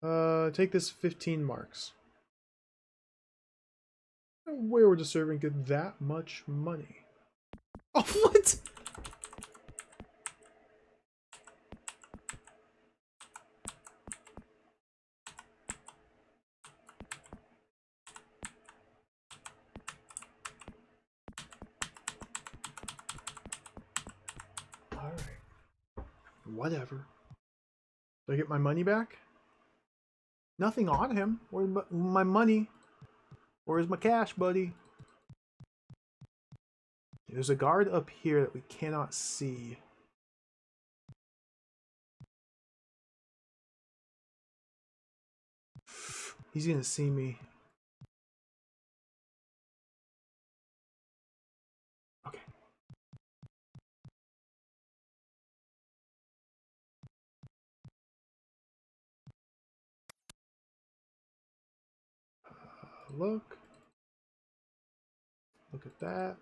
Take this 15 marks. Where would a servant get that much money? Oh, what? Alright. Whatever. Do I get my money back? Nothing on him. Where's my money? Where's my cash, buddy? There's a guard up here that we cannot see. He's gonna see me. Okay. Look. Look at that.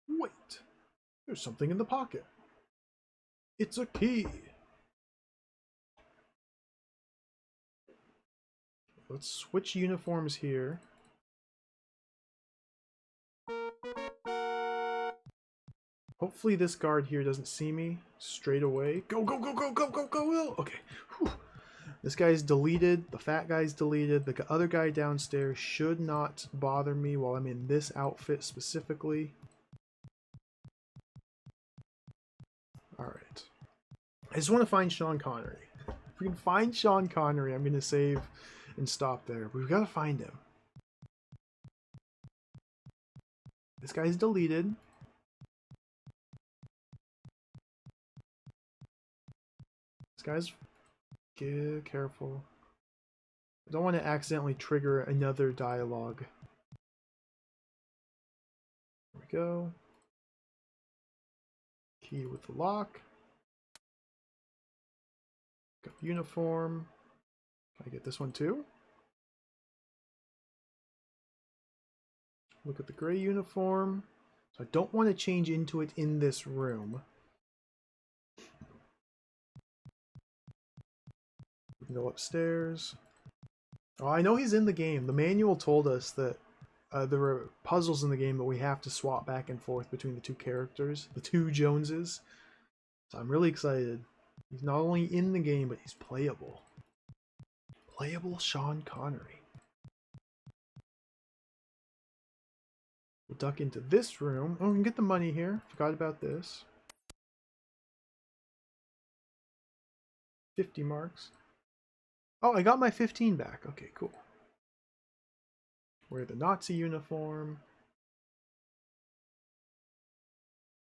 Wait. There's something in the pocket. It's a key. Let's switch uniforms here. Hopefully this guard here doesn't see me straight away. Go, go, go, go, go, go, go. Okay. Whew. This guy's deleted. The fat guy's deleted. The other guy downstairs should not bother me while I'm in this outfit specifically. Alright. I just want to find Sean Connery. If we can find Sean Connery, I'm going to save and stop there. But we've got to find him. This guy's deleted. This guy's... Get careful. I don't want to accidentally trigger another dialogue. There we go. Key with the lock. Got uniform. Can I get this one too? Look at the gray uniform. So I don't want to change into it in this room. We can go upstairs. Oh, I know he's in the game. The manual told us that there were puzzles in the game that we have to swap back and forth between the two characters, the two Joneses. So I'm really excited. He's not only in the game, but he's playable. Playable Sean Connery. We'll duck into this room. Oh, we can get the money here. Forgot about this. 50 marks. Oh, I got my 15 back. Okay, cool. Wear the Nazi uniform.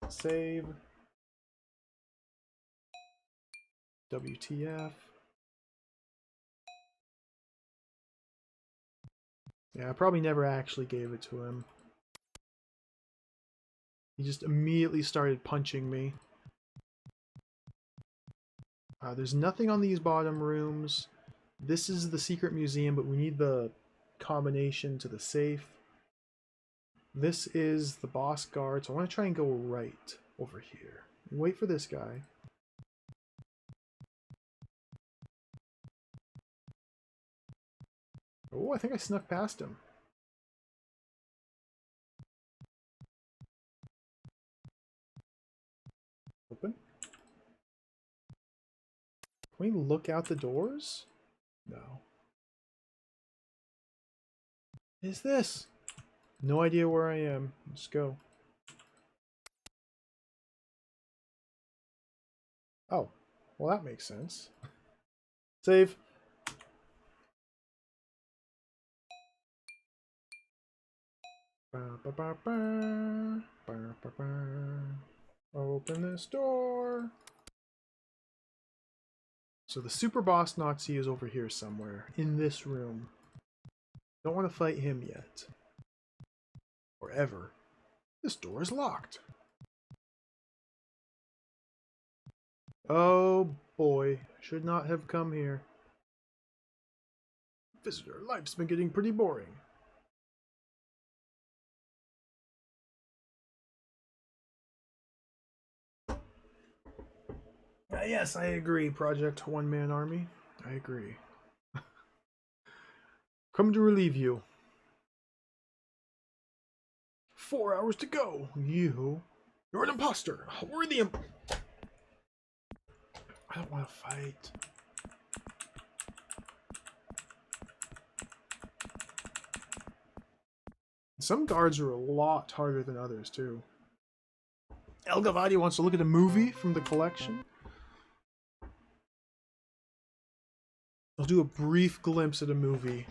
Save. WTF. Yeah, I probably never actually gave it to him. He just immediately started punching me. There's nothing on these bottom rooms. This is the secret museum, but we need the combination to the safe. This is the boss guard, so I want to try and go right over here. Wait for this guy. Oh, I think I snuck past him. Open. Can we look out the doors? No. What is this? No idea where I am. Let's go. Oh, well that makes sense. Save. Open this door. So the super boss Nazi is over here somewhere, in this room. Don't want to fight him yet. Or ever. This door is locked. Oh boy, should not have come here. Visitor, life's been getting pretty boring. Yes, I agree, Project One Man Army. I agree. Come to relieve you. 4 hours to go. You're an imposter. We're the I don't want to fight. Some guards are a lot harder than others, too. El Gavadi wants to look at a movie from the collection. I'll do a brief glimpse at a movie.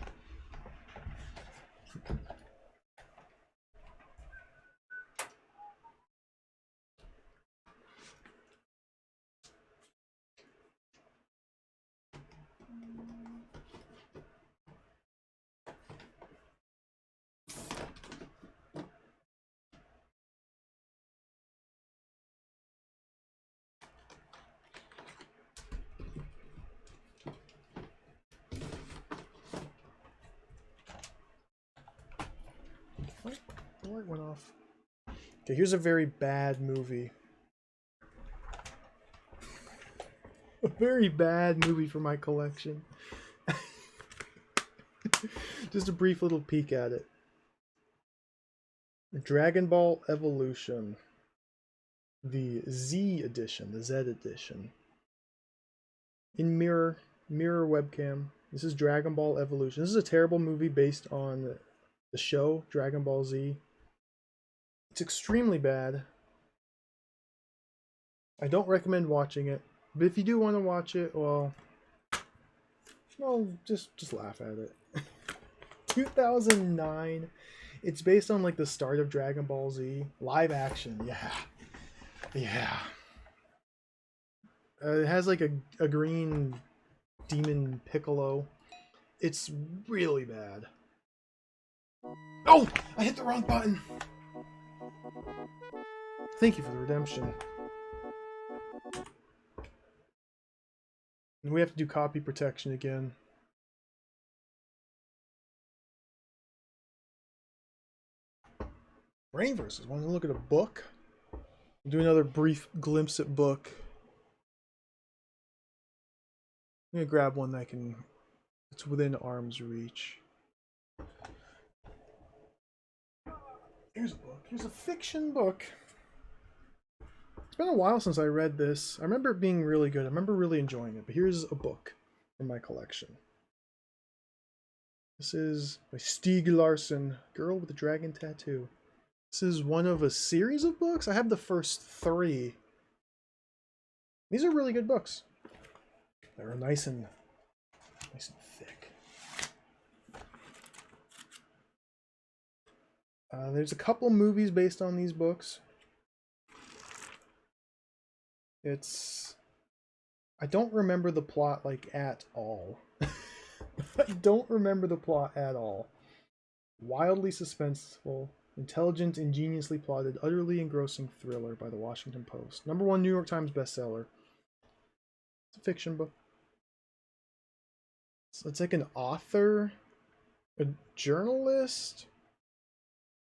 The light went off. Okay, here's a very bad movie. A very bad movie for my collection. Just a brief little peek at it. Dragon Ball Evolution. The Z edition, the Z edition. In mirror webcam. This is Dragon Ball Evolution. This is a terrible movie based on the show Dragon Ball Z. It's extremely bad. I don't recommend watching it. But if you do want to watch it, well, just laugh at it. 2009. It's based on like the start of Dragon Ball Z. Live action. Yeah. Yeah. It has like a green demon Piccolo. It's really bad. Oh! I hit the wrong button! Thank you for the redemption. And we have to do copy protection again. Rain Verses. Want to look at a book? Do another brief glimpse at book. I'm gonna grab one that it's within arm's reach. Here's a book. Here's a fiction book. It's been a while since I read this. I remember it being really good. I remember really enjoying it. But here's a book from my collection. This is by Stieg Larsson, Girl with a Dragon Tattoo. This is one of a series of books. I have the first 3. These are really good books. They're nice and thick. There's a couple movies based on these books. I don't remember the plot like at all. I don't remember the plot at all. Wildly suspenseful, intelligent, ingeniously plotted, utterly engrossing thriller by the Washington Post. #1 New York Times bestseller. It's a fiction book. So it's like an author, a journalist,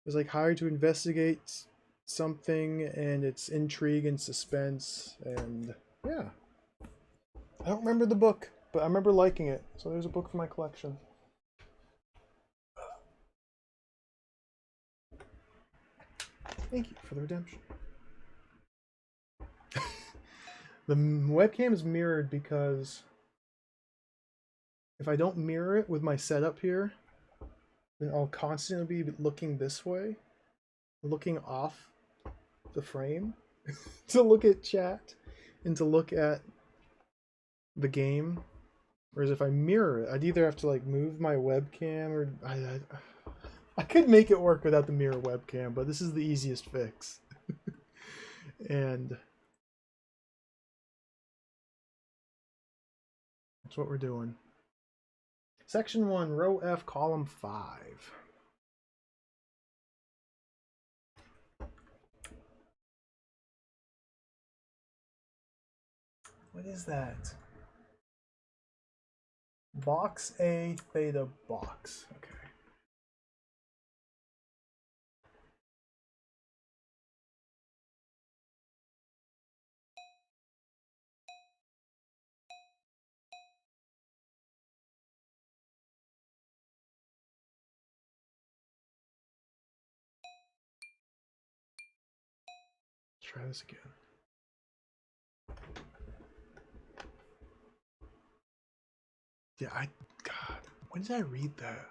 is like hired to investigate something, and it's intrigue and suspense, and yeah. I don't remember the book, but I remember liking it, so there's a book for my collection. Thank you for the redemption. The webcam is mirrored because if I don't mirror it with my setup here, then I'll constantly be looking this way, looking off the frame to look at chat and to look at the game. Whereas if I mirror it, I'd either have to like move my webcam, or I could make it work without the mirror webcam, but this is the easiest fix. And that's what we're doing. Section 1, row F, column 5. What is that? Box A, theta box. Okay. Let's try this again. Yeah, God, when did I read that?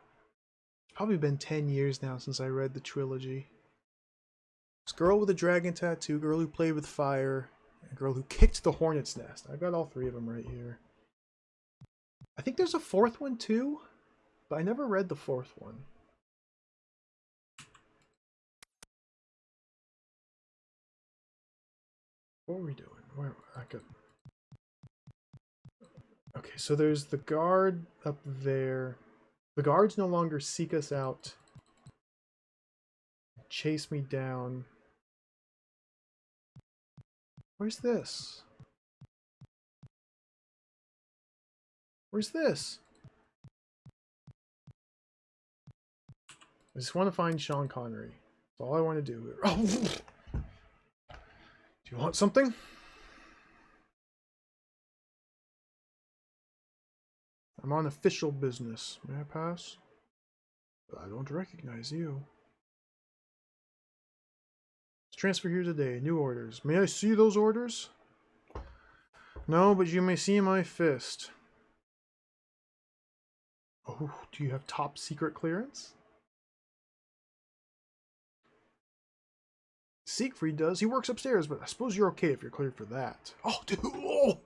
It's probably been 10 years now since I read the trilogy. This girl with a dragon tattoo, girl who played with fire, a girl who kicked the hornet's nest. I've got all 3 of them right here. I think there's a 4th one too, but I never read the 4th one. What were we doing? Okay, so there's the guard up there. The guards no longer seek us out, chase me down. Where's this? Where's this? I just want to find Sean Connery. That's all I want to do. Oh! Do you want something? I'm on official business. May I pass? I don't recognize you. Let's transfer here today. New orders. May I see those orders? No, but you may see my fist. Oh, do you have top secret clearance? Siegfried does. He works upstairs, but I suppose you're okay if you're cleared for that. Oh, dude. Oh,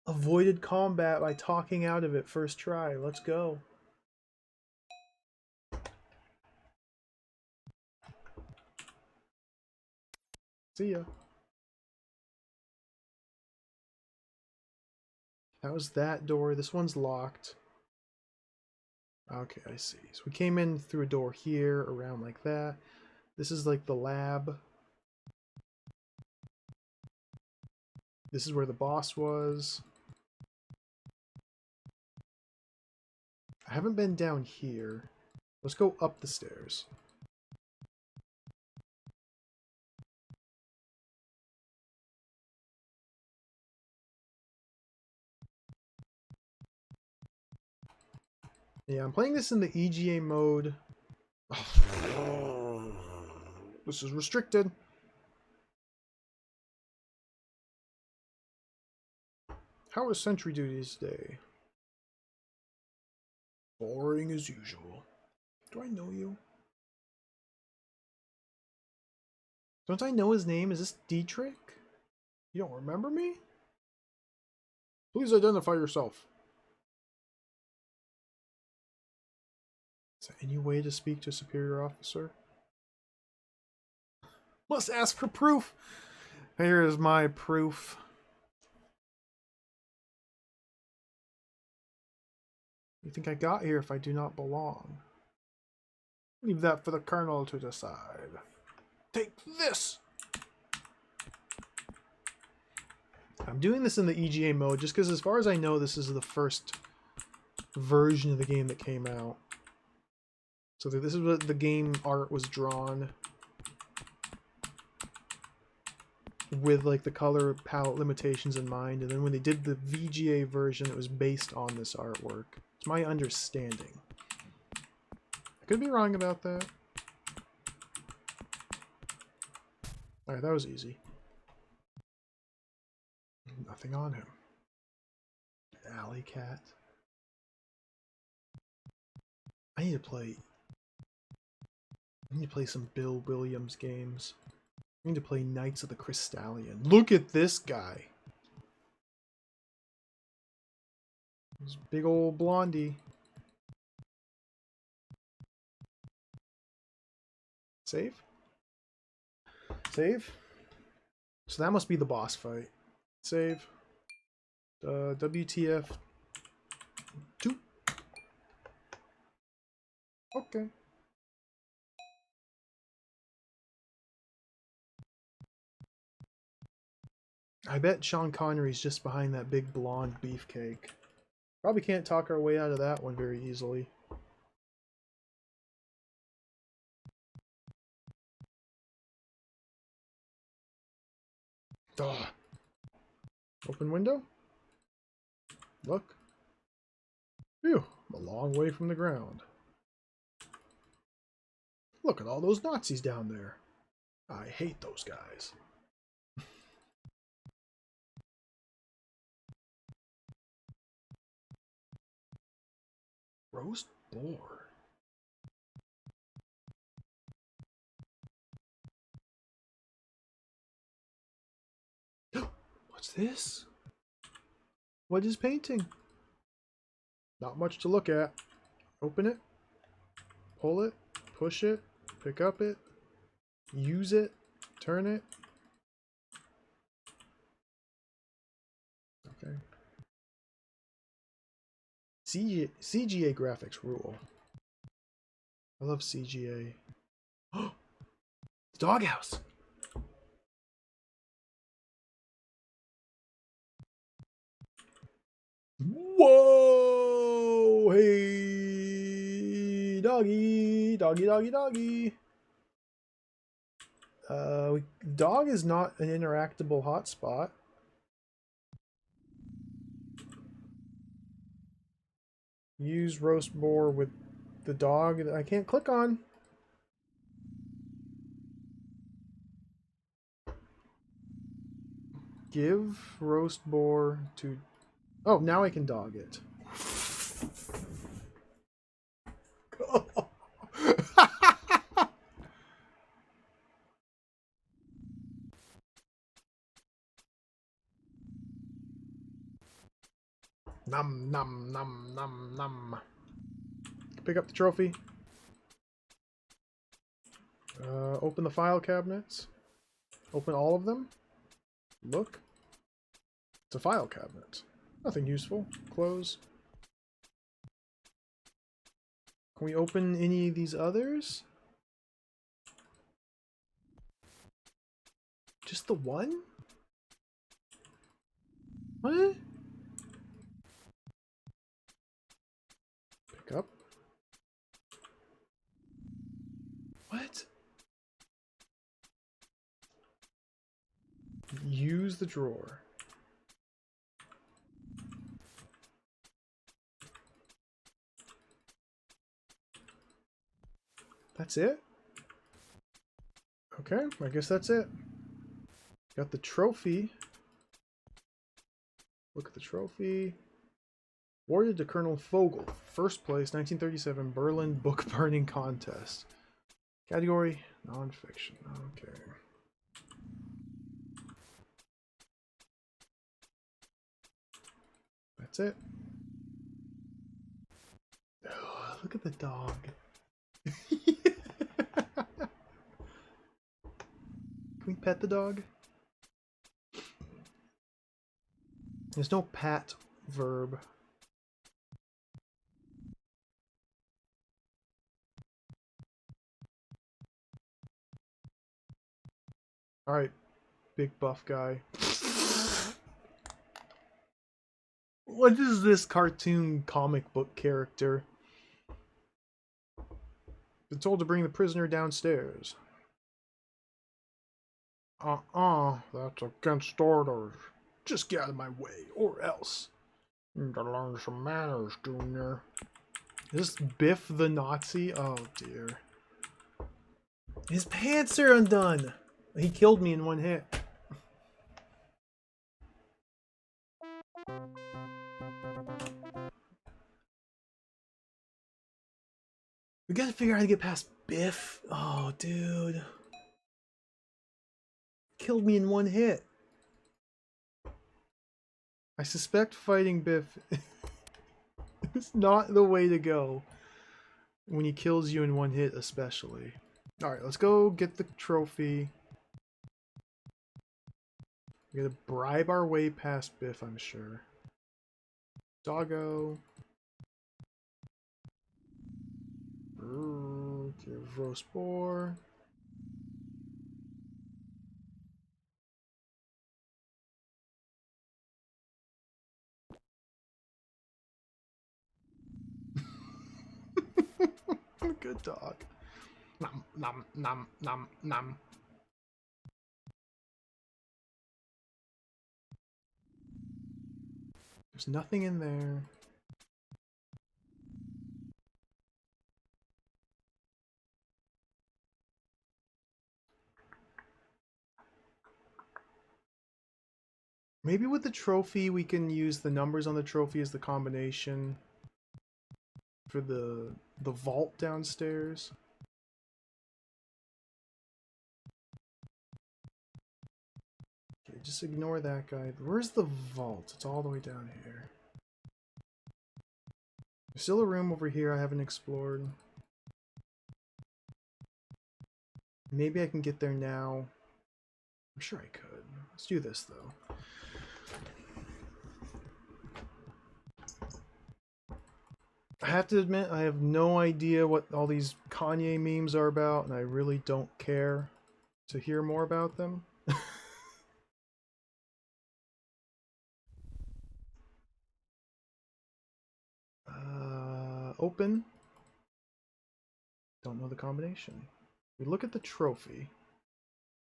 Avoided combat by talking out of it first try. Let's go. See ya. That was that door. This one's locked. Okay, I see. So we came in through a door here, around like that. This is like the lab. This is where the boss was. I haven't been down here. Let's go up the stairs. Yeah, I'm playing this in the EGA mode. This is restricted. How was Sentry Duties Day? Boring as usual. Do I know you? Don't I know his name? Is this Dietrich? You don't remember me? Please identify yourself. Is there any way to speak to a superior officer? Must ask for proof. Here is my proof. You think I got here if I do not belong? Leave that for the colonel to decide. Take this! I'm doing this in the EGA mode just because as far as I know this is the first version of the game that came out. So this is what the game art was drawn with like the color palette limitations in mind, and then when they did the VGA version it was based on this artwork. It's my understanding. I could be wrong about that. Alright, that was easy. Nothing on him. Alley cat. I need to play some Bill Williams games. I need to play Knights of the Crystallion. Look at this guy. This big old blondie. Save? Save? So that must be the boss fight. Save. WTF 2. Okay. I bet Sean Connery's just behind that big blonde beefcake. Probably can't talk our way out of that one very easily. Ugh. Open window? Look. Phew, I'm a long way from the ground. Look at all those Nazis down there. I hate those guys. Roast boar. What's this? What is painting? Not much to look at. Open it. Pull it. Push it. Pick up it. Use it. Turn it. Okay. CGA graphics rule. I love CGA. The doghouse. Whoa! Hey, doggy, doggy, doggy, doggy. Dog is not an interactable hotspot. Use roast boar with the dog that I can't click on. Give roast boar to... Oh, now I can dog it. Nom, nom, nom, nom, nom. Pick up the trophy. Open the file cabinets. Open all of them. Look. It's a file cabinet. Nothing useful. Close. Can we open any of these others? Just the one? What? Pick up. What? Use the drawer. That's it? Okay, I guess that's it. Got the trophy. Look at the trophy. Awarded to Colonel Fogel. First place, 1937 Berlin Book Burning Contest. Category, nonfiction. Okay. That's it. Oh, look at the dog. Can we pet the dog? There's no pat verb. Alright, big buff guy. What is this cartoon comic book character? Been told to bring the prisoner downstairs. That's against orders. Just get out of my way, or else. You need to learn some manners, Junior. Is this Biff the Nazi? Oh dear. His pants are undone! He killed me in one hit. We gotta figure out how to get past Biff. Oh, dude. Killed me in one hit. I suspect fighting Biff is not the way to go. When he kills you in one hit, especially. Alright, let's go get the trophy. We gotta bribe our way past Biff, I'm sure. Doggo. Give roast boar. Good dog. Nom, nom, nom, nom, nom. There's nothing in there. Maybe with the trophy we can use the numbers on the trophy as the combination for the vault downstairs. Okay, just ignore that guy. Where's the vault? It's all the way down here. There's still a room over here I haven't explored. Maybe I can get there now. I'm sure I could. Let's do this though. I have to admit, I have no idea what all these Kanye memes are about, and I really don't care to hear more about them. Open. Don't know the combination. We look at the trophy.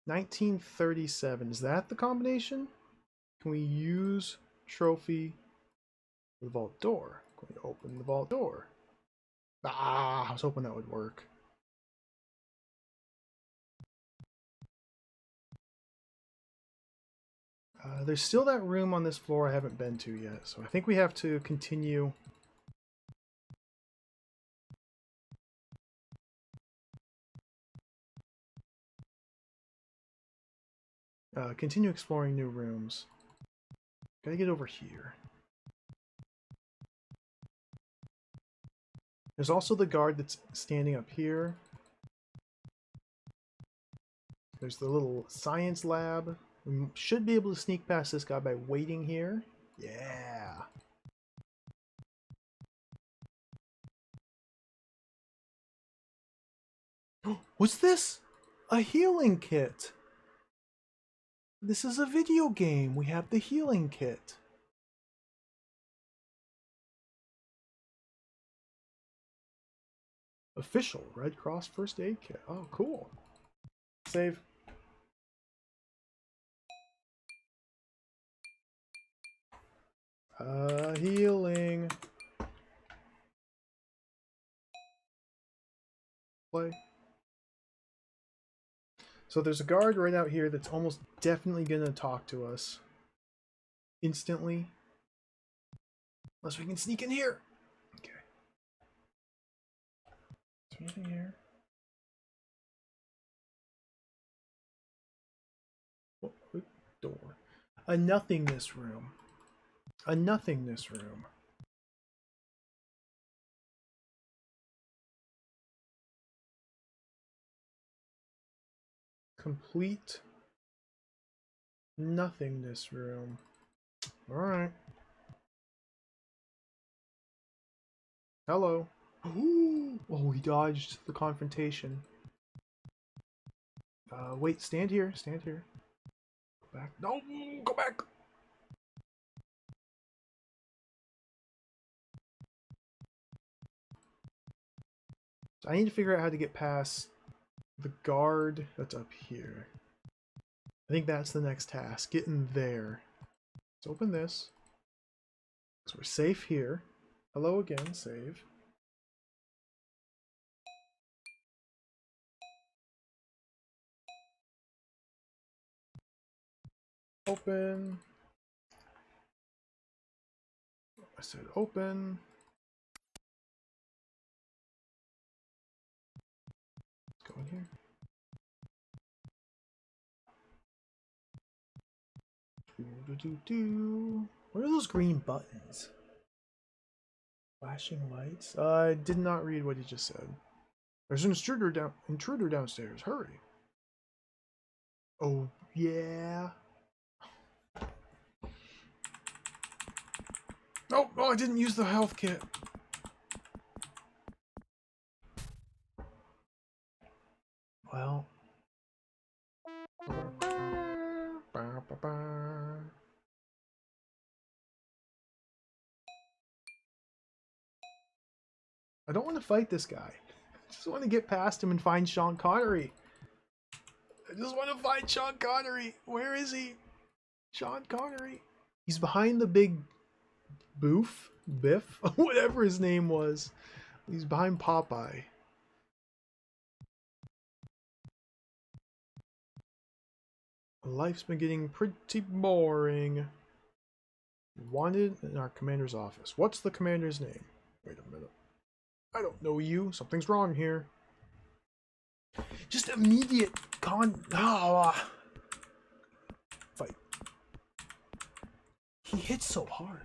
1937. Is that the combination? Can we use trophy for the vault door? Can we open the vault door? Ah, I was hoping that would work. There's still that room on this floor I haven't been to yet, so I think we have to continue. Continue exploring new rooms. Gotta get over here. There's also the guard that's standing up here. There's the little science lab. We should be able to sneak past this guy by waiting here. Yeah. What's this? A healing kit. This is a video game. We have the healing kit. Official Red Cross first aid kit. Oh, cool. Save. Healing. Play. So there's a guard right out here that's almost definitely gonna talk to us. Instantly. Unless we can sneak in here. Okay. Is there anything here? What door? A nothingness room. A nothingness room. Complete nothingness room. Alright. Hello. Ooh. Oh, he dodged the confrontation. Wait, stand here. Stand here. Go back. No, go back. So I need to figure out how to get past the guard that's up here. I think that's the next task. Get in there. Let's open this. So we're safe here. Hello again, save. Open. I said open. Let's go in here. What are those green buttons? Flashing lights? I did not read what he just said. There's an intruder downstairs. Hurry. Oh, yeah. Oh, I didn't use the health kit. Well. I don't want to fight this guy. I just want to get past him and find Sean Connery. I just want to find Sean Connery. Where is he? Sean Connery. He's behind the big Biff, whatever his name was. He's behind Popeye. Life's been getting pretty boring. Wanted in our commander's office. What's the commander's name? Wait a minute. I don't know you. Something's wrong here. Just immediate fight. He hits so hard.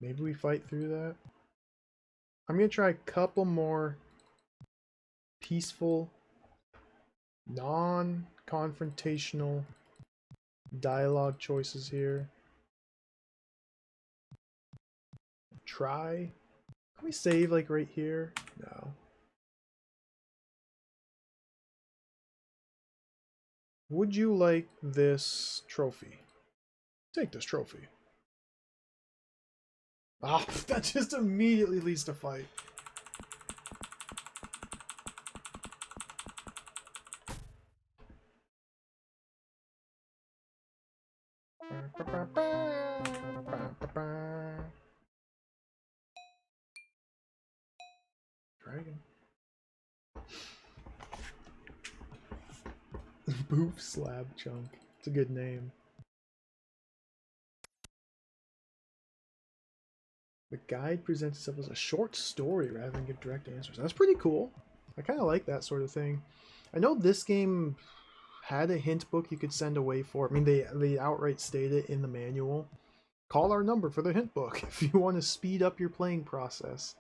Maybe we fight through that. I'm gonna try a couple more peaceful, non-confrontational dialogue choices here. Try. Can we save like right here? No. Would you like this trophy? Take this trophy. Ah, that just immediately leads to fight. Dragon. Boof Slab Chunk. It's a good name. The guide presents itself as a short story rather than give direct answers. That's pretty cool. I kind of like that sort of thing. I know this game had a hint book you could send away for. I mean, they outright state it in the manual. Call our number for the hint book if you want to speed up your playing process.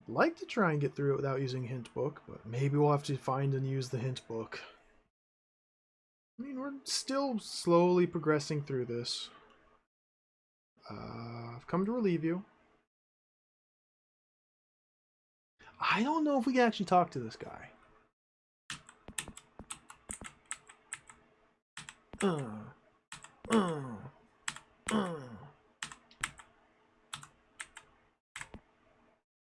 I'd like to try and get through it without using hint book, but maybe we'll have to find and use the hint book. I mean, we're still slowly progressing through this. I've come to relieve you. I don't know if we can actually talk to this guy.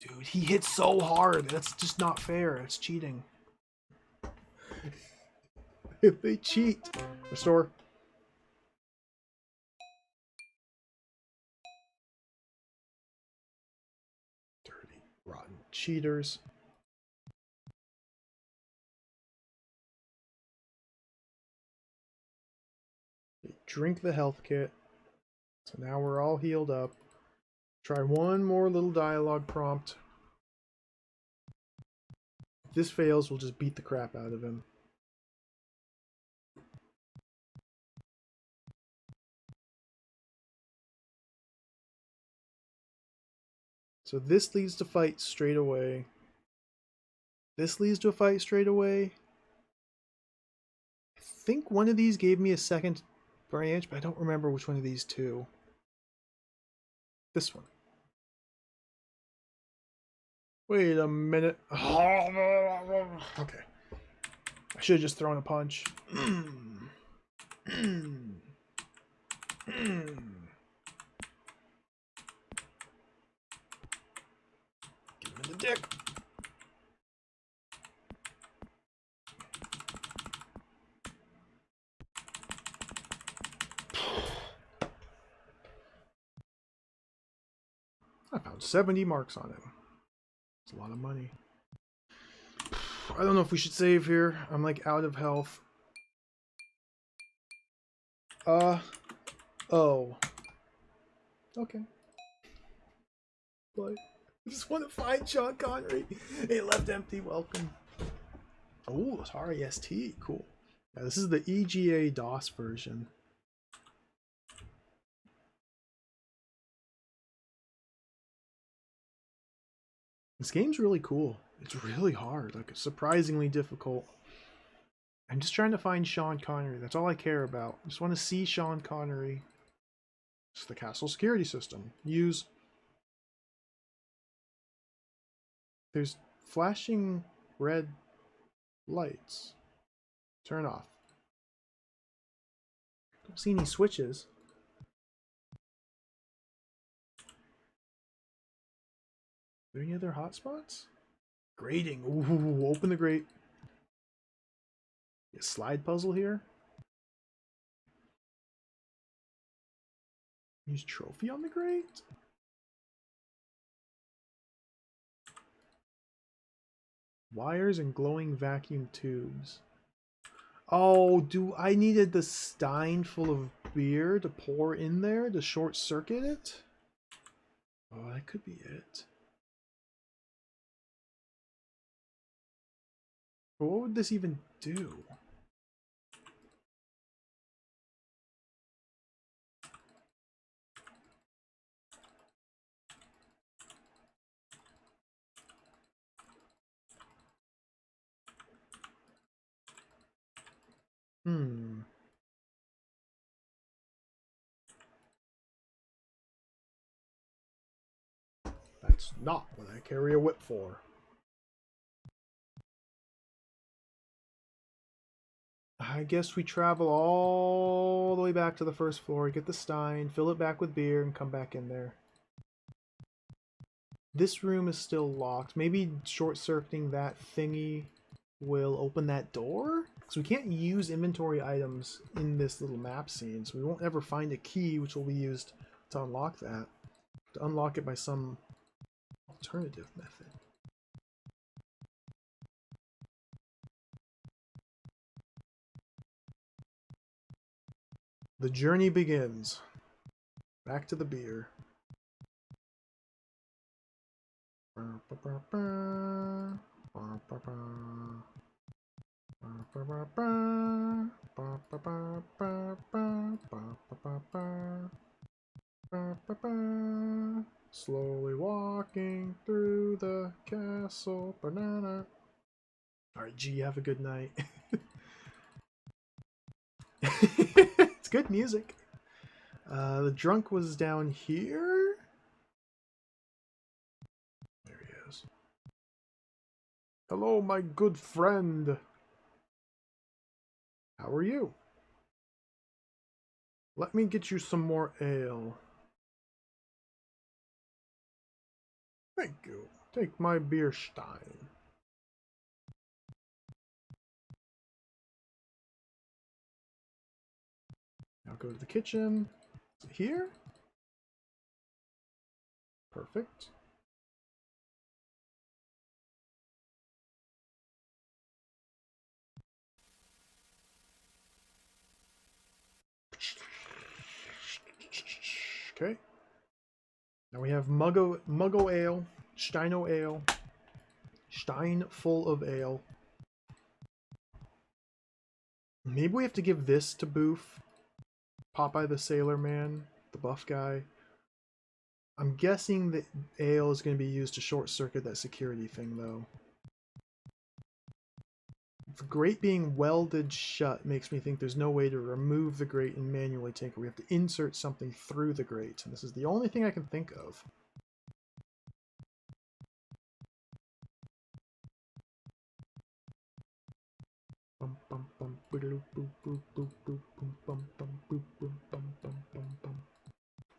Dude, he hits so hard. That's just not fair. It's cheating. If they cheat. Restore. Dirty, rotten cheaters. Drink the health kit. So now we're all healed up. Try one more little dialogue prompt. If this fails, we'll just beat the crap out of him. So this leads to fight straight away. This leads to a fight straight away. I think one of these gave me a second branch, but I don't remember which one of these two. This one. Wait a minute. Okay. I should have just thrown a punch. Give him the dick. I found 70 marks on him. It's a lot of money. I don't know if we should save here. I'm like out of health. Oh. Okay. But I just want to find Sean Connery. Hey, left empty, welcome. Oh, Atari ST, cool. Yeah, this is the EGA DOS version. This game's really cool. It's really hard, like surprisingly difficult. I'm just trying to find Sean Connery. That's all I care about. I just want to see Sean Connery. It's the castle security system. Use. There's flashing red lights. Turn off. Don't see any switches. Are there any other hotspots? Grating. Ooh, open the grate. A slide puzzle here. Use trophy on the grate. Wires and glowing vacuum tubes. Oh, I needed the stein full of beer to pour in there to short circuit it? Oh, that could be it. But what would this even do? That's not what I carry a whip for. I guess we travel all the way back to the first floor, get the stein, fill it back with beer, and come back in there. This room is still locked. Maybe short-circuiting that thingy will open that door? Because we can't use inventory items in this little map scene, so we won't ever find a key which will be used to unlock that. To unlock it by some alternative method. The journey begins. Back to the beer. Slowly walking through the castle. Banana. Alright, G, have a good night. It's good music. The drunk was down here. There he is. Hello, my good friend. How are you? Let me get you some more ale. Thank you. Take my beer stein. Now go to the kitchen. Is it here? Perfect. Okay. Now we have Muggo Ale, Steino Ale, Stein full of ale. Maybe we have to give this to Boof. Popeye the Sailor Man, the buff guy. I'm guessing that ale is going to be used to short circuit that security thing, though. The grate being welded shut makes me think there's no way to remove the grate and manually take it. We have to insert something through the grate, and this is the only thing I can think of.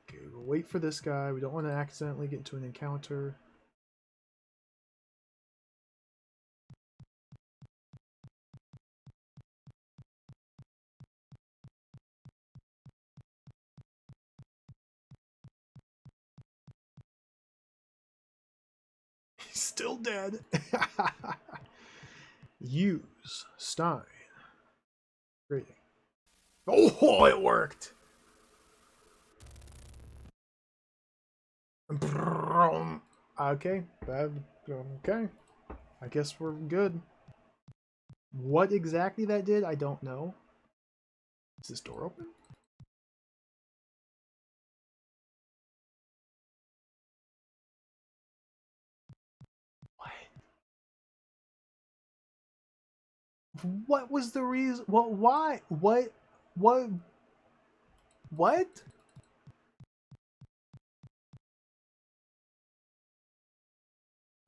Okay, we'll wait for this guy. We don't want to accidentally get into an encounter. He's still dead. Use Stein. Rating. Oh, it worked. Okay, okay. I guess we're good. What exactly that did, I don't know. Is this door open? What? What was the reason? What? Why? What? What? What?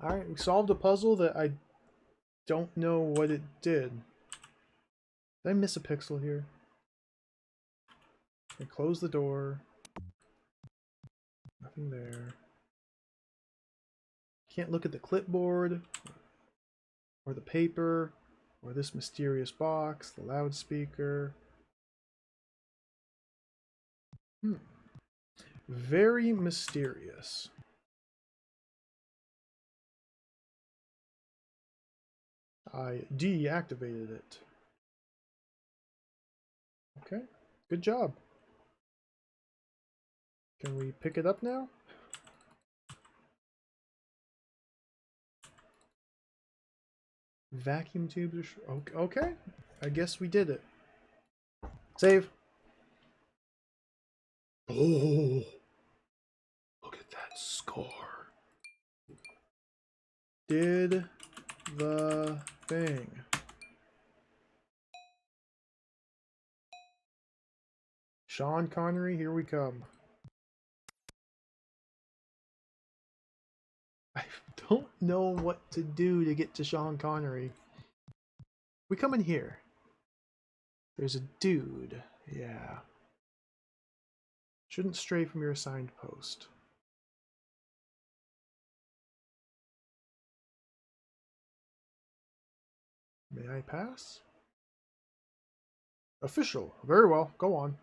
Alright, we solved a puzzle that I don't know what it did. Did I miss a pixel here? I close the door. Nothing there. Can't look at the clipboard, or the paper, or this mysterious box, the loudspeaker. Very mysterious. I deactivated it. Okay, good job. Can we pick it up now? Vacuum tubes are... Okay, I guess we did it. Save. Oh, look at that score. Did the thing. Sean Connery, here we come. I don't know what to do to get to Sean Connery. We come in here. There's a dude. Yeah. Shouldn't stray from your assigned post. May I pass? Official. Very well. Go on.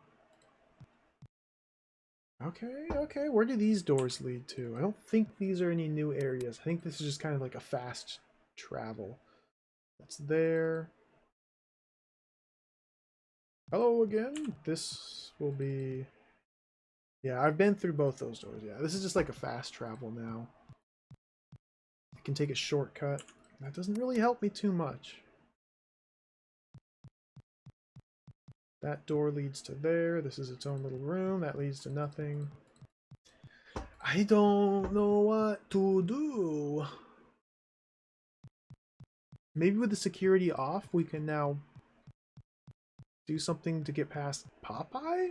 Okay, okay. Where do these doors lead to? I don't think these are any new areas. I think this is just kind of like a fast travel. That's there. Hello again. This will be... Yeah, I've been through both those doors. Yeah, this is just like a fast travel now. can take a shortcut. That doesn't really help me too much. That door leads to there. This is its own little room. That leads to nothing. I don't know what to do. Maybe with the security off, we can now do something to get past Popeye?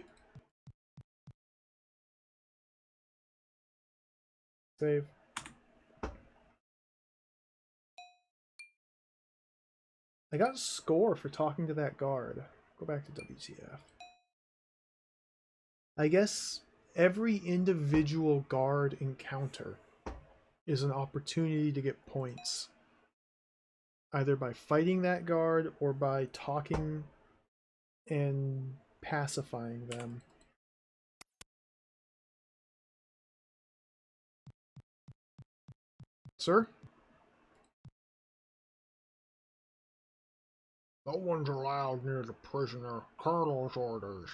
Save. I got a score for talking to that guard. Go back to WTF. I guess every individual guard encounter is an opportunity to get points. Either by fighting that guard or by talking and pacifying them. Sir? No one's allowed near the prisoner. Colonel's orders.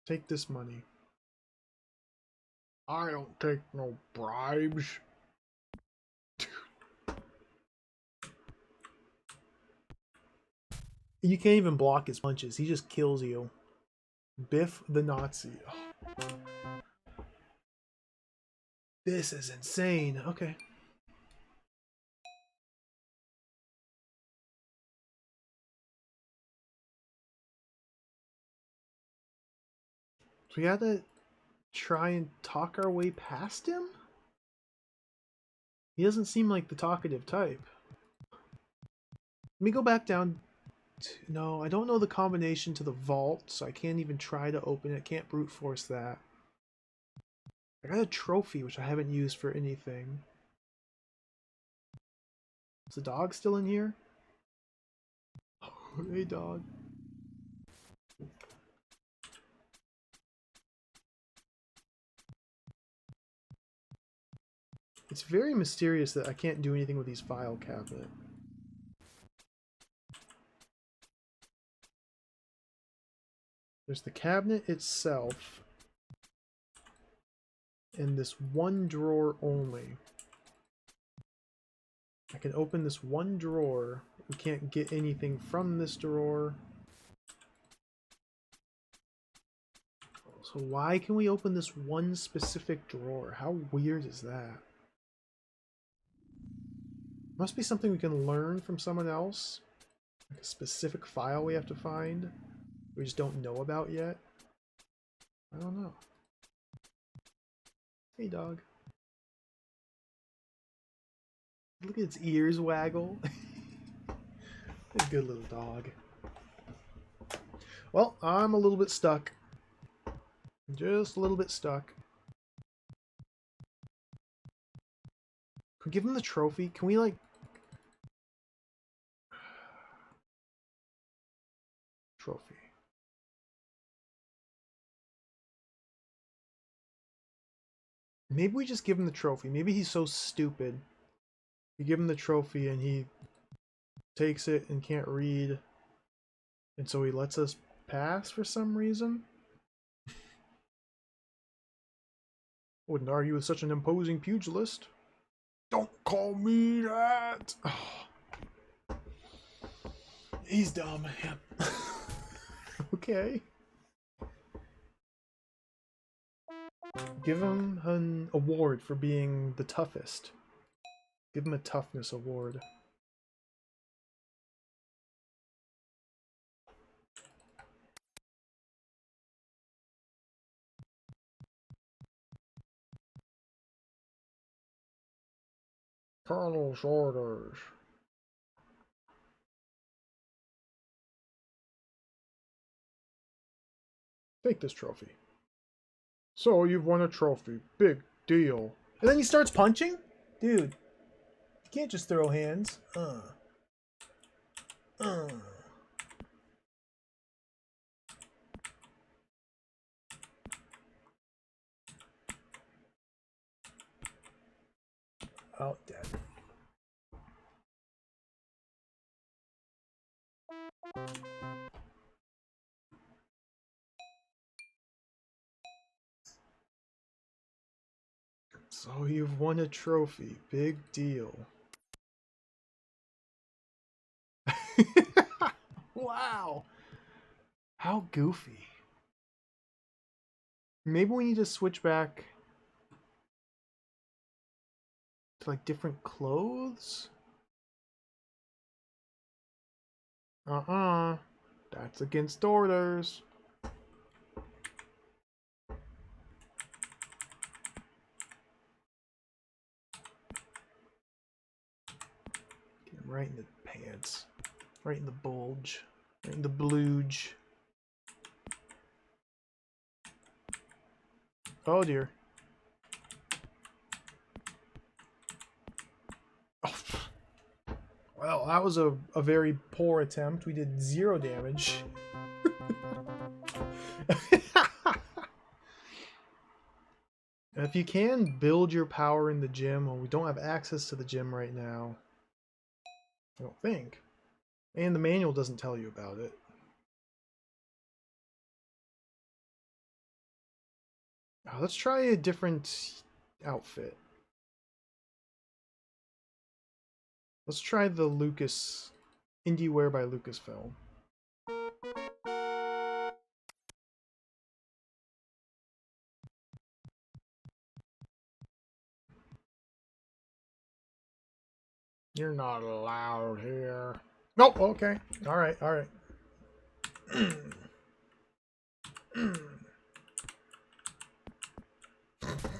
Take this money. I don't take no bribes. You can't even block his punches. He just kills you. Biff the Nazi. Oh. This is insane. Okay. So we gotta try and talk our way past him? He doesn't seem like the talkative type. Let me go back down. No, I don't know the combination to the vault, so I can't even try to open it. Can't brute force that. I got a trophy, which I haven't used for anything. Is the dog still in here? Hey, dog. It's very mysterious that I can't do anything with these file cabinet. There's the cabinet itself, and this one drawer only. I can open this one drawer. We can't get anything from this drawer. So why can we open this one specific drawer? How weird is that? Must be something we can learn from someone else. Like a specific file we have to find. We just don't know about yet. I don't know. Hey, dog. Look at its ears waggle. A good little dog. Well, I'm a little bit stuck. Just a little bit stuck. Can we give him the trophy? Can we, like... Trophy. Maybe we just give him the trophy. Maybe he's so stupid. You give him the trophy and he takes it and can't read. And so he lets us pass for some reason. Wouldn't argue with such an imposing pugilist. Don't call me that! Oh. He's dumb. Yep. Okay. Give him an award for being the toughest. Give him a toughness award. Colonel's orders. Take this trophy. So you've won a trophy. Big deal. And then he starts punching? Dude, you can't just throw hands. Oh, dead. So you've won a trophy. Big deal. Wow. How goofy. Maybe we need to switch back to like different clothes? Uh-uh. That's against orders. Get him right in the pants. Right in the bulge. Right in the blooge. Oh dear. Oh. Well, that was a very poor attempt. We did 0 damage. If you can, build your power in the gym. Well, we don't have access to the gym right now. I don't think. And the manual doesn't tell you about it. Let's try a different outfit. Let's try the Lucas Indie Wear by Lucasfilm. You're not allowed here. Nope, okay. Alright, alright.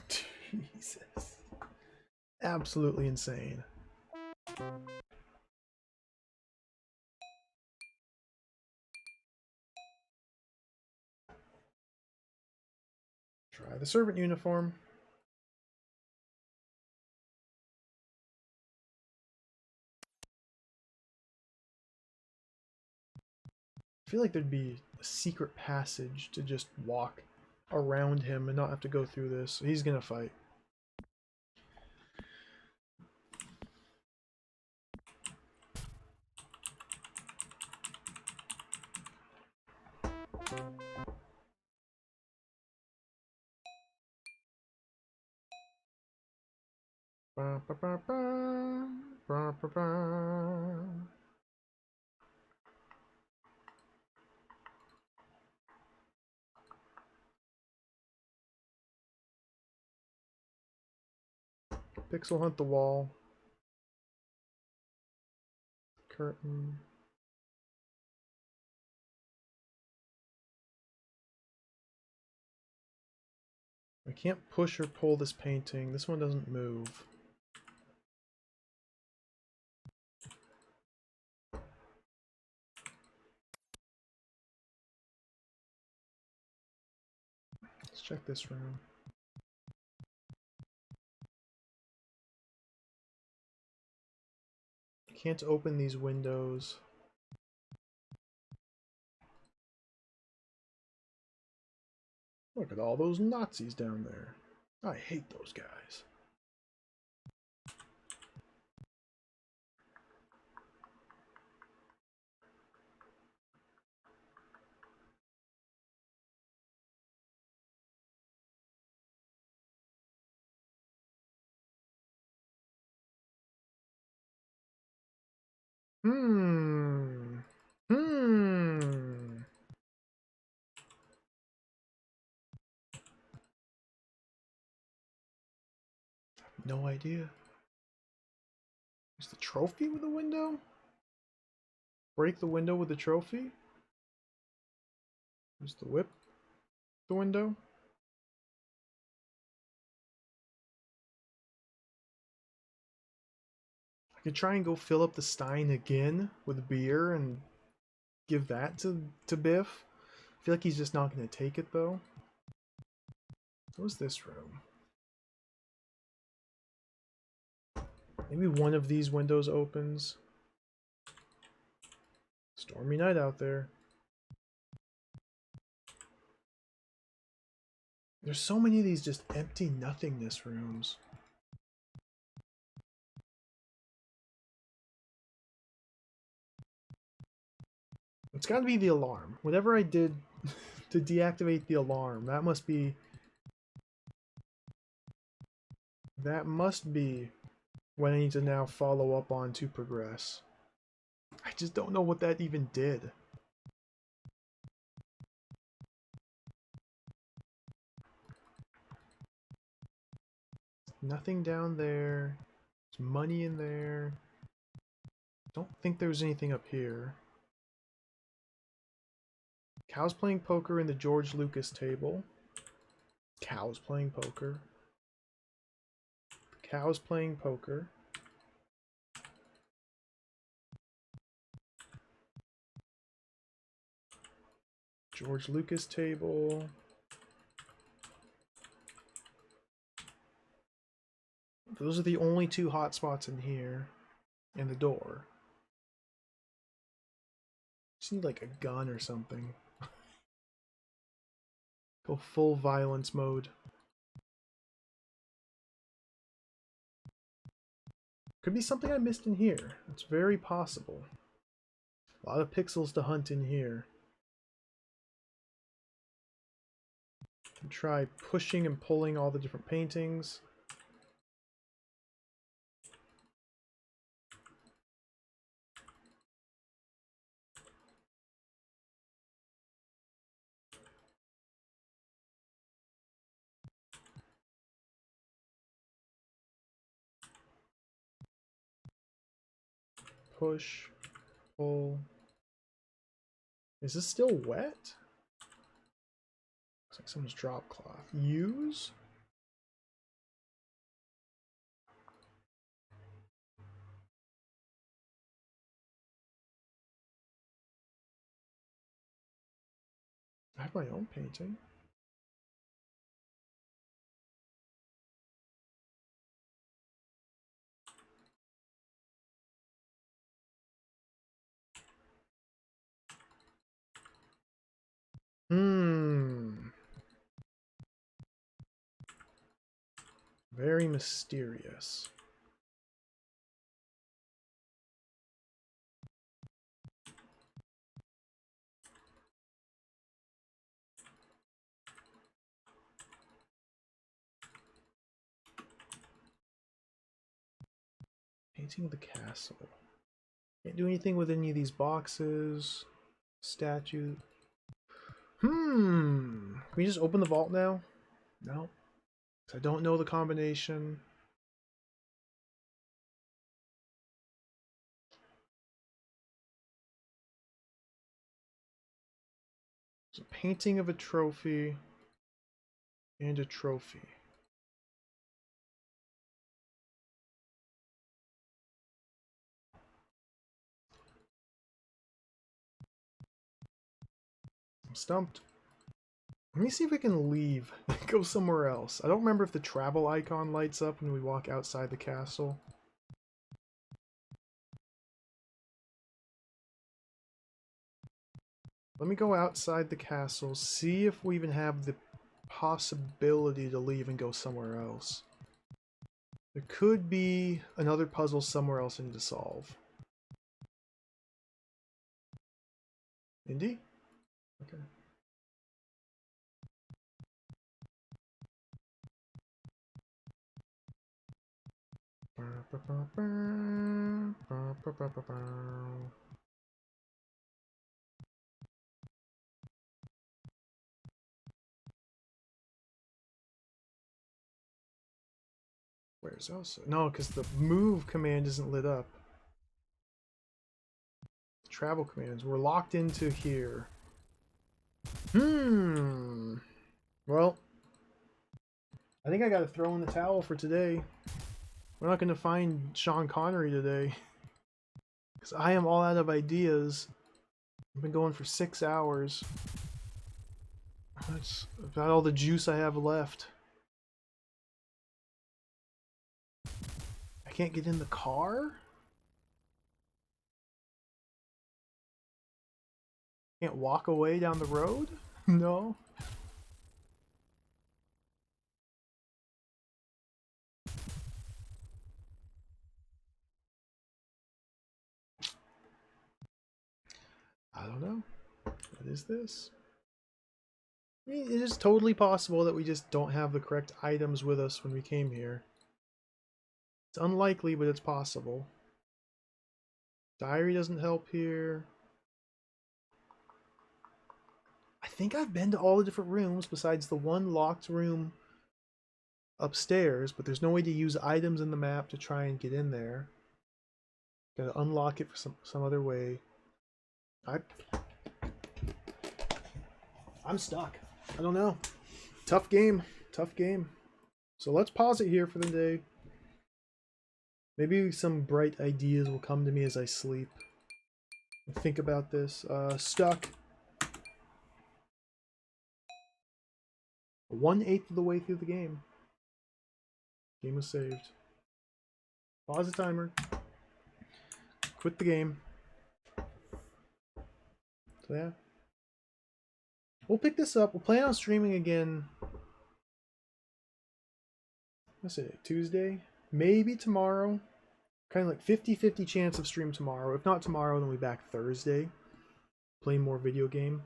Jesus. Absolutely insane. Try the servant uniform. I feel like there'd be a secret passage to just walk around him and not have to go through this. He's gonna fight. Ba, ba, ba, ba, ba, ba, ba. Pixel hunt the wall. Curtain. I can't push or pull this painting. This one doesn't move. Let's check this room. Can't open these windows. Look at all those Nazis down there. I hate those guys. Hmm. Hmm. No idea. Is the trophy with the window? Break the window with the trophy? Is the whip the window? I could try and go fill up the stein again with beer and give that to Biff. I feel like he's just not going to take it though. What's this room? Maybe one of these windows opens. Stormy night out there. There's so many of these just empty nothingness rooms. It's got to be the alarm. Whatever I did to deactivate the alarm, that must be... That must be what I need to now follow up on to progress. I just don't know what that even did. Nothing down there. There's money in there. Don't think there was anything up here. Cows playing poker in the George Lucas table. Cows playing poker. Cows playing poker. George Lucas table. Those are the only two hotspots in here. And the door. Just need like a gun or something. Go full violence mode. Could be something I missed in here. It's very possible. A lot of pixels to hunt in here. Can try pushing and pulling all the different paintings. Push, pull. Is this still wet? Looks like someone's drop cloth. Use? I have my own painting. Very mysterious. Painting of the castle. Can't do anything with any of these boxes. Statue. Can we just open the vault now? No. I don't know the combination. There's a painting of a trophy and a trophy. I'm stumped. Let me see if we can leave and go somewhere else. I don't remember if the travel icon lights up when we walk outside the castle. Let me go outside the castle, see if we even have the possibility to leave and go somewhere else. There could be another puzzle somewhere else I need to solve. Indy? Okay. Where's else? No, because the move command isn't lit up. Travel commands. We're locked into here. Well, I think I gotta throw in the towel for today. We're not gonna find Sean Connery today. Because I am all out of ideas. I've been going for 6 hours. That's about all the juice I have left. I can't get in the car? Can't walk away down the road? No. I don't know. What is this? I mean, it is totally possible that we just don't have the correct items with us when we came here. It's unlikely, but it's possible. Diary doesn't help here. I think I've been to all the different rooms besides the one locked room upstairs, but there's no way to use items in the map to try and get in there. Gotta unlock it for some other way. I'm stuck. I don't know. Tough game. Tough game. So let's pause it here for the day. Maybe some bright ideas will come to me as I sleep. Think about this. Stuck. 1/8 of the way through the game. Game was saved. Pause the timer. Quit the game. So yeah. We'll pick this up. We'll plan on streaming again. What's it? Tuesday? Maybe tomorrow. Kind of like 50-50 chance of stream tomorrow. If not tomorrow, then we'll be back Thursday. Play more video game.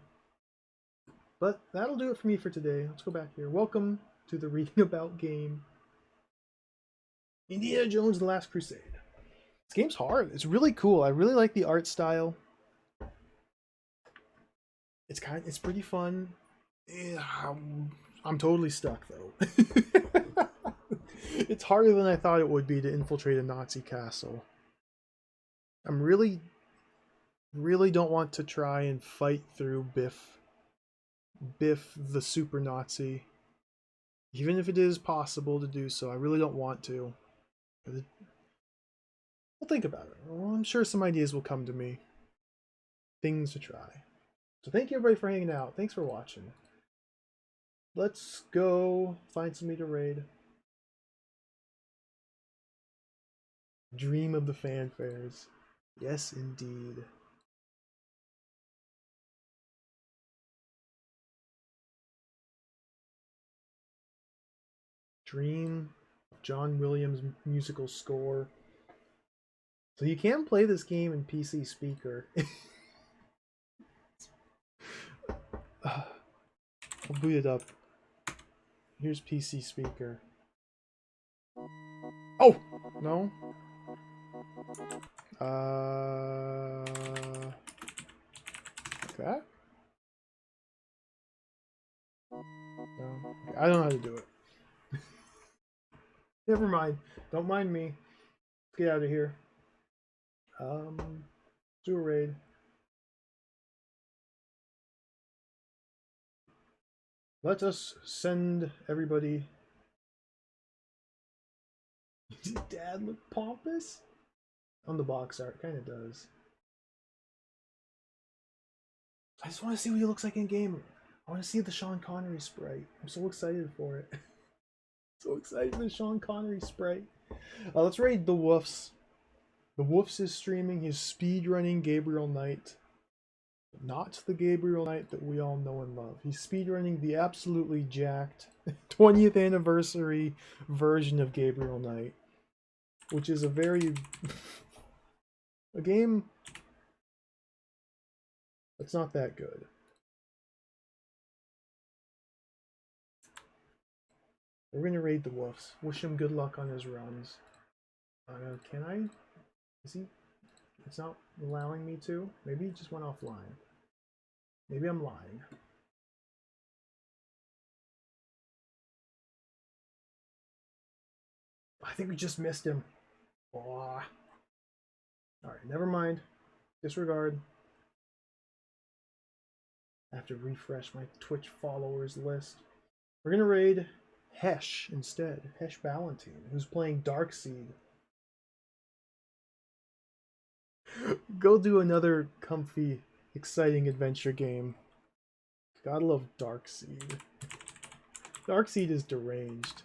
But that'll do it for me for today. Let's go back here. Welcome to the Reading About game. Indiana Jones and the Last Crusade. This game's hard. It's really cool. I really like the art style. It's pretty fun. Yeah, I'm totally stuck though. It's harder than I thought it would be to infiltrate a Nazi castle. I'm really don't want to try and fight through Biff the super Nazi. Even if it is possible to do so, I really don't want to. We'll think about it. Well, I'm sure some ideas will come to me. Things to try. So thank you everybody for hanging out. Thanks for watching. Let's go find somebody to raid. Dream of the fanfares. Yes, indeed. Dream of John Williams' musical score. So you can play this game in PC speaker. I'll boot it up. Here's PC speaker. Oh! No? That? No. Okay, I don't know how to do it. Never mind. Don't mind me. Let's get out of here. Do a raid. Let us send everybody. Does Dad look pompous? On the box art, kind of does. I just want to see what he looks like in game. I want to see the Sean Connery sprite. I'm so excited for it. So excited for the Sean Connery sprite. Let's raid the Woofs. The Woofs is streaming. He's speedrunning Gabriel Knight. Not the Gabriel Knight that we all know and love. He's speedrunning the absolutely jacked 20th anniversary version of Gabriel Knight, which is a game that's not that good. We're gonna raid the Woofs. Wish him good luck on his runs. Can I? Is he? It's not allowing me to. Maybe he just went offline. Maybe I'm lying. I think we just missed him. Alright, never mind. Disregard. I have to refresh my Twitch followers list. We're gonna raid Hesh instead. Hesh Ballantine, who's playing Darkseed. Go do another comfy, exciting adventure game. Gotta love Darkseed. Darkseed is deranged.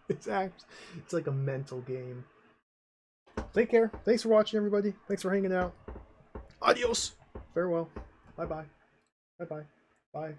It's like a mental game. Take care. Thanks for watching, everybody. Thanks for hanging out. Adios. Farewell. Bye-bye. Bye-bye. Bye.